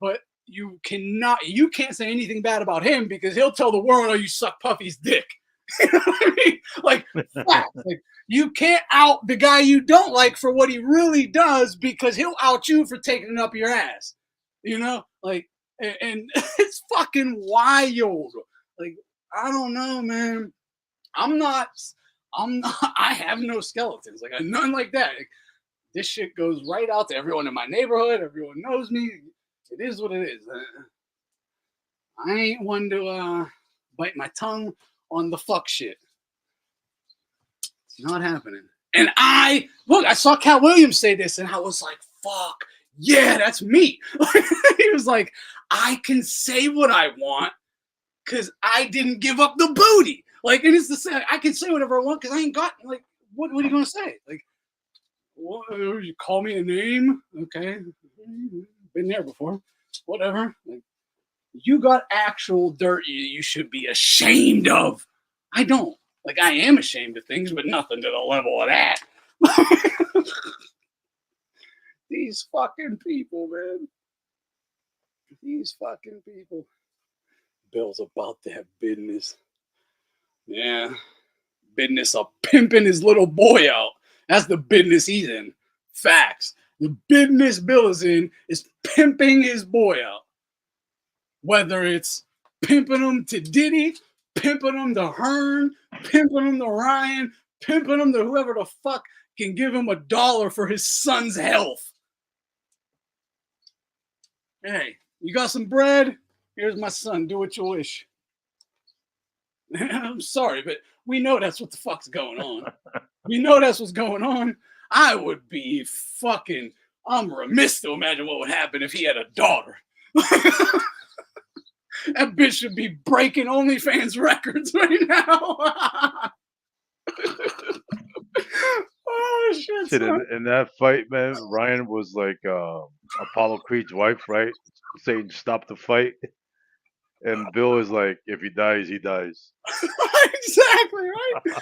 But you can't say anything bad about him because he'll tell the world, oh, you suck Puffy's dick. You know what I mean? Like, like, you can't out the guy you don't like for what he really does because he'll out you for taking it up your ass. You know? Like, and it's fucking wild. Like, I don't know, man. I have no skeletons. Like, none like that. Like, this shit goes right out to everyone in my neighborhood. Everyone knows me. It is what it is. I ain't one to bite my tongue on the fuck shit. It's not happening. And I saw Cat Williams say this, and I was like, fuck. Yeah, that's me. He was like, I can say what I want because I didn't give up the booty. Like, and it's the same. I can say whatever I want because I ain't got, like, what are you going to say? Like, what, you call me a name? Okay. Been there before. Whatever. Like, you got actual dirt you should be ashamed of. I don't. Like, I am ashamed of things, but nothing to the level of that. These fucking people, man. These fucking people. Bill's about to have business. Yeah. Business of pimping his little boy out. That's the business he's in. Facts. The business Bill is in is pimping his boy out. Whether it's pimping him to Diddy, pimping him to Hearn, pimping him to Ryan, pimping him to whoever the fuck can give him $1 for his son's health. Hey, you got some bread? Here's my son. Do what you wish. I'm sorry, but we know that's what the fuck's going on. We know that's what's going on. I would be fucking, I'm remiss to imagine what would happen if he had a daughter. That bitch should be breaking OnlyFans records right now. Oh, shit. In that fight, man, Ryan was like Apollo Creed's wife, right? Saying stop the fight. And Bill is like, if he dies, he dies. Exactly, right?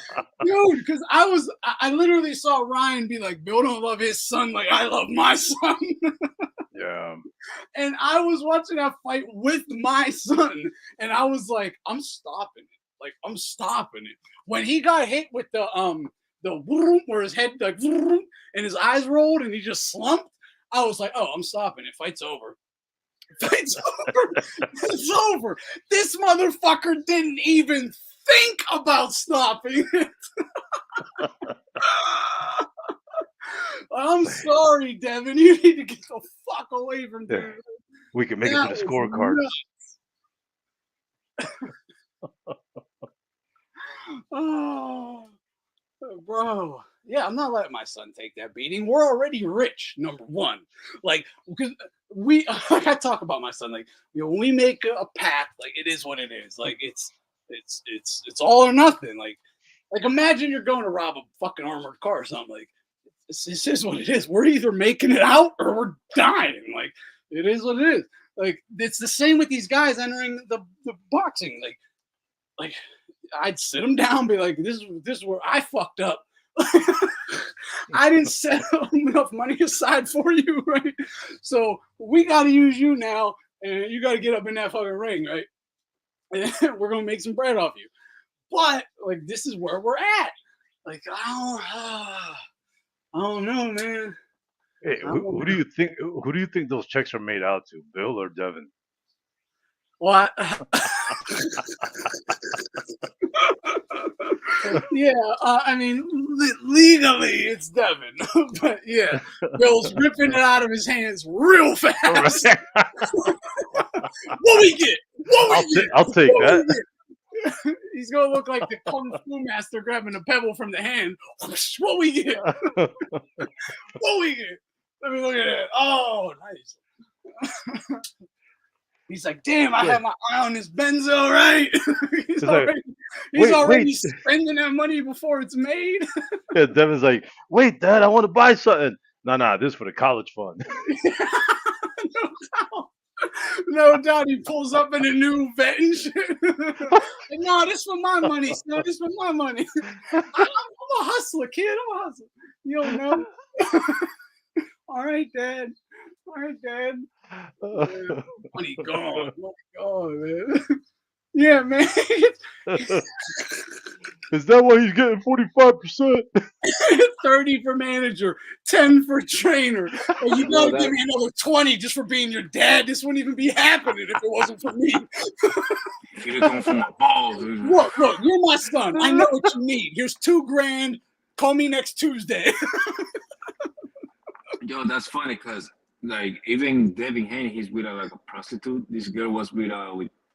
Dude, because I literally saw Ryan be like, Bill don't love his son like I love my son. Yeah. And I was watching that fight with my son, and I was like, I'm stopping it. Like, I'm stopping it. When he got hit with the where his head like and his eyes rolled and he just slumped, I was like, oh, I'm stopping it. Fight's over. Fight's over. It's over. This motherfucker didn't even think about stopping it. I'm sorry, Devin. You need to get the fuck away from there. We can make it to the scorecard. Oh, bro. Yeah, I'm not letting my son take that beating. We're already rich, number one. Like, because like I talk about my son, like, when we make a pact, like, it is what it is. Like, it's all or nothing. Like imagine you're going to rob a fucking armored car or something. Like, this is what it is. We're either making it out or we're dying. Like, it is what it is. Like, it's the same with these guys entering the boxing. Like I'd sit them down and be like, this is where I fucked up. I didn't set enough money aside for you, right? So we got to use you now, and you got to get up in that fucking ring, right? And we're going to make some bread off you. But, like, this is where we're at. Like, I don't know, man. Hey, who do you think those checks are made out to, Bill or Devin? Well, yeah, I mean, legally it's Devin, but yeah, Bill's ripping it out of his hands real fast. What we get? I'll take that. He's gonna look like the Kung Fu master grabbing a pebble from the hand. What we get? What we get? Let me look at that. Oh, nice. He's like, damn, I have my eye on this benzo, right? he's already spending that money before it's made. Yeah, Devin's like, wait, Dad, I want to buy something. No, this is for the college fund. No doubt he pulls up in a new vet and shit. No, this for my money. No, this for my money. I'm a hustler, kid. I'm a hustler. You don't know. All right, Dad. Yeah, money gone. Man. Yeah, man. Is that why he's getting 45%? 30 for manager, 10 for trainer. And you gotta give me another 20 just for being your dad. This wouldn't even be happening if it wasn't for me. You're coming from my balls. Look, you're my son. I know what you need. Here's $2,000. Call me next Tuesday. Yo, that's funny because like even Devin Haney, he's with like a prostitute. This girl was with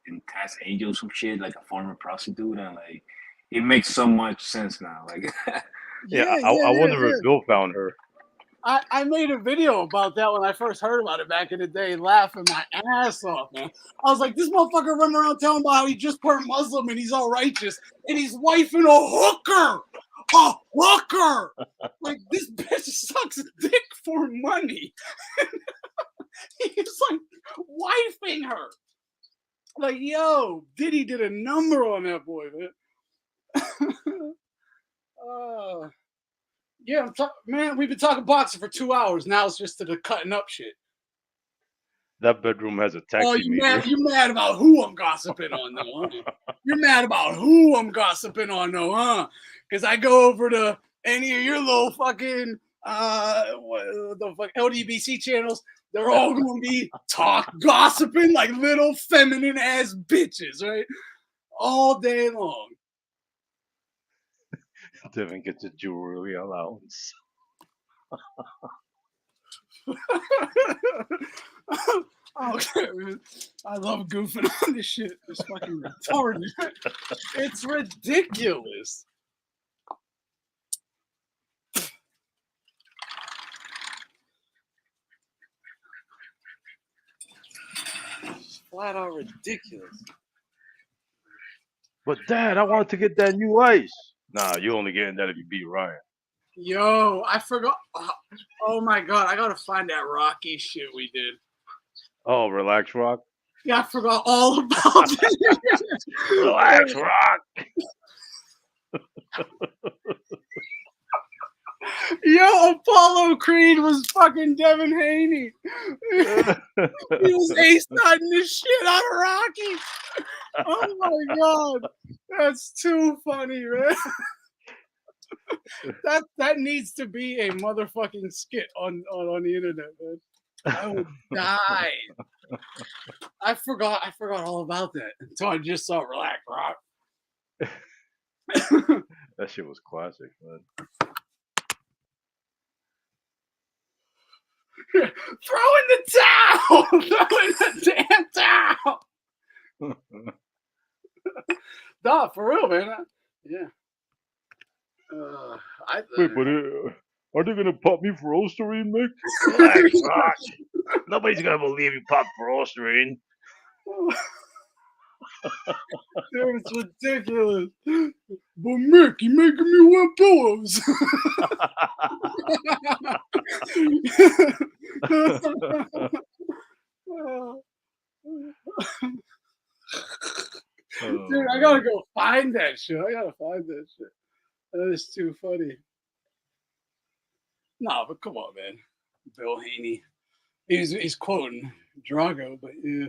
in Task Angel, some shit, like a former prostitute, and like it makes so much sense now. Like, I wonder if Bill found her. I made a video about that when I first heard about it back in the day, laughing my ass off, man. I was like, this motherfucker running around telling about how he just turned Muslim and he's all righteous, and he's wifing a hooker. A hooker! Like, this bitch sucks dick for money. He's like wifing her. Like, yo, Diddy did a number on that boy, man. Yeah, man, we've been talking boxing for 2 hours. Now it's just to the cutting up shit. That bedroom has a taxi meter. You're mad about who I'm gossiping on, though, huh? You're mad about who I'm gossiping on, though, huh? Because I go over to any of your little fucking the fuck LDBC channels. They're all going to be gossiping like little feminine ass bitches, right? All day long. Devin gets a jewelry allowance. Okay, man. I love goofing on this shit. It's fucking retarded. It's ridiculous. It's flat out ridiculous. But Dad, I wanted to get that new ice. Nah, you only getting that if you beat Ryan. Yo, I forgot. Oh my god, I gotta find that Rocky shit we did. Oh, Relax Rock? Yeah, I forgot all about it. Relax Rock! Yo, Apollo Creed was fucking Devin Haney. He was ace-nutting the shit out of Rocky. Oh my god. That's too funny, man. That needs to be a motherfucking skit on the internet, man. I would die. I forgot all about that until I just saw Relax Rock. That shit was classic, man. Throw in the towel! Throw in the damn towel! Nah, for real, man. Yeah. Wait, but are they gonna pop me for Ostarine, Mick? Relax, Rock. Nobody's gonna believe you popped for Ostarine. Dude, it's ridiculous. But Mick, you making me wear pillows. Dude, I gotta go find that shit. That is too funny. No, but come on, man. Bill Haney. He's quoting Drago, but yeah.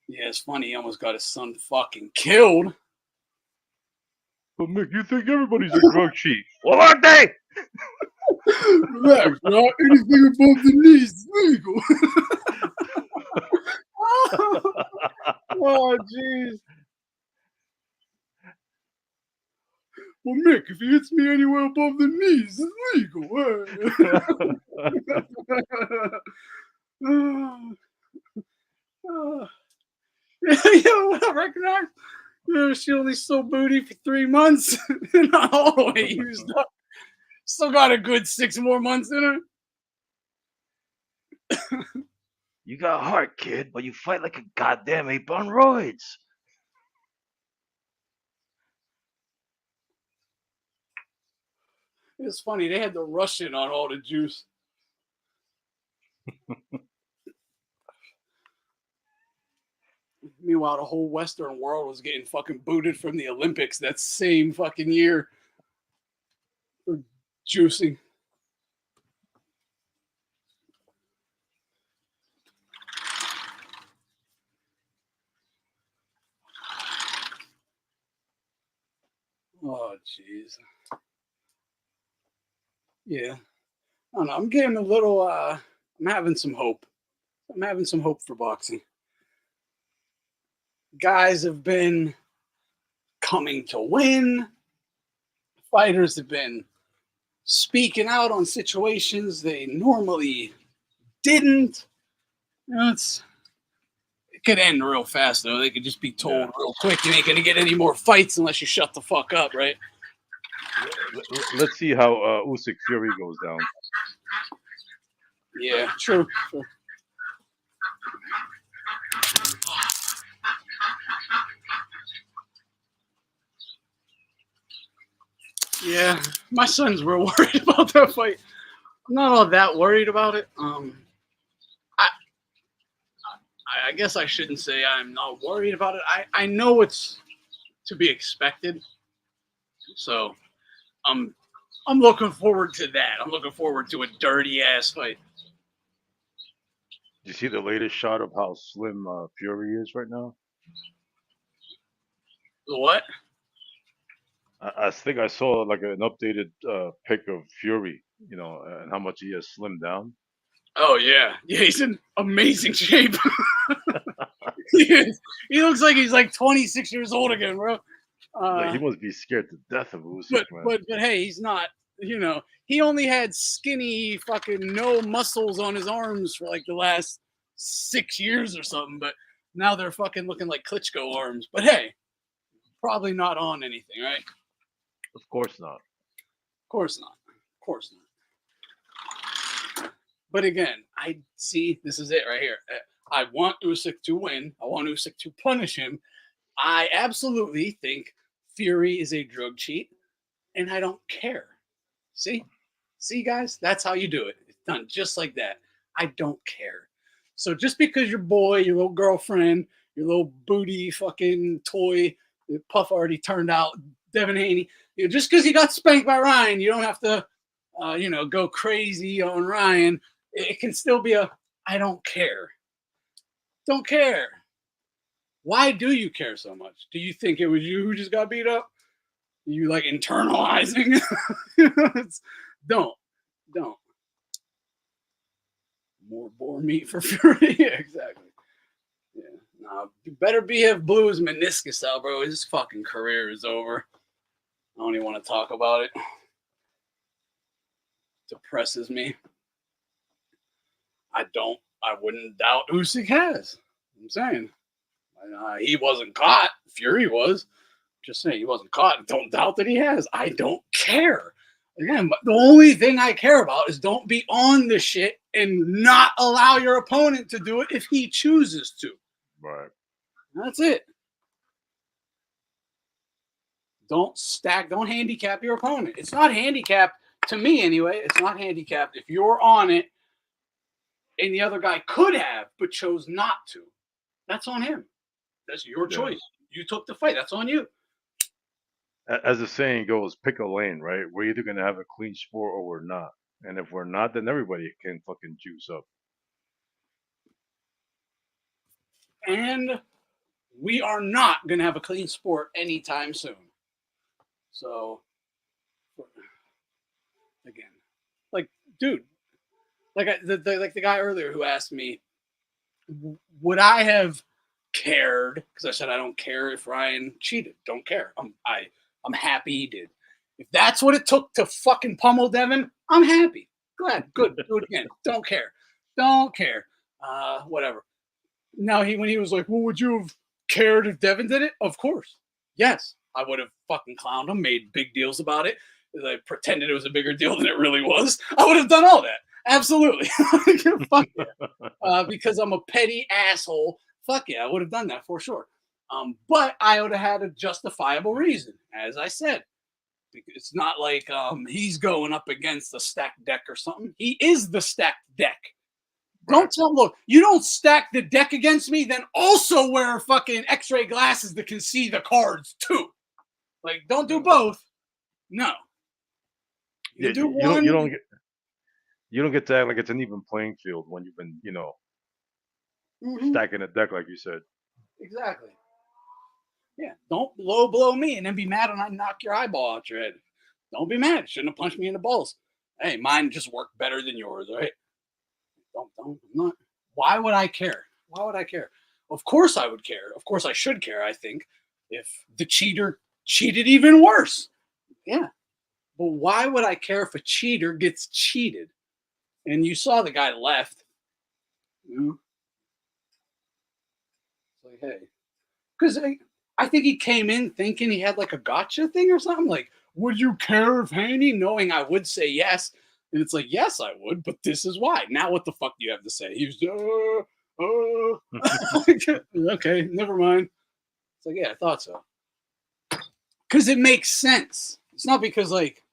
Yeah, it's funny. He almost got his son fucking killed. But Mick, you think everybody's a drug cheat? Well, aren't they? Relax, bro. Anything above the knees is legal. Oh, jeez. Well, Mick, if he hits me anywhere above the knees, it's legal. Yeah, what I recognize? She only sold booty for 3 months. Not all the way used up. Still got a good 6 more months in her. You got heart, kid, but you fight like a goddamn ape on roids. It's funny, they had the Russian on all the juice. Meanwhile, the whole Western world was getting fucking booted from the Olympics that same fucking year for juicing. Oh, jeez. Yeah. I don't know. I'm getting a little, I'm having some hope. I'm having some hope for boxing. Guys have been coming to win. Fighters have been speaking out on situations they normally didn't. You know, it could end real fast, though. They could just be told real quick, you ain't going to get any more fights unless you shut the fuck up, right? Let's see how Usyk Fury goes down. Yeah, true. Yeah, my son's real worried about that fight. I'm not all that worried about it. I guess I shouldn't say I'm not worried about it. I know it's to be expected. So I'm looking forward to that. I'm looking forward to a dirty ass fight. Did you see the latest shot of how slim Fury is right now? What? I think I saw like an updated pic of Fury, you know, and how much he has slimmed down. Oh yeah, he's in amazing shape. He looks like he's like 26 years old again, bro. Like he must be scared to death of Usyk, man. But hey, he's not. You know, he only had skinny fucking no muscles on his arms for like the last 6 years or something. But now they're fucking looking like Klitschko arms. But hey, probably not on anything, right? Of course not. Of course not. Of course not. But again, I see this is it right here. I want Usyk to win. I want Usyk to punish him. I absolutely think Fury is a drug cheat, and I don't care. See, guys, that's how you do it. It's done just like that. I don't care. So just because your boy, your little girlfriend, your little booty fucking toy, Puff already turned out, Devin Haney, you know, just because he got spanked by Ryan, you don't have to, go crazy on Ryan. It can still be I don't care. Don't care. Why do you care so much? Do you think it was you who just got beat up? Are you like internalizing? Don't. More boar meat for Fury. Yeah, exactly. Yeah. Nah, Beterbiev blew his meniscus out, bro. His fucking career is over. I don't even want to talk about it. Depresses me. I wouldn't doubt Usyk has. I'm saying. He wasn't caught. Fury was. Just saying he wasn't caught. Don't doubt that he has. I don't care. Again, but the only thing I care about is don't be on the shit and not allow your opponent to do it if he chooses to. Right. That's it. Don't handicap your opponent. It's not handicapped, to me anyway, it's not handicapped if you're on it and the other guy could have but chose not to. That's on him. That's your choice. You took the fight. That's on you. As the saying goes, pick a lane, right? We're either going to have a clean sport or we're not. And if we're not, then everybody can fucking juice up. And we are not going to have a clean sport anytime soon. So, again, like, dude, like the guy earlier who asked me, would I have cared? Because I said I don't care if Ryan cheated. Don't care. I'm happy he did. If that's what it took to fucking pummel Devin, I'm happy. Glad. Good. Do it again. Don't care. Don't care. Whatever. Now when he was like, well, would you have cared if Devin did it? Of course. Yes. I would have fucking clowned him, made big deals about it. I pretended it was a bigger deal than it really was. I would have done all that. Absolutely. Fuck yeah. Because I'm a petty asshole. Fuck yeah, I would have done that for sure. But I would have had a justifiable reason, as I said. It's not like he's going up against a stacked deck or something. He is the stacked deck. Right. Don't tell him, look, you don't stack the deck against me, then also wear fucking x-ray glasses that can see the cards too. Like, don't do both. No. You do one. You don't get to act like it's an even playing field when you've been, stacking a deck like you said. Exactly. Yeah. Don't low blow me and then be mad when I knock your eyeball out your head. Don't be mad. Shouldn't have punched me in the balls. Hey, mine just worked better than yours, right? I'm not. Why would I care? Why would I care? Of course I would care. Of course I should care, I think, if the cheater cheated even worse. Yeah. But why would I care if a cheater gets cheated? And you saw the guy left. It's like, hey. Because I think he came in thinking he had like a gotcha thing or something. Like, would you care if Haney? Knowing I would say yes. And it's like, yes, I would, but this is why. Now what the fuck do you have to say? He was, okay, never mind. It's like, yeah, I thought so. Because it makes sense. It's not because, like,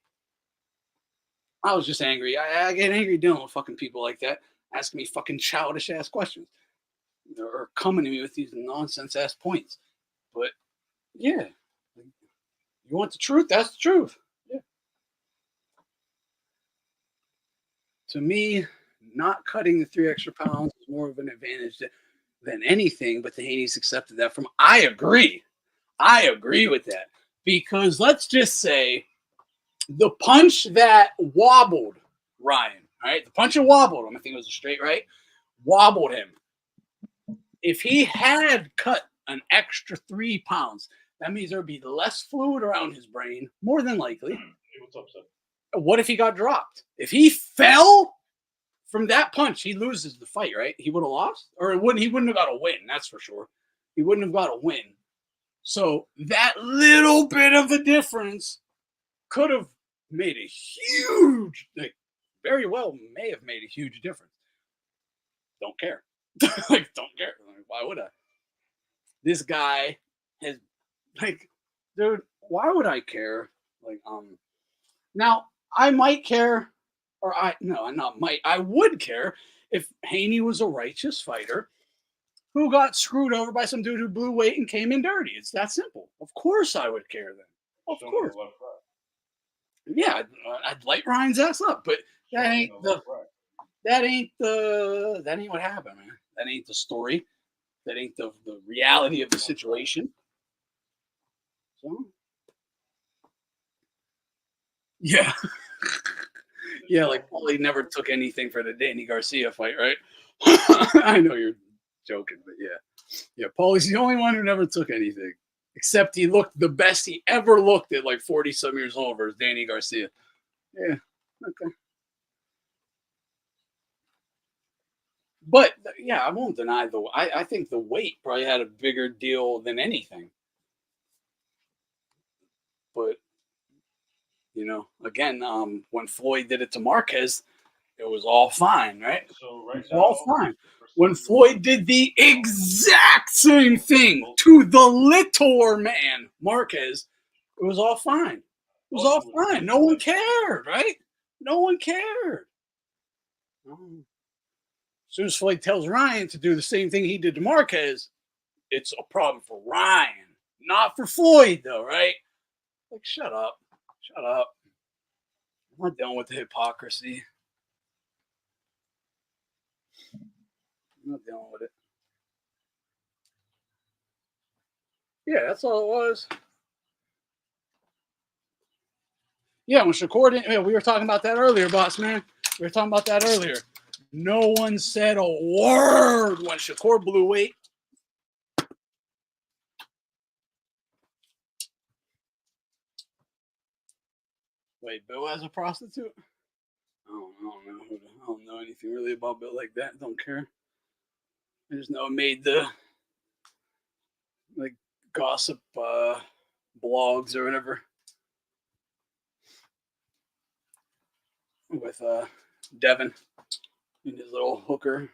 I was just angry. I get angry dealing with fucking people like that, asking me fucking childish-ass questions. Or coming to me with these nonsense-ass points. But, yeah. You want the truth? That's the truth. Yeah. To me, not cutting the 3 extra pounds is more of an advantage than anything, but the Haney's accepted that from. I agree. I agree with that. Because let's just say the punch that wobbled Ryan, all right? The punch that wobbled him, I think it was a straight right, wobbled him. If he had cut an extra 3 pounds, that means there would be less fluid around his brain, more than likely. Hey, what's up, son? What if he got dropped? If he fell from that punch, he loses the fight, right? He would have lost? Or he wouldn't have got a win, that's for sure. He wouldn't have got a win. So that little bit of a difference could have made a huge, like, very well may have made a huge difference. Don't care. Like, don't care. Like, why would I? This guy has, like, dude, why would I care? Like, now I might care, or I would care if Haney was a righteous fighter who got screwed over by some dude who blew weight and came in dirty. It's that simple. Of course I would care then. Of course. Yeah, I'd light Ryan's ass up, but that ain't what happened, man. That ain't the story. That ain't the reality of the situation. So, yeah. Yeah, like Paulie never took anything for the Danny Garcia fight, right? I know you're joking, but yeah. Yeah, Paulie's the only one who never took anything. Except he looked the best he ever looked at like 40-some years old versus Danny Garcia. Yeah, okay. But, yeah, I won't deny I think the weight probably had a bigger deal than anything. But, you know, again, when Floyd did it to Marquez, it was all fine, right? So right It's all now, fine. When Floyd did the exact same thing to the little man, Marquez, it was all fine. It was all fine. No one cared, right? No one cared. As soon as Floyd tells Ryan to do the same thing he did to Marquez, it's a problem for Ryan, not for Floyd, though, right? Like, shut up. Shut up. I'm not dealing with the hypocrisy. I'm not dealing with it. Yeah, that's all it was. Yeah, when Shakur didn't, yeah, we were talking about that earlier, boss man. We were talking about that earlier. No one said a word when Shakur blew weight. Wait, Bill has a prostitute? I don't know anything really about Bill like that. Don't care. I just know it made the like gossip blogs or whatever with Devin and his little hooker.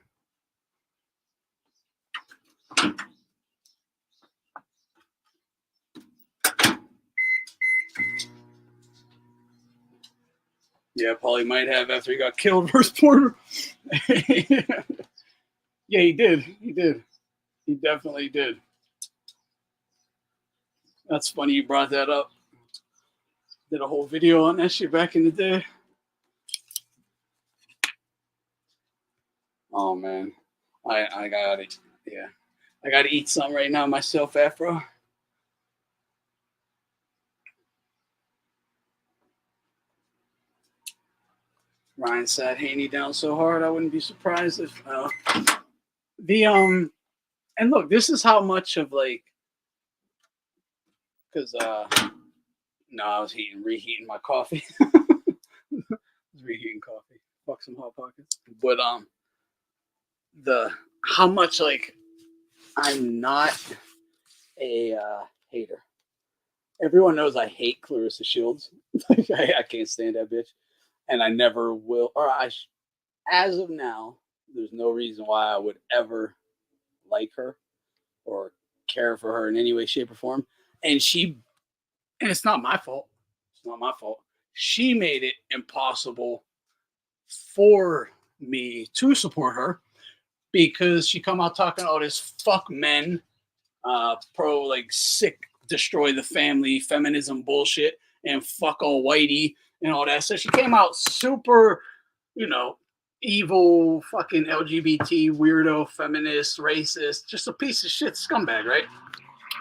Yeah, Paulie might have after he got killed versus Porter. Yeah, he did. He did. He definitely did. That's funny you brought that up. Did a whole video on that shit back in the day. Oh man, I got it. Yeah, I got to eat something right now myself, Afro. Ryan sat Haney down so hard, I wouldn't be surprised if and look, this is how much of like, because no, I was reheating my coffee. I was reheating coffee. Fuck some hot pockets. But the how much like I'm not a hater. Everyone knows I hate Clarissa Shields. I can't stand that bitch, and I never will. Or as of now, there's no reason why I would ever like her or care for her in any way, shape, or form. And it's not my fault. It's not my fault. She made it impossible for me to support her because she come out talking all this fuck men, pro like sick, destroy the family, feminism bullshit, and fuck all whitey and all that. So she came out super, evil, fucking LGBT, weirdo, feminist, racist, just a piece of shit scumbag, right?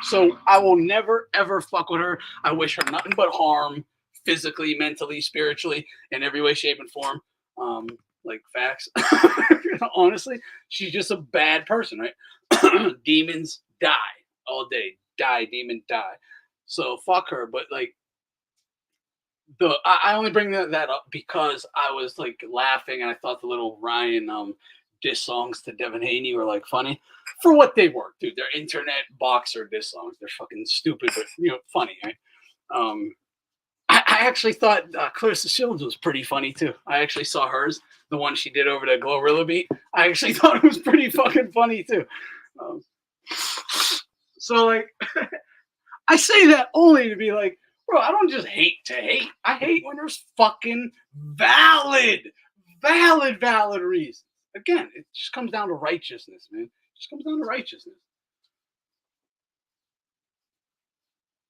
So I will never, ever fuck with her. I wish her nothing but harm, physically, mentally, spiritually, in every way, shape, and form. Like facts. Honestly, she's just a bad person, right? Demons die all day. Die, demon, die. So fuck her. But like, I only bring that up because I was like laughing and I thought the little Ryan diss songs to Devin Haney were like funny for what they were, dude. They're internet boxer diss songs. They're fucking stupid, but funny, right? I actually thought Clarissa Shields was pretty funny too. I actually saw hers, the one she did over the Glorilla beat. I actually thought it was pretty fucking funny too. So like, I say that only to be like, bro, I don't just hate to hate. I hate when there's fucking valid reasons. Again, it just comes down to righteousness, man. It just comes down to righteousness.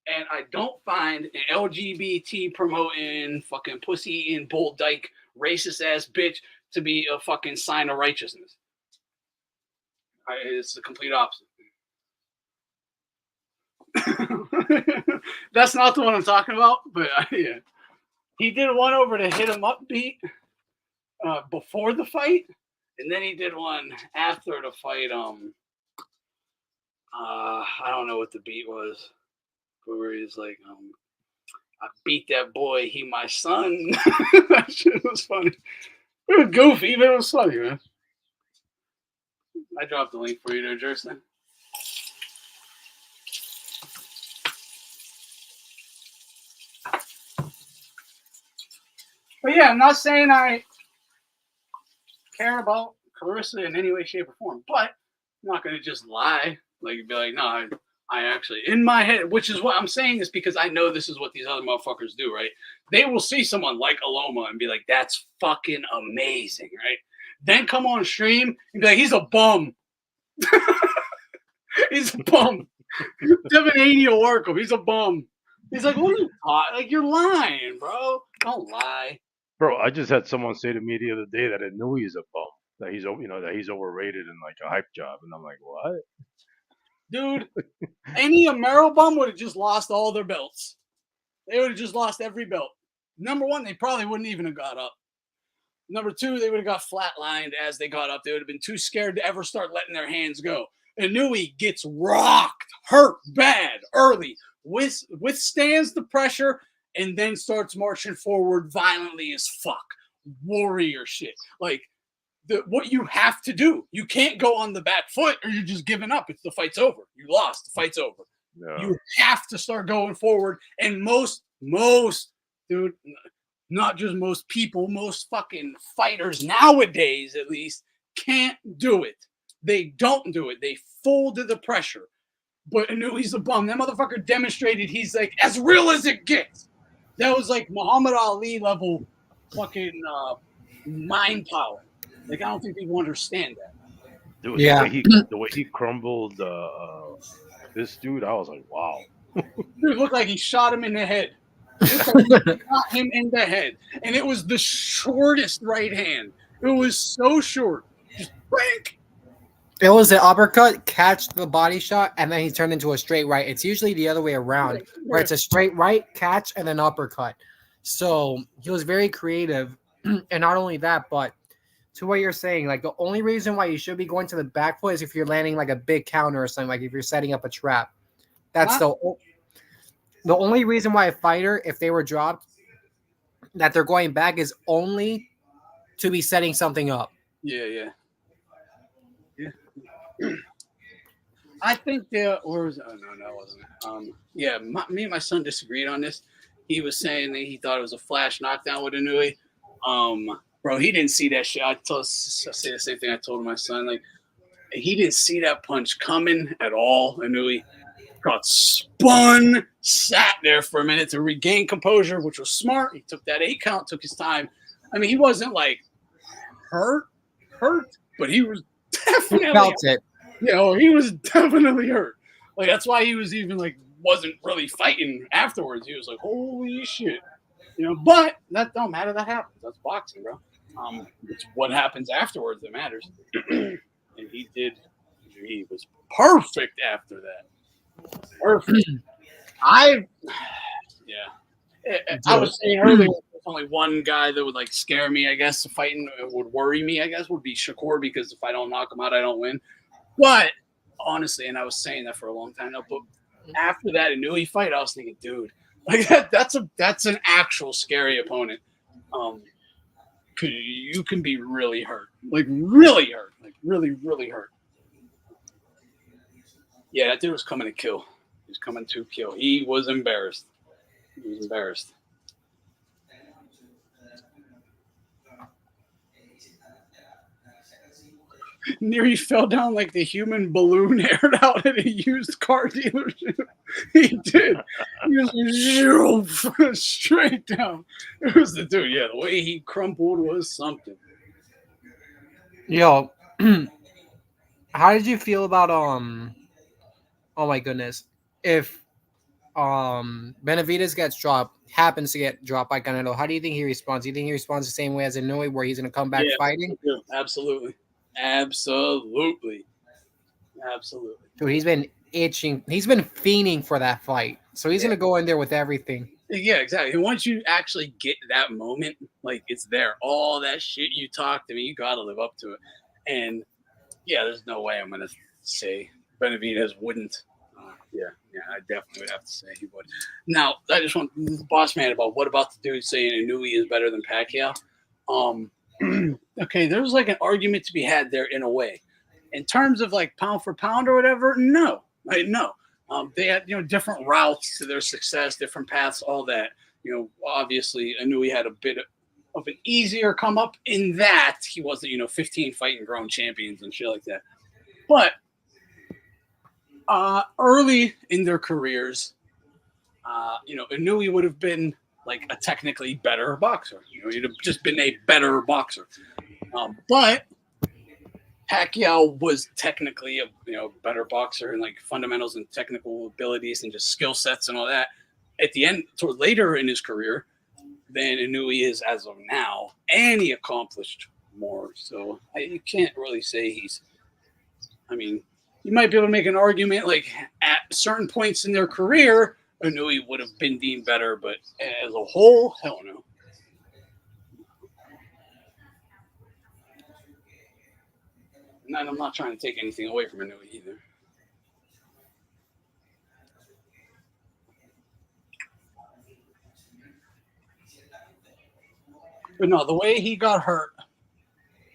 And I don't find an LGBT promoting fucking pussy eating bull dyke racist ass bitch to be a fucking sign of righteousness. It's the complete opposite. That's not the one I'm talking about, but yeah. He did one over to hit him up beat before the fight, and then he did one after the fight. I don't know what the beat was, but where he's like, I beat that boy, he my son. That shit was funny. It was goofy, but it was funny, man. I dropped the link for you there, Jerson. But yeah, I'm not saying I care about Carissa in any way, shape, or form, but I'm not going to just lie. Like, be like, no, I actually, in my head, which is what I'm saying is because I know this is what these other motherfuckers do, right? They will see someone like Aloma and be like, that's fucking amazing, right? Then come on stream and be like, he's a bum. He's a bum. 780 will work him. He's a bum. He's like, what are you talking? Like, you're lying, bro. Don't lie. Bro, I just had someone say to me the other day that Inoue is a bum, that he's that he's overrated in like a hype job, and I'm like, what? Dude, any Amero bum would have just lost all their belts. They would have just lost every belt. Number one, they probably wouldn't even have got up. Number two, they would have got flatlined as they got up. They would have been too scared to ever start letting their hands go. Inoue gets rocked, hurt bad early, withstands the pressure, and then starts marching forward violently as fuck. Warrior shit. Like, what you have to do. You can't go on the back foot or you're just giving up. It's the fight's over. You lost. The fight's over. No. You have to start going forward. And most, dude, not just most people, most fucking fighters nowadays, at least, can't do it. They don't do it. They fold to the pressure. But Inoue's a bum. That motherfucker demonstrated he's like as real as it gets. That was like Muhammad Ali level fucking mind power. Like, I don't think people understand that. Dude, yeah. the way he crumbled this dude, I was like, wow. Dude, it looked like he shot him in the head. It looked like he shot him in the head. And it was the shortest right hand. It was so short. Just break. It was an uppercut, catch the body shot, and then he turned into a straight right. It's usually the other way around, where it's a straight right, catch, and then uppercut. So he was very creative. And not only that, but to what you're saying, like the only reason why you should be going to the back foot is if you're landing like a big counter or something, like if you're setting up a trap. That's the only reason why a fighter, if they were dropped, that they're going back is only to be setting something up. Yeah. I think there was no, it wasn't. Yeah, me and my son disagreed on this. He was saying that he thought it was a flash knockdown with Inoue. Bro, he didn't see that shit. I say the same thing I told my son. Like, he didn't see that punch coming at all. Inoue got spun, sat there for a minute to regain composure, which was smart. He took that 8 count, took his time. I mean, he wasn't like hurt, but he was definitely felt it. He was definitely hurt. Like, that's why he was even like wasn't really fighting afterwards. He was like, holy shit. But that don't matter. That happens. That's boxing, bro. It's what happens afterwards that matters. And he was perfect after that. Perfect. I was saying earlier, there's only one guy that would like scare me, I guess, fighting would worry me, I guess, would be Shakur, because if I don't knock him out, I don't win. But honestly, and I was saying that for a long time now, but after that Inoue fight, I was thinking, dude, like that's an actual scary opponent. You can be really hurt, like really hurt, like really, really hurt. Yeah, that dude was coming to kill. He was coming to kill. He was embarrassed. Nearly fell down like the human balloon aired out at a used car dealership. He did. He was straight down. It was the dude. Yeah, the way he crumpled was something. Yo, how did you feel about oh my goodness, if Benavidez happens to get dropped by Canelo, how do you think he responds? Do you think he responds the same way as Inoue, where he's going to come back fighting? Absolutely. Dude, he's been itching. He's been fiending for that fight. So he's going to go in there with everything. Yeah, exactly. And once you actually get that moment, like, it's there. All that shit you talked to me, you got to live up to it. And yeah, there's no way I'm going to say Benavidez wouldn't. Yeah, I definitely would have to say he would. Now, I just want Boss Man what about the dude saying Inoue is better than Pacquiao? Okay, there's like an argument to be had there in a way. In terms of like pound for pound or whatever, no. Right? No. They had, different routes to their success, different paths, all that. Obviously, Inoue had a bit of an easier come up in that he wasn't, 15 fighting grown champions and shit like that. But early in their careers, Inoue would have been like a technically better boxer. He'd have just been a better boxer. But Pacquiao was technically a better boxer and like fundamentals and technical abilities and just skill sets and all that. At the end, toward later in his career, than Inoue is as of now, and he accomplished more. So you can't really say he's. I mean, you might be able to make an argument like at certain points in their career, Inoue would have been deemed better, but as a whole, hell no. And I'm not trying to take anything away from Inoue either. But no, the way he got hurt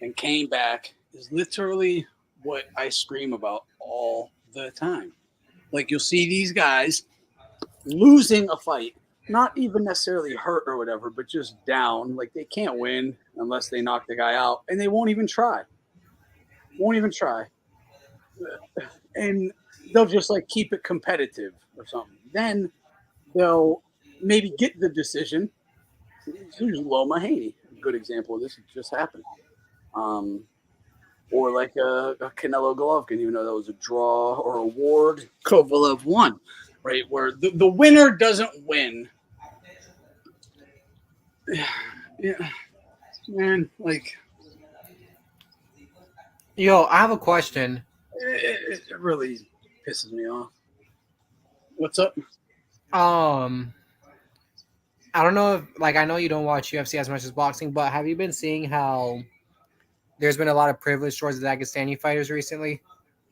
and came back is literally what I scream about all the time. Like, you'll see these guys losing a fight, not even necessarily hurt or whatever, but just down. Like, they can't win unless they knock the guy out, and they won't even try. And they'll just, like, keep it competitive or something. Then they'll maybe get the decision. Use Loma Haney, a good example of this. It just happened. Or like a Canelo Golovkin, even though that was a draw or award, Kovalev won, right? Where the winner doesn't win. Yeah, man, like. Yo, I have a question. It really pisses me off. What's up? I don't know if, like, I know you don't watch UFC as much as boxing, but have you been seeing how there's been a lot of privilege towards the Dagestani fighters recently?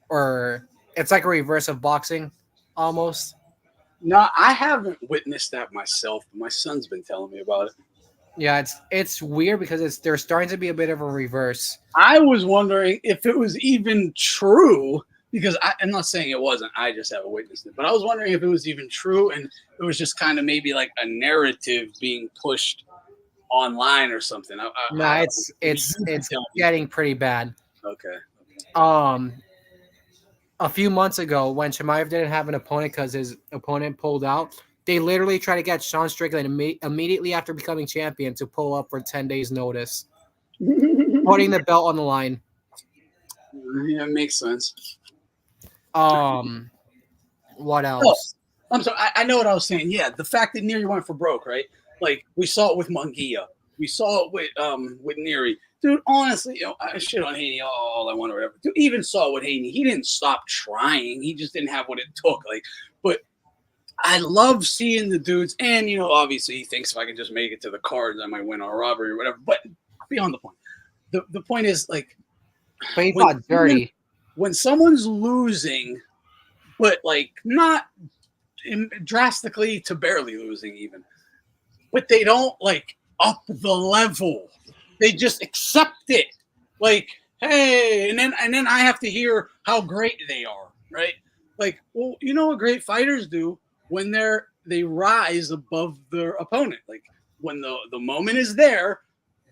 Or it's like a reverse of boxing, almost? No, I haven't witnessed that myself. But my son's been telling me about it. Yeah, it's weird because there's starting to be a bit of a reverse. I was wondering if it was even true, because I'm not saying it wasn't. I just haven't witnessed it. But I was wondering if it was even true, and it was just kind of maybe like a narrative being pushed online or something. No, it's getting pretty bad. Okay. A few months ago, when Chimaev didn't have an opponent because his opponent pulled out, they literally tried to get Sean Strickland immediately after becoming champion to pull up for 10 days' notice, putting the belt on the line. Yeah, it makes sense. What else? Oh, I'm sorry. I know what I was saying. Yeah, the fact that Neary went for broke, right? Like, we saw it with Munguia. We saw it with Neary. Dude, honestly, I shit on Haney all I want or whatever. Dude, even saw it with Haney. He didn't stop trying. He just didn't have what it took. Like, but I love seeing the dudes. And, obviously he thinks if I can just make it to the cards, I might win on robbery or whatever. But beyond the point. The point is, like, but he fought dirty. When someone's losing, but, like, not drastically to barely losing even, but they don't, like, up the level. They just accept it. Like, hey, and then I have to hear how great they are, right? Like, well, you know what great fighters do when they rise above their opponent. Like, when the moment is there,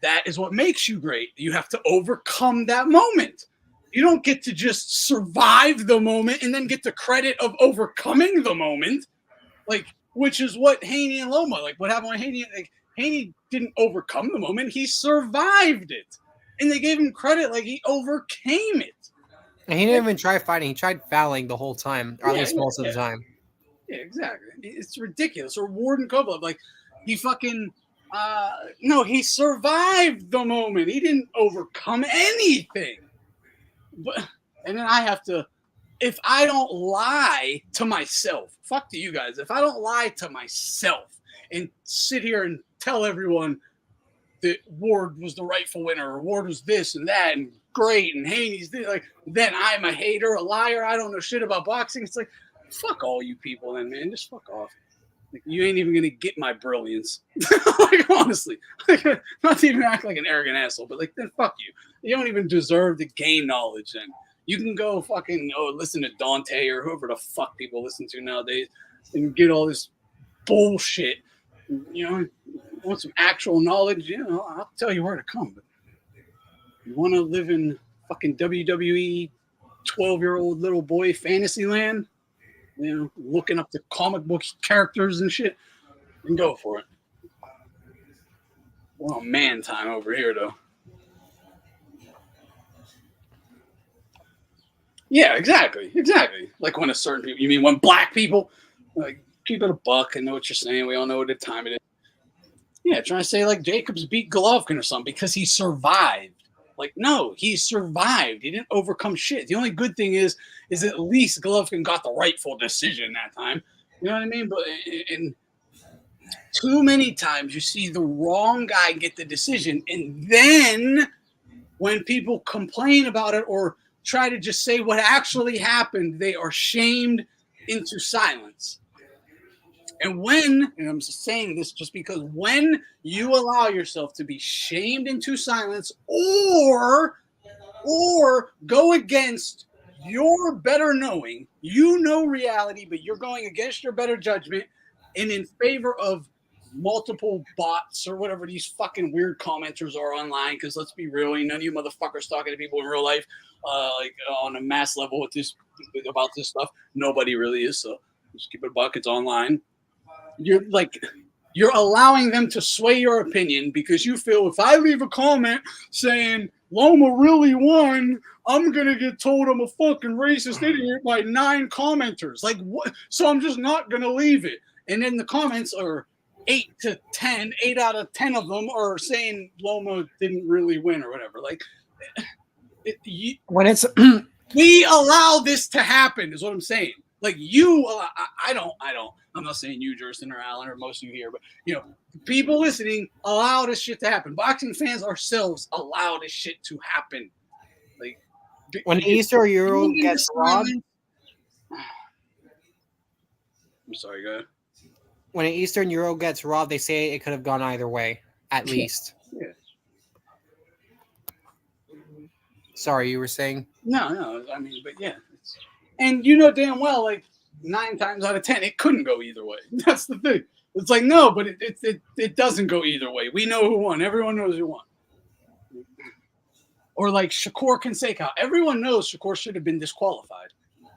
that is what makes you great. You have to overcome that moment. You don't get to just survive the moment and then get the credit of overcoming the moment. Like, which is what Haney and Loma, like, what happened with Haney, like, Haney didn't overcome the moment. He survived it. And they gave him credit like he overcame it. And he didn't even try fighting. He tried fouling the whole time, or at least most of the time. Yeah, exactly. It's ridiculous. Or Warden Kovalev, like, he fucking, no, he survived the moment. He didn't overcome anything. But, and then I have to, if I don't lie to myself, fuck to you guys, if I don't lie to myself and sit here and tell everyone that Ward was the rightful winner, or Ward was this and that, and great, and Haney's this, like, then I'm a hater, a liar, I don't know shit about boxing. It's like, fuck all you people then, man. Just fuck off. Like, you ain't even gonna get my brilliance. Like, honestly. Like, not to even act like an arrogant asshole, but like, then fuck you. You don't even deserve to gain knowledge then. You can go fucking listen to Dante or whoever the fuck people listen to nowadays and get all this bullshit. You know, want some actual knowledge, you know, I'll tell you where to come. But you want to live in fucking WWE 12-year-old little boy fantasy land, you know, looking up the comic book characters and shit, and go for it. Well, man time over here, though. Yeah, exactly. Like when a certain people, you mean when black people, like, keep it a buck and know what you're saying. We all know what the time it is. Yeah, trying to say like Jacobs beat Golovkin or something because he survived. Like, no, he survived. He didn't overcome shit. The only good thing is at least Golovkin got the rightful decision that time. You know what I mean? But in too many times you see the wrong guy get the decision, and then when people complain about it or try to just say what actually happened, they are shamed into silence. And I'm saying this just because when you allow yourself to be shamed into silence or go against your better knowing, you know reality, but you're going against your better judgment and in favor of multiple bots or whatever these fucking weird commenters are online, because let's be real, none of you motherfuckers talking to people in real life like on a mass level with this about this stuff. Nobody really is, so just keep it a buck. It's online. You're allowing them to sway your opinion because you feel if I leave a comment saying Loma really won, I'm gonna get told I'm a fucking racist idiot by 9 commenters. Like, what? So I'm just not gonna leave it. And then the comments are 8 out of 10 of them are saying Loma didn't really win or whatever. Like, when it's we allow this to happen is what I'm saying. Like, you, I'm not saying you, Jerson or Alan or most of you here, but, you know, people listening allow this shit to happen. Boxing fans ourselves allow this shit to happen. Like, when Easter or Euro gets robbed. I'm sorry, go ahead. When an Eastern Euro gets robbed, they say it could have gone either way, at least. Yeah. Sorry, you were saying? No, I mean, but yeah. And you know damn well, like 9 times out of 10, it couldn't go either way. That's the thing. It's like, no, but it doesn't go either way. We know who won. Everyone knows who won. Or like Shakur Stevenson. Everyone knows Shakur should have been disqualified.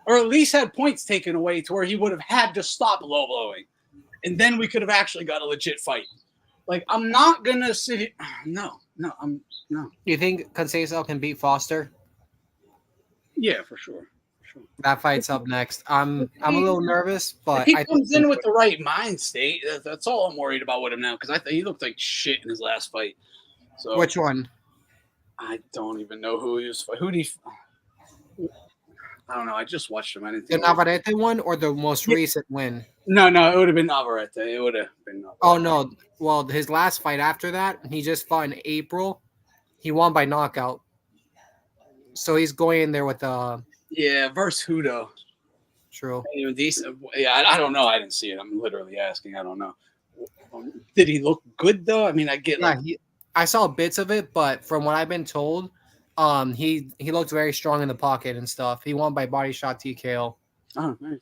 Or at least had points taken away to where he would have had to stop low blowing. And then we could have actually got a legit fight. Like, I'm not going to sit here. No. You think Conceição can beat Foster? Yeah, for sure. That fight's up next. I'm a little nervous, but if he comes in with the right mind state, that's all I'm worried about with him now, because I think he looked like shit in his last fight. So which one? I don't even know who he was. Who did he? I don't know. I just watched him. I didn't. The Navarrete one or the most recent win? No, it would have been Navarrete. It would have been Navarrete. Oh no! Well, his last fight after that, he just fought in April. He won by knockout. So he's going in there with versus Hudo. True. Decent. Yeah, I don't know. I didn't see it. I'm literally asking. I don't know. Did he look good though? I mean, I get. Yeah, I saw bits of it, but from what I've been told, he looked very strong in the pocket and stuff. He won by body shot TKO. Oh, nice.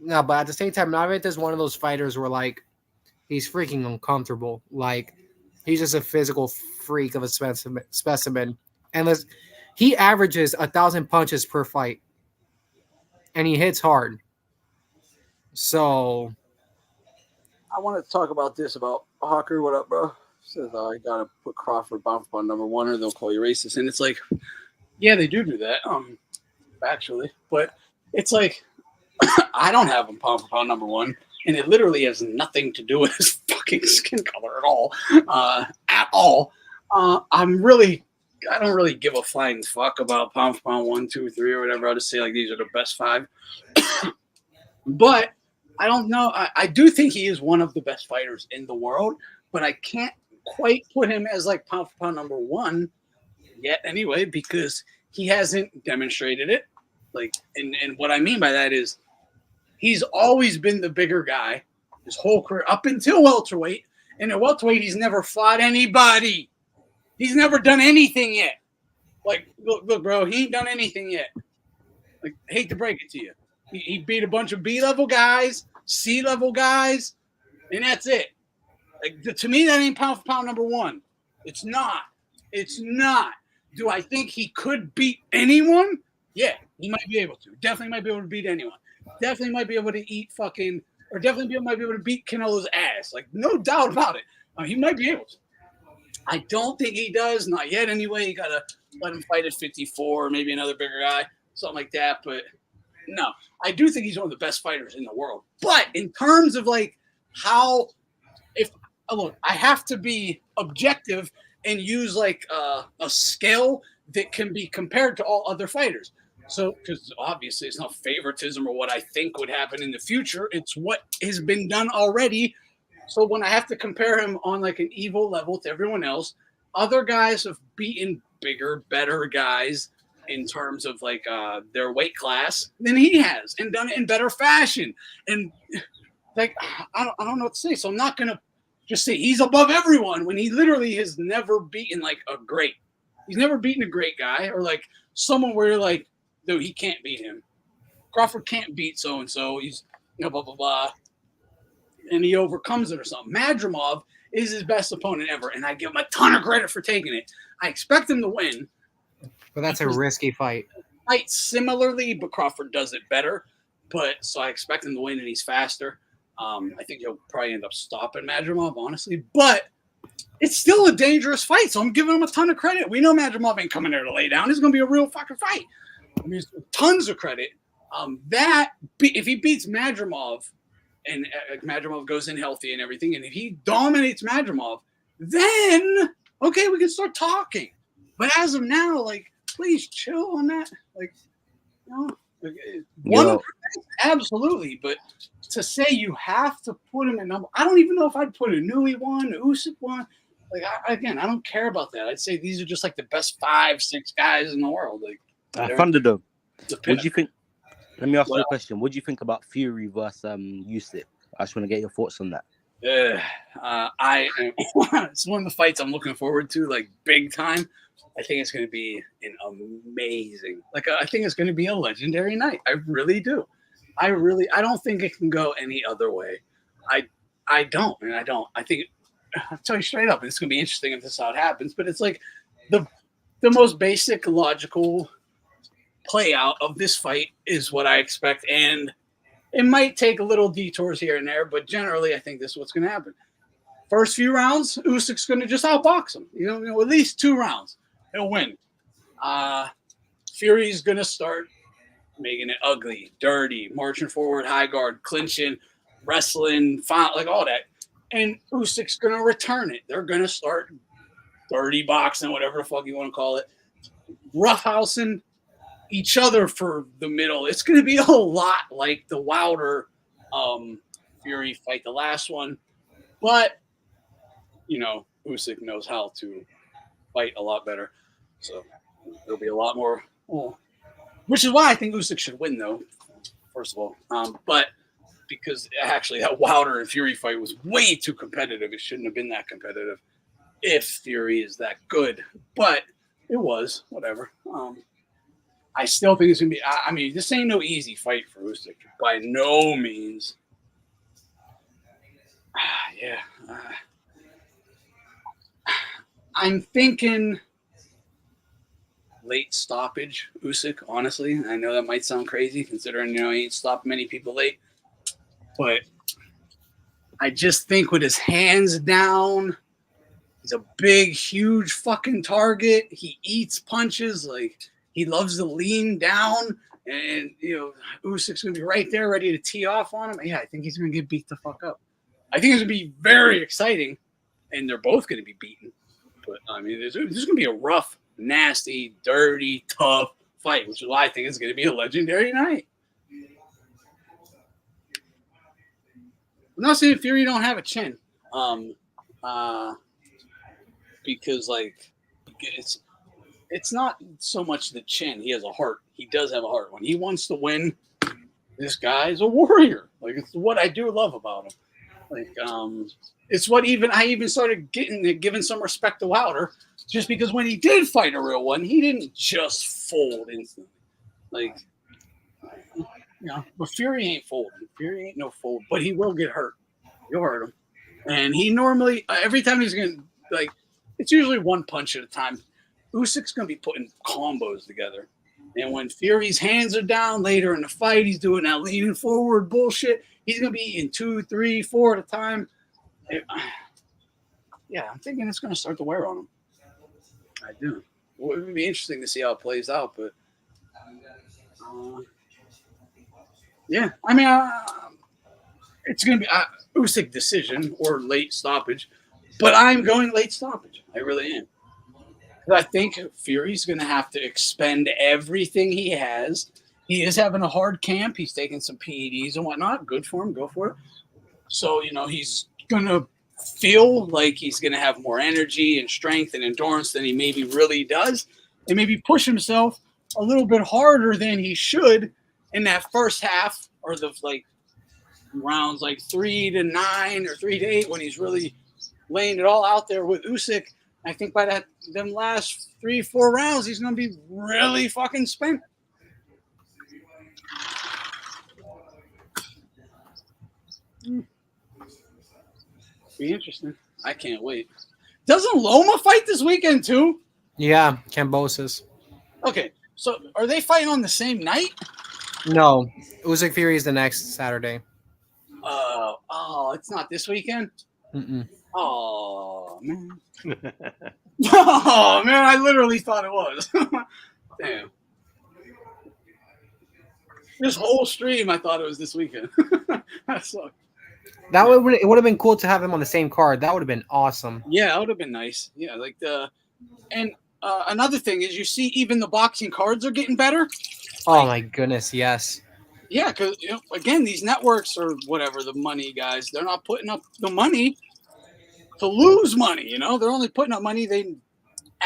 No, but at the same time, Navarrete is one of those fighters where like he's freaking uncomfortable. Like he's just a physical freak of a specimen. And he averages 1,000 punches per fight, and he hits hard. So I want to talk about this about Hawker. What up, bro? Says I gotta put Crawford bound for number 1, or they'll call you racist. And it's like, yeah, they do that. Actually, but it's like I don't have him pound for pound number 1, and it literally has nothing to do with his fucking skin color at all. I don't really give a flying fuck about pound for pound 1, 2, 3, or whatever. I'll just say like these are the best 5. But I don't know. I do think he is one of the best fighters in the world, but I can't quite put him as like pound for pound number one yet anyway, because he hasn't demonstrated it. Like, and what I mean by that is he's always been the bigger guy his whole career up until welterweight. And at welterweight, he's never fought anybody. He's never done anything yet. Like, look, bro, he ain't done anything yet. Like, I hate to break it to you. He beat a bunch of B-level guys, C-level guys, and that's it. Like, to me, that ain't pound for pound number one. It's not. It's not. Do I think he could beat anyone? Yeah, he might be able to. Definitely might be able to beat anyone. Definitely might be able to eat fucking, or definitely might be able to beat Canelo's ass. Like, no doubt about it. He might be able to. I don't think he does. Not yet anyway. You got to let him fight at 54 or maybe another bigger guy, something like that. But no, I do think he's one of the best fighters in the world. But in terms of like how, look, I have to be objective and use like a scale that can be compared to all other fighters. So, because obviously it's not favoritism or what I think would happen in the future. It's what has been done already. So when I have to compare him on like an evil level to everyone else, other guys have beaten bigger, better guys in terms of like their weight class than he has, and done it in better fashion. And like I don't know what to say. So I'm not gonna just say he's above everyone when he literally has never beaten like a great. He's never beaten a great guy or like someone where you're like, dude, he can't beat him. Crawford can't beat so and so. He's blah blah blah. And he overcomes it or something. Madrimov is his best opponent ever, and I give him a ton of credit for taking it. I expect him to win. But that's a risky fight. Fight similarly, but Crawford does it better. But so I expect him to win, and he's faster. I think he'll probably end up stopping Madrimov, honestly. But it's still a dangerous fight, so I'm giving him a ton of credit. We know Madrimov ain't coming there to lay down. It's going to be a real fucking fight. I mean, tons of credit. If he beats Madrimov, and Madrimov goes in healthy and everything, and if he dominates Madrimov, then, okay, we can start talking. But as of now, like, please chill on that. Like, absolutely. But to say you have to put him in number, I don't even know if I'd put Inoue one, Usyk one. Like, I don't care about that. I'd say these are just like the best 5-6 guys in the world. Like, Thunderdome. What do you think? Let me ask you a question. What do you think about Fury versus Usyk? I just want to get your thoughts on that. It's one of the fights I'm looking forward to, like big time. I think it's going to be an amazing, I think it's going to be a legendary night. I really do. I don't think it can go any other way. I don't. I think, I'll tell you straight up, it's going to be interesting if this is how it happens, but it's like the most basic logical play out of this fight is what I expect, and it might take a little detours here and there, but generally I think this is what's going to happen. First few rounds, Usyk's going to just outbox him. At least 2 rounds, he'll win. Fury's going to start making it ugly, dirty, marching forward, high guard, clinching, wrestling, like all that, and Usyk's going to return it. They're going to start dirty boxing, whatever the fuck you want to call it, roughhousing each other for the middle. It's going to be a lot like the Wilder Fury fight, the last one. But, Usyk knows how to fight a lot better. So there'll be a lot more. Which is why I think Usyk should win, though, first of all. But because actually that Wilder and Fury fight was way too competitive. It shouldn't have been that competitive if Fury is that good. But it was, whatever. I still think it's going to be – this ain't no easy fight for Usyk. By no means. I'm thinking late stoppage Usyk, honestly. I know that might sound crazy considering, he ain't stopped many people late. But I just think with his hands down, he's a big, huge fucking target. He eats punches like – he loves to lean down, and, Usyk's going to be right there ready to tee off on him. Yeah, I think he's going to get beat the fuck up. I think it's going to be very exciting, and they're both going to be beaten. But, there's going to be a rough, nasty, dirty, tough fight, which is why I think it's going to be a legendary night. I'm not saying Fury don't have a chin. because like it's not so much the chin. He has a heart. He does have a heart. When he wants to win, this guy is a warrior. Like it's what I do love about him. Like it's what I even started giving some respect to Wilder, just because when he did fight a real one, he didn't just fold instantly. Like but Fury ain't folding. Fury ain't no fold, but he will get hurt. You'll hurt him. And he normally, every time he's going to, like, it's usually one punch at a time. Usyk's going to be putting combos together. And when Fury's hands are down later in the fight, he's doing that leaning forward bullshit. He's going to be eating 2, 3, 4 at a time. Yeah, I'm thinking it's going to start to wear on him. I do. Well, it would be interesting to see how it plays out, but yeah, I mean, it's going to be Usyk decision or late stoppage, but I'm going late stoppage. I really am. I think Fury's going to have to expend everything he has. He is having a hard camp. He's taking some PEDs and whatnot. Good for him. Go for it. So, he's going to feel like he's going to have more energy and strength and endurance than he maybe really does, and maybe push himself a little bit harder than he should in that first half, or the rounds 3 to 9 or 3 to 8, when he's really laying it all out there with Usyk. I think by them last 3-4 rounds, he's going to be really fucking spent. Be interesting. I can't wait. Doesn't Loma fight this weekend too? Yeah, Cambosis. Okay, so are they fighting on the same night? No, Usyk Fury is the next Saturday. It's not this weekend? Mm-mm. Oh, man. Oh, man, I literally thought it was. Damn. This whole stream, I thought it was this weekend. That sucked. It would have been cool to have him on the same card. That would have been awesome. Yeah, that would have been nice. Yeah, another thing is, you see, even the boxing cards are getting better. Oh my goodness, yes. Yeah, because again, these networks or whatever, the money guys, they're not putting up the money to lose money. They're only putting up money they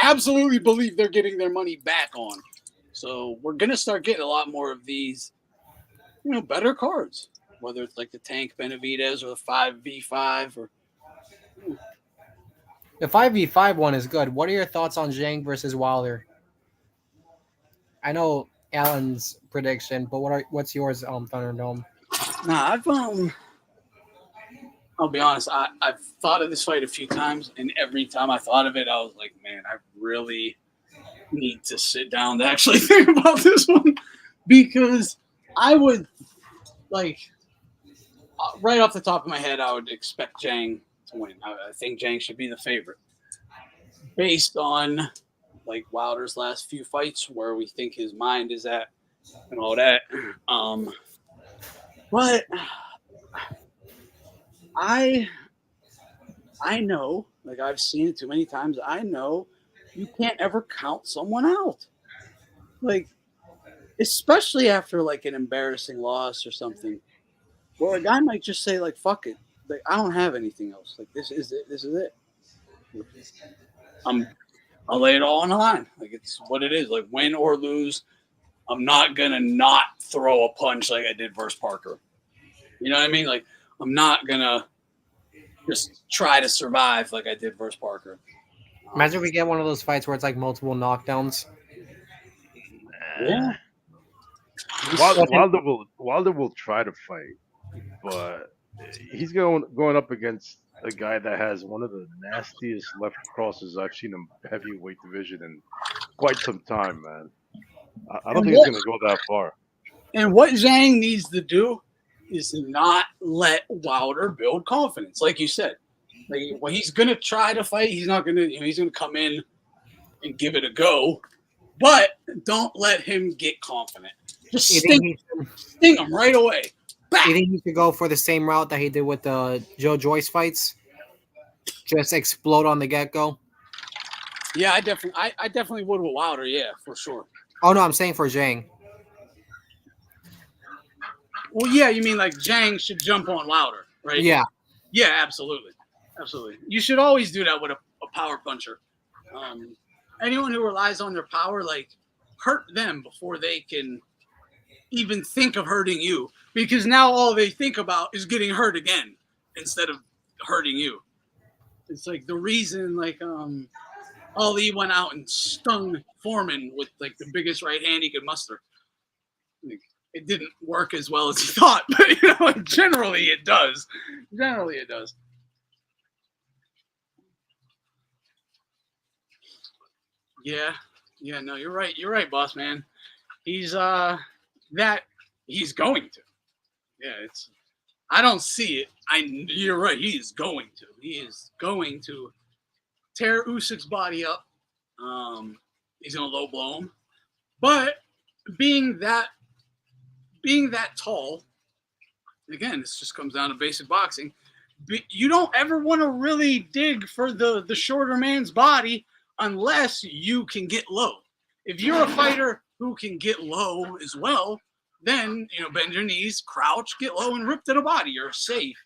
absolutely believe they're getting their money back on. So we're gonna start getting a lot more of these, better cards. Whether it's like the Tank Benavidez or the 5v5 or the 5v5 one is good. What are your thoughts on Zhang versus Wilder? I know Alan's prediction, but what's yours, Thunderdome? Nah, I'll be honest, I've thought of this fight a few times, and every time I thought of it, I was like, man, I really need to sit down to actually think about this one, because I would right off the top of my head, I would expect Zhang to win. I think Zhang should be the favorite based on Wilder's last few fights, where we think his mind is at and all that. But I know, I've seen it too many times. I know you can't ever count someone out. Especially after an embarrassing loss or something. Well, a guy might just say, fuck it. I don't have anything else. This is it. This is it. I'll lay it all on the line. It's what it is. Win or lose, I'm not going to not throw a punch like I did versus Parker. You know what I mean? I'm not going to just try to survive like I did versus Parker. Imagine we get one of those fights where it's multiple knockdowns. Yeah. Wilder will try to fight, but he's going up against a guy that has one of the nastiest left crosses I've seen in heavyweight division in quite some time, man. I don't think he's going to go that far. And what Zhang needs to do is not let Wilder build confidence, like you said. When he's going to try to fight, he's not going to. He's going to come in and give it a go, but don't let him get confident. Just sting him right away. You think he could go for the same route that he did with the Joe Joyce fights? Just explode on the get-go? Yeah, I definitely would with Wilder, yeah, for sure. Oh, no, I'm saying for Zhang. Well, yeah, you mean Zhang should jump on Wilder, right? Yeah. Yeah, absolutely. Absolutely. You should always do that with a power puncher. Anyone who relies on their power, like, hurt them before they can even think of hurting you, because now all they think about is getting hurt again instead of hurting you. It's like the reason, like, Ali went out and stung Foreman with like the biggest right hand he could muster. Like, it didn't work as well as he thought, but generally it does. Generally it does. Yeah, no, you're right. You're right, boss man. He's he's going to. Yeah, it's. I don't see it. You're right. He is going to. He is going to tear Usyk's body up. He's gonna low blow him. But being that tall, again, this just comes down to basic boxing. You don't ever want to really dig for the shorter man's body unless you can get low. If you're a fighter who can get low as well, then, bend your knees, crouch, get low, and rip to the body. You're safe.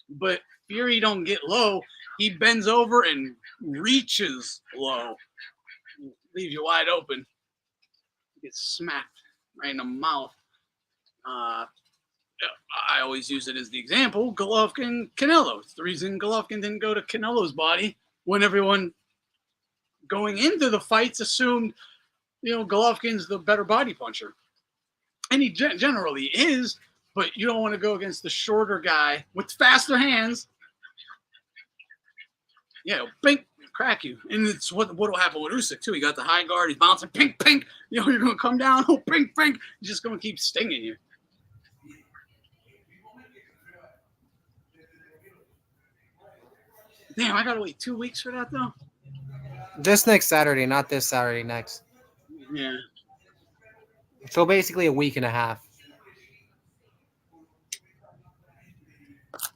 But Fury don't get low. He bends over and reaches low. Leave you wide open. Get smacked right in the mouth. I always use it as the example. Golovkin, Canelo. It's the reason Golovkin didn't go to Canelo's body when everyone going into the fights assumed, Golovkin's the better body puncher. And he generally is, but you don't want to go against the shorter guy with faster hands. Yeah, bink, crack you. And it's what will happen with Usyk, too. He got the high guard. He's bouncing, pink, pink. You're going to come down, pink, pink. He's just going to keep stinging you. Damn, I got to wait 2 weeks for that, though? This next Saturday, not this Saturday, next. Yeah. So basically a week and a half.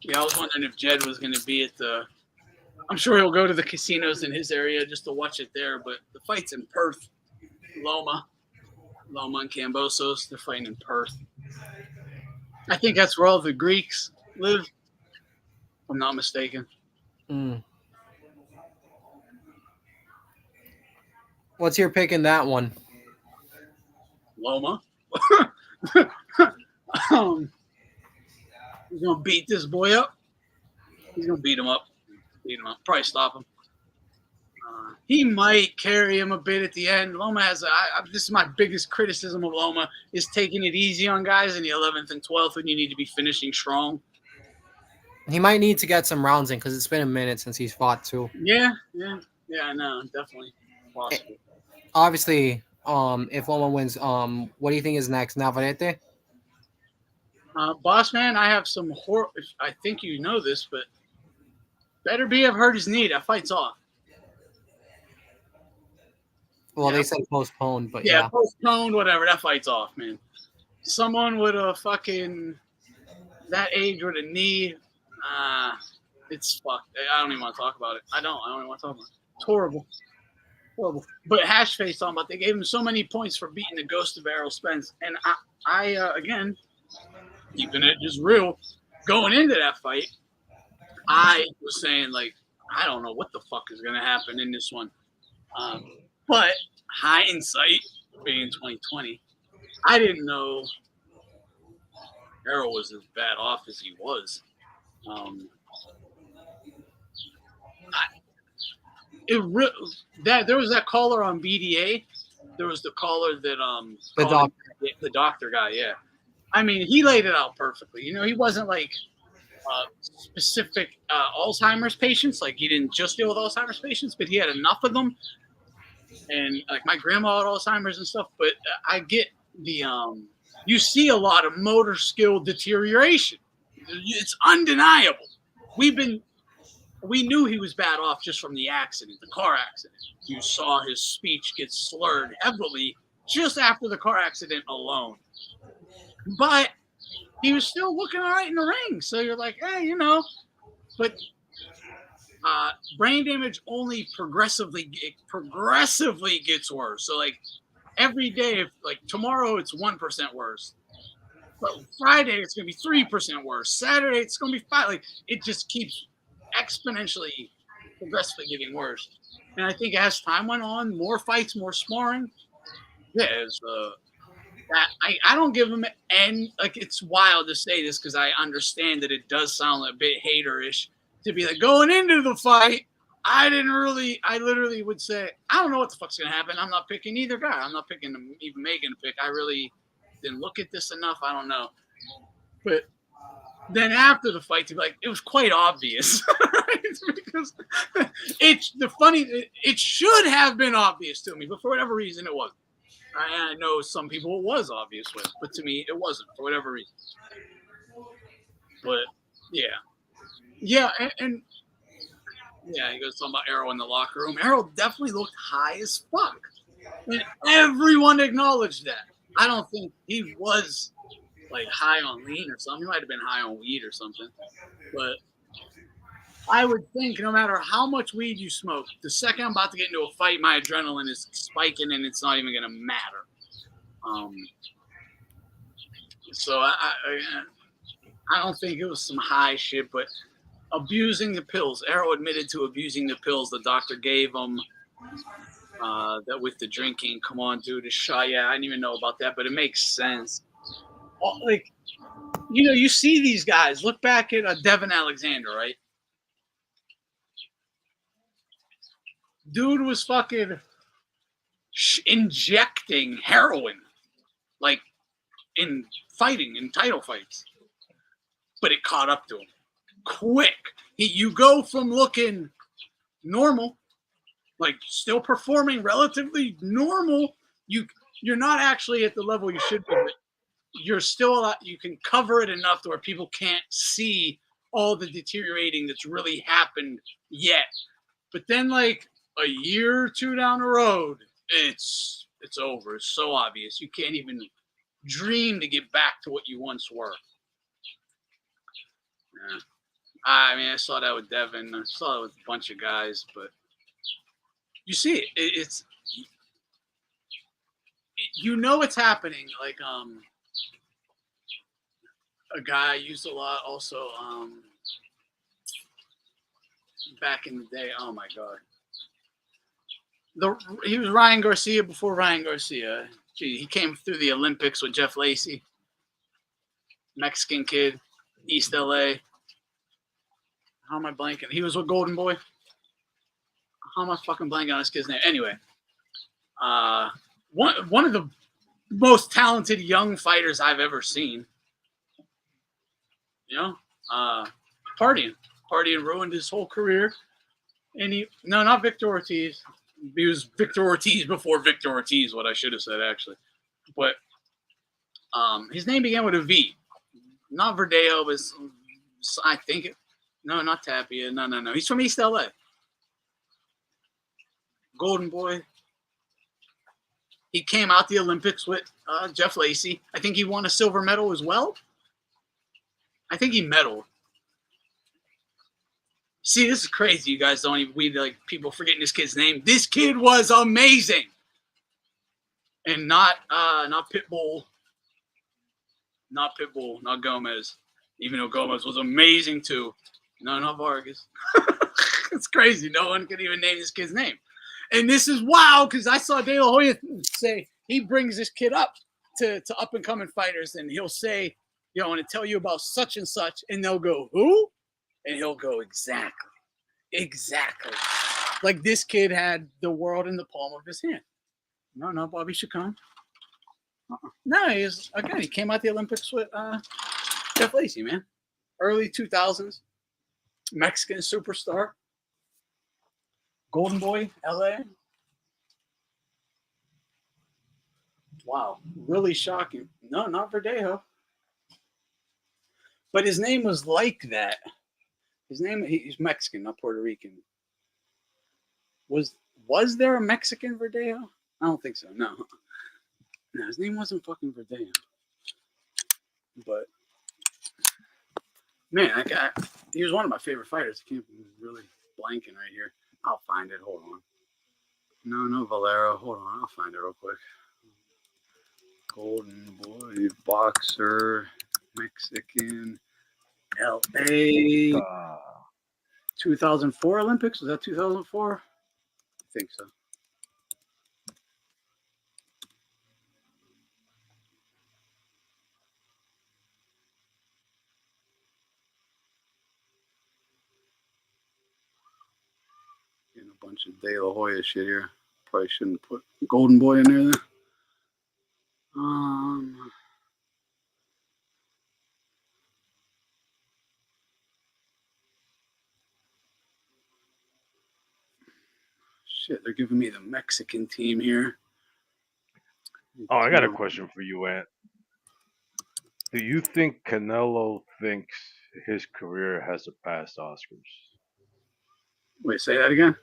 Yeah, I was wondering if Jed was going to be at the... I'm sure he'll go to the casinos in his area just to watch it there, but the fight's in Perth. Loma and Cambosos, they're fighting in Perth. I think that's where all the Greeks live, if I'm not mistaken. Mm. What's your pick in that one? Loma. He's going to beat this boy up. He's going to beat him up. Probably stop him. He might carry him a bit at the end. Loma has this is my biggest criticism of Loma, is taking it easy on guys in the 11th and 12th when you need to be finishing strong. He might need to get some rounds in because it's been a minute since he's fought too. Yeah, I know, definitely possible. Obviously, if Loma wins, what do you think is next? Navarrete? Boss man, I have some I think you know this, but Beterbiev hurt his knee. That fight's off. Well, they said postponed, but yeah, postponed, whatever. That fight's off, man. Someone with a fucking that age with a knee, it's fucked. I don't even want to talk about it. I don't even want to talk about it. It's horrible. But Hashface talking about they gave him so many points for beating the ghost of Errol Spence, and I again, keeping it just real, going into that fight, I was saying, like, I don't know what the fuck is going to happen in this one. But hindsight, being 2020, I didn't know Errol was as bad off as he was. There was that caller on BDA. There was the caller that the doctor guy. Yeah, I mean, he laid it out perfectly. He wasn't like specific Alzheimer's patients. Like, he didn't just deal with Alzheimer's patients, but he had enough of them. And like my grandma had Alzheimer's and stuff. But I get the you see a lot of motor skill deterioration. It's undeniable. We knew he was bad off just from the accident, the car accident. You saw his speech get slurred heavily just after the car accident alone. But he was still looking all right in the ring. So you're like, hey, but brain damage only progressively gets worse. So like every day, like tomorrow it's 1% worse. But Friday it's gonna be 3% worse. Saturday it's gonna be 5%. Like, it just keeps exponentially, progressively getting worse. And I think as time went on, more fights, more sparring. Yeah, I don't give him and like it's wild to say this because I understand that it does sound a bit haterish to be like going into the fight. I literally would say I don't know what the fuck's gonna happen. I'm not picking either guy. I'm not picking even Megan to pick. I really didn't look at this enough. I don't know, but then after the fight, to be like it was quite obvious because it should have been obvious to me, but for whatever reason it wasn't. I know some people it was obvious with, but to me it wasn't for whatever reason. But yeah, and yeah, he goes talking about Errol in the locker room. Errol definitely looked high as fuck, and everyone acknowledged that. I don't think he was like high on lean or something. He might have been high on weed or something, but I would think no matter how much weed you smoke, the second I'm about to get into a fight, my adrenaline is spiking and it's not even going to matter. So I don't think it was some high shit, but abusing the pills. Errol admitted to abusing the pills the doctor gave him. That with the drinking, come on, dude, it's shy. Yeah, I didn't even know about that, but it makes sense. Like, you see these guys. Look back at Devin Alexander, right? Dude was fucking injecting heroin, like in fighting, in title fights. But it caught up to him quick. You go from looking normal, like still performing relatively normal. You're not actually at the level you should be. But you're still you can cover it enough to where people can't see all the deteriorating that's really happened yet. But then, like a year or two down the road, it's over. It's so obvious. You can't even dream to get back to what you once were. Yeah. I mean, I saw that with Devin. I saw it with a bunch of guys, but you see it. It's it's happening. Like a guy I used a lot also back in the day. Oh my god. He was Ryan Garcia before Ryan Garcia. Gee, he came through the Olympics with Jeff Lacey. Mexican kid, East LA. How am I blanking? He was with Golden Boy. How am I fucking blanking on this kid's name? Anyway, one of the most talented young fighters I've ever seen. Partying ruined his whole career. And not Victor Ortiz. He was Victor Ortiz before Victor Ortiz, what I should have said, actually. But his name began with a V. Not Verdejo, but I think no, not Tapia. No. He's from East LA. Golden Boy. He came out the Olympics with Jeff Lacey. I think he won a silver medal as well. I think he medaled. See, this is crazy. You guys don't even like people forgetting this kid's name. This kid was amazing, and not Pitbull, not Gomez. Even though Gomez was amazing too. No, not Vargas. It's crazy. No one can even name this kid's name, and this is wild because I saw De La Hoya say he brings this kid up to up and coming fighters, and he'll say, I want to tell you about such and such, and they'll go, who? And he'll go, exactly. Like this kid had the world in the palm of his hand. No, Bobby Chacon. No, he came out the Olympics with Jeff Lacey, man. Early 2000s. Mexican superstar. Golden Boy, LA. Wow, really shocking. No, not Verdejo. But his name was like that. He's Mexican, not Puerto Rican. Was there a Mexican Verdejo? I don't think so. No, his name wasn't fucking Verdejo. But man, he was one of my favorite fighters. I can't really blanking right here. I'll find it. Hold on. No, Valero. Hold on. I'll find it real quick. Golden Boy, boxer, Mexican, LA. 2004 Olympics? Was that 2004? think so. Getting a bunch of De La Hoya shit here. Probably shouldn't put Golden Boy in there then. Shit, they're giving me the Mexican team here. Oh, I got a question for you, Ant. Do you think Canelo thinks his career has surpassed Oscar's? Wait, say that again?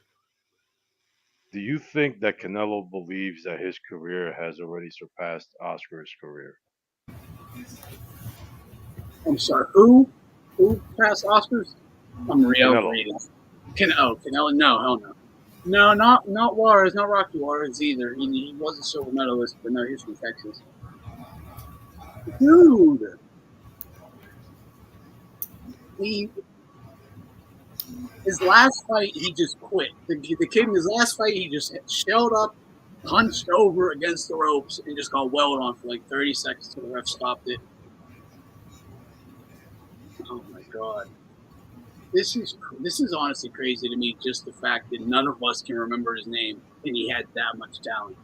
Do you think that Canelo believes that his career has already surpassed Oscar's career? I'm sorry, who? Who passed Oscars? I'm Canelo. reading. Canelo? No, hell no. No, not Juarez, not Rocky Juarez either. He was a silver medalist, but no, he's from Texas. Dude, his last fight, he just quit. The kid in his last fight, he just shelled up, punched over against the ropes, and just got welled on for like 30 seconds till the ref stopped it. Oh my god. This is honestly crazy to me, just the fact that none of us can remember his name, and he had that much talent.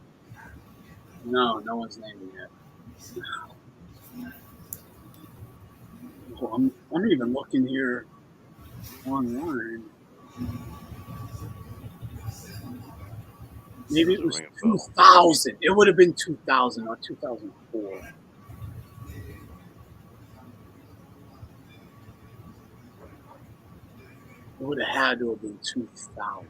No one's named him yet. Well, I'm even looking here online. Maybe it was 2000. It would have been 2000 or 2004. It would have had to have been 2000.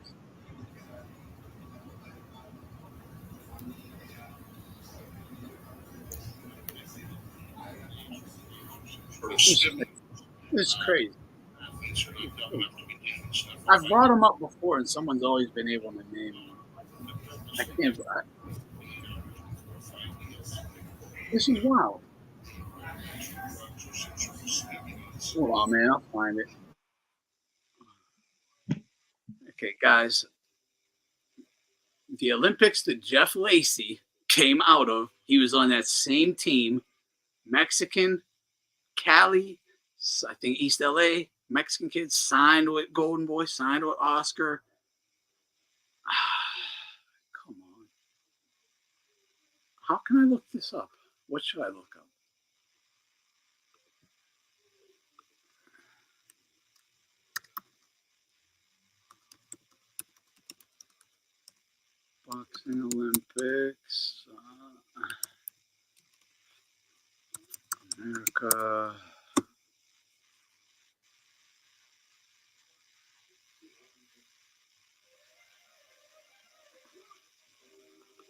It's crazy. I've brought him up before, and someone's always been able to name him. I can't. This is wild. Hold on, man. I'll find it. Okay, guys. The Olympics that Jeff Lacey came out of, he was on that same team. Mexican, Cali, I think East LA. Mexican kid signed with Golden Boy, signed with Oscar. Come on. How can I look this up? What should I look up? Boxing Olympics. America.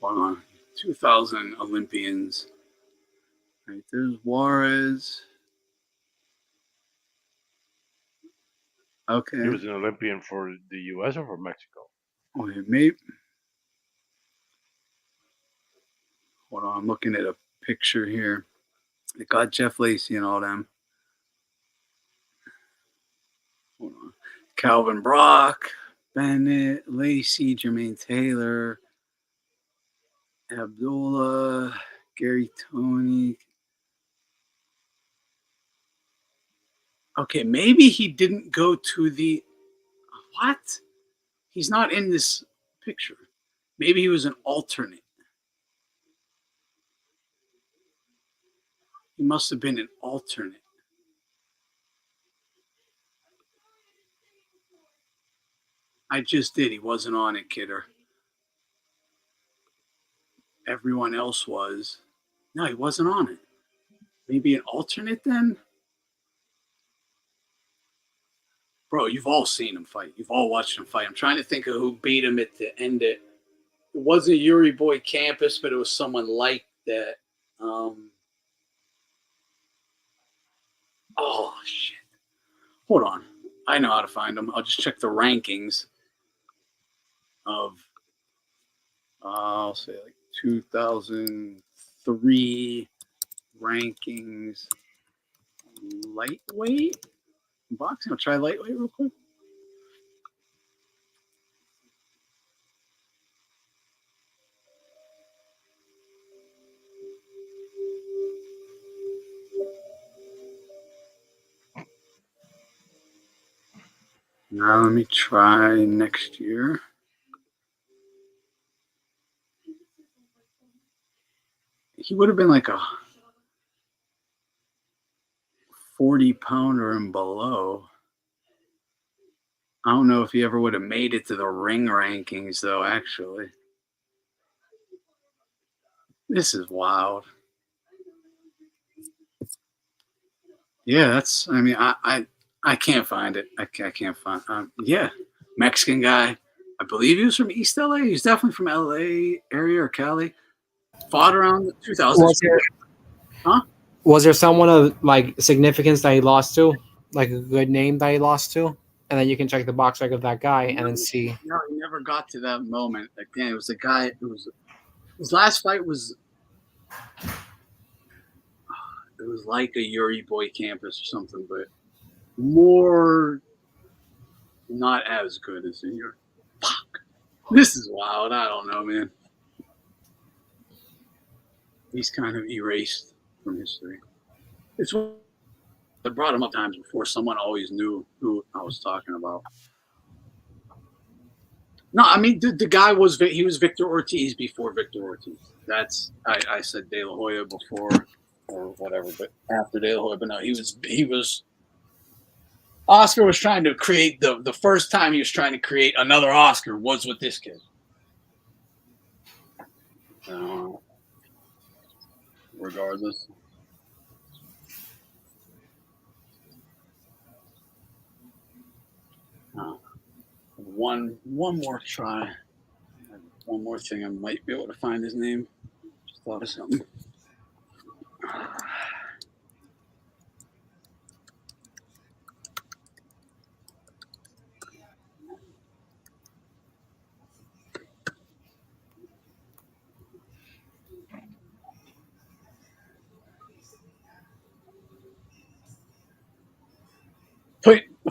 Hold on. 2000 Olympians. Right, there's Juarez. Okay. He was an Olympian for the U.S. or for Mexico? Wait, maybe. Hold on, I'm looking at a picture here. It got Jeff Lacey and all them. Hold on. Calvin Brock, Bennett, Lacey, Jermaine Taylor, Abdullah, Gary Toney. Okay, maybe he didn't go to the... What? He's not in this picture. Maybe he was an alternate. He must have been an alternate. I just did. He wasn't on it, kidder. Everyone else was. No, he wasn't on it. Maybe an alternate then? Bro, you've all seen him fight. You've all watched him fight. I'm trying to think of who beat him at the end. It wasn't Yuri Boy Campus, but it was someone like that. Oh, shit. Hold on. I know how to find him. I'll just check the rankings of, I'll say like 2003 rankings. Lightweight? Boxing. I'll try lightweight real quick. Now let me try next year. He would have been like a 40-pounder and below. I don't know if he ever would have made it to the ring rankings, though, actually. This is wild. Yeah, that's, I mean, I can't find it. I can't find yeah, Mexican guy. I believe he was from East LA. He's definitely from LA area or Cali. Fought around the 2000s. Was there someone of like significance that he lost to? Like a good name that he lost to? And then you can check the box record of that guy and then see. No, he never got to that moment. Again, it was a guy. It was his last fight was. It was like a Yuri Boy Campus or something, but more not as good as in your. Fuck. This is wild. I don't know, man. He's kind of erased from history. It's I brought him up times before. Someone always knew who I was talking about. No, I mean the guy was Victor Ortiz before Victor Ortiz. That's I said De La Hoya before or whatever, but after De La Hoya. But no, he was. Oscar was trying to create the first time he was trying to create another Oscar was with this kid. Regardless. One more try. One more thing. I might be able to find his name. Just thought of something.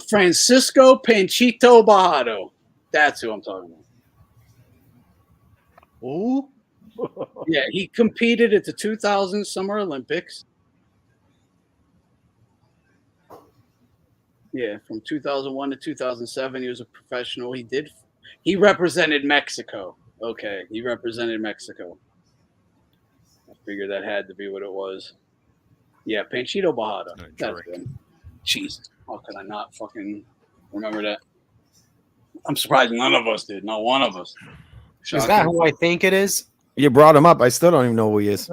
Francisco Panito Bajado. That's who I'm talking about. Ooh. Yeah, he competed at the 2000 Summer Olympics. Yeah, from 2001 to 2007, he was a professional. He represented Mexico. Okay, he represented Mexico. I figured that had to be what it was. Yeah, Panchito Bajado. That's him. Jesus, how could I not fucking remember that? I'm surprised none of us did. Not one of us. Is that who I think it is? You brought him up. I still don't even know who he is.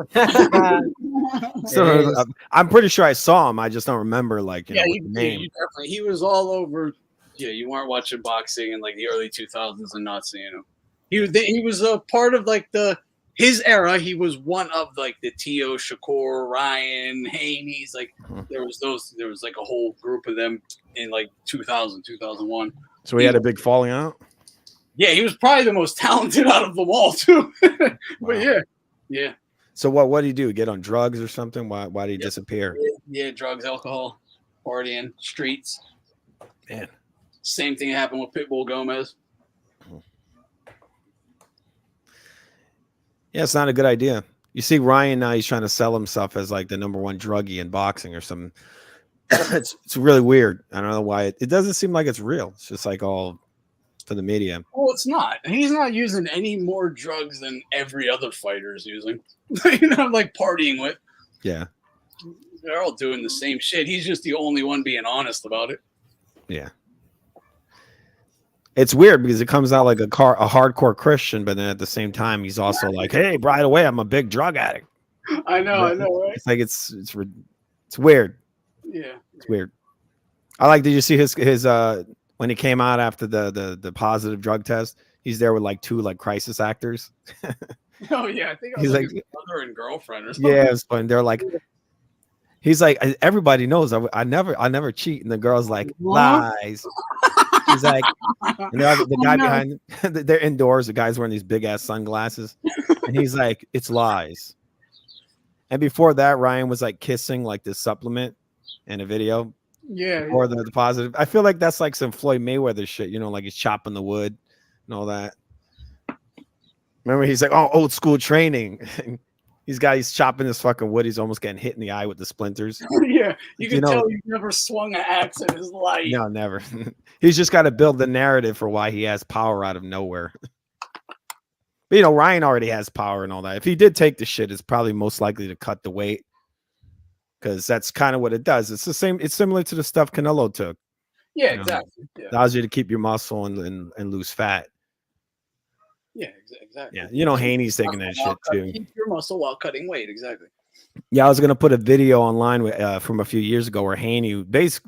I'm pretty sure I saw him. I just don't remember like name. He was all over. Yeah, you weren't watching boxing in like the early 2000s and not seeing him. He was a part of like his era. He was one of like the T.O. Shakur, Ryan, Haney's. Like there was like a whole group of them in like 2000, 2001. So he had a big falling out. Yeah, he was probably the most talented out of them all too. But wow. Yeah. So what did he do? Get on drugs or something? Why did he disappear? Yeah, drugs, alcohol, partying, streets. Man. Same thing happened with Pitbull Gomez. Yeah, it's not a good idea. You see Ryan now, he's trying to sell himself as like the #1 druggie in boxing or something. It's really weird. I don't know why. It doesn't seem like it's real. It's just like all for the media. Well, it's not. He's not using any more drugs than every other fighter is using. Like partying with. Yeah. They're all doing the same shit. He's just the only one being honest about it. Yeah. It's weird because it comes out like a hardcore Christian, but then at the same time, he's also like, "Hey, by the way, I'm a big drug addict." I know, right? It's like it's weird. Yeah, it's weird. I like. Did you see his when he came out after the positive drug test? He's there with like 2 like crisis actors. Oh yeah, I think he's like his mother and girlfriend or something. Yeah, it's fun. They're like, he's like, everybody knows I never cheat, and the girl's like, lies. He's like, and the guy behind, they're indoors. The guy's wearing these big ass sunglasses, and he's like, it's lies. And before that, Ryan was like kissing like this supplement in a video. Yeah. Or the positive. I feel like that's like some Floyd Mayweather shit, like he's chopping the wood and all that. Remember, he's like, oh, old school training. He's chopping his fucking wood. He's almost getting hit in the eye with the splinters. Yeah, you can know, tell he's never swung an axe in his life. No, never. He's just got to build the narrative for why he has power out of nowhere. But, Ryan already has power and all that. If he did take the shit, it's probably most likely to cut the weight, because that's kind of what it does. It's the same. It's similar to the stuff Canelo took. Yeah, exactly. Yeah. Allows you to keep your muscle and lose fat. Yeah, exactly. Yeah, Haney's taking that shit too. Keep your muscle while cutting weight. Exactly. Yeah, I was gonna put a video online from a few years ago where Haney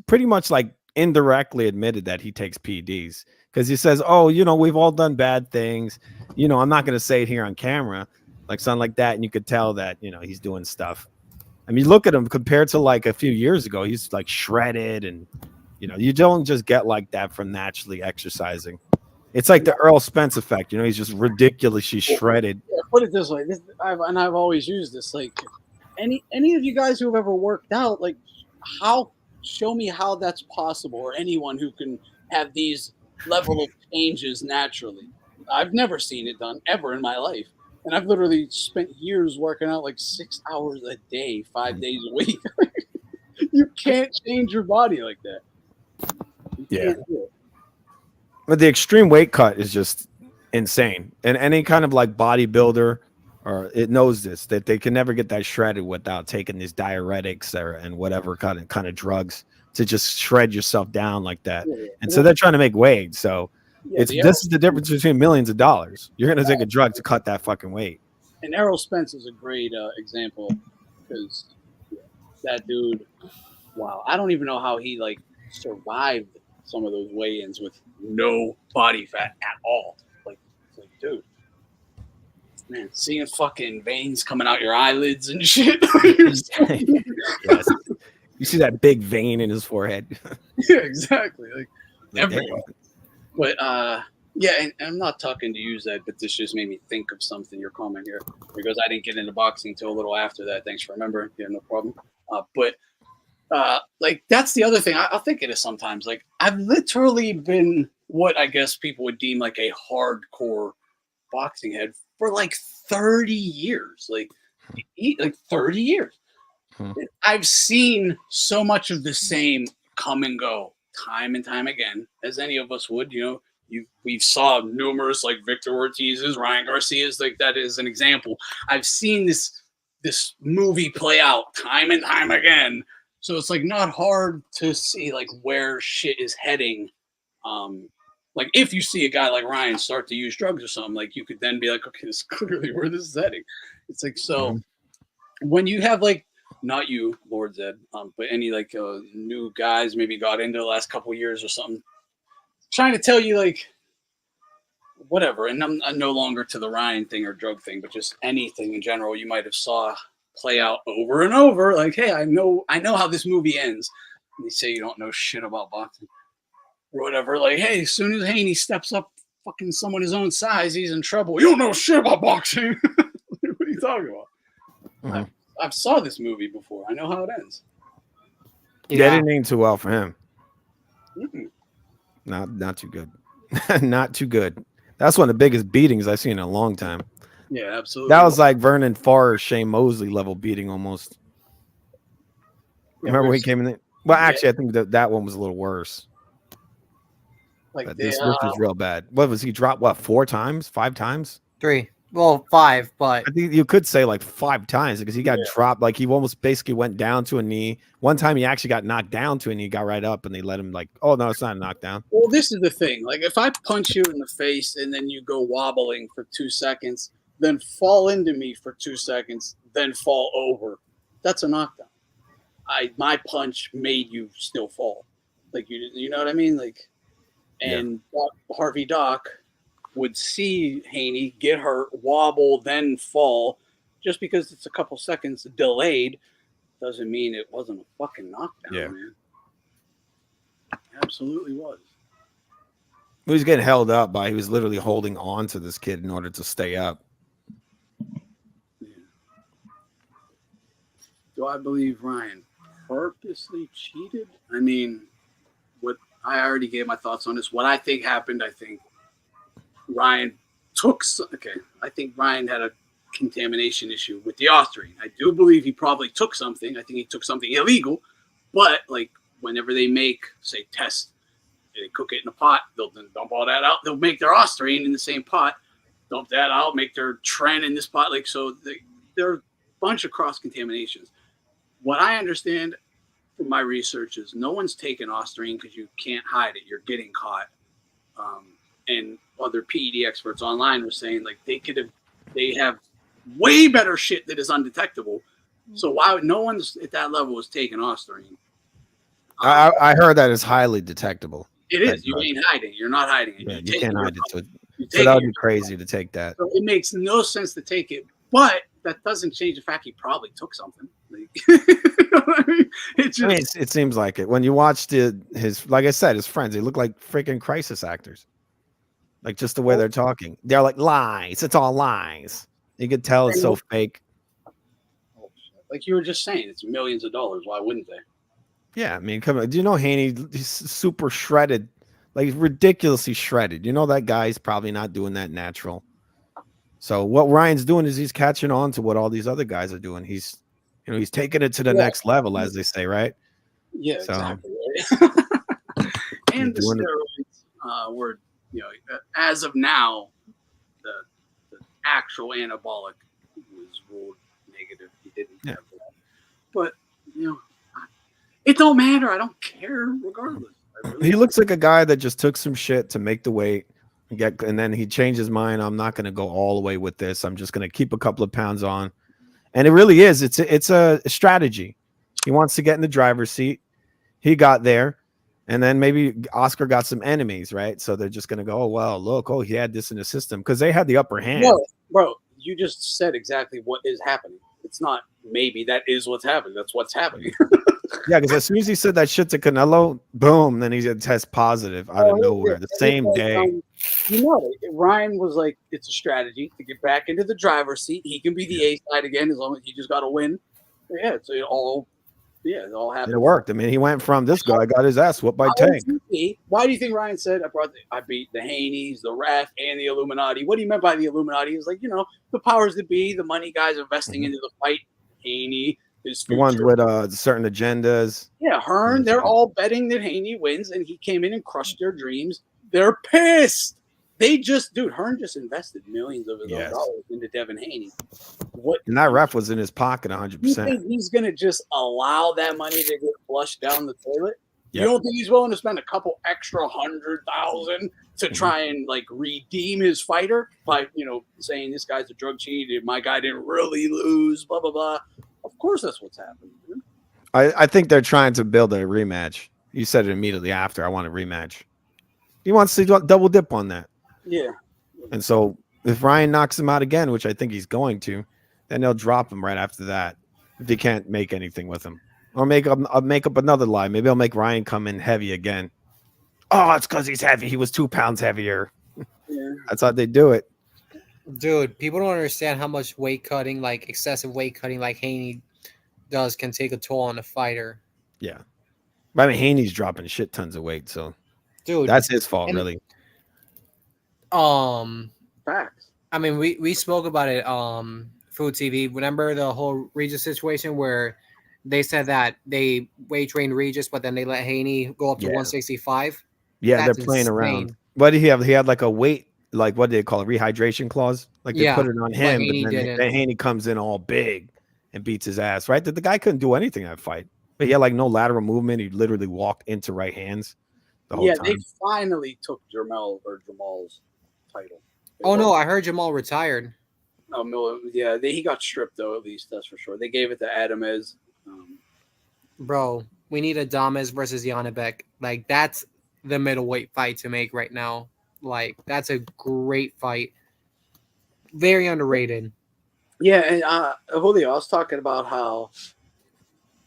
pretty much like indirectly admitted that he takes PEDs, because he says, "Oh, we've all done bad things. I'm not gonna say it here on camera, like something like that." And you could tell that he's doing stuff. I mean, look at him compared to like a few years ago. He's like shredded, and you don't just get like that from naturally exercising. It's like the Earl Spence effect. He's just ridiculously shredded. Yeah, put it this way, I've always used this. Like, any of you guys who have ever worked out, like, show me how that's possible, or anyone who can have these level of changes naturally. I've never seen it done ever in my life, and I've literally spent years working out like 6 hours a day, 5 days a week. You can't change your body like that. Yeah. But the extreme weight cut is just insane. And any kind of like bodybuilder, or it knows this, that they can never get that shredded without taking these diuretics and whatever kind of drugs to just shred yourself down like that. Yeah. And so they're trying to make weight. So this is the difference between millions of dollars. You're going to take a drug to cut that fucking weight. And Errol Spence is a great example, because that dude, wow, I don't even know how he like survived some of those weigh-ins with no body fat at all. Like, dude, man, seeing fucking veins coming out your eyelids and shit. Yes. You see that big vein in his forehead. Yeah, exactly. Like everywhere. But yeah, and I'm not talking to use that, but this just made me think of something. Your comment here, because I didn't get into boxing until a little after that. Thanks for remembering. Yeah, no problem. But like, that's the other thing. I'll think of it sometimes. Like, I've literally been what I guess people would deem like a hardcore boxing head for like 30 years. Like 30 years. I've seen so much of the same come and go time and time again, as any of us would. We've saw numerous, like, Victor Ortiz's, Ryan Garcia's, like, that is an example. I've seen this movie play out time and time again. So it's like not hard to see like where shit is heading. Like, if you see a guy like Ryan start to use drugs or something, like, you could then be like, okay, this is clearly where this is heading. It's like, so when you have like, not you, Lord Zed, but any like new guys maybe got into the last couple of years or something, trying to tell you like whatever, and I'm no longer to the Ryan thing or drug thing, but just anything in general you might have saw play out over and over. Like, hey, I know how this movie ends. And they say you don't know shit about boxing or whatever. Like, hey, as soon as Haney steps up fucking someone his own size, he's in trouble. You don't know shit about boxing. What are you talking about? I've saw this movie before. I know how it ends. Yeah, it didn't end too well for him. Mm-hmm. Not too good. Not too good. That's one of the biggest beatings I've seen in a long time. Yeah, absolutely. That was like Vernon Farr, Shane Mosley level beating almost. Remember when he came in there? Well, actually, I think that one was a little worse. Like, but this was real bad. What was he dropped? What, 4 times? 5 times? 3. Well, 5, but I think you could say like 5 times, because he got dropped. Like, he almost basically went down to a knee. One time he actually got knocked down to a knee, got right up, and they let him like, oh no, it's not a knockdown. Well, this is the thing. Like, if I punch you in the face and then you go wobbling for 2 seconds, then fall into me for 2 seconds, then fall over, that's a knockdown. My punch made you still fall. Like, you know what I mean? Like, and Harvey Doc would see Haney get hurt, wobble, then fall. Just because it's a couple seconds delayed doesn't mean it wasn't a fucking knockdown, man. It absolutely was. He was getting held up he was literally holding on to this kid in order to stay up. Yeah. Do I believe Ryan purposely cheated? I mean, I already gave my thoughts on this. What I think happened, I think Ryan I think Ryan had a contamination issue with the Ostarine. I do believe he probably took something. I think he took something illegal, but like whenever they make, say, test, they cook it in a pot, they'll then dump all that out. They'll make their Ostarine in the same pot, dump that out, make their Tren in this pot. Like, so there are a bunch of cross contaminations. What I understand from my research is no one's taken Ostarine because you can't hide it. You're getting caught. And other PED experts online were saying like they have way better shit that is undetectable. So why would no one's at that level is taking Ostarine? I heard that it's highly detectable. It is. You ain't hiding. You're not hiding it. Yeah, you can't hide it. So that that would be crazy to take that. So it makes no sense to take it, but that doesn't change the fact he probably took something. Like, it seems like it. When you watch his, like I said, his friends, they look like freaking crisis actors. Like just the way they're talking. They're like lies. It's all lies. You could tell it's so fake. Like you were just saying, it's millions of dollars. Why wouldn't they? Yeah, I mean, come on. Do you know Haney? He's super shredded, like ridiculously shredded. You know that guy's probably not doing that natural. So what Ryan's doing is he's catching on to what all these other guys are doing. He's taking it to the next level, as they say, right? Yeah, so, exactly. Right. And the steroids were, as of now, the actual anabolic was ruled negative. He didn't have that. But, it don't matter. I don't care regardless. He looks like a guy that just took some shit to make the weight and then he changed his mind. I'm not going to go all the way with this. I'm just going to keep a couple of pounds on. And it really is. It's a strategy. He wants to get in the driver's seat. He got there. And then maybe Oscar got some enemies, right? So they're just going to go, oh, well, look, he had this in the system because they had the upper hand. No, bro, you just said exactly what is happening. It's not maybe that is what's happening. That's what's happening. Yeah, because as soon as he said that shit to Canelo, boom, then he had test positive out of nowhere the same day. Ryan was like, it's a strategy to get back into the driver's seat. He can be the A side again as long as he just got to win. Yeah, so it all happened. It worked. I mean, he went from this guy got his ass whooped by Tank. Why do you think Ryan said I beat the Haneys, the ref, and the Illuminati? What do you meant by the Illuminati? He was like, the powers that be, the money guys investing into the fight. Haney, his future. The ones with certain agendas. Yeah, Hearn, they're all betting that Haney wins, and he came in and crushed their dreams. They're pissed. Hearn just invested millions of his own dollars into Devin Haney. And that ref was in his pocket 100%. You think he's going to just allow that money to get flushed down the toilet? Yep. You don't think he's willing to spend a couple extra $100,000 to try and redeem his fighter by, saying this guy's a drug cheat, my guy didn't really lose, blah, blah, blah. Of course that's what's happening. Dude. I think they're trying to build a rematch. You said it immediately after. I want a rematch. He wants to double dip on that. Yeah. And so if Ryan knocks him out again, which I think he's going to, then they'll drop him right after that if he can't make anything with him. Or make up another lie. Maybe I'll make Ryan come in heavy again. Oh, it's because he's heavy. He was 2 pounds heavier. Yeah. That's how they do it. Dude, people don't understand how much weight cutting, like excessive weight cutting like Haney does, can take a toll on a fighter. Yeah. But I mean, Haney's dropping shit tons of weight, so dude, that's his fault, really. Facts. I mean, we spoke about it Food TV. Remember the whole Regis situation where they said that they weight trained Regis, but then they let Haney go up to 165? Yeah, they're playing around. What did he have? He had like a weight, like what do they call it, rehydration clause? Like they put it on him, but then Haney comes in all big and beats his ass, right? The guy couldn't do anything in that fight. But he had like no lateral movement. He literally walked into right hands the whole time. They finally took Jamal's title. No, I heard Jamal retired. No, he got stripped though. At least that's for sure. They gave it to Adamez. Bro, we need Adames versus Yanibek. Like that's the middleweight fight to make right now. Like that's a great fight. Very underrated. Yeah, and Julio, I was talking about how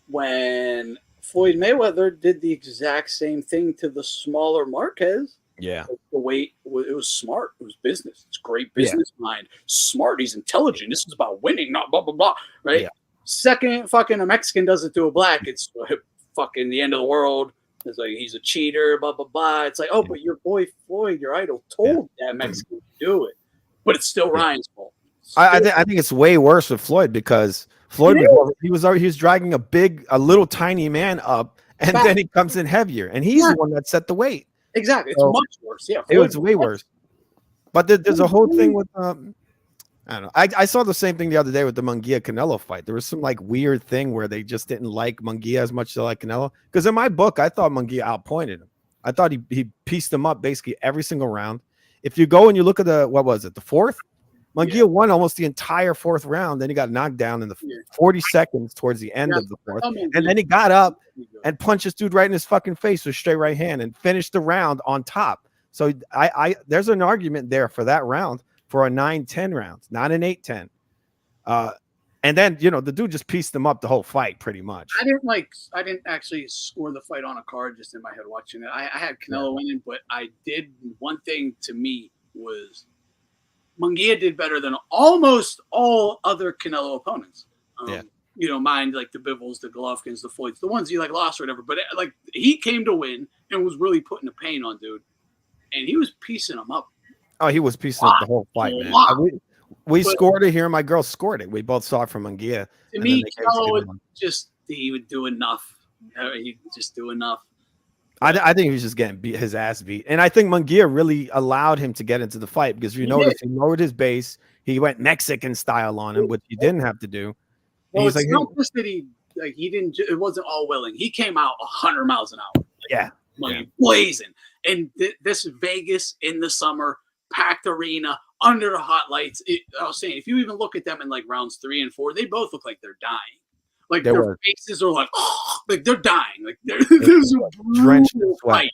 when Floyd Mayweather did the exact same thing to the smaller Marquez. Yeah. The weight, it was smart. It was business. It's great business mind. Smart. He's intelligent. This is about winning, not blah, blah, blah. Right? Yeah. Second fucking a Mexican does it to a black, it's fucking the end of the world. It's like he's a cheater, blah, blah, blah. It's like, but your boy Floyd, your idol, told that Mexican to do it. But it's still Ryan's fault. I think it's way worse with Floyd because Floyd he was dragging a little tiny man up, and then he comes in heavier, and he's the one that set the weight. Exactly, it's much worse. Yeah, it was way worse. But there's a whole thing with I don't know. I saw the same thing the other day with the Munguia Canelo fight. There was some like weird thing where they just didn't like Munguia as much as they like Canelo. Because in my book, I thought Munguia outpointed him. I thought he pieced him up basically every single round. If you go and you look at the fourth, Munguia won almost the entire fourth round. Then he got knocked down in the 40 seconds towards the end of the fourth. And then he got up and punched this dude right in his fucking face with straight right hand and finished the round on top. So there's an argument there for that round for a 9-10 round, not an 8-10. And then, the dude just pieced him up the whole fight pretty much. I didn't actually score the fight on a card just in my head watching it. I had Canelo winning, but I did one thing to me was Munguia did better than almost all other Canelo opponents. Mind like the Bivols, the Golovkins, the Floyds, the ones he like lost or whatever. But like he came to win and was really putting the pain on dude, and he was piecing him up. Oh, he was piecing up the whole fight, man. We scored it here. My girl scored it. We both saw it from Munguia. To me, Canelo he would do enough. He'd just do enough. I think he was just getting his ass beat. And I think Munguia really allowed him to get into the fight because you notice he lowered his base. He went Mexican style on him, which he didn't have to do. Well, it's not just that he didn't. It wasn't all willing. He came out 100 miles an hour. Blazing. And this Vegas in the summer, packed arena, under the hot lights. I was saying, if you even look at them in like rounds 3 and 4, they both look like they're dying. Like their faces are like, like they're dying. Like there's a drenched in sweat.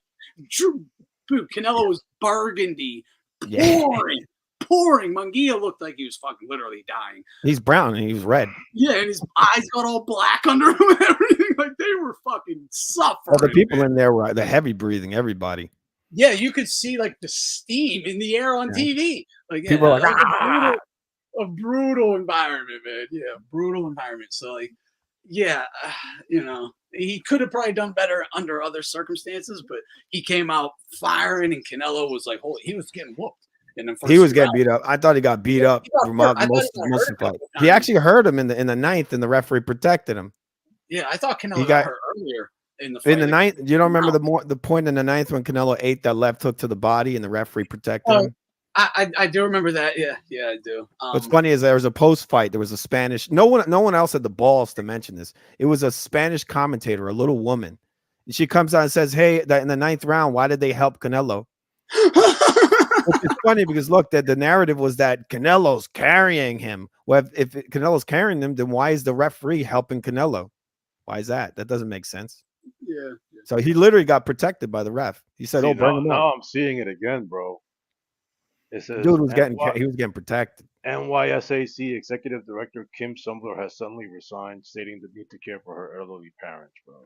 Dude, Canelo was burgundy, pouring. Munguia looked like he was fucking literally dying. He's brown and he was red. Yeah, and his eyes got all black under him and everything. Like they were fucking suffering. All the people in there were the heavy breathing, everybody. Yeah, you could see like the steam in the air on TV. Like people were like, a brutal environment, man. Yeah, brutal environment. So like, he could have probably done better under other circumstances, but he came out firing, and Canelo was like, holy, he was getting whooped. He was getting beat up. I thought he got beat up for most of the fight. He actually hurt him in the ninth, and the referee protected him. Yeah, I thought Canelo got hurt earlier in the fight. In the ninth, you don't remember the point in the ninth when Canelo ate that left hook to the body, and the referee protected him? I do remember that. Yeah, I do. What's funny is there was a post fight. There was a Spanish. No one else had the balls to mention this. It was a Spanish commentator, a little woman, and she comes out and says, "Hey, that in the ninth round, why did they help Canelo?" Which is funny because look, the narrative was that Canelo's carrying him. Well, if Canelo's carrying him, then why is the referee helping Canelo? Why is that? That doesn't make sense. Yeah. So he literally got protected by the ref. He said, "Oh, bring him up." Now I'm seeing it again, bro. It says, dude was getting protected. NYSAC Executive Director Kim Sumbler has suddenly resigned, stating the need to care for her elderly parents, bro.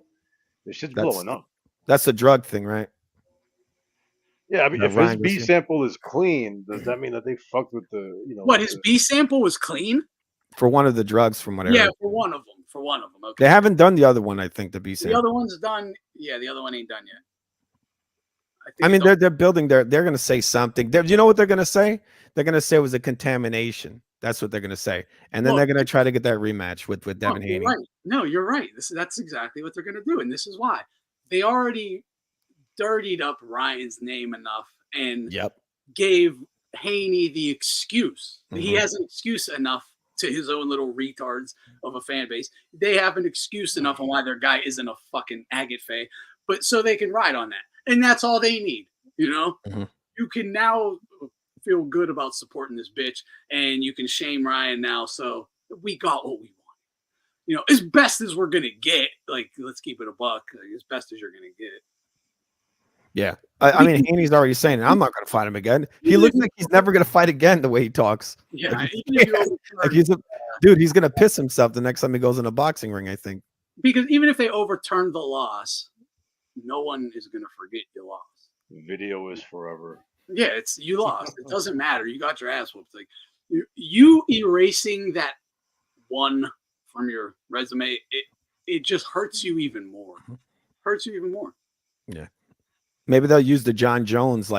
This shit's blowing up. That's the drug thing, right? Yeah, I mean, if his B sample is clean, does that mean that they fucked with the, What, his B sample was clean? For one of the drugs, from what I heard. Yeah, for one of them. Okay. They haven't done the other one, I think, the B sample. The other one's done. Yeah, the other one ain't done yet. I mean, they're building they're going to say something. You know what they're going to say? They're going to say it was a contamination. That's what they're going to say. And then they're going to try to get that rematch with Devin Haney. Right. No, you're right. That's exactly what they're going to do. And this is why. They already dirtied up Ryan's name enough and gave Haney the excuse. He has an excuse enough to his own little retards of a fan base. They have an excuse enough on why their guy isn't a fucking agate fay, but so they can ride on that. And that's all they need, You can now feel good about supporting this bitch, and you can shame Ryan now. So we got what we want. As best as we're gonna get. Like, let's keep it a buck. Like, as best as you're gonna get. Yeah, I mean, Haney's already saying, "I'm not gonna fight him again." He looks like he's never gonna fight again. The way he talks. Yeah, dude, he's gonna piss himself the next time he goes in a boxing ring. I think because even if they overturn the loss, no one is going to forget you lost. Video is forever. Yeah, you lost. It doesn't matter. You got your ass whooped. Like you erasing that one from your resume, it just hurts you even more. Yeah. Maybe they'll use the John Jones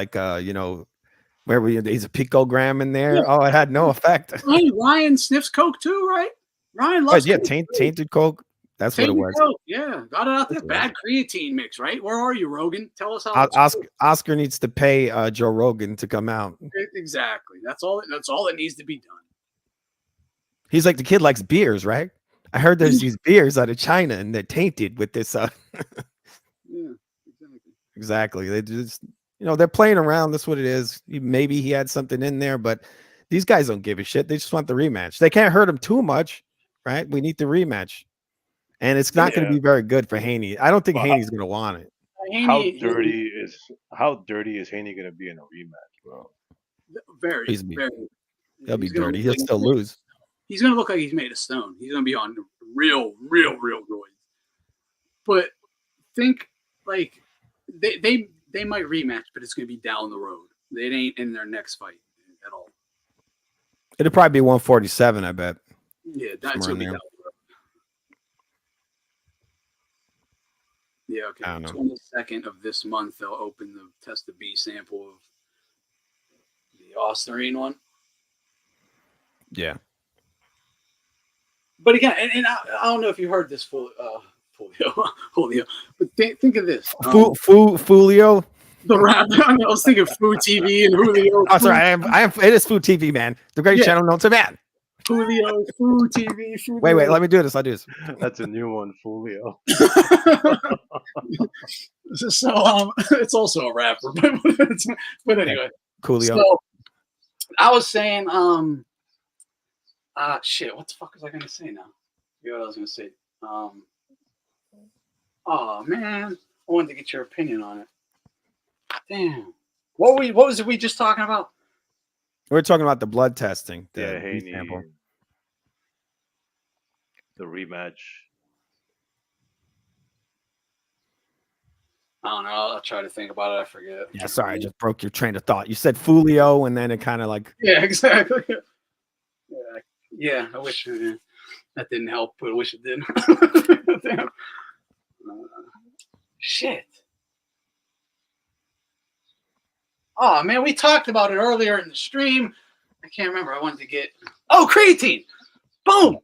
Where he's a picogram in there. Yeah. Oh, it had no effect. Ryan sniffs coke too, right? Ryan loves coke tainted coke. That's tainted what it was. Coke. Yeah, got it out there. Bad creatine mix, right? Where are you, Rogan? Tell us how. Oscar needs to pay Joe Rogan to come out. Exactly. That's all that needs to be done. He's like, the kid likes beers, right? I heard there's these beers out of China and they're tainted with this. Yeah, exactly. They just, they're playing around. That's what it is. Maybe he had something in there, but these guys don't give a shit. They just want the rematch. They can't hurt him too much, right? We need the rematch. And it's not going to be very good for Haney. I don't think Haney's going to want it. How dirty is Haney going to be in a rematch, bro? Very. He'll be dirty. He'll still lose. He's going to look like he's made of stone. He's going to be on real roids. But think like they might rematch, but it's going to be down the road. It ain't in their next fight at all. It'll probably be 147, I bet. Yeah, that's going to be down the road. Yeah, okay. 22nd of this month, they'll open the test the B sample of the Ostarine one. Yeah. But again, and I don't know if you heard this Julio, but think of this. Julio? The rap. I was thinking Food TV and Julio. Oh, sorry. It is Food TV, man. The great channel known to man. Julio, Food TV. Wait. Let me do this. I'll do this. That's a new one, Julio. So it's also a rapper, but anyway. Coolio. So I was saying, shit. What the fuck was I gonna say now? What I was gonna say. Oh man, I wanted to get your opinion on it. Damn. What was we just talking about? We're talking about the blood testing. Haney. The rematch. I don't know. I'll try to think about it. I forget. Yeah, sorry, I just broke your train of thought. You said Fulio, and then it kind of like. Yeah, exactly. Yeah. I wish that didn't help, but I wish it did. Damn. Shit. Oh man, we talked about it earlier in the stream. I can't remember. I wanted to get creatine. Boom.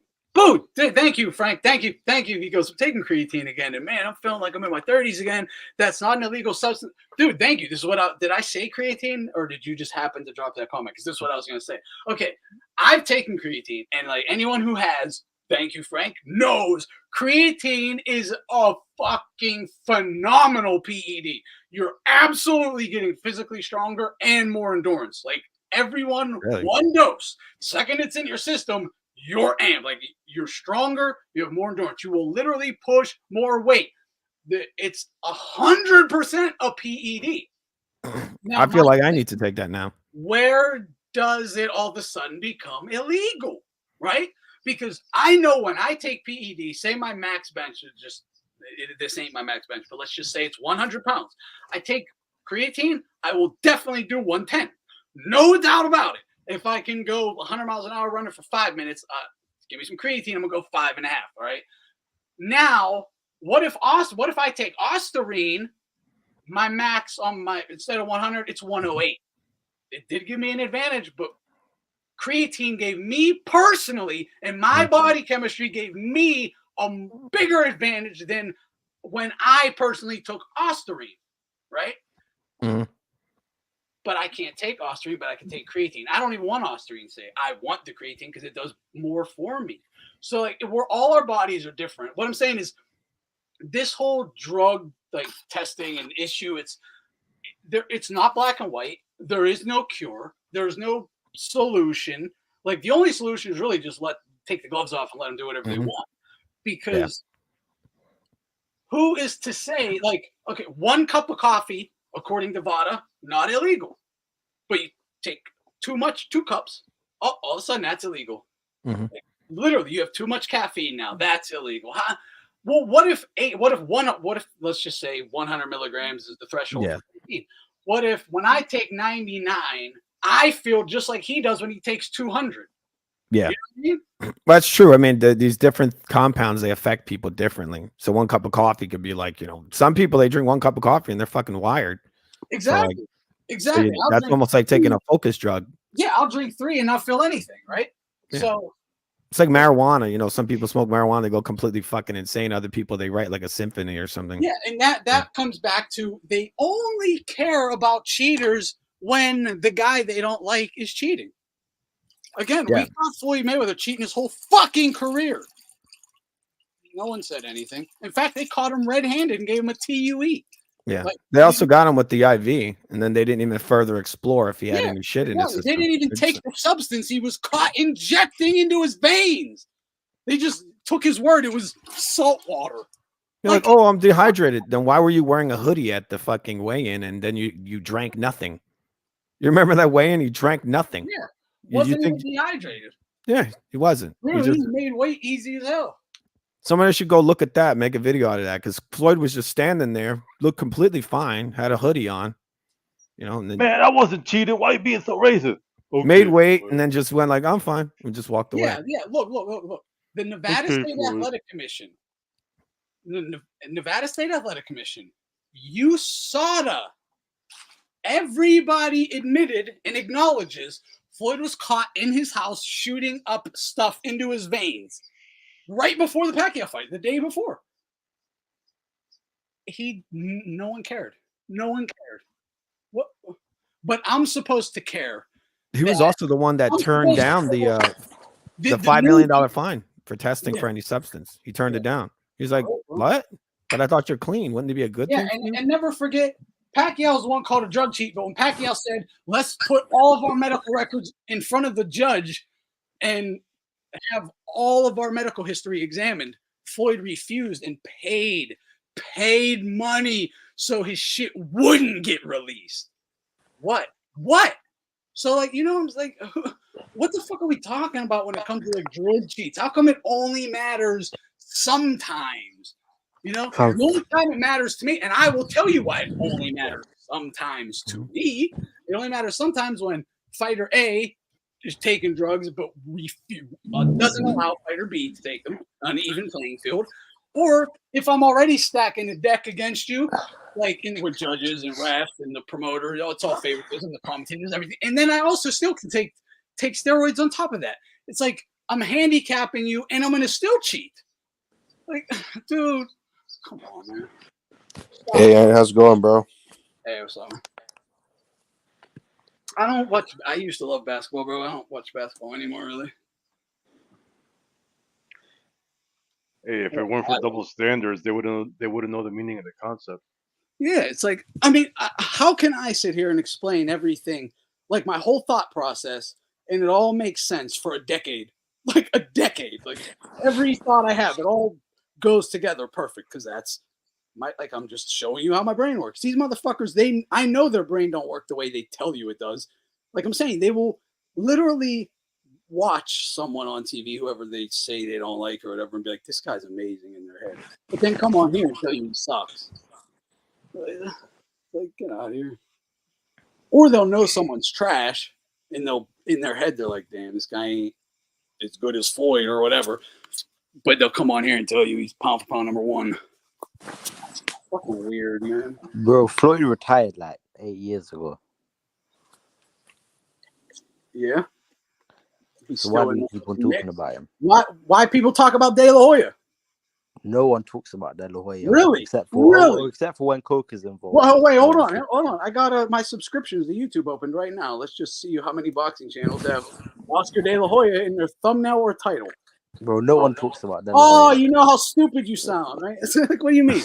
Thank you, Frank. Thank you. He goes, I'm taking creatine again, and man, I'm feeling like I'm in my 30s again. That's not an illegal substance, dude. Thank you. This is what did I say creatine, or did you just happen to drop that comment? Because this is what I was gonna say. Okay, I've taken creatine, and like anyone who has, thank you, Frank, knows creatine is a fucking phenomenal PED. You're absolutely getting physically stronger and more endurance. Like everyone, really? One dose. Second, it's in your system. You're amped. Like you're stronger. You have more endurance. You will literally push more weight. It's 100% a PED. Now, I feel like I need to take that now. Where does it all of a sudden become illegal? Right? Because I know when I take PED, say my max bench is this ain't my max bench, but let's just say it's 100 pounds. I take creatine, I will definitely do 110. No doubt about it. If I can go 100 miles an hour running for 5 minutes, give me some creatine, I'm going to go 5.5, all right? Now, what if I take Ostarine, my max on instead of 100, it's 108. It did give me an advantage, but creatine gave me personally, and my body chemistry gave me a bigger advantage than when I personally took Ostarine, right? Mm-hmm. But I can't take Ostarine, but I can take creatine. I don't even want Ostarine. I want the creatine because it does more for me. So like, all our bodies are different. What I'm saying is, this whole drug like testing and issue, it's not black and white. There is no cure. There's no solution. Like the only solution is really just take the gloves off and let them do whatever they want. Because who is to say, like, okay, 1 cup of coffee, according to VADA, not illegal. But you take 2 cups, all of a sudden that's illegal. Mm-hmm. Like, literally, you have too much caffeine now. That's illegal. Huh? Well, what if let's just say 100 milligrams is the threshold for caffeine? What if when I take 99, I feel just like he does when he takes 200? Yeah. You know what I mean? That's true. I mean, these different compounds, they affect people differently. So 1 cup of coffee could be like, some people, they drink 1 cup of coffee and they're fucking wired. Exactly. So Exactly. So that's almost like taking a focus drug. Yeah, I'll drink 3 and not feel anything, right? Yeah. So it's like marijuana. You know, some people smoke marijuana, they go completely fucking insane. Other people, they write like a symphony or something. Yeah, and that comes back to they only care about cheaters when the guy they don't like is cheating. Again, we caught Floyd Mayweather cheating his whole fucking career. No one said anything. In fact, they caught him red-handed and gave him a TUE. Yeah, like, they also got him with the IV, and then they didn't even further explore if he had any shit in his system. They didn't even take the substance he was caught injecting into his veins. They just took his word. It was salt water. You're like, oh, I'm dehydrated. Then why were you wearing a hoodie at the fucking weigh-in, and then you drank nothing? You remember that weigh-in? You drank nothing. Yeah, wasn't even dehydrated. Yeah, he wasn't. Really, he made weight easy as hell. Somebody should go look at that, make a video out of that, because Floyd was just standing there, looked completely fine, had a hoodie on, you know. And then man, I wasn't cheating. Why you being so racist? Okay, made weight and then just went like, I'm fine, and just walked away. Yeah. Look. The Nevada State Athletic Commission, the Nevada State Athletic Commission, USADA. Everybody admitted and acknowledges Floyd was caught in his house shooting up stuff into his veins. Right before the Pacquiao fight, the day before. No one cared. No one cared. What? But I'm supposed to care. He was also the one that turned down the $5 million fine for testing for any substance. He turned it down. He's like, what? But I thought you're clean. Wouldn't it be a good thing? And never forget, Pacquiao's the one called a drug cheat. But when Pacquiao said, let's put all of our medical records in front of the judge and have all of our medical history examined, Floyd refused and paid money so his shit wouldn't get released. What? So like, you know, I'm like, what the fuck are we talking about when it comes to like drug cheats? How come it only matters sometimes? You know, the only time it matters to me, and I will tell you why it only matters sometimes to me. It only matters sometimes when fighter A is taking drugs, but doesn't allow fighter B to take them on an even playing field. Or if I'm already stacking a deck against you, like with judges and refs and the promoter, it's all favoritism, the commentators, everything. And then I also still can take steroids on top of that. It's like I'm handicapping you and I'm going to still cheat. Like, dude, come on, man. Stop. Hey, how's it going, bro? Hey, what's up? I used to love basketball, bro. I don't watch basketball anymore, really. Hey, if it weren't for double standards, they wouldn't know the meaning of the concept. Yeah, it's like, I mean, how can I sit here and explain everything, like my whole thought process, and it all makes sense for a decade? Like a decade. Like every thought I have, it all goes together perfect because that's I'm just showing you how my brain works. These motherfuckers, I know their brain don't work the way they tell you it does. Like I'm saying, they will literally watch someone on TV, whoever they say they don't like or whatever, and be like, this guy's amazing in their head. But then come on here and tell you he sucks. Like, get out of here. Or they'll know someone's trash, and in their head, they're like, damn, this guy ain't as good as Floyd or whatever. But they'll come on here and tell you he's pound for pound number one. That's fucking weird, man. Bro, Floyd retired like 8 years ago. Yeah. So why do people talking about him? Why people talk about De La Hoya? No one talks about De La Hoya. Really? Except for when Coke is involved. Well, wait, hold on. I got my subscriptions to YouTube opened right now. Let's just see how many boxing channels have Oscar De La Hoya in their thumbnail or title. Bro, no one talks about De La Hoya. Oh, you know how stupid you sound, right? It's like, what do you mean?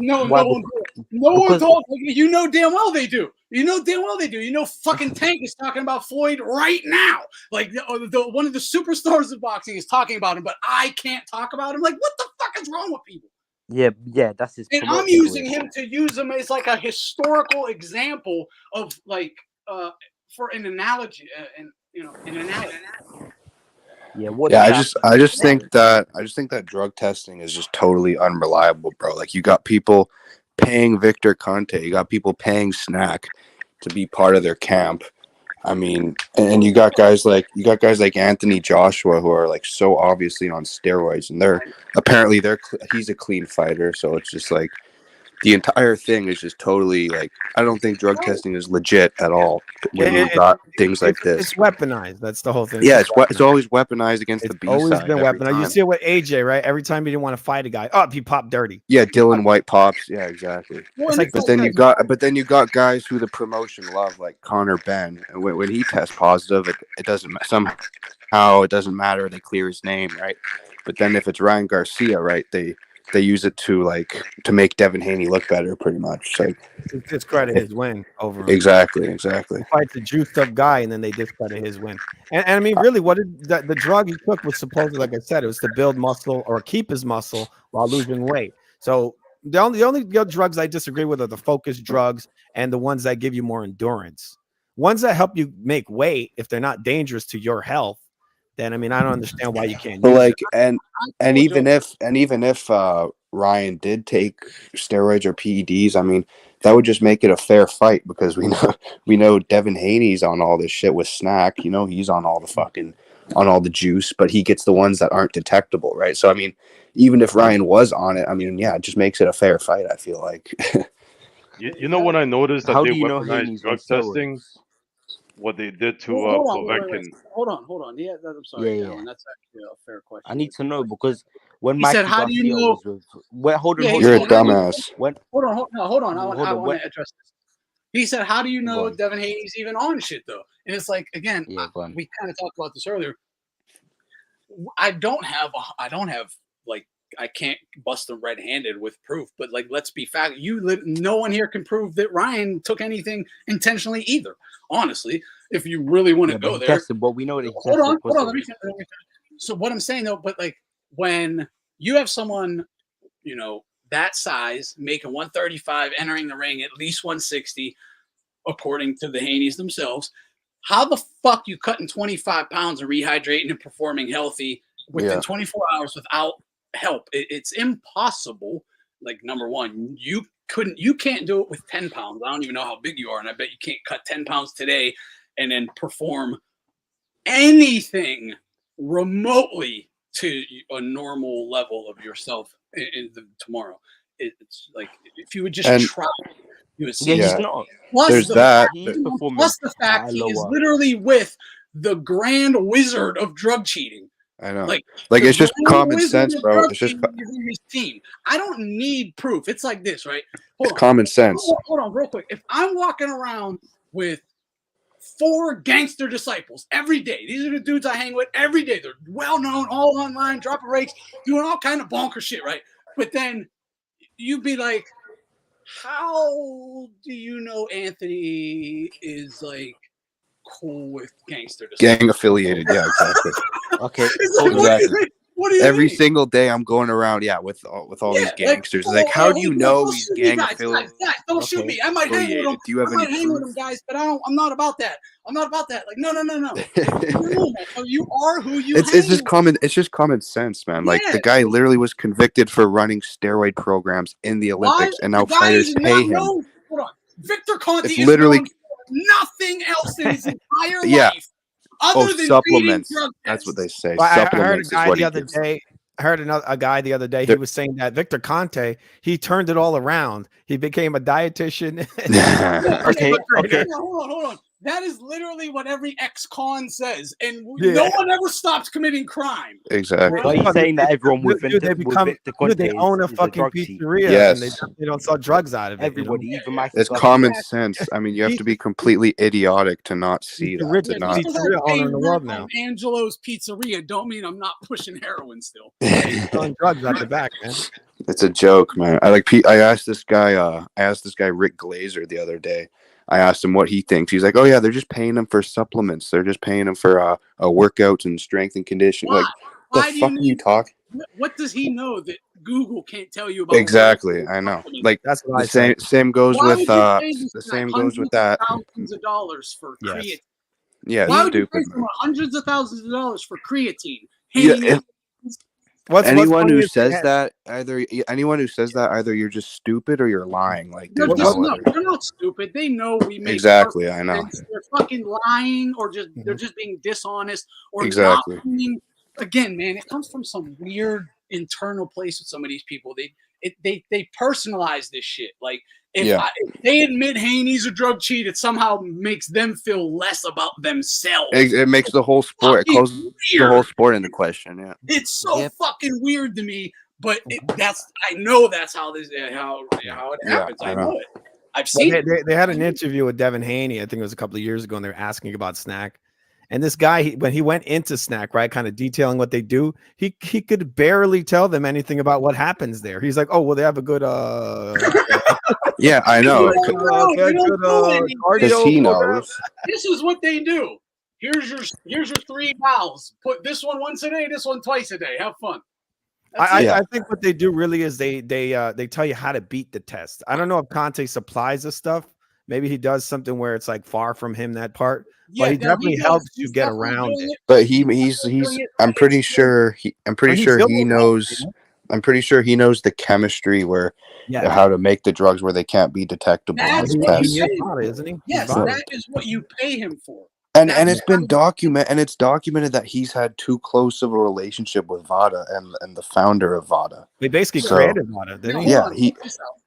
No one talks. You know damn well they do. You know fucking Tank is talking about Floyd right now. Like one of the superstars of boxing is talking about him, but I can't talk about him. Like, what the fuck is wrong with people? Yeah, that's his. And I'm using him to use him as like a historical example of like for an analogy, an analogy. Yeah, I just think that drug testing is just totally unreliable, bro. Like you got people paying Victor Conte, you got people paying Snack to be part of their camp. I mean, and you got guys like Anthony Joshua who are like so obviously on steroids, and he's a clean fighter, so it's just like the entire thing is just totally like, I don't think drug testing is legit at all when you got things like this. It's weaponized. That's the whole thing. Yeah, it's always weaponized against the B always side. been every weaponized. You time. see it with AJ, right? Every time he didn't want to fight a guy, he popped dirty. Yeah, Dylan White pops. Yeah, exactly. It's like, but then you got guys who the promotion love, like Connor Ben, and when he tests positive, it doesn't somehow it doesn't matter. They clear his name, right? But then if it's Ryan Garcia, right, they use it to make Devin Haney look better, pretty much. Like, discredit his win over him. Exactly. He fights a juiced up guy, and then they discredit his win. And I mean, really, what did the drug he took was supposedly, like I said, it was to build muscle or keep his muscle while losing weight. So the only drugs I disagree with are the focus drugs and the ones that give you more endurance. Ones that help you make weight, if they're not dangerous to your health, then I mean, I don't understand why you can't. But use like, it. and even if Ryan did take steroids or PEDs, I mean, that would just make it a fair fight, because we know Devin Haney's on all this shit with snack. You know, he's on all the juice, but he gets the ones that aren't detectable, right? So I mean, even if Ryan was on it, I mean, yeah, it just makes it a fair fight, I feel like. you know when I noticed that they weaponized drug testing, what they did to Povetkin. Hold on. Yeah, I'm sorry, Alan. That's actually a fair question. I need to know, because when he Mikey said, "How do you know?" Hold on. You're a dumbass. Hold on. I want to address this. He said, "How do you know Devin Haney's even on shit though?" And it's like, again, we kind of talked about this earlier. I don't have like, I can't bust them red-handed with proof, but like, let's be fact. No one here can prove that Ryan took anything intentionally either. Honestly, if you really want to go there, but we know that. Hold on. Let me finish. So what I'm saying though, but like, when you have someone, you know, that size, making 135, entering the ring at least 160, according to the Haneys themselves, how the fuck you cutting 25 pounds and rehydrating and performing healthy within 24 hours without help? It's impossible. Like, number one, you can't do it with 10 pounds. I don't even know how big you are, and I bet you can't cut 10 pounds today and then perform anything remotely to a normal level of yourself tomorrow. It's like, if you would just try, you would see. He's not. Plus the fact he is literally with the grand wizard of drug cheating. I know. Like it's just common sense, bro. It's just his team. I don't need proof. It's like this, right? It's common sense. Hold on, real quick. If I'm walking around with 4 gangster disciples every day, these are the dudes I hang with every day. They're well known, all online, dropping rakes, doing all kind of bonker shit, right? But then you'd be like, how do you know Anthony is like cool with gangster disciples? Gang affiliated? Yeah, exactly. Okay. Exactly. What do you Every mean? single day I'm going around, with all these gangsters. Like, how do you know he's gang affiliated? Guys, don't shoot me. I might hang with them. Do you have any hang with them, guys, but I'm not about that. I'm not about that. Like, no. So you are who you. It's just common sense, man. Like, the guy literally was convicted for running steroid programs in the Olympics, and now fighters pay him. Hold on, Victor Conte it's is literally nothing else in his entire life. Other than supplements. That's what they say. Well, supplements I heard a guy the other day. He was saying that Victor Conte, he turned it all around. He became a dietitian. Okay. Hold on. That is literally what every ex-con says, and no one ever stops committing crime. Exactly. But he's saying that everyone with Victor Conte, they own a fucking pizzeria, yes. and they don't sell drugs out of it. Everybody, even Mike. It's common sense. I mean, you have to be completely idiotic to not see that. Pizzeria owner in the world now. Angelo's Pizzeria don't mean I'm not pushing heroin still. Selling drugs out the back, man. It's a joke, man. I asked this guy Rick Glazer the other day. I asked him what he thinks. He's like, "Oh yeah, they're just paying him for supplements. They're just paying him for workouts and strength and conditioning." Why? Like, the fuck are you talking? What does he know that Google can't tell you about? Exactly, I know. Like, that's what same goes with that. Thousands of dollars for creatine. Yeah, why would stupid. You pay hundreds of thousands of dollars for creatine? Anyone who says that, either you're just stupid or you're lying. Like, they're not stupid. They know we make exactly. I know they're fucking lying, or they're just being dishonest, or exactly. Again, man, it comes from some weird internal place with some of these people. they personalize this shit. Like if they admit Haney's a drug cheat, it somehow makes them feel less about themselves. It makes the whole sport. It calls the whole sport into question. Yeah, it's so fucking weird to me. But I know that's how it happens. I know it. I've seen it. They had an interview with Devin Haney, I think it was a couple of years ago, and they were asking about Snack. And this guy, when he went into Snack, right, kind of detailing what they do, he could barely tell them anything about what happens there. He's like, oh, well, they have a good yeah, I know. Because he knows. This is what they do. Here's your 3 valves. Put this one once a day, this one twice a day. Have fun. I think what they do really is they tell you how to beat the test. I don't know if Conte supplies the stuff. Maybe he does something where it's like far from him that part. Yeah, but he definitely helps you get around it. But he's I'm pretty sure he knows. I'm pretty sure he knows the chemistry where how to make the drugs where they can't be detectable. That's what isn't he? Yes, that is what you pay him for. And it's been documented that he's had too close of a relationship with VADA and the founder of VADA. They basically created VADA, didn't he? Yeah,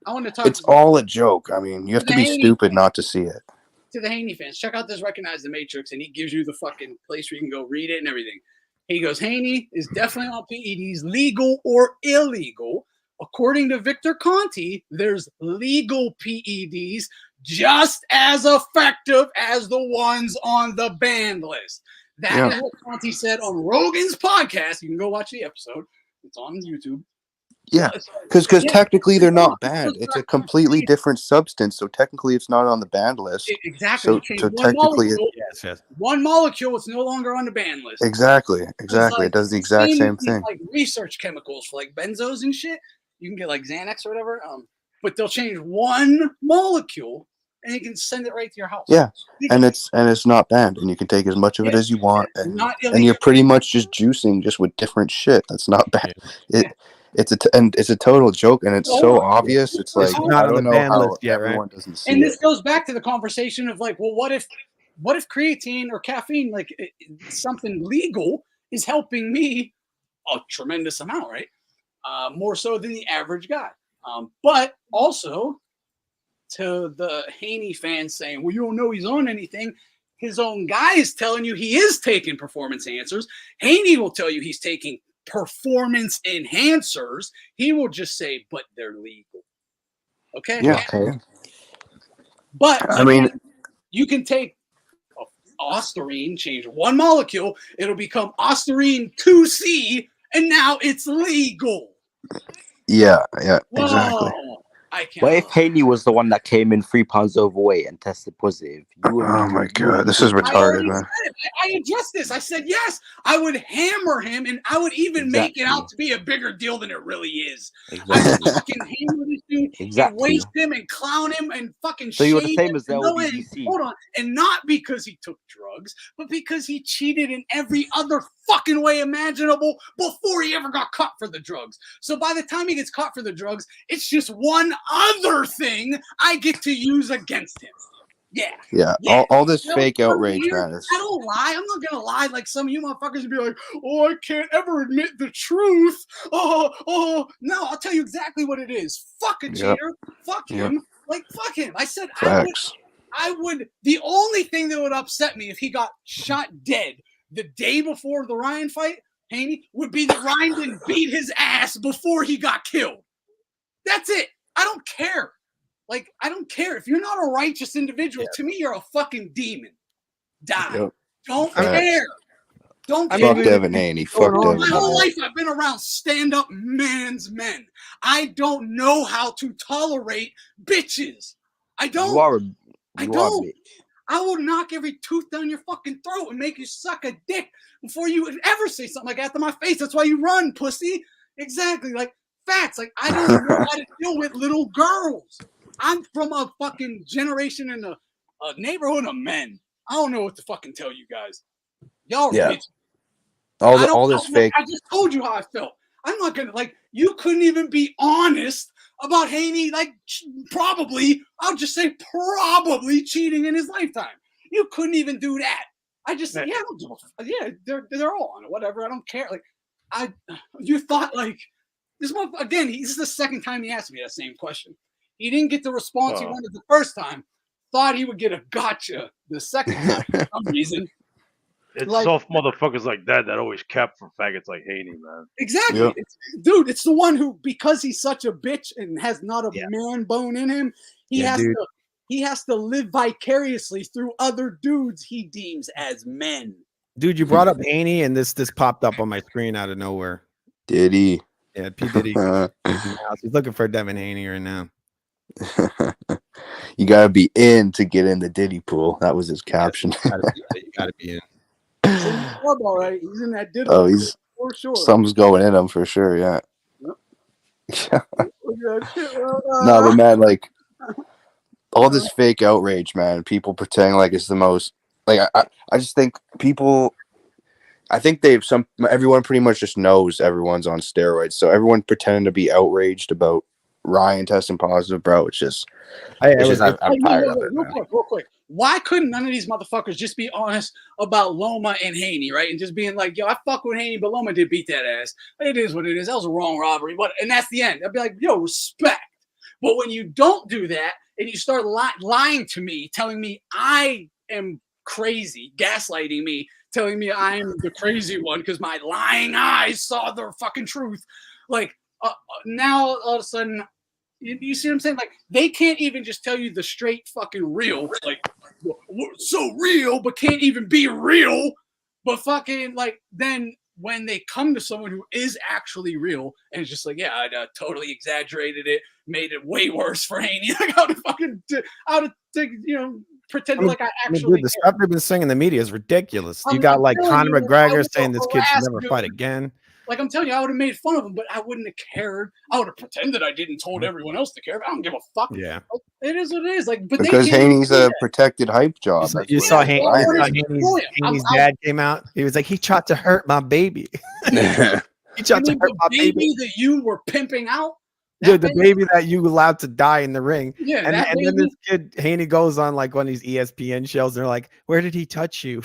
I want to talk. It's all a joke. I mean, you have to be stupid not to see it. To the Haney fans, check out this Recognize the Matrix, and he gives you the fucking place where you can go read it and everything. He goes, Haney is definitely on PEDs, legal or illegal. According to Victor Conte, there's legal PEDs just as effective as the ones on the banned list. That is what Conte said on Rogan's podcast. You can go watch the episode. It's on YouTube. Yeah, because technically they're not banned. It's a completely different substance, so technically it's not on the banned list. Exactly. So technically, one molecule is no longer on the banned list. Exactly. It does the exact same thing. Like research chemicals for like benzos and shit. You can get like Xanax or whatever. But they'll change one molecule and you can send it right to your house. Yeah, and it's not banned, and you can take as much of it as you want, and you're pretty much just juicing just with different shit. That's not bad. It's a total joke, and it's so obvious. It's like I don't know how everyone doesn't see it. And this goes back to the conversation of like, well, what if creatine or caffeine, like something legal, is helping me a tremendous amount, right? More so than the average guy. But also to the Haney fans saying, well, you don't know he's on anything. His own guy is telling you he is taking performance enhancers. Haney will tell you he's taking performance enhancers. He will just say, but they're legal. Okay? Yeah. Okay. But I mean, you can take Ostarine, change one molecule, it'll become Ostarine 2C, and now it's legal. Yeah, exactly. What if Haney was the one that came in 3 pounds overweight and tested positive? Oh my god, this is retarded, man. I addressed this. I said yes, I would hammer him, and I would even make it out to be a bigger deal than it really is. I would fucking hammer this dude, and waste him, and clown him, and fucking shame him. So you were the same as the LBDC. Hold on, and not because he took drugs, but because he cheated in every other fucking way imaginable before he ever got caught for the drugs. So by the time he gets caught for the drugs, it's just one other thing I get to use against him. Yeah. All this fake outrage, man. I don't lie. I'm not gonna lie like some of you motherfuckers would be like, oh, I can't ever admit the truth. Oh, no, I'll tell you exactly what it is. Fuck a cheater. Fuck him. Like, fuck him. I said I would. The only thing that would upset me if he got shot dead the day before the Ryan fight, Haney, would be that Ryan didn't beat his ass before he got killed. That's it. I don't care. Like, I don't care. If you're not a righteous individual, to me, you're a fucking demon. Die. Yep. Don't care. Don't care. Fuck Devin Haney. Fuck Devin Haney. My whole life, I've been around stand-up man's men. I don't know how to tolerate bitches. I don't. I don't. I will knock every tooth down your fucking throat and make you suck a dick before you would ever say something like that to my face. That's why you run, pussy. Exactly. Like, facts. Like, I don't know how to deal with little girls. I'm from a fucking generation in a neighborhood of men. I don't know what to fucking tell you guys. Y'all are bitches. All this fake. I just told you how I felt. I'm not gonna, like, you couldn't even be honest about Haney, like, I'll just say probably cheating in his lifetime. You couldn't even do that. I just said, they're all on it, whatever. I don't care. Like, you thought, like, This month again. This is the second time he asked me that same question. He didn't get the response he wanted the first time. Thought he would get a gotcha the second time for some reason. It's soft motherfuckers like that always cap for faggots like Haney, man. Exactly. Yep. It's the one who, because he's such a bitch and has not a man bone in him, he has to live vicariously through other dudes he deems as men. Dude, you brought up Haney, and this popped up on my screen out of nowhere. Diddy. Yeah, P. Diddy. He's looking for Devin Haney right now. You gotta be in to get in the Diddy pool. That was his caption. You gotta be in. All right, he's in that Diddy. Oh, he's for sure. Something's going in him for sure. Yeah. Yep. No, but man, like all this fake outrage, man. People pretending like it's the most. Like I just think people. I think everyone pretty much just knows everyone's on steroids. So everyone pretending to be outraged about Ryan testing positive, bro. It's just, I'm tired of it. Real quick. Why couldn't none of these motherfuckers just be honest about Loma and Haney, right? And just being like, yo, I fuck with Haney, but Loma did beat that ass. It is what it is. That was a wrong robbery. And that's the end. I'd be like, yo, respect. But when you don't do that and you start lying to me, telling me I am crazy, gaslighting me, telling me I'm the crazy one because my lying eyes saw the fucking truth. Like, now all of a sudden, you see what I'm saying? Like, they can't even just tell you the straight fucking real. Like, so real, but can't even be real. But fucking, like, then when they come to someone who is actually real and it's just like, yeah, I totally exaggerated it, made it way worse for Haney. Like, how to pretend like I actually. Dude, the stuff they've been saying in the media is ridiculous. You got like Conor McGregor saying this kid should never fight again. Like, I'm telling you, I would have made fun of him, but I wouldn't have cared. I would have pretended I didn't told everyone else to care. I don't give a fuck. Yeah, it is what it is. Like, but because Haney's a protected hype job. You saw Haney's dad came out. He was like, he tried to hurt my baby. He tried to hurt my baby that you were pimping out. Dude, the baby that you allowed to die in the ring. Yeah, and then this kid Haney goes on like one of these ESPN shows. And they're like, where did he touch you?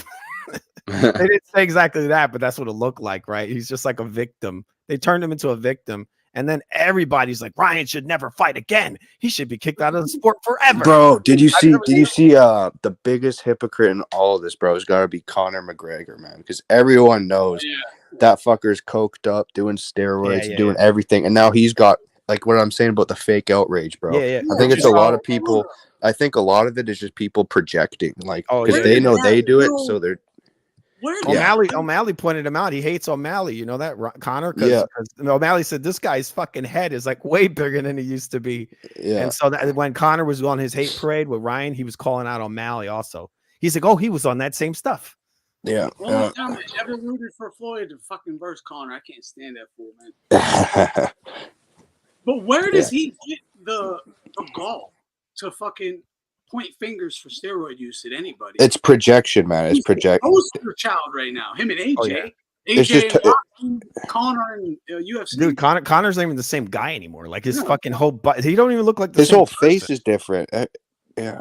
They didn't say exactly that, but that's what it looked like, right? He's just like a victim. They turned him into a victim, and then everybody's like, Ryan should never fight again. He should be kicked out of the sport forever. Bro, did you see the biggest hypocrite in all of this, bro? Has got to be Conor McGregor, man, because everyone knows that fucker's coked up, doing steroids, doing everything, and now he's got like what I'm saying about the fake outrage, bro. I think it's a lot of people. I think a lot of it is just people projecting, like, because they know they do it, so they're. O'Malley pointed him out. He hates O'Malley. You know that, Connor? Because O'Malley said this guy's fucking head is like way bigger than it used to be. Yeah. And so when Connor was on his hate parade with Ryan, he was calling out O'Malley also. He's like, oh, he was on that same stuff. Yeah. Well, I ever rooted for Floyd to fucking verse Connor. I can't stand that fool, man. But where does he get the gall to fucking point fingers for steroid use at anybody? It's projection, man. It's projection. Poster child right now. Him and AJ. AJ and Connor and UFC. Dude, Connor's not even the same guy anymore. Like his fucking whole body. He don't even look like his whole face is different. Yeah,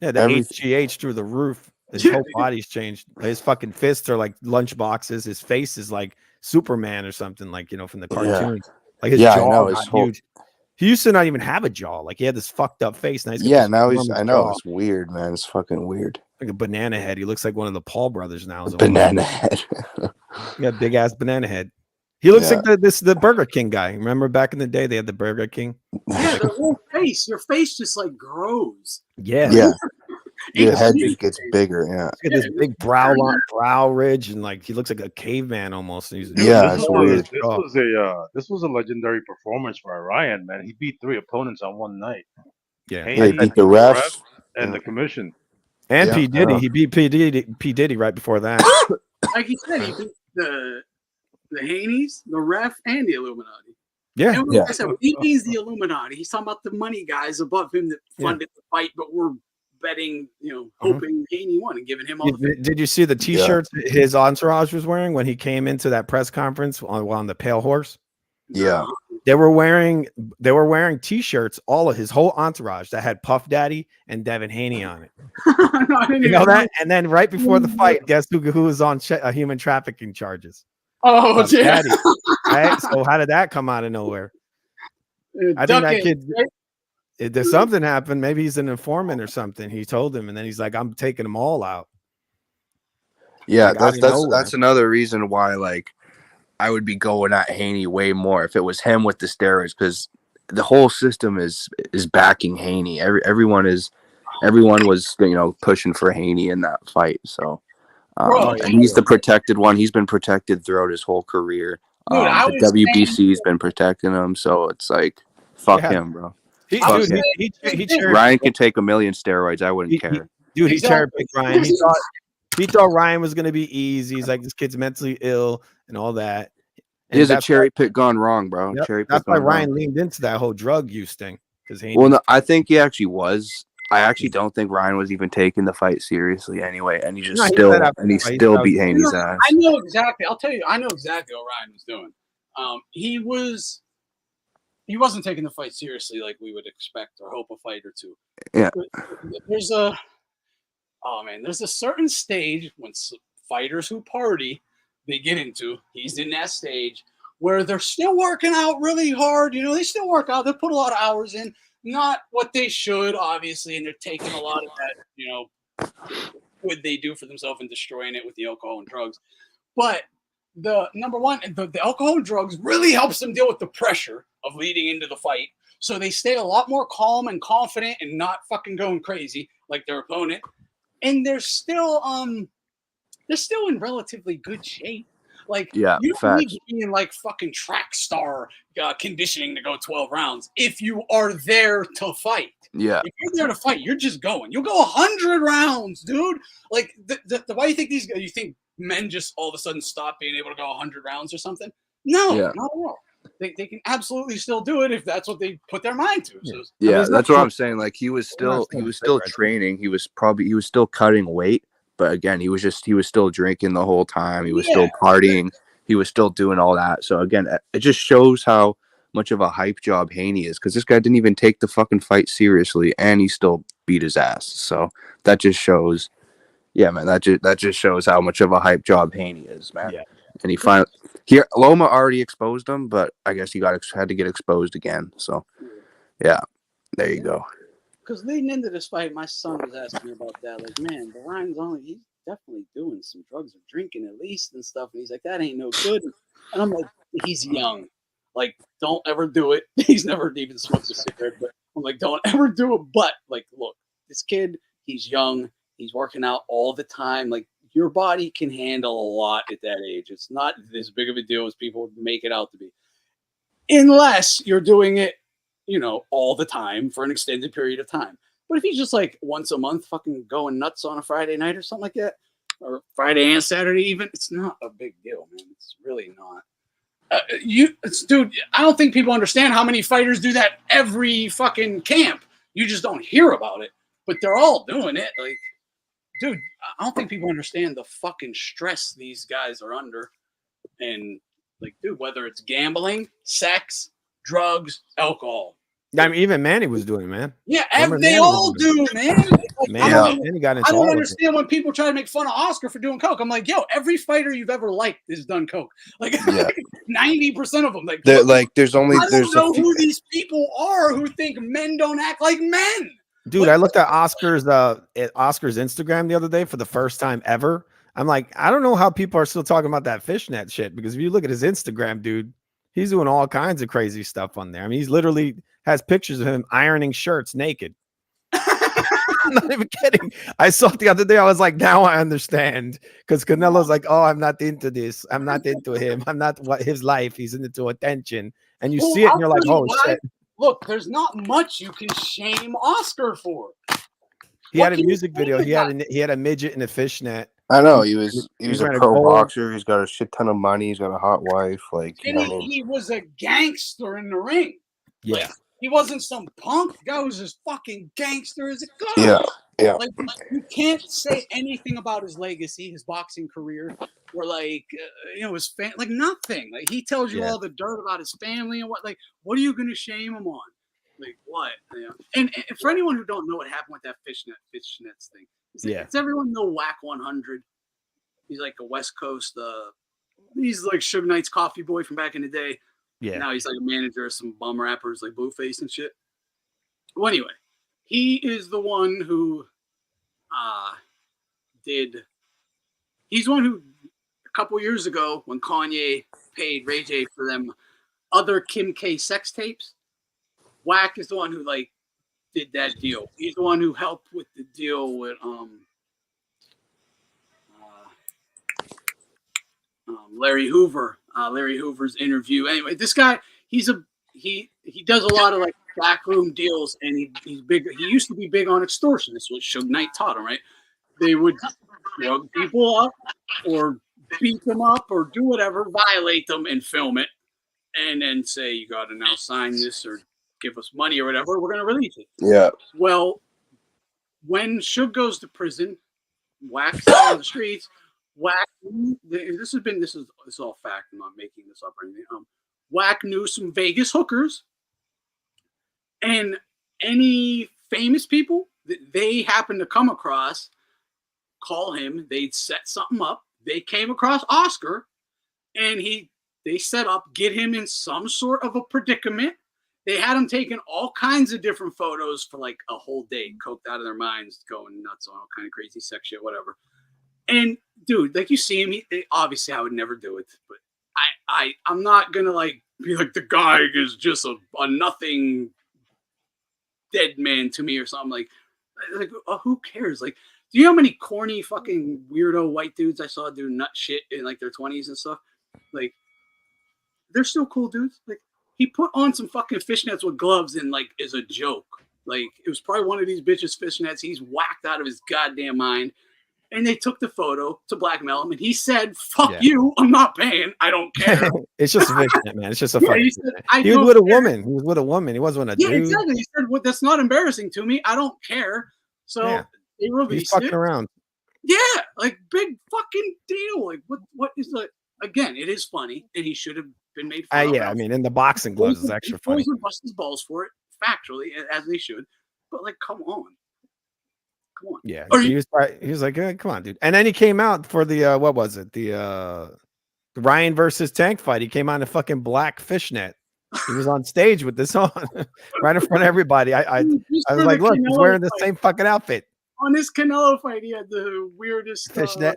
the HGH through the roof. His whole body's changed. His fucking fists are like lunch boxes. His face is like Superman or something, like, from the cartoons. Like his jaw is huge. He used to not even have a jaw. Like he had this fucked up face. Now now I know it's weird, man. It's fucking weird. Like a banana head. He looks like one of the Paul brothers now. Banana head. Yeah, big ass banana head. He looks like the Burger King guy. Remember back in the day they had the Burger King? Yeah, the whole face. Your face just like grows. Yeah. Yeah. Your head just gets bigger. Yeah. He had this big brow ridge, and like he looks like a caveman almost. It's weird. This was a legendary performance for Ryan, man. He beat 3 opponents on one night. Yeah. He beat the ref and the commission. And P. Diddy. He beat P. Diddy right before that. Like he said, he beat the Haneys, the ref, and the Illuminati. Yeah. And like I said, he means the Illuminati. He's talking about the money guys above him that funded the fight, but we're betting, hoping Haney won and giving him all the. Did you see the T-shirts his entourage was wearing when he came into that press conference on the Pale Horse? Yeah, they were wearing T-shirts, all of his whole entourage that had Puff Daddy and Devin Haney on it. No, you know that? And then right before the fight, guess who was on human trafficking charges? Oh, yeah. Daddy. Right? So how did that come out of nowhere? I think that kid. There's something happened. Maybe he's an informant or something. He told him, and then he's like, "I'm taking them all out." Yeah, Like, that's another reason why like I would be going at Haney way more if it was him with the steroids, because the whole system is backing Haney. Everyone was pushing for Haney in that fight. So and he's the protected one. He's been protected throughout his whole career. Dude, the WBC's been protecting him, so it's like fuck him, bro. Ryan could take 1 million steroids. I wouldn't care. He cherry-picked Ryan. He thought Ryan was gonna be easy. He's like, this kid's mentally ill and all that. It is a cherry pick gone wrong, bro. Yep, that's why Ryan leaned into that whole drug use thing. No, I think he actually was. I actually don't think Ryan was even taking the fight seriously anyway, and he still beat Haney's ass. I know exactly. I'll tell you, I know exactly what Ryan was doing. He wasn't taking the fight seriously like we would expect or hope a fighter to. Yeah. There's a certain stage when fighters who party, they get into. He's in that stage where they're still working out really hard. You know, they still work out. They put a lot of hours in. Not what they should, obviously, and they're taking a lot of that, you know, what they do for themselves and destroying it with the alcohol and drugs. But the number one, the alcohol and drugs really helps them deal with the pressure of leading into the fight. So they stay a lot more calm and confident and not fucking going crazy like their opponent. And they're still in relatively good shape. Like, you don't need to be in like fucking track star conditioning to go 12 rounds if you are there to fight. Yeah. If you're there to fight, you're just going. You'll go 100 rounds, dude. Like, why do you think you think men just all of a sudden stop being able to go 100 rounds or something? No, not at all. They can absolutely still do it if that's what they put their mind to. So, that's what I'm saying. Like, he was still training. He was still cutting weight. But again, he was still drinking the whole time. He was still partying. He was still doing all that. So again, it just shows how much of a hype job Haney is, because this guy didn't even take the fucking fight seriously, and he still beat his ass. So that just shows, man. That just shows how much of a hype job Haney is, man. Yeah. And Loma already exposed him, but I guess he had to get exposed again. So yeah, there you go. Because leading into this fight, my son was asking me about that. Like, man, the Ryan's he's definitely doing some drugs or drinking at least and stuff. And he's like, that ain't no good. And I'm like, he's young. Like, don't ever do it. He's never even smoked a cigarette. But I'm like, don't ever do it. But, like, look, this kid, he's young. He's working out all the time. Like, your body can handle a lot at that age. It's not as big of a deal as people make it out to be. Unless you're doing it, you know, all the time for an extended period of time. But if he's just like once a month fucking going nuts on a Friday night or something like that, or Friday and Saturday even, it's not a big deal, man. It's really not. Dude, I don't think people understand how many fighters do that every fucking camp. You just don't hear about it, but they're all doing it. Like, dude, I don't think people understand the fucking stress these guys are under. And like, dude, whether it's gambling, sex, drugs, alcohol. I mean, even Manny was doing it, man. Yeah, they all do, man. Like, I don't understand when people try to make fun of Oscar for doing coke. I'm like, yo, every fighter you've ever liked has done coke. Like, 90% of them. Like, I don't know who these people are who think men don't act like men. Dude, I looked at Oscar's Instagram the other day for the first time ever. I'm like, I don't know how people are still talking about that fishnet shit, because if you look at his Instagram, dude, he's doing all kinds of crazy stuff on there. I mean, he's literally has pictures of him ironing shirts naked. I'm not even kidding. I saw it the other day. I was like, now I understand. Because Canelo's like, oh, I'm not into this. I'm not into him. I'm not what his life. He's into attention. And you see it and you're like, oh, shit. Look, there's not much you can shame Oscar for. He had a music video. He had a midget in a fishnet. I know he was a pro boxer. He's got a shit ton of money. He's got a hot wife. Like, he was a gangster in the ring. Yeah, like, he wasn't some punk. The guy was just fucking gangster as it goes. Yeah. Like, you can't say anything about his legacy, his boxing career, or like his like nothing. Like, he tells you all the dirt about his family and what. Like, what are you gonna shame him on? Like, what? And for anyone who don't know what happened with that fishnets thing. Does everyone know Whack 100? He's like a West Coast. He's like Suge Knight's coffee boy from back in the day. Yeah. Now he's like a manager of some bum rappers like Blueface and shit. Well, anyway, he is the one who he's the one who a couple years ago when Kanye paid Ray J for them other Kim K sex tapes, Wack is the one who like did that deal. He's the one who helped with the deal with Larry Hoover. Larry Hoover's interview. Anyway, this guy, he does a lot of like backroom deals, and he's big. He used to be big on extortion. This is what Suge Knight taught him, right? They would drug people up or beat them up or do whatever, violate them and film it, and then say, you got to now sign this or give us money or whatever. We're going to release it. Yeah. Well, when Suge goes to prison, Wack's on the streets. Wack, this is all fact. I'm not making this up or anything. Wack knew some Vegas hookers, and any famous people that they happen to come across, call him. They'd set something up. They came across Oscar, and they set up, get him in some sort of a predicament. They had him taking all kinds of different photos for like a whole day, coked out of their minds, going nuts on all kind of crazy sex shit, whatever. And dude, like you see him, obviously I would never do it, but I'm not gonna like be like the guy is just a nothing dead man to me or something like who cares? Like, do you know how many corny fucking weirdo white dudes I saw do nut shit in like their 20s and stuff? Like, they're still cool dudes. Like, he put on some fucking fishnets with gloves and like is a joke. Like, it was probably one of these bitches' fishnets. He's whacked out of his goddamn mind. And they took the photo to blackmail him, and he said, "Fuck you! I'm not paying. I don't care." It's just a fishnet, man. It's just a fucking. He was with a woman. He was with a woman. He wasn't a dude. Yeah, exactly. He said, "Well, that's not embarrassing to me. I don't care." So they released He's fucking around. Yeah, like big fucking deal. Like what is the? Again, it is funny, and he should have been made fun of. Yeah, I mean, in the boxing gloves is extra funny. He bust his balls for it, factually, as they should. But like, come on. Yeah, he was like, come on, dude. And then he came out for the what was it? The Ryan versus Tank fight. He came on a fucking black fishnet. He was on stage with this on right in front of everybody. I was like, look, he's wearing the same fucking outfit. On this Canelo fight, he had the weirdest fishnet.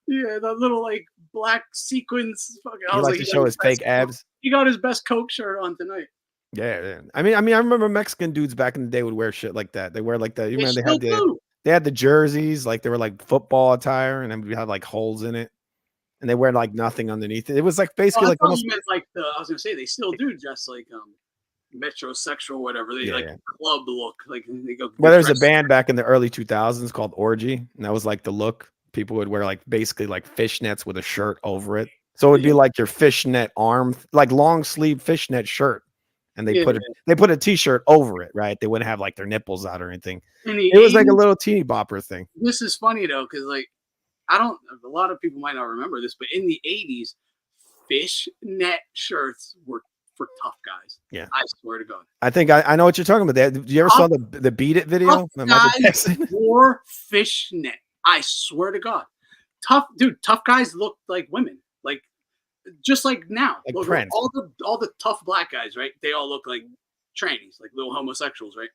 Yeah, the little like black sequins. Fucking, he likes to show his fake abs. He got his best Coke shirt on tonight. Yeah. I mean, I remember Mexican dudes back in the day would wear shit like that. They wear like the. You remember they had the jerseys, like they were like football attire, and then we had like holes in it, and they wear like nothing underneath it. It was like basically like almost like I was gonna say they still do just like metrosexual, whatever. They like club look, like they go. Well, there's a band back in the early 2000s called Orgy, and that was like the look. People would wear like basically like fishnets with a shirt over it, so it would be like your fishnet arm, like long sleeve fishnet shirt. And they put a t-shirt over it, right? They wouldn't have like their nipples out or anything. It was like a little teeny bopper thing. This is funny though, because like a lot of people might not remember this, but in the 80s, fishnet shirts were for tough guys. Yeah, I swear to God. I think I know what you're talking about. Did you ever saw the Beat It video? Guys wore fishnet. I swear to God, tough guys look like women, like. Just like now, like look, all the tough black guys, right? They all look like trannies, like little homosexuals, right?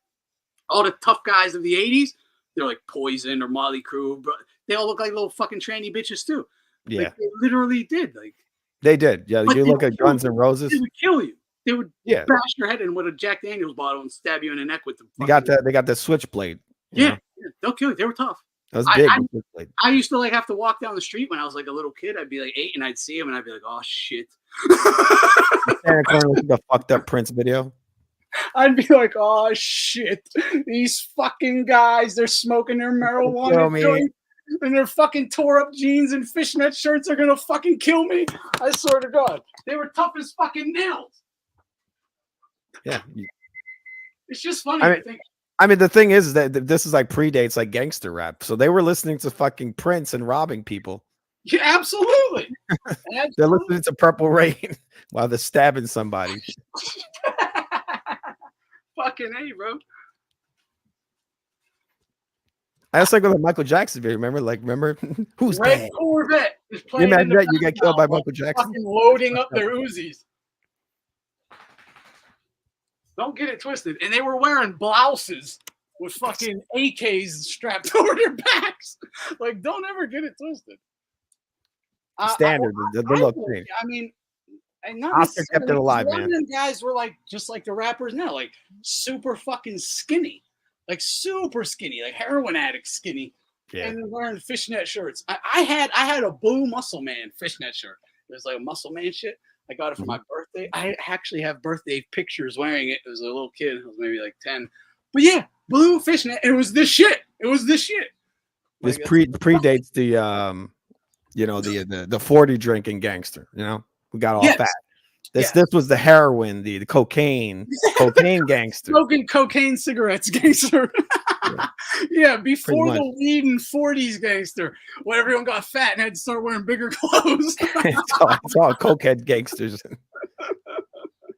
All the tough guys of the 80s, they're like Poison or Motley Crue, but they all look like little fucking tranny bitches too. Yeah, like, they literally did. Like they did. Yeah, you look at Guns N' Roses. They would kill you. They would bash your head in with a Jack Daniels bottle and stab you in the neck with them. They got the switchblade. Yeah, they'll kill you. They were tough. That was big. I used to like have to walk down the street when I was like a little kid. I'd be like 8 and I'd see him and I'd be like, oh shit. The fucked up Prince video. I'd be like, oh shit. These fucking guys, they're smoking their marijuana joint, and their fucking tore up jeans and fishnet shirts are gonna fucking kill me. I swear to God. They were tough as fucking nails. Yeah. It's just funny to think. I mean, the thing is that this is like predates like gangster rap. So they were listening to fucking Prince and robbing people. Yeah, absolutely. They're listening to Purple Rain while they're stabbing somebody. Fucking A, bro. I was like with the Michael Jackson video. Remember? Who's Red that? Corvette? Just You imagine that you get killed by background, Michael Jackson? fucking loading up their Uzis. Don't get it twisted. And they were wearing blouses with fucking AKs strapped over their backs. Like, don't ever get it twisted. Standard, the look thing. I mean, and not Oscar kept it alive, man. London guys were like just like the rappers now, like super fucking skinny, like super skinny, like heroin addict skinny, and wearing fishnet shirts. I had a blue Muscle Man fishnet shirt. It was like a Muscle Man shit. I got it for my birthday. I actually have birthday pictures wearing it. It was a little kid. I was maybe like 10. But yeah, blue fishnet. It was this shit. It was this shit. This predates the the 40 drinking gangster, who got all fat. This was the heroin, the cocaine gangster. Smoking cocaine cigarettes gangster. Before the weed and 40s gangster, when everyone got fat and had to start wearing bigger clothes. it's all cokehead gangsters.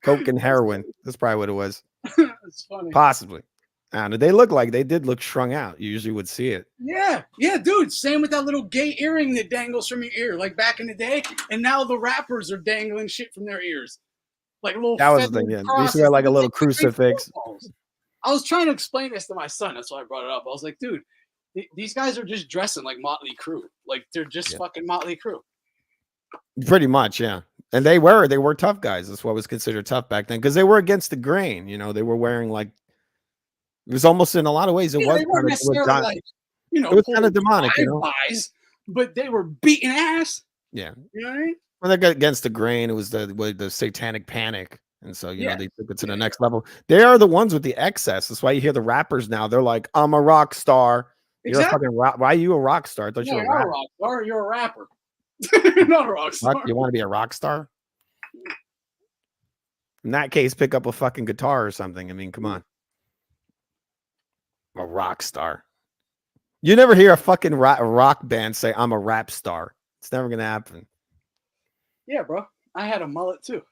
Coke and heroin. That's probably what it was. It's funny. Possibly. I don't know. They did look strung out. You usually would see it. Yeah, dude. Same with that little gay earring that dangles from your ear, like back in the day. And now the rappers are dangling shit from their ears, like little. That was the thing. Yeah, they used to wear like a little crucifix. I was trying to explain this to my son. That's why I brought it up. I was like, dude, these guys are just dressing like Motley Crue. Like they're just fucking Motley Crue. Pretty much, yeah. And they were tough guys. That's what was considered tough back then because they were against the grain. They were wearing like. It was almost in a lot of ways. It was kind of, it was kind of demonic, but they were beating ass. Yeah, you know what I mean. When they got against the grain, it was the satanic panic, and so they took it to the next level. They are the ones with the excess. That's why you hear the rappers now. They're like, "I'm a rock star." You're a fucking rock. Why are you a rock star? I thought you were a rapper. Rock star. You're a rapper. You're not a rock star. You want to be a rock star? In that case, pick up a fucking guitar or something. I mean, come on. A rock star. You never hear a fucking rock band say I'm a rap star. It's never gonna happen. Yeah, bro. I had a mullet too.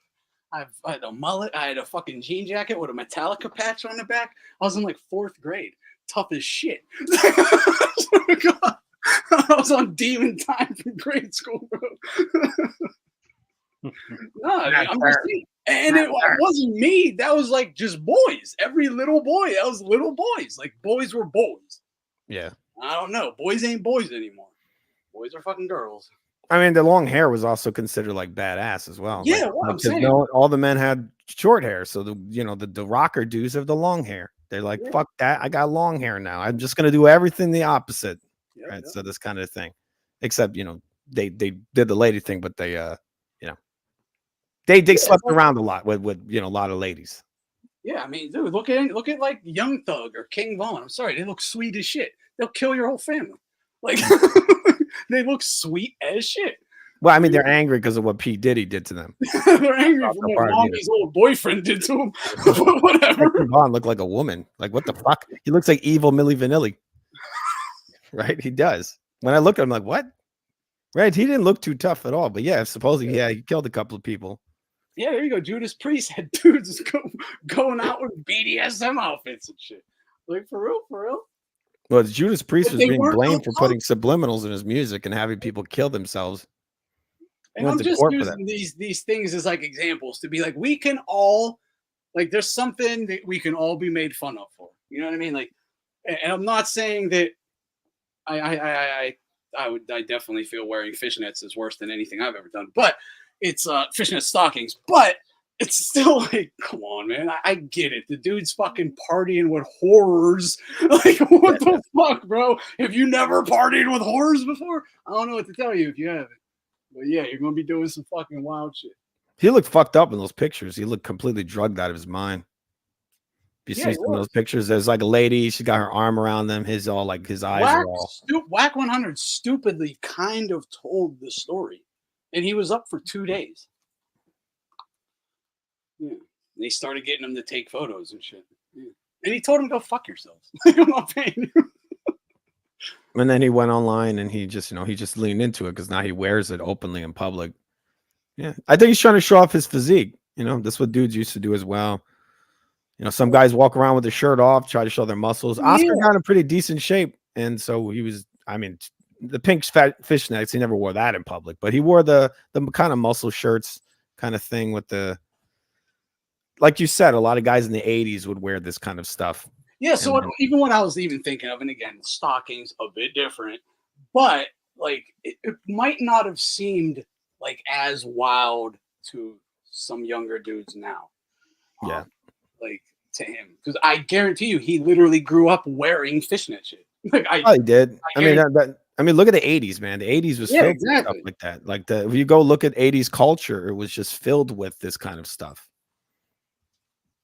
I had a mullet. I had a fucking jean jacket with a Metallica patch on the back. I was in like 4th grade. Tough as shit. I was on demon time from grade school, bro. No, I'm just saying. And it wasn't me. That was like just boys. Every little boy. That was little boys. Like boys were boys. Yeah. I don't know. Boys ain't boys anymore. Boys are fucking girls. I mean, the long hair was also considered like badass as well. Yeah, like, what I'm saying. All the men had short hair, so the rocker dudes have the long hair. They're like, fuck that. I got long hair now. I'm just gonna do everything the opposite. Right. So this kind of thing, except they did the lady thing, but they They slept around a lot with a lot of ladies. Yeah, I mean, dude, look at like Young Thug or King Von. I'm sorry, they look sweet as shit. They'll kill your whole family. Like they look sweet as shit. Well, I mean, they're angry because of what P. Diddy did to them. They're angry for what Mommy's old boyfriend did to him. Whatever. King Von looked like a woman. Like, what the fuck? He looks like evil Milli Vanilli. Right? He does. When I look at him, like, what? Right? He didn't look too tough at all. But yeah, supposedly, he killed a couple of people. Yeah, there you go. Judas Priest had dudes going out with BDSM outfits and shit. Like, for real. Well, Judas Priest was being blamed for putting subliminals in his music and having people kill themselves. And I'm just using these things as like examples to be like, we can all, like, there's something that we can all be made fun of for. You know what I mean? Like, and I'm not saying that I definitely feel wearing fishnets is worse than anything I've ever done, but it's fishnet stockings, but it's still like, come on, man. I get it. The dude's fucking partying with horrors. Like, what the fuck, bro? Have you never partied with horrors before? I don't know what to tell you if you haven't. But yeah, you're gonna be doing some fucking wild shit. He looked fucked up in those pictures. He looked completely drugged out of his mind. If you see some of those pictures, there's like a lady, she got her arm around them, his eyes are all. Whack 100 stupidly kind of told the story. And he was up for 2 days. Yeah. And they started getting him to take photos and shit. Yeah. And he told him, go fuck yourselves. I'm not paying you. And then he went online and he just leaned into it because now he wears it openly in public. Yeah. I think he's trying to show off his physique. That's what dudes used to do as well. Some guys walk around with their shirt off, try to show their muscles. Oscar got in pretty decent shape. And so he was, I mean, the pink fishnets. He never wore that in public, but he wore the kind of muscle shirts kind of thing with the, like you said, a lot of guys in the 80s would wear this kind of stuff. Yeah, so even what I was even thinking of, and again, stockings a bit different, but like it might not have seemed like as wild to some younger dudes now. Yeah, like to him, because I guarantee you, he literally grew up wearing fishnet shit. Like I did. I mean, look at the 80s, man. The 80s was filled with stuff like that. Like if you go look at 80s culture, it was just filled with this kind of stuff.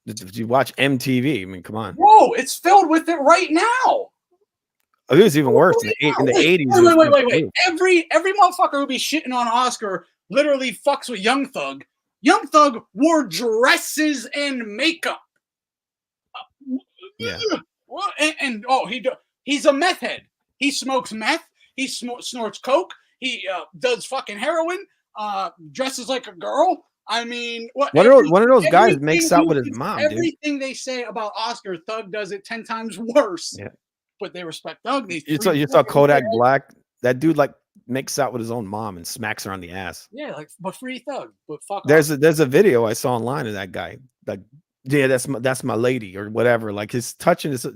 If you watch MTV, I mean, come on. Whoa, it's filled with it right now. It was even worse in the 80s. Wait. Every motherfucker who be shitting on Oscar literally fucks with Young Thug. Young Thug wore dresses and makeup. Yeah. And he's a meth head. He smokes meth. He snorts coke. He does fucking heroin. Dresses like a girl. I mean, one of those guys makes out with his mom. Everything they say about Oscar, Thug does it 10 times worse. Yeah. But they respect Thug. You saw Kodak Black. That dude like makes out with his own mom and smacks her on the ass. Yeah, like but free Thug. But fuck. There's a video I saw online of that guy. Like, yeah, that's my lady or whatever. Like his touching is.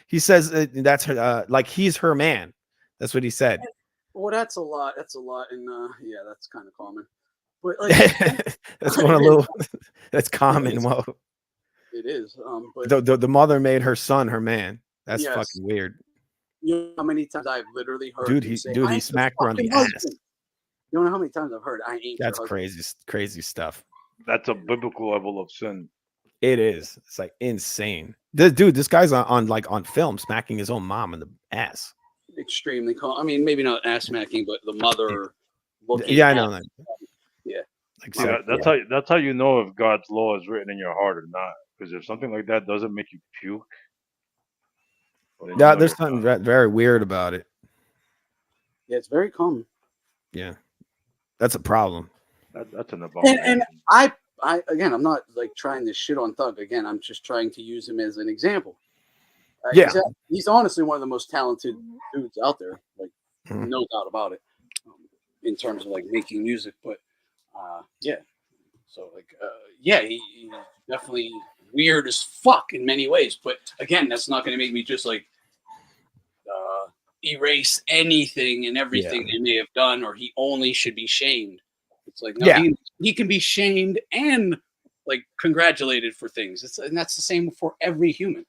He says that's her. Like he's her man. That's what he said. Well, that's a lot. That's a lot, and yeah, that's kind of common. But like, that's one a little. That's common. It is. But the mother made her son her man. That's fucking weird. You know how many times I've literally heard he smacked her on the ass. You don't know how many times I've heard I ain't. That's crazy stuff. That's a biblical level of sin. It is. It's like insane. This guy's on film smacking his own mom in the ass. Extremely cool. I mean, maybe not ass smacking, but the mother. Yeah, I know that. Yeah. That's how you know if God's law is written in your heart or not. Because if something like that doesn't make you puke. Yeah, there's something very weird about it. Yeah, it's very common. Yeah, that's a problem. That's an abomination. And I again, I'm not like trying to shit on Thug. Again, I'm just trying to use him as an example. He's honestly one of the most talented dudes out there. Like, no doubt about it. In terms of like making music, but yeah. So like, he's definitely weird as fuck in many ways. But again, that's not going to make me just like erase anything and everything they may have done, or he only should be shamed. It's like he can be shamed and like congratulated for things. And that's the same for every human,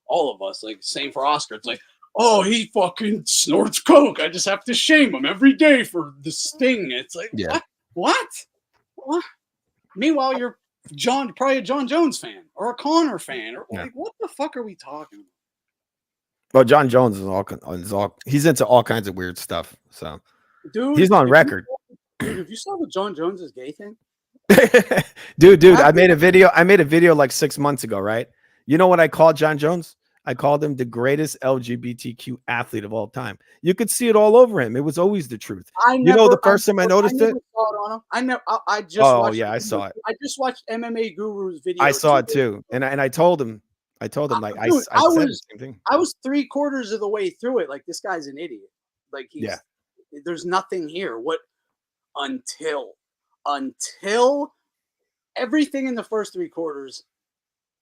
all of us. Like same for Oscar. It's like, oh, he fucking snorts coke. I just have to shame him every day for the sting. It's like, what? Meanwhile, you're probably a John Jones fan or a Connor fan, or like, what the fuck are we talking about? Well, John Jones he's into all kinds of weird stuff. So, dude, he's on record. If you saw the John Jones' gay thing, dude, I made a video like 6 months ago, right? You know what I called John Jones? I called him the greatest LGBTQ athlete of all time. You could see it all over him. It was always the truth. The first time I noticed it. I just. Oh yeah, I saw it. I just watched MMA Guru's video. I saw it too, and I told him. I said the same thing. I was 3/4 of the way through it. Like, this guy's an idiot. Like, there's nothing here. Until everything in the first 3/4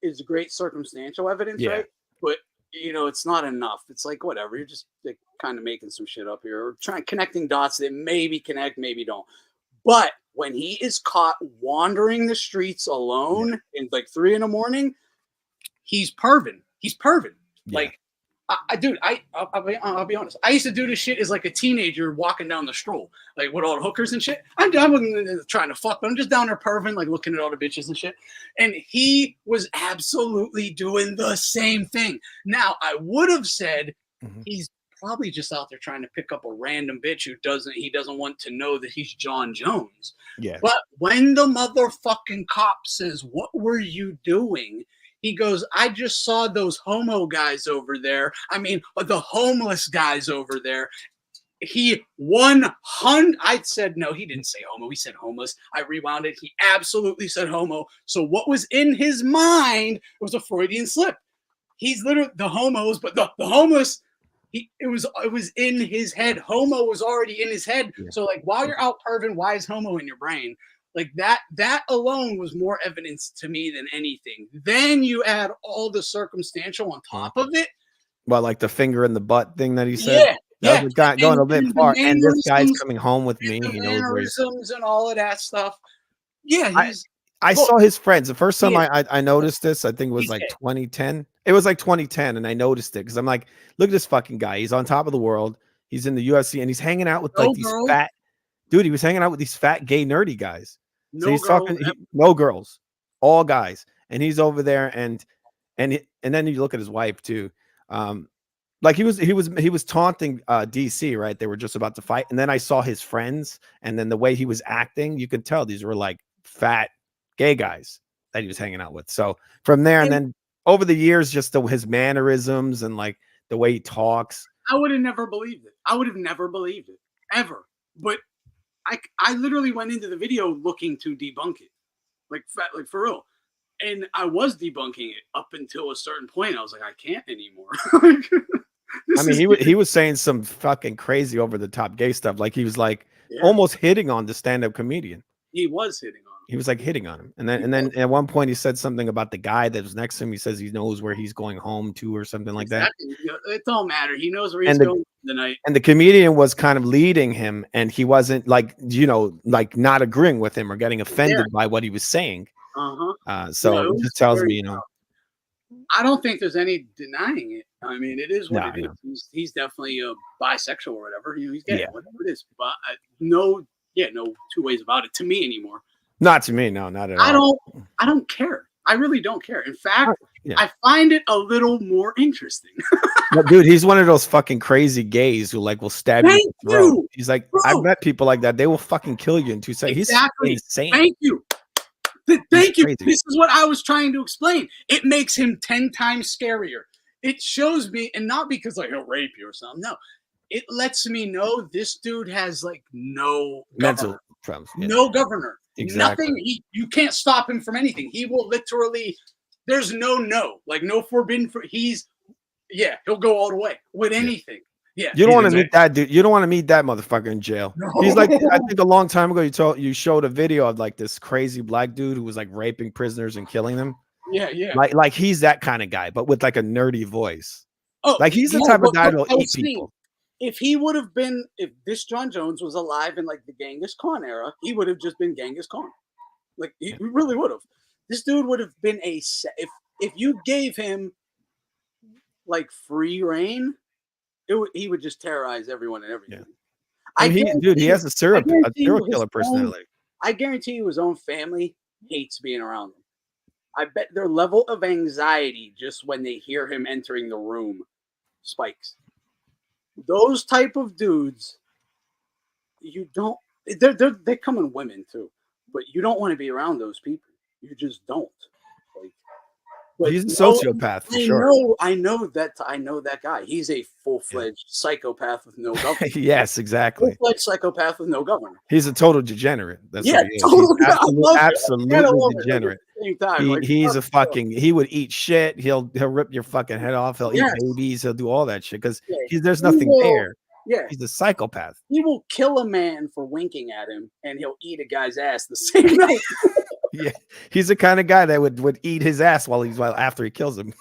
is great circumstantial evidence, right? But it's not enough. It's like, whatever. You're just like kind of making some shit up here, or connecting dots that maybe connect, maybe don't. But when he is caught wandering the streets alone in like 3 a.m, he's perving. Yeah. Like, I'll be honest. I used to do this shit as like a teenager walking down the stroll, like with all the hookers and shit. I wasn't trying to fuck, but I'm just down there perving, like looking at all the bitches and shit. And he was absolutely doing the same thing. Now, I would have said he's probably just out there trying to pick up a random bitch who doesn't want to know that he's John Jones. Yeah. But when the motherfucking cop says, "What were you doing?" He goes, "I just saw those homo guys over there. I mean, the homeless guys over there." He 100. I said, no, he didn't say homo. He said homeless. I rewound it. He absolutely said homo. So what was in his mind was a Freudian slip. He's literally the homos, but the homeless. it was in his head. Homo was already in his head. Yeah. So like while you're out perving, why is homo in your brain? Like that alone was more evidence to me than anything. Then you add all the circumstantial on top of it. Well, like the finger in the butt thing that he said. Yeah, That was going a bit far. And this guy's mannerisms, coming home with me. the He knows where he's. mannerisms and all of that stuff. Yeah, I saw his friends. The first time Yeah. I noticed this, I think it was He's like gay. 2010. It was like 2010, and I noticed it because I'm like, look at this fucking guy. He's on top of the world. He's in the UFC, and he's hanging out with like No these girls. fat dude. He was hanging out with these fat, gay, nerdy guys. So No he's girls. talking, no girls, all guys, and he's over there, and then you look at his wife too. Like he was taunting DC, right? They were just about to fight, and then I saw his friends, and then the way he was acting, you could tell these were like fat gay guys that he was hanging out with. So from there, and then over the years, just his mannerisms and like the way he talks, I would have never believed it. I would have never believed it ever. But I literally went into the video looking to debunk it, like for real. And I was debunking it up until a certain point. I was like, I can't anymore. I mean, he was saying some fucking crazy over the top gay stuff. Like he was like almost hitting on the stand-up comedian. He was hitting on him. He was like hitting on him. And then at one point he said something about the guy that was next to him. He says he knows where he's going home to or something like that. It don't matter. He knows where he's going tonight. And the comedian was kind of leading him, and he wasn't like, like not agreeing with him or getting offended by what he was saying. So it just tells me, I don't think there's any denying it. I mean, it is what it know. is. He's definitely a bisexual or whatever. He's gay, whatever it is. But no two ways about it to me anymore. Not to me, no, not at all. I don't care. I really don't care. In fact, I find it a little more interesting. Well, dude, he's one of those fucking crazy gays who like will stab you in the throat. He's like, I've met people like that. They will fucking kill you in 2 seconds. Exactly. He's insane. Thank you. Thank you. This is what I was trying to explain. It makes him 10 times scarier. It shows me, and not because like he'll rape you or something. No, it lets me know this dude has like no mental problems. No governor. Exactly. Nothing. You can't stop him from anything. He will literally. There's no forbidden. He'll go all the way with anything. Yeah. You don't want to meet that dude. You don't want to meet that motherfucker in jail. No. He's like, I think a long time ago you showed a video of like this crazy black dude who was like raping prisoners and killing them. Yeah. Like he's that kind of guy, but with like a nerdy voice. Oh, like he's the type of guy that'll eat people. If he would have been, if this John Jones was alive in like the Genghis Khan era, he would have just been Genghis Khan. Like he really would have. This dude would have been if you gave him like free reign, he would just terrorize everyone and everything. Yeah. He has a serial killer personality. I guarantee you his own family hates being around him. I bet their level of anxiety just when they hear him entering the room spikes. Those type of dudes, they come in women too, but you don't want to be around those people. You just don't. He's a sociopath for sure. I know that guy. He's a full-fledged psychopath with no governor. Yes, exactly. Full-fledged psychopath with no governor. He's a total degenerate. That's what he is. Totally. Absolutely degenerate. He's a fucking. He would eat shit. He'll rip your fucking head off. He'll eat babies. He'll do all that shit because there's nothing there. Yeah, he's a psychopath. He will kill a man for winking at him, and he'll eat a guy's ass the same night. Yeah, he's the kind of guy that would eat his ass after he kills him.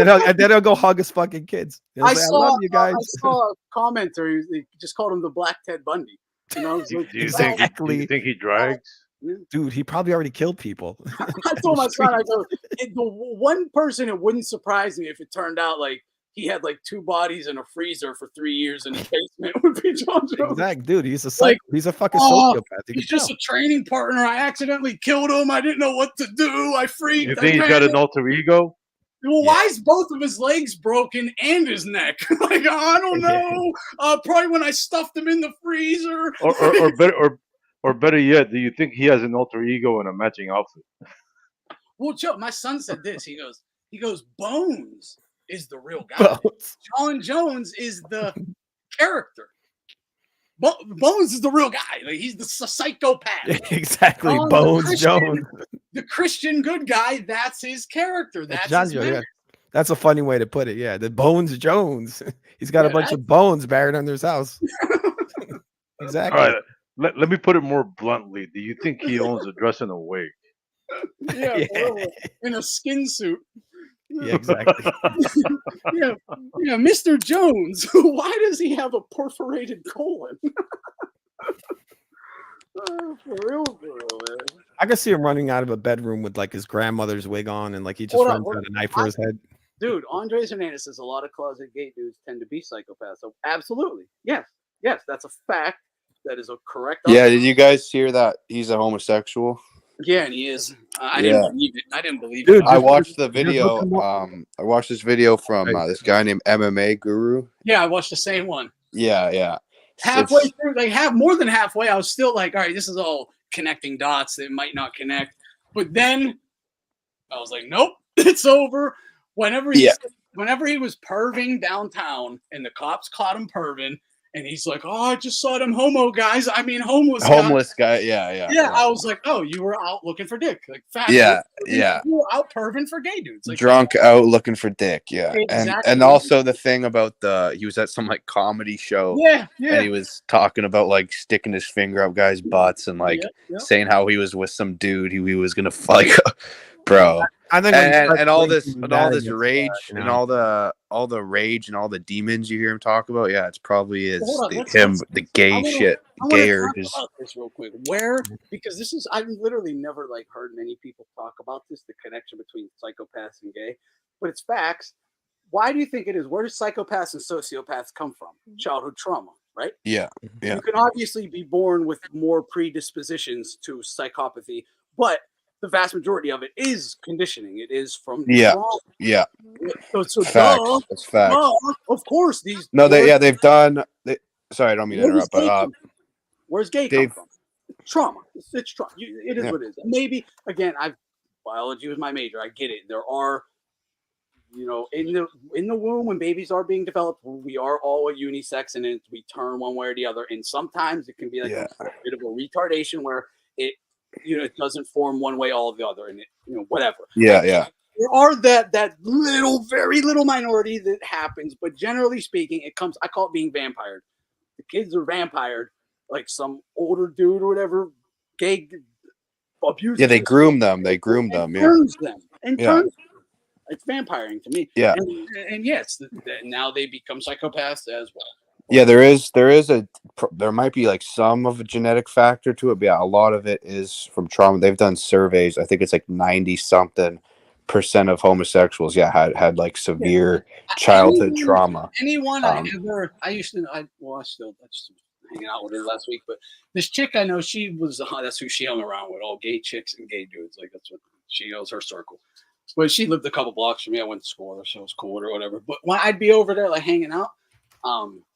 and then he'll go hug his fucking kids. I love you guys. I saw a commenter. He just called him the Black Ted Bundy. You know, do you think he drags? Dude, he probably already killed people. I told my son, I go, the one person it wouldn't surprise me if it turned out like he had like 2 bodies in a freezer for 3 years in his basement would be John Jones. Exactly, dude. He's a fucking sociopath. He's just a training partner. I accidentally killed him. I didn't know what to do. I freaked. You think he's got an alter ego? Well, why is both of his legs broken and his neck? Like, I don't know. Probably when I stuffed him in the freezer. Or better yet, do you think he has an alter ego in a matching outfit? Well, Joe, my son said this. He goes, Bones is the real guy. John Jones is the character. Bones is the real guy. Like he's the psychopath. Exactly. Bones Jones. The Christian good guy, that's his character. That's John his Jones. Yeah. That's a funny way to put it. Yeah, the Bones Jones. He's got a bunch of bones buried under his house. Exactly. All right. Let me put it more bluntly. Do you think he owns a dress and a wig? Yeah, in a skin suit. Yeah, exactly. yeah, Mr. Jones. Why does he have a perforated colon? For real, man. I can see him running out of a bedroom with like his grandmother's wig on, and like he just runs out a knife for his head. Dude, Andres Hernandez says a lot of closet gay dudes tend to be psychopaths. So absolutely, yes, that's a fact. That is a correct. Yeah, did you guys hear that he's a homosexual? Yeah, and he is. I didn't believe it. I didn't believe Dude, it. I watched the video. I watched this video from this guy named MMA Guru. Yeah, I watched the same one. Yeah. Halfway through, more than halfway, I was still like, all right, this is all connecting dots that might not connect. But then I was like, nope, it's over. Whenever he was perving downtown and the cops caught him perving, and he's like, oh, I just saw them homeless guys. Homeless guy. Yeah. I was like, oh, you were out looking for dick. Like, fat. Yeah. You were out perving for gay dudes. Like, drunk out looking for dick. Yeah. Exactly. And also the thing about he was at some like comedy show. Yeah. And he was talking about like sticking his finger up guys' butts and like saying how he was with some dude who he was going to fight. Bro. I think and all this rage and all the rage and all the demons you hear him talk about, it's probably the gay shit. Gay urges. About this real quick. Because I've literally never like heard many people talk about this, the connection between psychopaths and gay, but it's facts. Why do you think it is? Where do psychopaths and sociopaths come from? Childhood trauma, right? Yeah. You can obviously be born with more predispositions to psychopathy, but the vast majority of it is conditioning. It is from trauma. Yeah. So facts. That's facts. Of course, they've done. Sorry, I don't mean to interrupt. But where's gay come from? Trauma. It's trauma. It is what it is. Maybe again, biology was my major. I get it. There are, in the womb when babies are being developed, we are all unisex, and we turn one way or the other. And sometimes it can be like a bit of a retardation where it doesn't form one way all the other, and whatever. Yeah. There are that very little minority that happens, but generally speaking, I call it being vampired. The kids are vampired, like some older dude or whatever, gay abuse. Yeah, they groom them. Turns them. It's vampiring to me. Yeah. And yes, now they become psychopaths as well. Yeah, there might be like some of a genetic factor to it, but a lot of it is from trauma. They've done surveys. I think it's like 90-something% of homosexuals, had like severe childhood trauma. Anyone I'm still hanging out with her last week, but this chick I know, that's who she hung around with, all gay chicks and gay dudes. Like that's what she knows, her circle. But she lived a couple blocks from me. I went to school with her, so it was cool or whatever. But when I'd be over there like hanging out,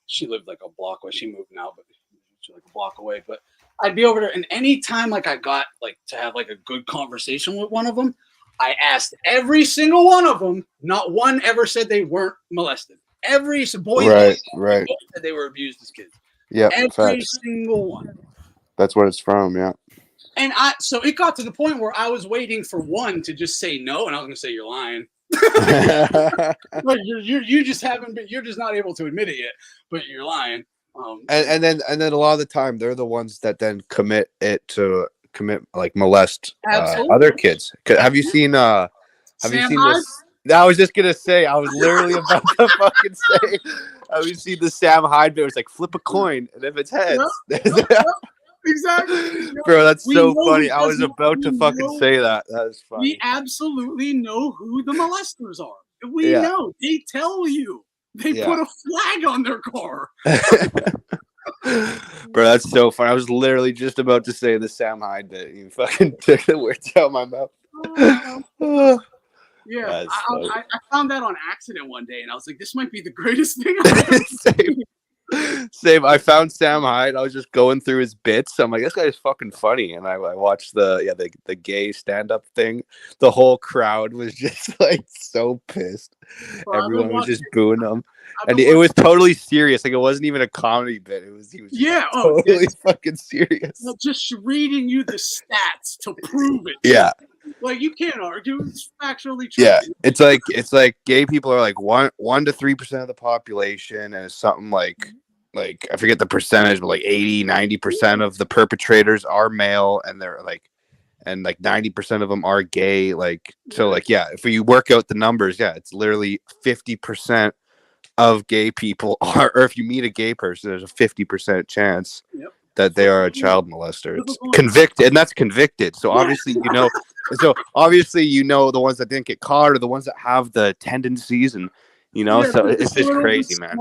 she lived like a block away. She moved now, but she's like a block away. But I'd be over there, and anytime like I got like to have like a good conversation with one of them, I asked every single one of them. Not one ever said they weren't molested. Every boy, right, said they were abused as kids. Yeah, every single one. That's what it's from. Yeah. And so it got to the point where I was waiting for one to just say no, and I was going to say you're lying. Like you just haven't been. You're just not able to admit it yet, but you're lying. And then a lot of the time they're the ones that then commit like molest other kids. Have you seen this? I was just gonna say. I was literally about to fucking say. Have you seen the Sam Hyde video? It's like flip a coin, and if it's heads, exactly. Bro, that's so funny. I was about to fucking say that. That is funny. We absolutely know who the molesters are. We know. They tell you. They put a flag on their car. Bro, that's so funny. I was literally just about to say the Sam Hyde bit. You fucking took the words out of my mouth. Yeah, I found that on accident one day, and I was like, this might be the greatest thing I've ever seen. Same. I found Sam Hyde. I was just going through his bits. I'm like, this guy is fucking funny. And I watched the gay stand-up thing. The whole crowd was just like so pissed. Well, everyone was just booing him. And it was totally serious. Like it wasn't even a comedy bit. He was totally fucking serious. Just reading you the stats to prove it. Yeah. Like you can't argue. It's factually true. Yeah, it's like gay people are like 1% to 3% of the population, and it's something like I forget the percentage, but like 80-90% of the perpetrators are male, and they're like, and like 90% of them are gay. Like, so like, yeah, if you work out the numbers, yeah, it's literally 50% of gay people are, or if you meet a gay person, there's a 50% chance that they are a child molester. It's convicted, and that's convicted. So obviously, you know the ones that didn't get caught are the ones that have the tendencies, and so it's just crazy, man.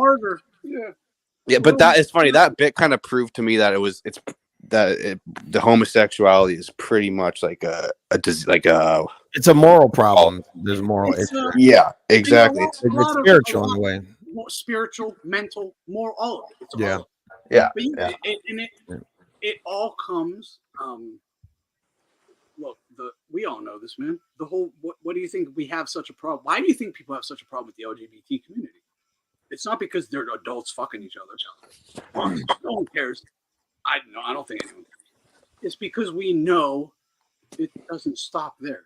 Yeah, but that is funny. That bit kind of proved to me that the homosexuality is pretty much like it's a moral problem. There's a moral issue. Yeah, exactly. It's spiritual in a way. Spiritual, mental, moral, all of it. It's yeah. all of it. Yeah. It all comes. Look, we all know this, man. The whole. What do you think we have such a problem? Why do you think people have such a problem with the LGBT community? It's not because they're adults fucking each other. No one cares. I don't think anyone cares. It's because we know it doesn't stop there.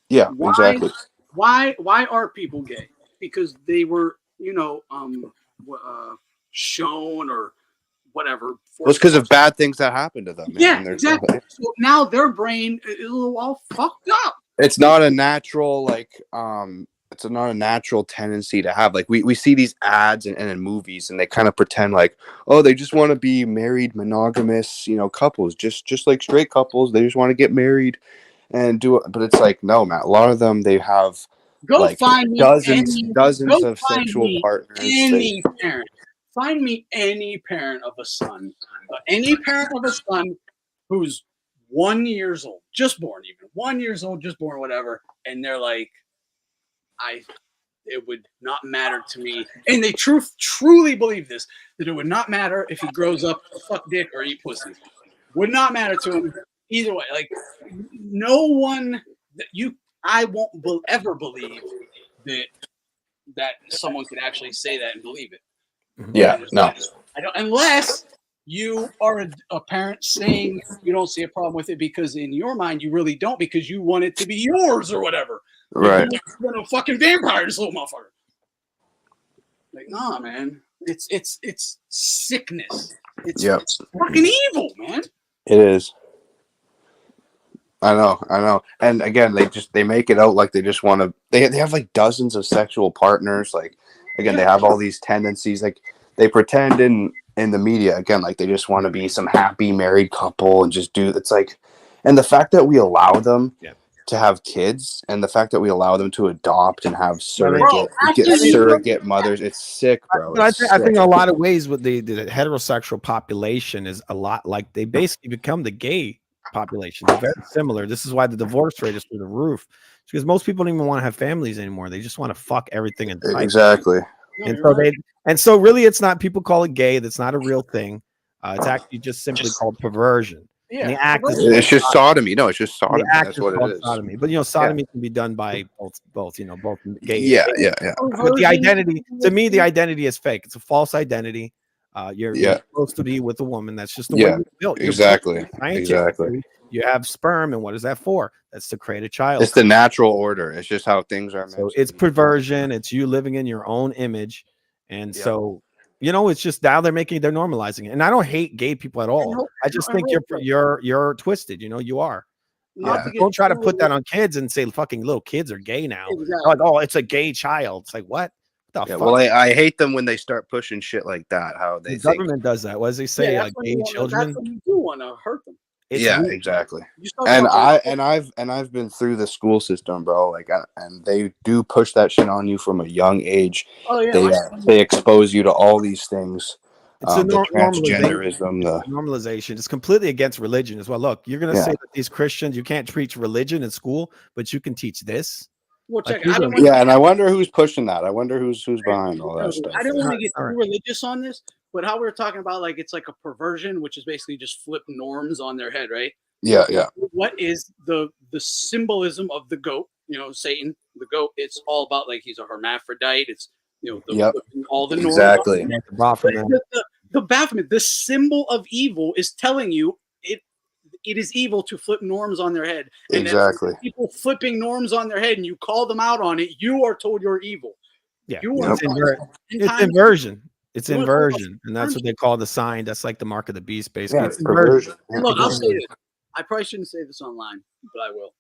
Yeah, exactly. Why are people gay? Because they were, shown or whatever. Well, it's because of bad things that happened to them. Yeah, exactly. So now their brain is all fucked up. It's not a natural it's not a natural tendency to have. Like we see these ads and in movies, and they kind of pretend like, oh, they just want to be married, monogamous, couples, just like straight couples. They just want to get married and do it. But it's like, no, man. A lot of them, they have find me dozens of sexual partners. Find me any parent of a son, who's 1 year old, just born, even 1 year old, just born, whatever, and they're like, it would not matter to me, and they truly believe this, that it would not matter if he grows up to suck dick or eat pussy. Would not matter to him either way. Like, no one I won't ever believe that someone could actually say that and believe it. Yeah, no. I don't, unless you are a parent saying you don't see a problem with it because in your mind you really don't, because you want it to be yours or whatever. Right. You're a fucking vampire, this little motherfucker. Like, nah, man. It's sickness. It's fucking evil, man. It is. I know. And again, they make it out like they just want to. They have like dozens of sexual partners. Like, again, they have all these tendencies. Like, they pretend in the media, again, like they just want to be some happy married couple and just do. It's like, and the fact that we allow them to have kids, and the fact that we allow them to adopt and have surrogate mothers, it's sick, bro. I think in a lot of ways, with the heterosexual population is a lot like they basically become the gay population. They're very similar. This is why the divorce rate is through the roof. It's because most people don't even want to have families anymore. They just want to fuck everything and exactly. And so really, it's not. People call it gay. That's not a real thing. It's actually just simply called perversion. Yeah, the act it's just sodomy. No, it's just sodomy. That's what it is. Sodomy. But sodomy can be done by both gay. Yeah. But the identity, to me, the identity is fake. It's a false identity. You're supposed to be with a woman. That's just the way you're built. Exactly. You have sperm, and what is that for? That's to create a child. It's the natural order. It's just how things are. So it's perversion. It's you living in your own image, and so. It's just now they're normalizing it. And I don't hate gay people at all. I just think you're twisted. You are. Don't try to put that on kids and say fucking little kids are gay now. Exactly. Like, oh, it's a gay child. It's like, what the fuck? Well, I hate them when they start pushing shit like that. How the government does that. What does they say? Like gay children. That's when you do want to hurt them. Exactly. And I've been through the school system, bro. Like, and they do push that shit on you from a young age. Oh yeah. They expose you to all these things. It's the transgenderism, normalization. It's completely against religion as well. Look, you're gonna say that these Christians, you can't teach religion in school, but you can teach this. Well, check and I wonder who's pushing that. I wonder who's behind all that stuff. I didn't want to get too religious on this, but how we were talking about, like, it's like a perversion, which is basically just flip norms on their head, right? Yeah. What is the symbolism of the goat? Satan, the goat. It's all about, like, he's a hermaphrodite. It's all the norms. Exactly. The Baphomet, the symbol of evil, is telling you it is evil to flip norms on their head. And Exactly. people flipping norms on their head and you call them out on it, you are told you're evil. Yeah, you are it's inversion. It's inversion, and that's what they call the sign. That's like the mark of the beast, basically. Yeah, it's inversion. And look, I'll say this. I probably shouldn't say this online, but I will.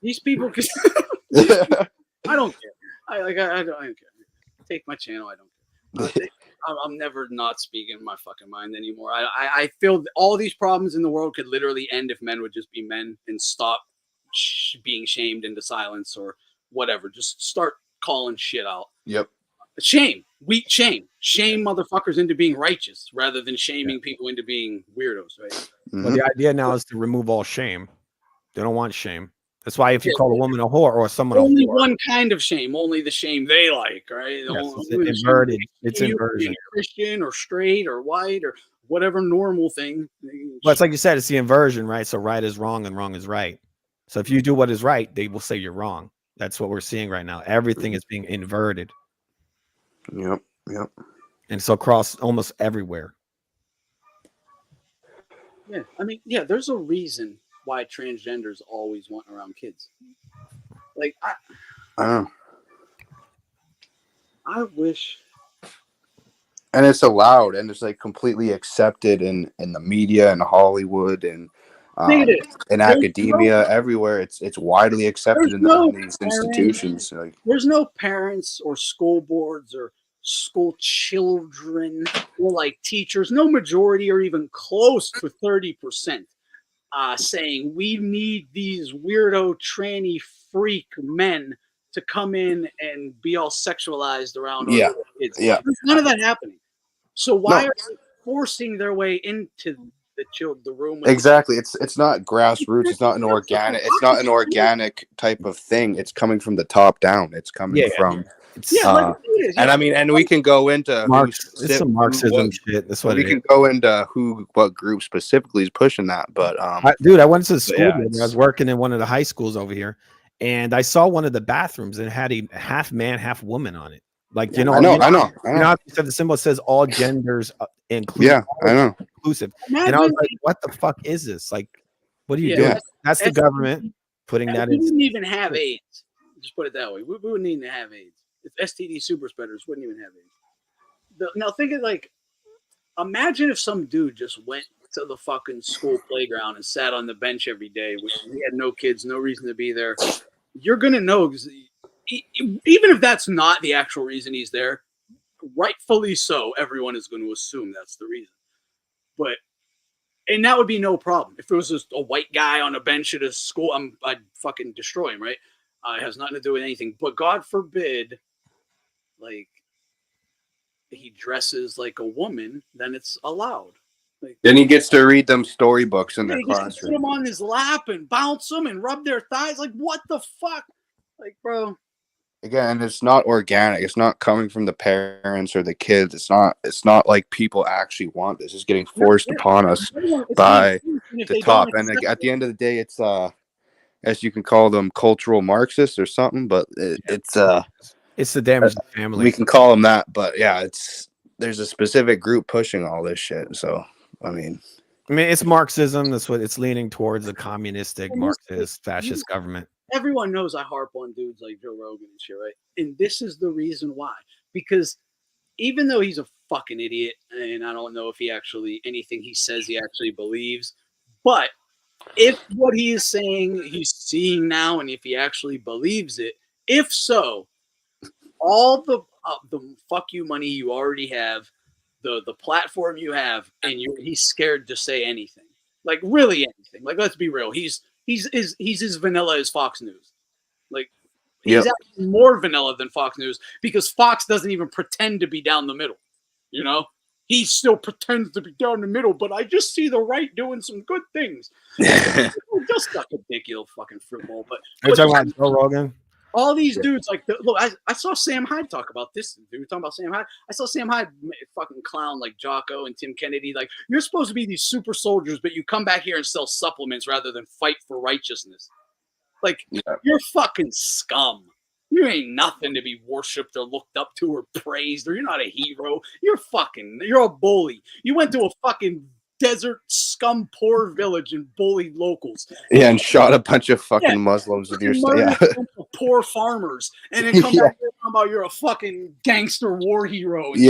These people, I don't care. I don't care. Take my channel. I don't care. I'm never not speaking my fucking mind anymore. I feel all these problems in the world could literally end if men would just be men and stop being shamed into silence or whatever. Just start calling shit out. Yep. Shame motherfuckers into being righteous rather than shaming people into being weirdos, right? Mm-hmm. Well, the idea now is to remove all shame. They don't want shame. That's why if you call a woman a whore or someone only a whore, one kind of shame, only the shame they like, right? Yes, it's inverted. It's inversion. Christian or straight or white or whatever normal thing. Well, it's like you said, it's the inversion, right? So right is wrong and wrong is right. So if you do what is right, they will say you're wrong. That's what we're seeing right now. Everything is being inverted. Yep. And so across almost everywhere. Yeah, I mean, yeah, there's a reason why transgenders always want around kids. Like, I wish. And it's allowed, and it's like completely accepted in the media and Hollywood and in academia, everywhere. It's widely accepted in these institutions. Like, there's no parents or school boards or school children or like teachers, no majority or even close to 30% saying we need these weirdo tranny freak men to come in and be all sexualized around our little kids. Yeah. There's none of that happening. So why are they forcing their way into the room? Exactly. It's not grassroots. It's not an organic. It's not an organic type of thing. It's coming from the top down. It's coming from. And I mean, and we can go into it's some Marxism shit. That's what we can go into what group specifically is pushing that. But dude, I went to the school. I was working in one of the high schools over here, and I saw one of the bathrooms and it had a half man, half woman on it. Like I know. You know, you said the symbol says all genders inclusive. Yeah, I know. Inclusive. And I was like, what the fuck is this? Like, what are you doing? That's the government putting that in. We wouldn't even have AIDS. Just put it that way. We wouldn't even have AIDS. If STD super spreaders wouldn't even have AIDS. Now think of like, imagine if some dude just went to the fucking school playground and sat on the bench every day. He had no kids, no reason to be there. You're gonna know, even if that's not the actual reason he's there, rightfully so. Everyone is going to assume that's the reason. And that would be no problem if it was just a white guy on a bench at a school. I'd fucking destroy him, right? It has nothing to do with anything. But God forbid, like, he dresses like a woman, then it's allowed. Like, then he gets to read them storybooks in their classroom. Put them on his lap and bounce them and rub their thighs. Like, what the fuck? Like, bro. Again, it's not organic. It's not coming from the parents or the kids. It's not like people actually want this. It's getting forced upon us by the top. And at the end of the day, it's as you can call them, cultural Marxists or something. But it's the damage to the family. We can call them that. But yeah, there's a specific group pushing all this shit. So I mean, it's Marxism. That's what it's leaning towards, a communistic, Marxist, fascist government. Everyone knows I harp on dudes like Joe Rogan and shit, right? And this is the reason why. Because even though he's a fucking idiot, and I don't know if anything he says he actually believes, but if what he is saying he's seeing now, and if he actually believes it, if so, all the fuck you money you already have, the platform you have, and he's scared to say anything. Like, really anything. Like, let's be real. He's as vanilla as Fox News. Like, he's actually more vanilla than Fox News because Fox doesn't even pretend to be down the middle. You know, he still pretends to be down the middle, but I just see the right doing some good things. Just suck a dick, you little fucking fruit bowl. But are you talking about Joe Rogan? All these dudes, like, look, I saw Sam Hyde talk about this. We were talking about Sam Hyde. I saw Sam Hyde fucking clown like Jocko and Tim Kennedy. Like, you're supposed to be these super soldiers, but you come back here and sell supplements rather than fight for righteousness. Like, you're fucking scum. You ain't nothing to be worshipped or looked up to or praised, or you're not a hero. You're a bully. You went to a fucking desert scum poor village and bullied locals. Yeah, and shot a bunch of fucking Muslims with your Yeah. Poor farmers, and then come back here talking about you're a fucking gangster war hero. And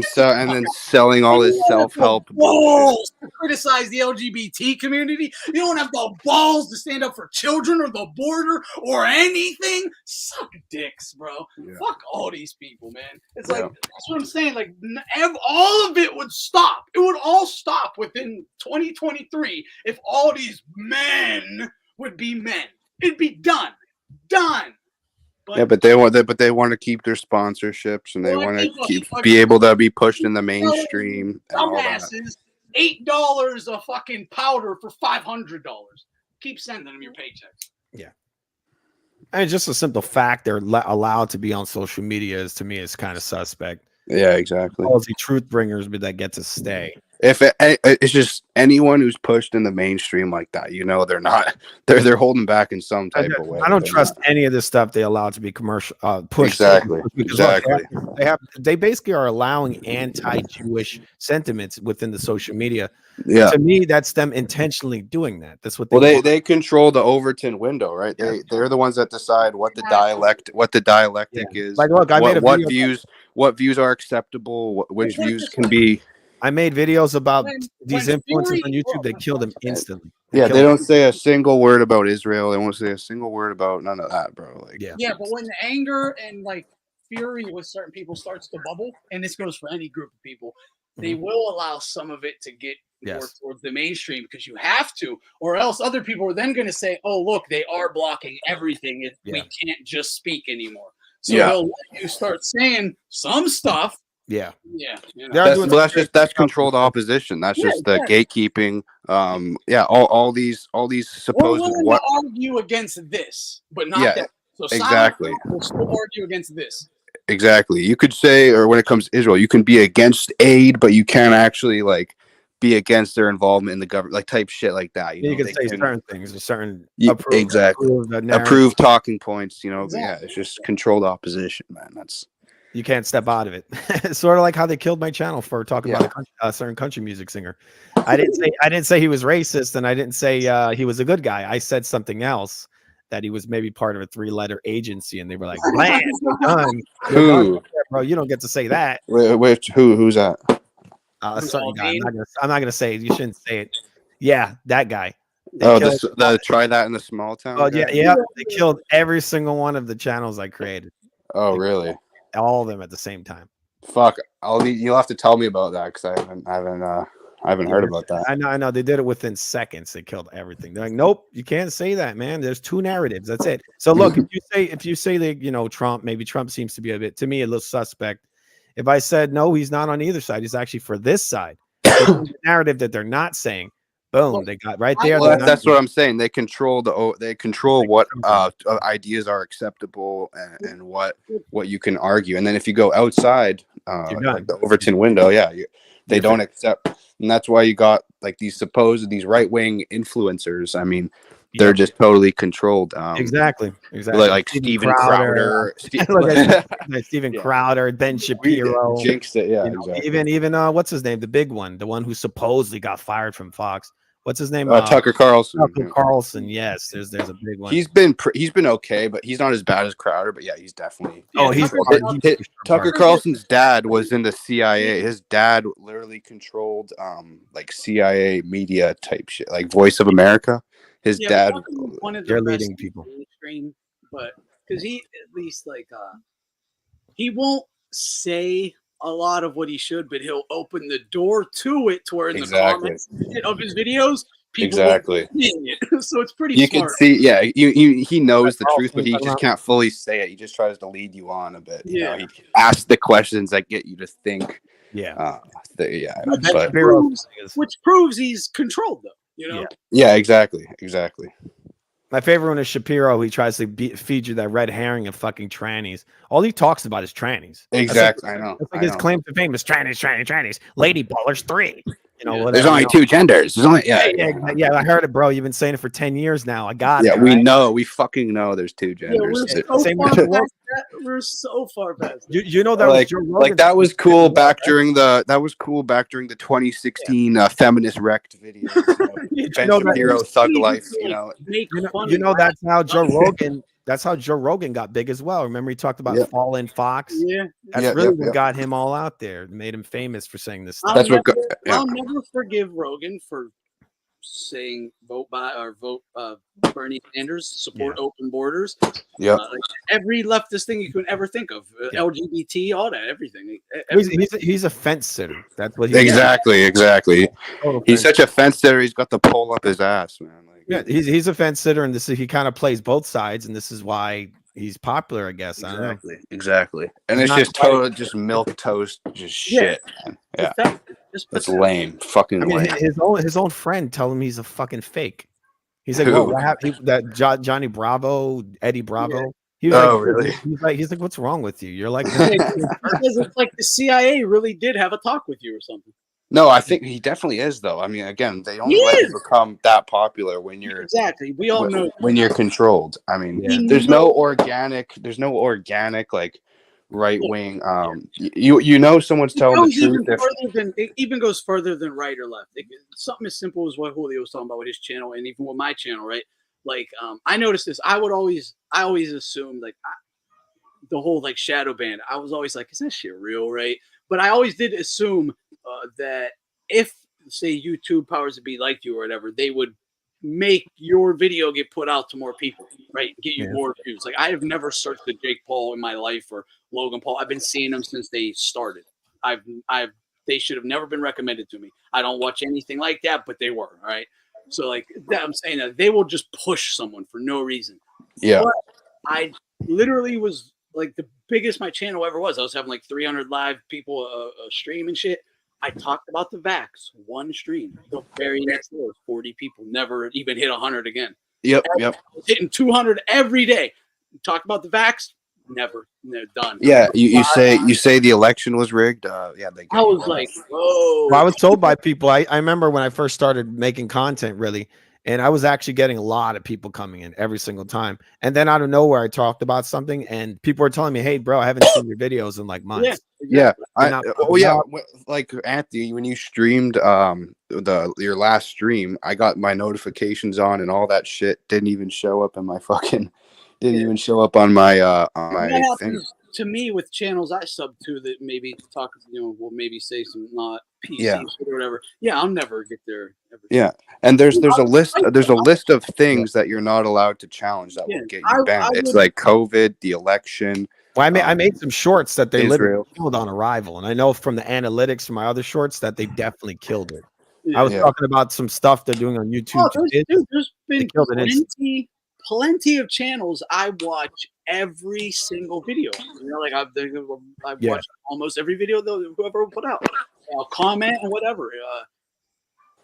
shit. and then selling all this self-help balls to criticize the LGBT community. You don't have the balls to stand up for children or the border or anything. Suck dicks, bro. Yeah. Fuck all these people, man. It's like that's what I'm saying. Like all of it would stop. It would all stop within 2023 if all these men would be men. It'd be done. But they want to keep their sponsorships and they want to be able to be pushed in the mainstream. Dumbasses, $8 a fucking powder for $500. Keep sending them your paychecks. Yeah. And just a simple fact they're allowed to be on social media is to me is kind of suspect. Yeah, exactly. All the truth bringers, but that get to stay. If it's just anyone who's pushed in the mainstream like that, they're holding back in some type of way. I don't trust any of this stuff they allow to be commercial pushed. Exactly. They basically are allowing anti-Jewish sentiments within the social media. Yeah. To me, that's them intentionally doing that. That's what they control the Overton window, right? They're the ones that decide what the dialectic is. Like, look, I made a video what views are acceptable, which views can be. I made videos about these influencers on YouTube. They kill them instantly. They don't say a single word about Israel. They won't say a single word about none of that, bro. Like, yeah, but when the anger and like fury with certain people starts to bubble, and this goes for any group of people, they will allow some of it to get more towards the mainstream because you have to, or else other people are then going to say, "Oh, look, they are blocking everything. If we can't just speak anymore." So they'll let you start saying some stuff. Yeah. That's controlled opposition. That's just the gatekeeping. All these supposed what argue against this, but not that. So exactly. We'll still argue against this. Exactly. You could say, or when it comes to Israel, you can be against aid, but you can't actually like be against their involvement in the government, like type shit like that. You can say certain things, or certain approved talking points. It's just controlled opposition, man. You can't step out of it. It's sort of like how they killed my channel for talking about a certain country music singer. I didn't say he was racist, and I didn't say he was a good guy. I said something else, that he was maybe part of a 3-letter agency, and they were like, "Man, you're done. Who, bro? You don't get to say that." Who's that? A certain guy. I'm not gonna say it. You shouldn't say it. Yeah, that guy. Try that in the small town. Oh yeah. They killed every single one of the channels I created. Oh really? All of them at the same time. Fuck! You'll have to tell me about that because I haven't heard about that. I know. They did it within seconds. They killed everything. They're like, nope, you can't say that, man. There's 2 narratives. That's it. So look, if you say that Trump seems to be a bit, to me, a little suspect. If I said no, he's not on either side. He's actually for this side. The narrative that they're not saying. Boom, they got right there. Well, that's what I'm saying. They control what ideas are acceptable and what you can argue. And then if you go outside like the Overton window, they don't accept. And that's why you got like these right-wing influencers. I mean, they're just totally controlled. Exactly. Like Steven Crowder, Steven Crowder, Ben Shapiro. Jinxed it, exactly. Even what's his name? The big one, the one who supposedly got fired from Fox. What's his name? Tucker Carlson. Tucker Carlson. Yes, there's a big one. He's been okay, but he's not as bad as Crowder. But he's definitely. Tucker Carlson's dad was in the CIA. His dad literally controlled like CIA media type shit, like Voice of America. His dad. They're leading people. But because he at least he won't say a lot of what he should, but he'll open the door to it to where in the comments of his videos, people it. So it's pretty smart. Can see, he knows the truth, but he just can't fully say it. He just tries to lead you on a bit. He asks the questions that get you to think. Which proves he's controlled, though. Yeah, exactly. My favorite one is Shapiro. He tries to feed you that red herring of fucking trannies. All he talks about is trannies. Exactly. I know. That's like his claim to fame is trannies. Lady Ballers 3. You know, there's only two genders. There's only yeah. I heard it, bro. You've been saying it for 10 years now. I got it. Yeah, we know. We fucking know there's two genders. We're so far past. You know that like, was Joe Rogan. Like that was cool back during the 2016 feminist wrecked video. Ben Shapiro Thug Life. You know that's how Joe Rogan. That's how Joe Rogan got big as well. Remember he talked about Fallen Fox. Yeah, that's really what got him all out there. Made him famous for saying this stuff. I'll never forgive Rogan for saying vote Bernie Sanders, support open borders. Yeah, like every leftist thing you can ever think of, LGBT, all that, everything. He's a fence sitter. That's what he exactly. He's such a fence sitter. He's got the pole up his ass, man. Yeah, he's a fence sitter, and he kind of plays both sides, and this is why he's popular, I guess. Exactly. And it's just total, just milk toast, just shit. Man. Yeah, that's lame. Fucking lame. His own friend tell him he's a fucking fake. He's like, "What happened?" That Johnny Bravo, Eddie Bravo. He was really? He's like, "What's wrong with you? You're like." It's like the CIA really did have a talk with you or something. No, I think he definitely is, though. I mean, again, they only let you become that popular when you're We all know when you're controred. I mean, there's no organic like right wing. You know, someo's telling the truth. It even goes further than right or left. Something as simple as what Julio was talking about with his channel, and even with my channel, right? Like, I noticed this. I always assumed like the whole like shadow ban. I was always like, is that shit real, right? But I always did assume that if, say, YouTube powers to be like you or whatever, they would make your video get put out to more people, right? Get you more views. Like, I have never searched the Jake Paul in my life or Logan Paul. I've been seeing them since they started. They should have never been recommended to me. I don't watch anything like that, but they were, all right? So, like, I'm saying that they will just push someone for no reason. Yeah. But I literally was like the biggest my channel ever was. I was having like 300 live people stream and shit. I talked about the vax, one stream. The very next day was 40 people. Never even hit 100 again. Yep. Hitting 200 every day. Talked about the vax. Never done. Yeah, you say the election was rigged. I was like, whoa. Well, I was told by people. I remember when I first started making content, really, and I was actually getting a lot of people coming in every single time. And then out of nowhere, I talked about something, and people were telling me, "Hey, bro, I haven't seen your videos in like months." Like Anthony, when you streamed your last stream, I got my notifications on, and all that shit didn't even show up in my fucking. Didn't even show up on my thing. To me, with channels I sub to that maybe talk, will maybe say some not PC or whatever. Yeah, I'll never get there. Yeah, and there's a list of things that you're not allowed to challenge that will get you banned. It's like COVID, the election. Well, I made some shorts that they literally killed on arrival, and I know from the analytics from my other shorts that they definitely killed it. I was talking about some stuff they're doing on YouTube. There's been plenty of channels I watch every single video. Like I've watched almost every video whoever put out. I'll comment and whatever,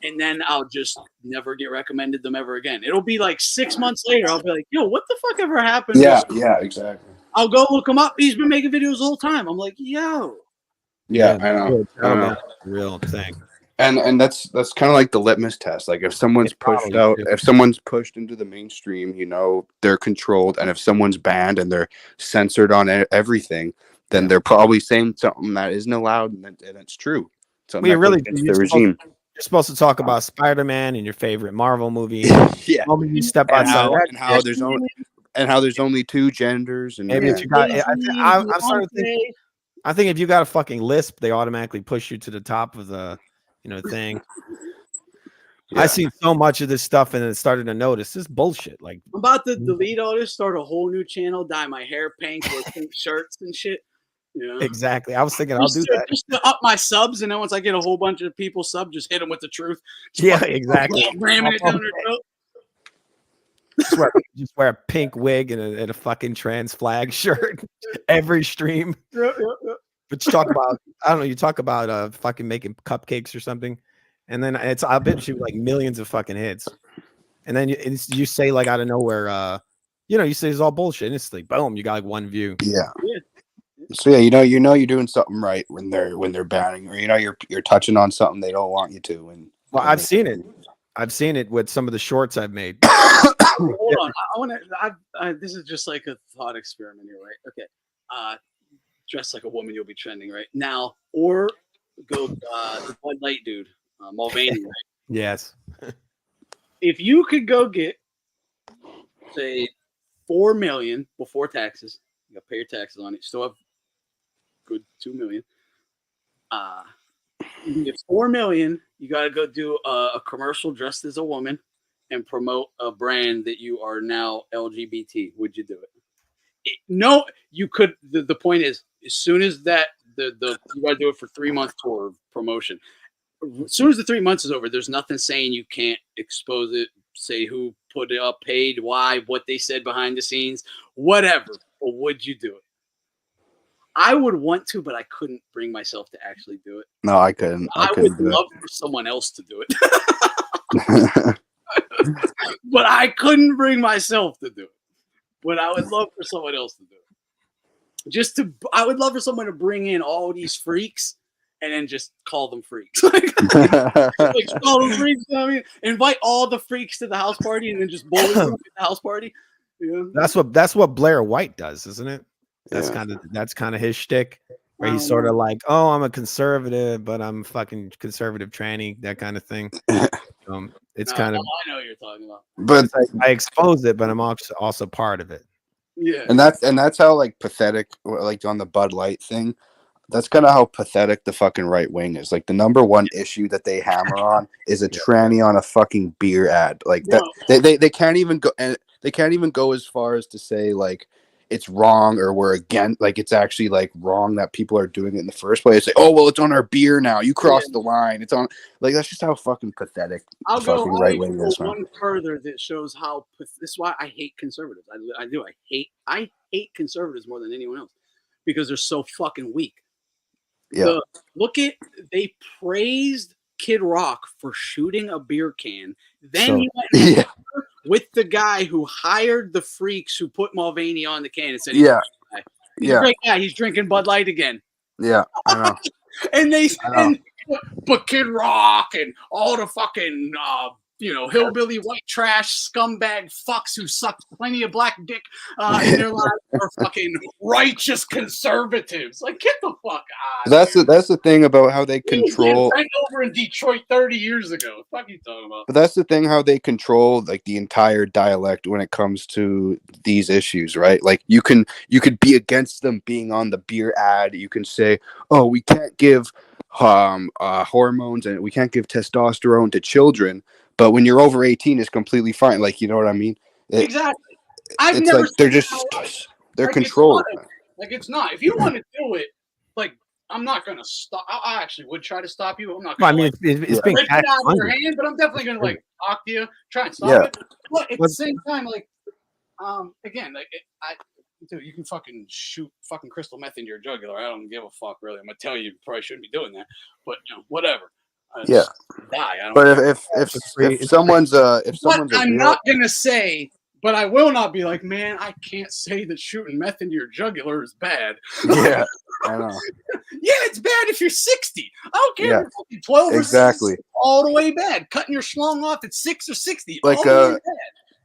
and then I'll just never get recommended them ever again. It'll be like 6 months later. I'll be like, "Yo, what the fuck ever happened?" Yeah, exactly. I'll go look him up. He's been making videos the whole time. I'm like, "Yo." Yeah, I know. Real thing. And that's kind of like the litmus test. Like if someone's pushed into the mainstream, they're controlled. And if someone's banned and they're censored on everything, then they're probably saying something that isn't allowed, and it's true. So you're supposed to talk Uh-huh. about Spider-Man and your favorite Marvel movie. Yeah, you step outside and how there's only two genders. And maybe if you got, I'm starting to think. I think if you got a fucking lisp, they automatically push you to the top of the thing. I seen so much of this stuff and it started to notice this bullshit. Like I'm about to delete all this, start a whole new channel, dye my hair pink with pink shirts and shit. Exactly. I was thinking I'll do that just to up my subs, and then once I get a whole bunch of people sub, just hit them with the truth. Exactly. Ramming it down their throat. Just wear a pink wig and a fucking trans flag shirt every stream. But you talk about, I don't know, you talk about fucking making cupcakes or something, and then I bet you like millions of fucking hits, and then you say like out of nowhere, you say it's all bullshit, and it's like boom, you got like one view. Yeah. So yeah, you know you're doing something right when they're banning, or you're touching on something they don't want you to. And well, I've seen it. I've seen it with some of the shorts I've made. Hold on, I want to. This is just like a thought experiment here, right? Okay, dress like a woman, you'll be trending right now, or go the Bud Light dude, Mulvaney. Right? Yes. If you could go get, say, $4 million before taxes, you got to pay your taxes on it. Still have good $2 million. You can get $4 million. You got to go do a commercial dressed as a woman and promote a brand that you are now LGBT. Would you do it? No, you could. The point is, as soon as that you got to do it for 3 month tour of promotion. As soon as the 3 months is over, there's nothing saying you can't expose it. Say who put it up, paid, why, what they said behind the scenes, whatever. But would you do it? I would want to, but I couldn't bring myself to actually do it. No, I couldn't. I would love for someone else to do it. But I couldn't bring myself to do it. But I would love for someone else to do it. I would love for someone to bring in all these freaks and then just call them freaks. Call them freaks. You know what I mean? Invite all the freaks to the house party and then just bully them at the house party. You know? That's what Blair White does, isn't it? That's kind of his shtick, where he's sort of like, oh, I'm a conservative, but I'm fucking conservative tranny, that kind of thing. It's kind of. I know what you're talking about. But I expose it, but I'm also part of it. Yeah, and that's how like pathetic, like on the Bud Light thing. That's kind of how pathetic the fucking right wing is. Like the number one issue that they hammer on is a tranny on a fucking beer ad. Like that, they can't even go, and they can't even go as far as to say like it's wrong or we're again, like it's actually like wrong that people are doing it in the first place. Like, oh well, it's on our beer now. You crossed the line. It's on. Like that's just how fucking pathetic the fucking right wing is. One further that shows how this is why I hate conservatives. I hate conservatives more than anyone else because they're so fucking weak. Yeah. They praised Kid Rock for shooting a beer can. Then he went with the guy who hired the freaks who put Mulvaney on the can and said, he's a great guy. He's drinking Bud Light again. Yeah, I know. But Kid Rock and all the fucking hillbilly white trash scumbag fucks who sucked plenty of black dick in their lives are fucking righteous conservatives. Like, get the fuck out. That's the thing about how they control. Right over in Detroit 30 years ago. What the fuck are you talking about? But that's the thing, how they control like the entire dialect when it comes to these issues, right? Like you could be against them being on the beer ad. You can say, oh, we can't give hormones and we can't give testosterone to children. But when you're over 18, it's completely fine. Like, you know what I mean? Exactly. It's like they're controlled. It's not. If you want to do it, like, I'm not going to stop. I actually would try to stop you. I'm not going to. It's being out of your hand, but I'm definitely going to like talk to you, try and stop it. But at the same time, like, again, like, dude, you can fucking shoot fucking crystal meth into your jugular. I don't give a fuck, really. I'm going to tell you probably shouldn't be doing that. But, whatever. Die. But if someone's I'm not gonna say, but I will not be like, man, I can't say that shooting meth into your jugular is bad. Yeah, I know. Yeah, it's bad if you're 60. I don't care if you're 12 or 6, all the way bad. Cutting your schlong off at 6 or 60, like all the way bad.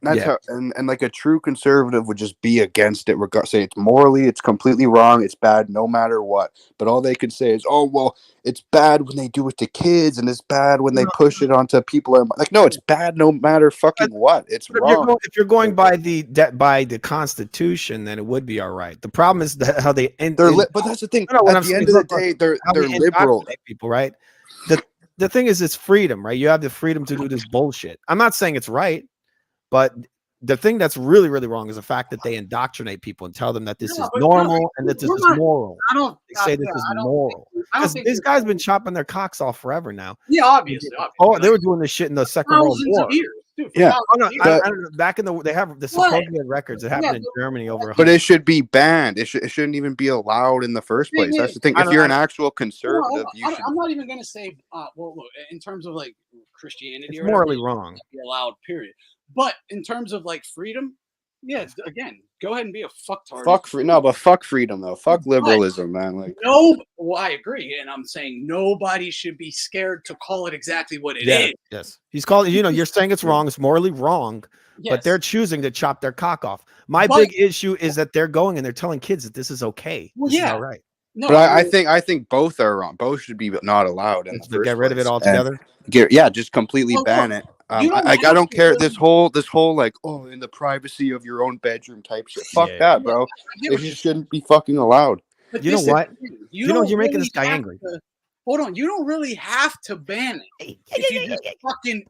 That's how, and like a true conservative would just be against it. Say it's morally, it's completely wrong, it's bad no matter what. But all they could say is, oh well, it's bad when they do it to kids, and it's bad when they push it onto people. Like, no, it's bad no matter fucking what. It's wrong. If you're going by the Constitution, then it would be all right. The problem is how they end. But that's the thing. At the end of the day, they're liberal people, right? The thing is, it's freedom, right? You have the freedom to do this bullshit. I'm not saying it's right. But the thing that's really, really wrong is the fact that they indoctrinate people and tell them that this is normal and that this is moral. They say this is moral. Because these guys have been chopping their cocks off forever now. Yeah, obviously. Oh, they were doing this shit in the Second World War. Yeah. Oh, no, I don't know. Back in they have the supposed records. It happened in Germany over. But it should be banned. It shouldn't even be allowed in the first place. That's the thing. If you're an actual conservative, I'm not even going to say. Well, look, in terms of like Christianity, it's morally wrong. Be allowed. Period. But in terms of like freedom, Yeah, again, go ahead and be a fucktard. Fuck freedom though. Fuck liberalism, man. Like well, I agree, and I'm saying nobody should be scared to call it exactly what it is. Yes, he's calling. You're saying it's wrong. It's morally wrong, but they're choosing to chop their cock off. My big issue is that they're going and they're telling kids that this is okay. Well, this is all right. No, but I think both are wrong. Both should be not allowed. Get rid of it altogether. Just completely ban it. I don't care this whole like in the privacy of your own bedroom type shit. Fuck that, bro. It just shouldn't be fucking allowed. But you know what? You're making this guy angry. Hold on, you don't really have to ban it if you just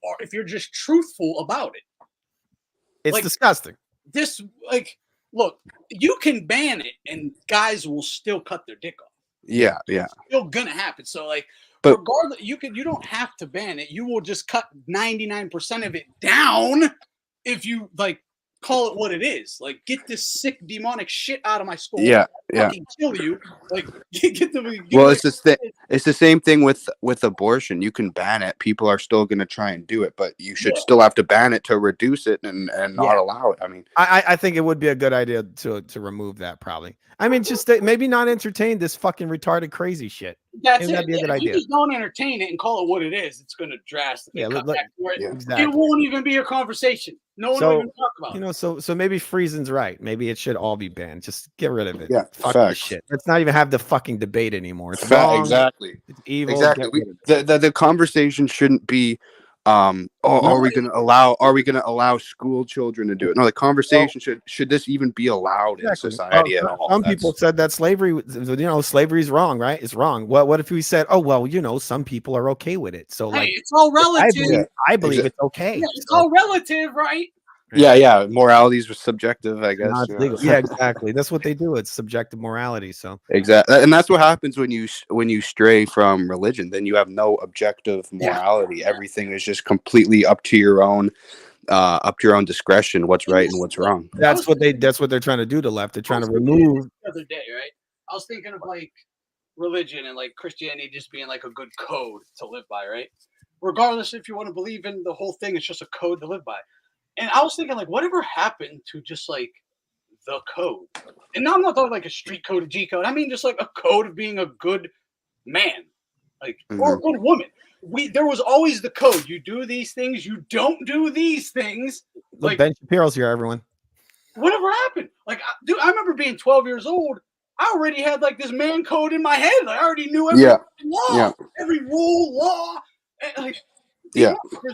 or if you're just truthful about it. It's disgusting. Look, you can ban it and guys will still cut their dick off. Yeah. It's still gonna happen. So but regardless, you don't have to ban it. You will just cut 99% of it down if you call it what it is. Get this sick demonic shit out of my school. Yeah. Fucking kill you. It's the same thing with abortion. You can ban it. People are still going to try and do it, but you should still have to ban it to reduce it and not allow it. I mean, I think it would be a good idea to remove that probably. I mean, just maybe not entertain this fucking retarded crazy shit. That'd be a good idea. If you just don't entertain it and call it what it is, it's going to drastically cut back to it. Exactly. It won't even be a conversation. No one will even talk about it. So maybe Friesen's right. Maybe it should all be banned. Just get rid of it. Yeah, fuck this shit. Let's not even have the fucking debate anymore. It's wrong. Exactly. It's evil. Exactly. The conversation shouldn't be are we going to allow school children to do it? No, the conversation should this even be allowed in society at all? Some people said that slavery, slavery is wrong, right? It's wrong. What if we said, some people are okay with it? So it's all relative. I believe it's okay. Yeah, it's all relative, right? Yeah. Moralities were subjective, I guess. Yeah, exactly. That's what they do. It's subjective morality. So exactly, and that's what happens when you stray from religion. Then you have no objective morality. Everything is just completely up to your own discretion. What's right and what's wrong. That's what they're trying to do. The left. They're trying to remove. The other day, right? I was thinking of religion and Christianity just being a good code to live by, right? Regardless if you want to believe in the whole thing, it's just a code to live by. And I was thinking, whatever happened to just the code? And now I'm not talking a street code, a G code. I mean, just a code of being a good man, or a good woman. There was always the code. You do these things. You don't do these things. Look, Ben Shapiro's here, everyone. Whatever happened? Dude, I remember being 12 years old. I already had this man code in my head. I already knew every law, every rule, law. And,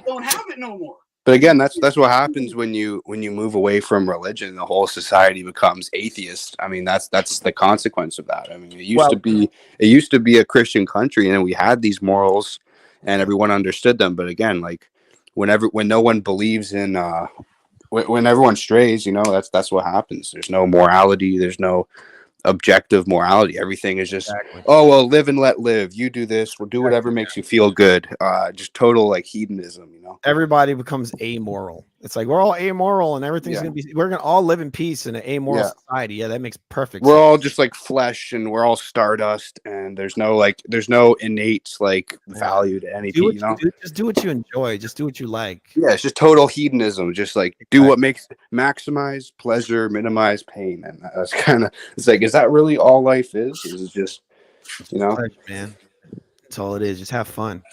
don't have it no more. But again, that's what happens when you move away from religion. The whole society becomes atheist. I mean, that's the consequence of that. I mean, it used to be a Christian country, and we had these morals, and everyone understood them. But again, when no one believes in, when everyone strays, that's what happens. There's no morality. There's no objective morality. Everything is just live and let live. You do this, we'll do whatever makes you feel good. Just total hedonism. Everybody becomes amoral. It's we're all amoral and everything's we're gonna all live in peace in an amoral society. Yeah, that makes perfect sense. We're all just flesh and we're all stardust, and there's no innate value to anything. Just do what you enjoy. Just do what you like. Yeah, it's just total hedonism. Just do what maximize pleasure, minimize pain, and that's kind of is that really all life is? Is it just man? That's all it is. Just have fun.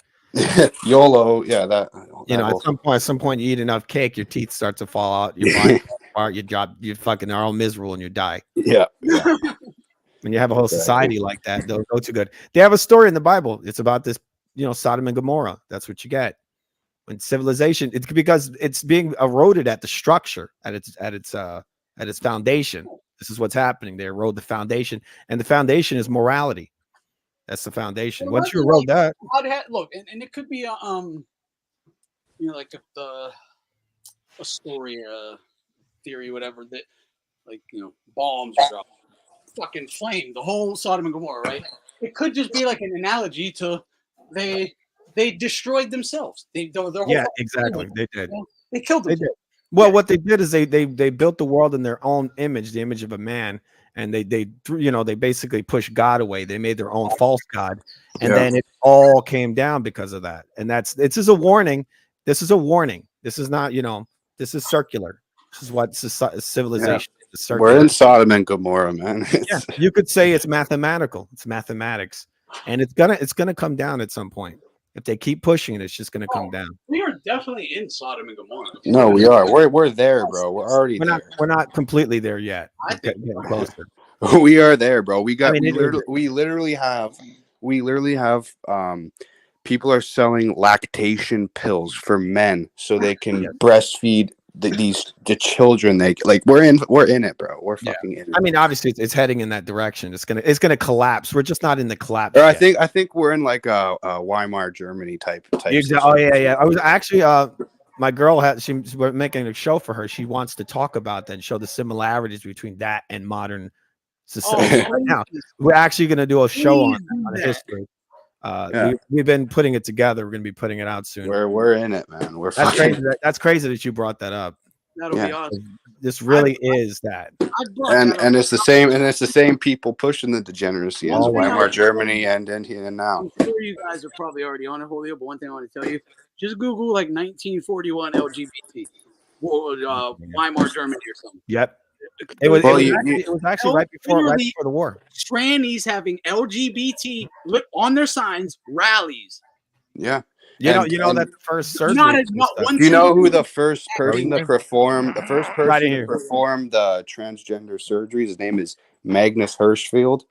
YOLO, that at some point you eat enough cake, your teeth start to fall out, your body apart, you fucking are all miserable and you die. Yeah. When you have a whole society like that, they'll go too good. They have a story in the Bible. It's about this, Sodom and Gomorrah. That's what you get when civilization. It's because it's being eroded at the structure, at its foundation. This is what's happening. They erode the foundation, and the foundation is morality. That's the foundation. Once you erode that, look, and it could be a story, theory, whatever that, bombs drop, fucking flame the whole Sodom and Gomorrah, right? It could just be an analogy to they destroyed themselves. Exactly. They did. They killed themselves. They did. Well, what they did is they built the world in their own image, the image of a man. And they basically pushed God away. They made their own false God, and then it all came down because of that. And this is a warning. This is a warning. This is not, this is circular. This is what civilization is. We're in Sodom and Gomorrah, man. Yeah, you could say it's mathematical. It's mathematics, and it's gonna come down at some point. If they keep pushing it, it's just gonna come down. We are definitely in Sodom and Gomorrah. No, we are. We're there, bro. We're already there. We're not completely there yet. I think Getting closer. We are there, bro. We literally have people are selling lactation pills for men so they can breastfeed the children. We're in it, bro. We're fucking in it. I mean, obviously it's heading in that direction. It's gonna collapse. We're just not in the collapse. Or I think we're in like a Weimar Germany type. Oh yeah. I was actually my girl we're making a show for her. She wants to talk about that and show the similarities between that and modern society right now. We're actually going to do a show on history. We've been putting it together. We're going to be putting it out soon. We're in it, man. That's crazy. That's crazy that you brought that up. That'll be awesome. This really is that. And it's the same. And it's the same people pushing the degeneracy as Weimar Germany and now. I'm sure you guys are probably already on it, Julio. But one thing I want to tell you: just Google like 1941 LGBT, Weimar Germany or something. Yep. It was actually right before the war. Trannies having LGBT on their signs, rallies. Yeah. You know that the first surgery. Do you know who the first person to perform the transgender surgery? His name is Magnus Hirschfeld,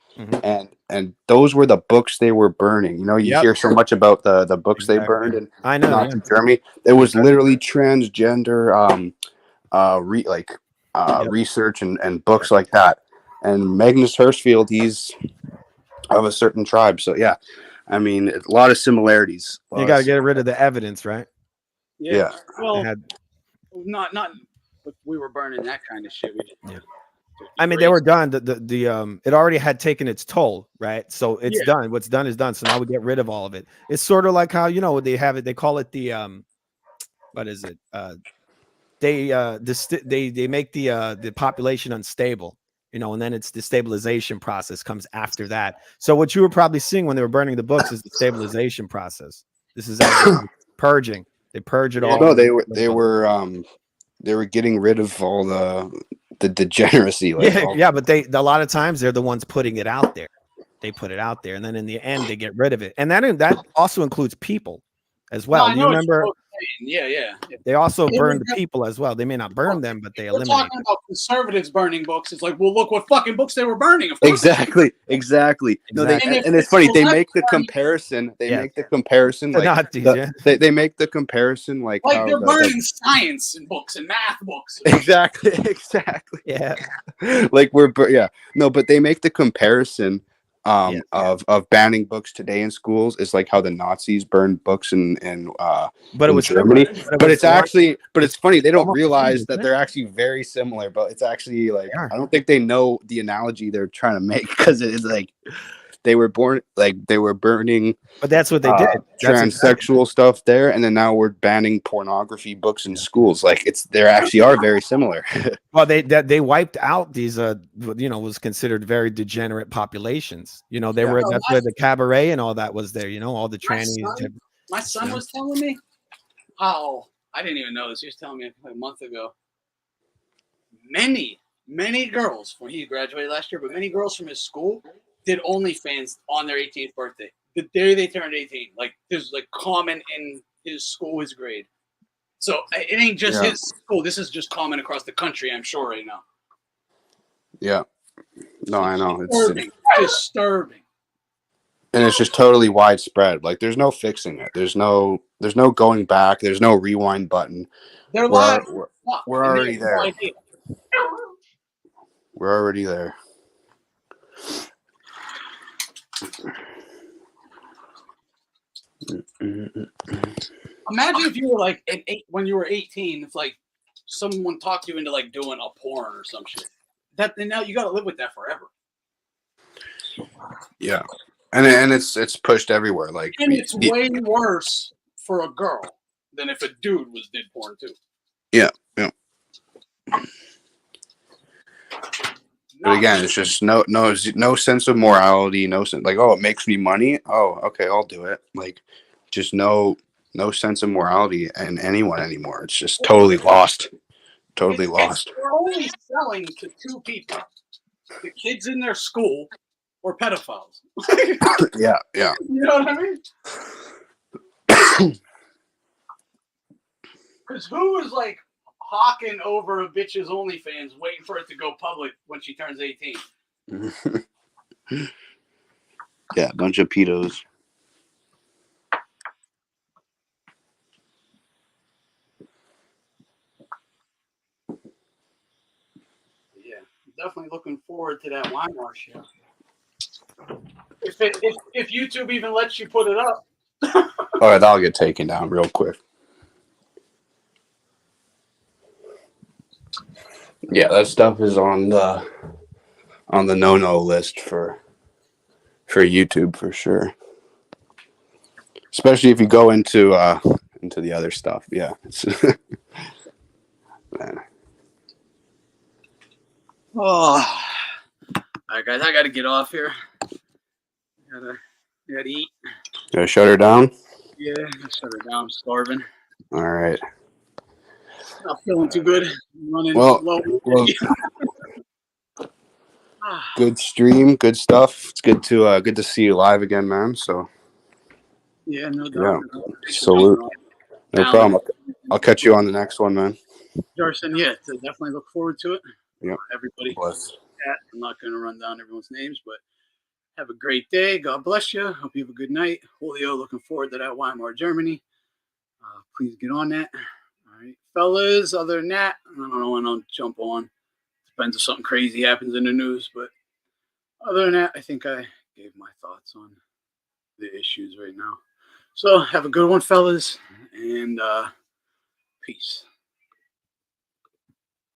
and those were the books they were burning. You know, you hear so much about the books they burned in Nazi Germany. It was literally transgender research and books like that. And Magnus Hirschfeld, he's of a certain tribe. So yeah, I mean, a lot of similarities. You got to get rid of the evidence, right? Yeah. Well, not we were burning that kind of shit. I mean, they were done. The it already had taken its toll, right? So it's done. What's done is done. So now we get rid of all of it. It's sort of like how they have it. They call it the what is it? They make the population unstable, and then it's the stabilization process comes after that. So what you were probably seeing when they were burning the books is the stabilization process. This is purging. They purge it all. No, they were getting rid of all the degeneracy. But a lot of times they're the ones putting it out there. They put it out there, and then in the end they get rid of it. And that also includes people as well. You remember? Yeah. They also burn the people as well. They may not burn them, but they eliminate. We're talking about conservatives burning books. It's like, well, look what fucking books they were burning. Of course. Exactly. No, and it's funny. They make the comparison. They make the comparison. Like Nazis, they make the comparison like how they're burning science and books and math books. Exactly. Yeah. But they make the comparison. Of banning books today in schools is like how the Nazis burned books in Germany. But it's funny, they don't realize that they're actually very similar, but it's actually like I don't think they know the analogy they're trying to make, because it is like they were burning, but that's what they did. Transsexual stuff there, and then now we're banning pornography books in schools. Like they actually are very similar. Well, they wiped out these was considered very degenerate populations. That's where the cabaret and all that was there. All the trannies. My son was telling me how I didn't even know this. He was telling me a month ago. Many girls, when he graduated last year, but many girls from his school did OnlyFans on their 18th birthday, the day they turned 18. Like, this is like common in his school, his grade. So it ain't just his school. This is just common across the country, I'm sure, right now. Yeah. No, I know. It's disturbing. And it's just totally widespread. Like, there's no fixing it. There's no going back. There's no rewind button. They're live. We're already there. We're already there. Imagine if you were like when you were 18, if like someone talked you into like doing a porn or some shit. Then now you got to live with that forever. Yeah, and it's pushed everywhere. Like, and it's way worse for a girl than if a dude did porn too. Yeah. But again, it's just no sense of morality, no sense like, oh, it makes me money. Oh, okay, I'll do it. Like, just no sense of morality in anyone anymore. It's just totally lost. totally lost. They're only selling to two people: the kids in their school or pedophiles. Yeah, yeah. You know what I mean? Because who is like hawking over a bitch's OnlyFans waiting for it to go public when she turns 18? Yeah, a bunch of pedos. Yeah, definitely looking forward to that Weimar show. If YouTube even lets you put it up. All right, that'll get taken down real quick. Yeah, that stuff is on the no-no list for YouTube for sure. Especially if you go into the other stuff. Yeah. Man. Oh, all right, guys, I got to get off here. Gotta eat. Gotta shut her down? Yeah, shut her down. I'm starving. All right. Not feeling too good. Running Well, low. good stream, good stuff. It's good to see you live again, man. So yeah, no doubt. Yeah, salute. No problem. I'll catch you on the next one, man. Jarson, yeah, to definitely look forward to it. Yep. Everybody. Bless. I'm not going to run down everyone's names, but have a great day. God bless you. Hope you have a good night. Julio, looking forward to that Weimar, Germany. Please get on that. All right, fellas. Other than that, I don't know when I'll jump on. Depends if something crazy happens in the news, but other than that, I think I gave my thoughts on the issues right now. So have a good one, fellas, and peace.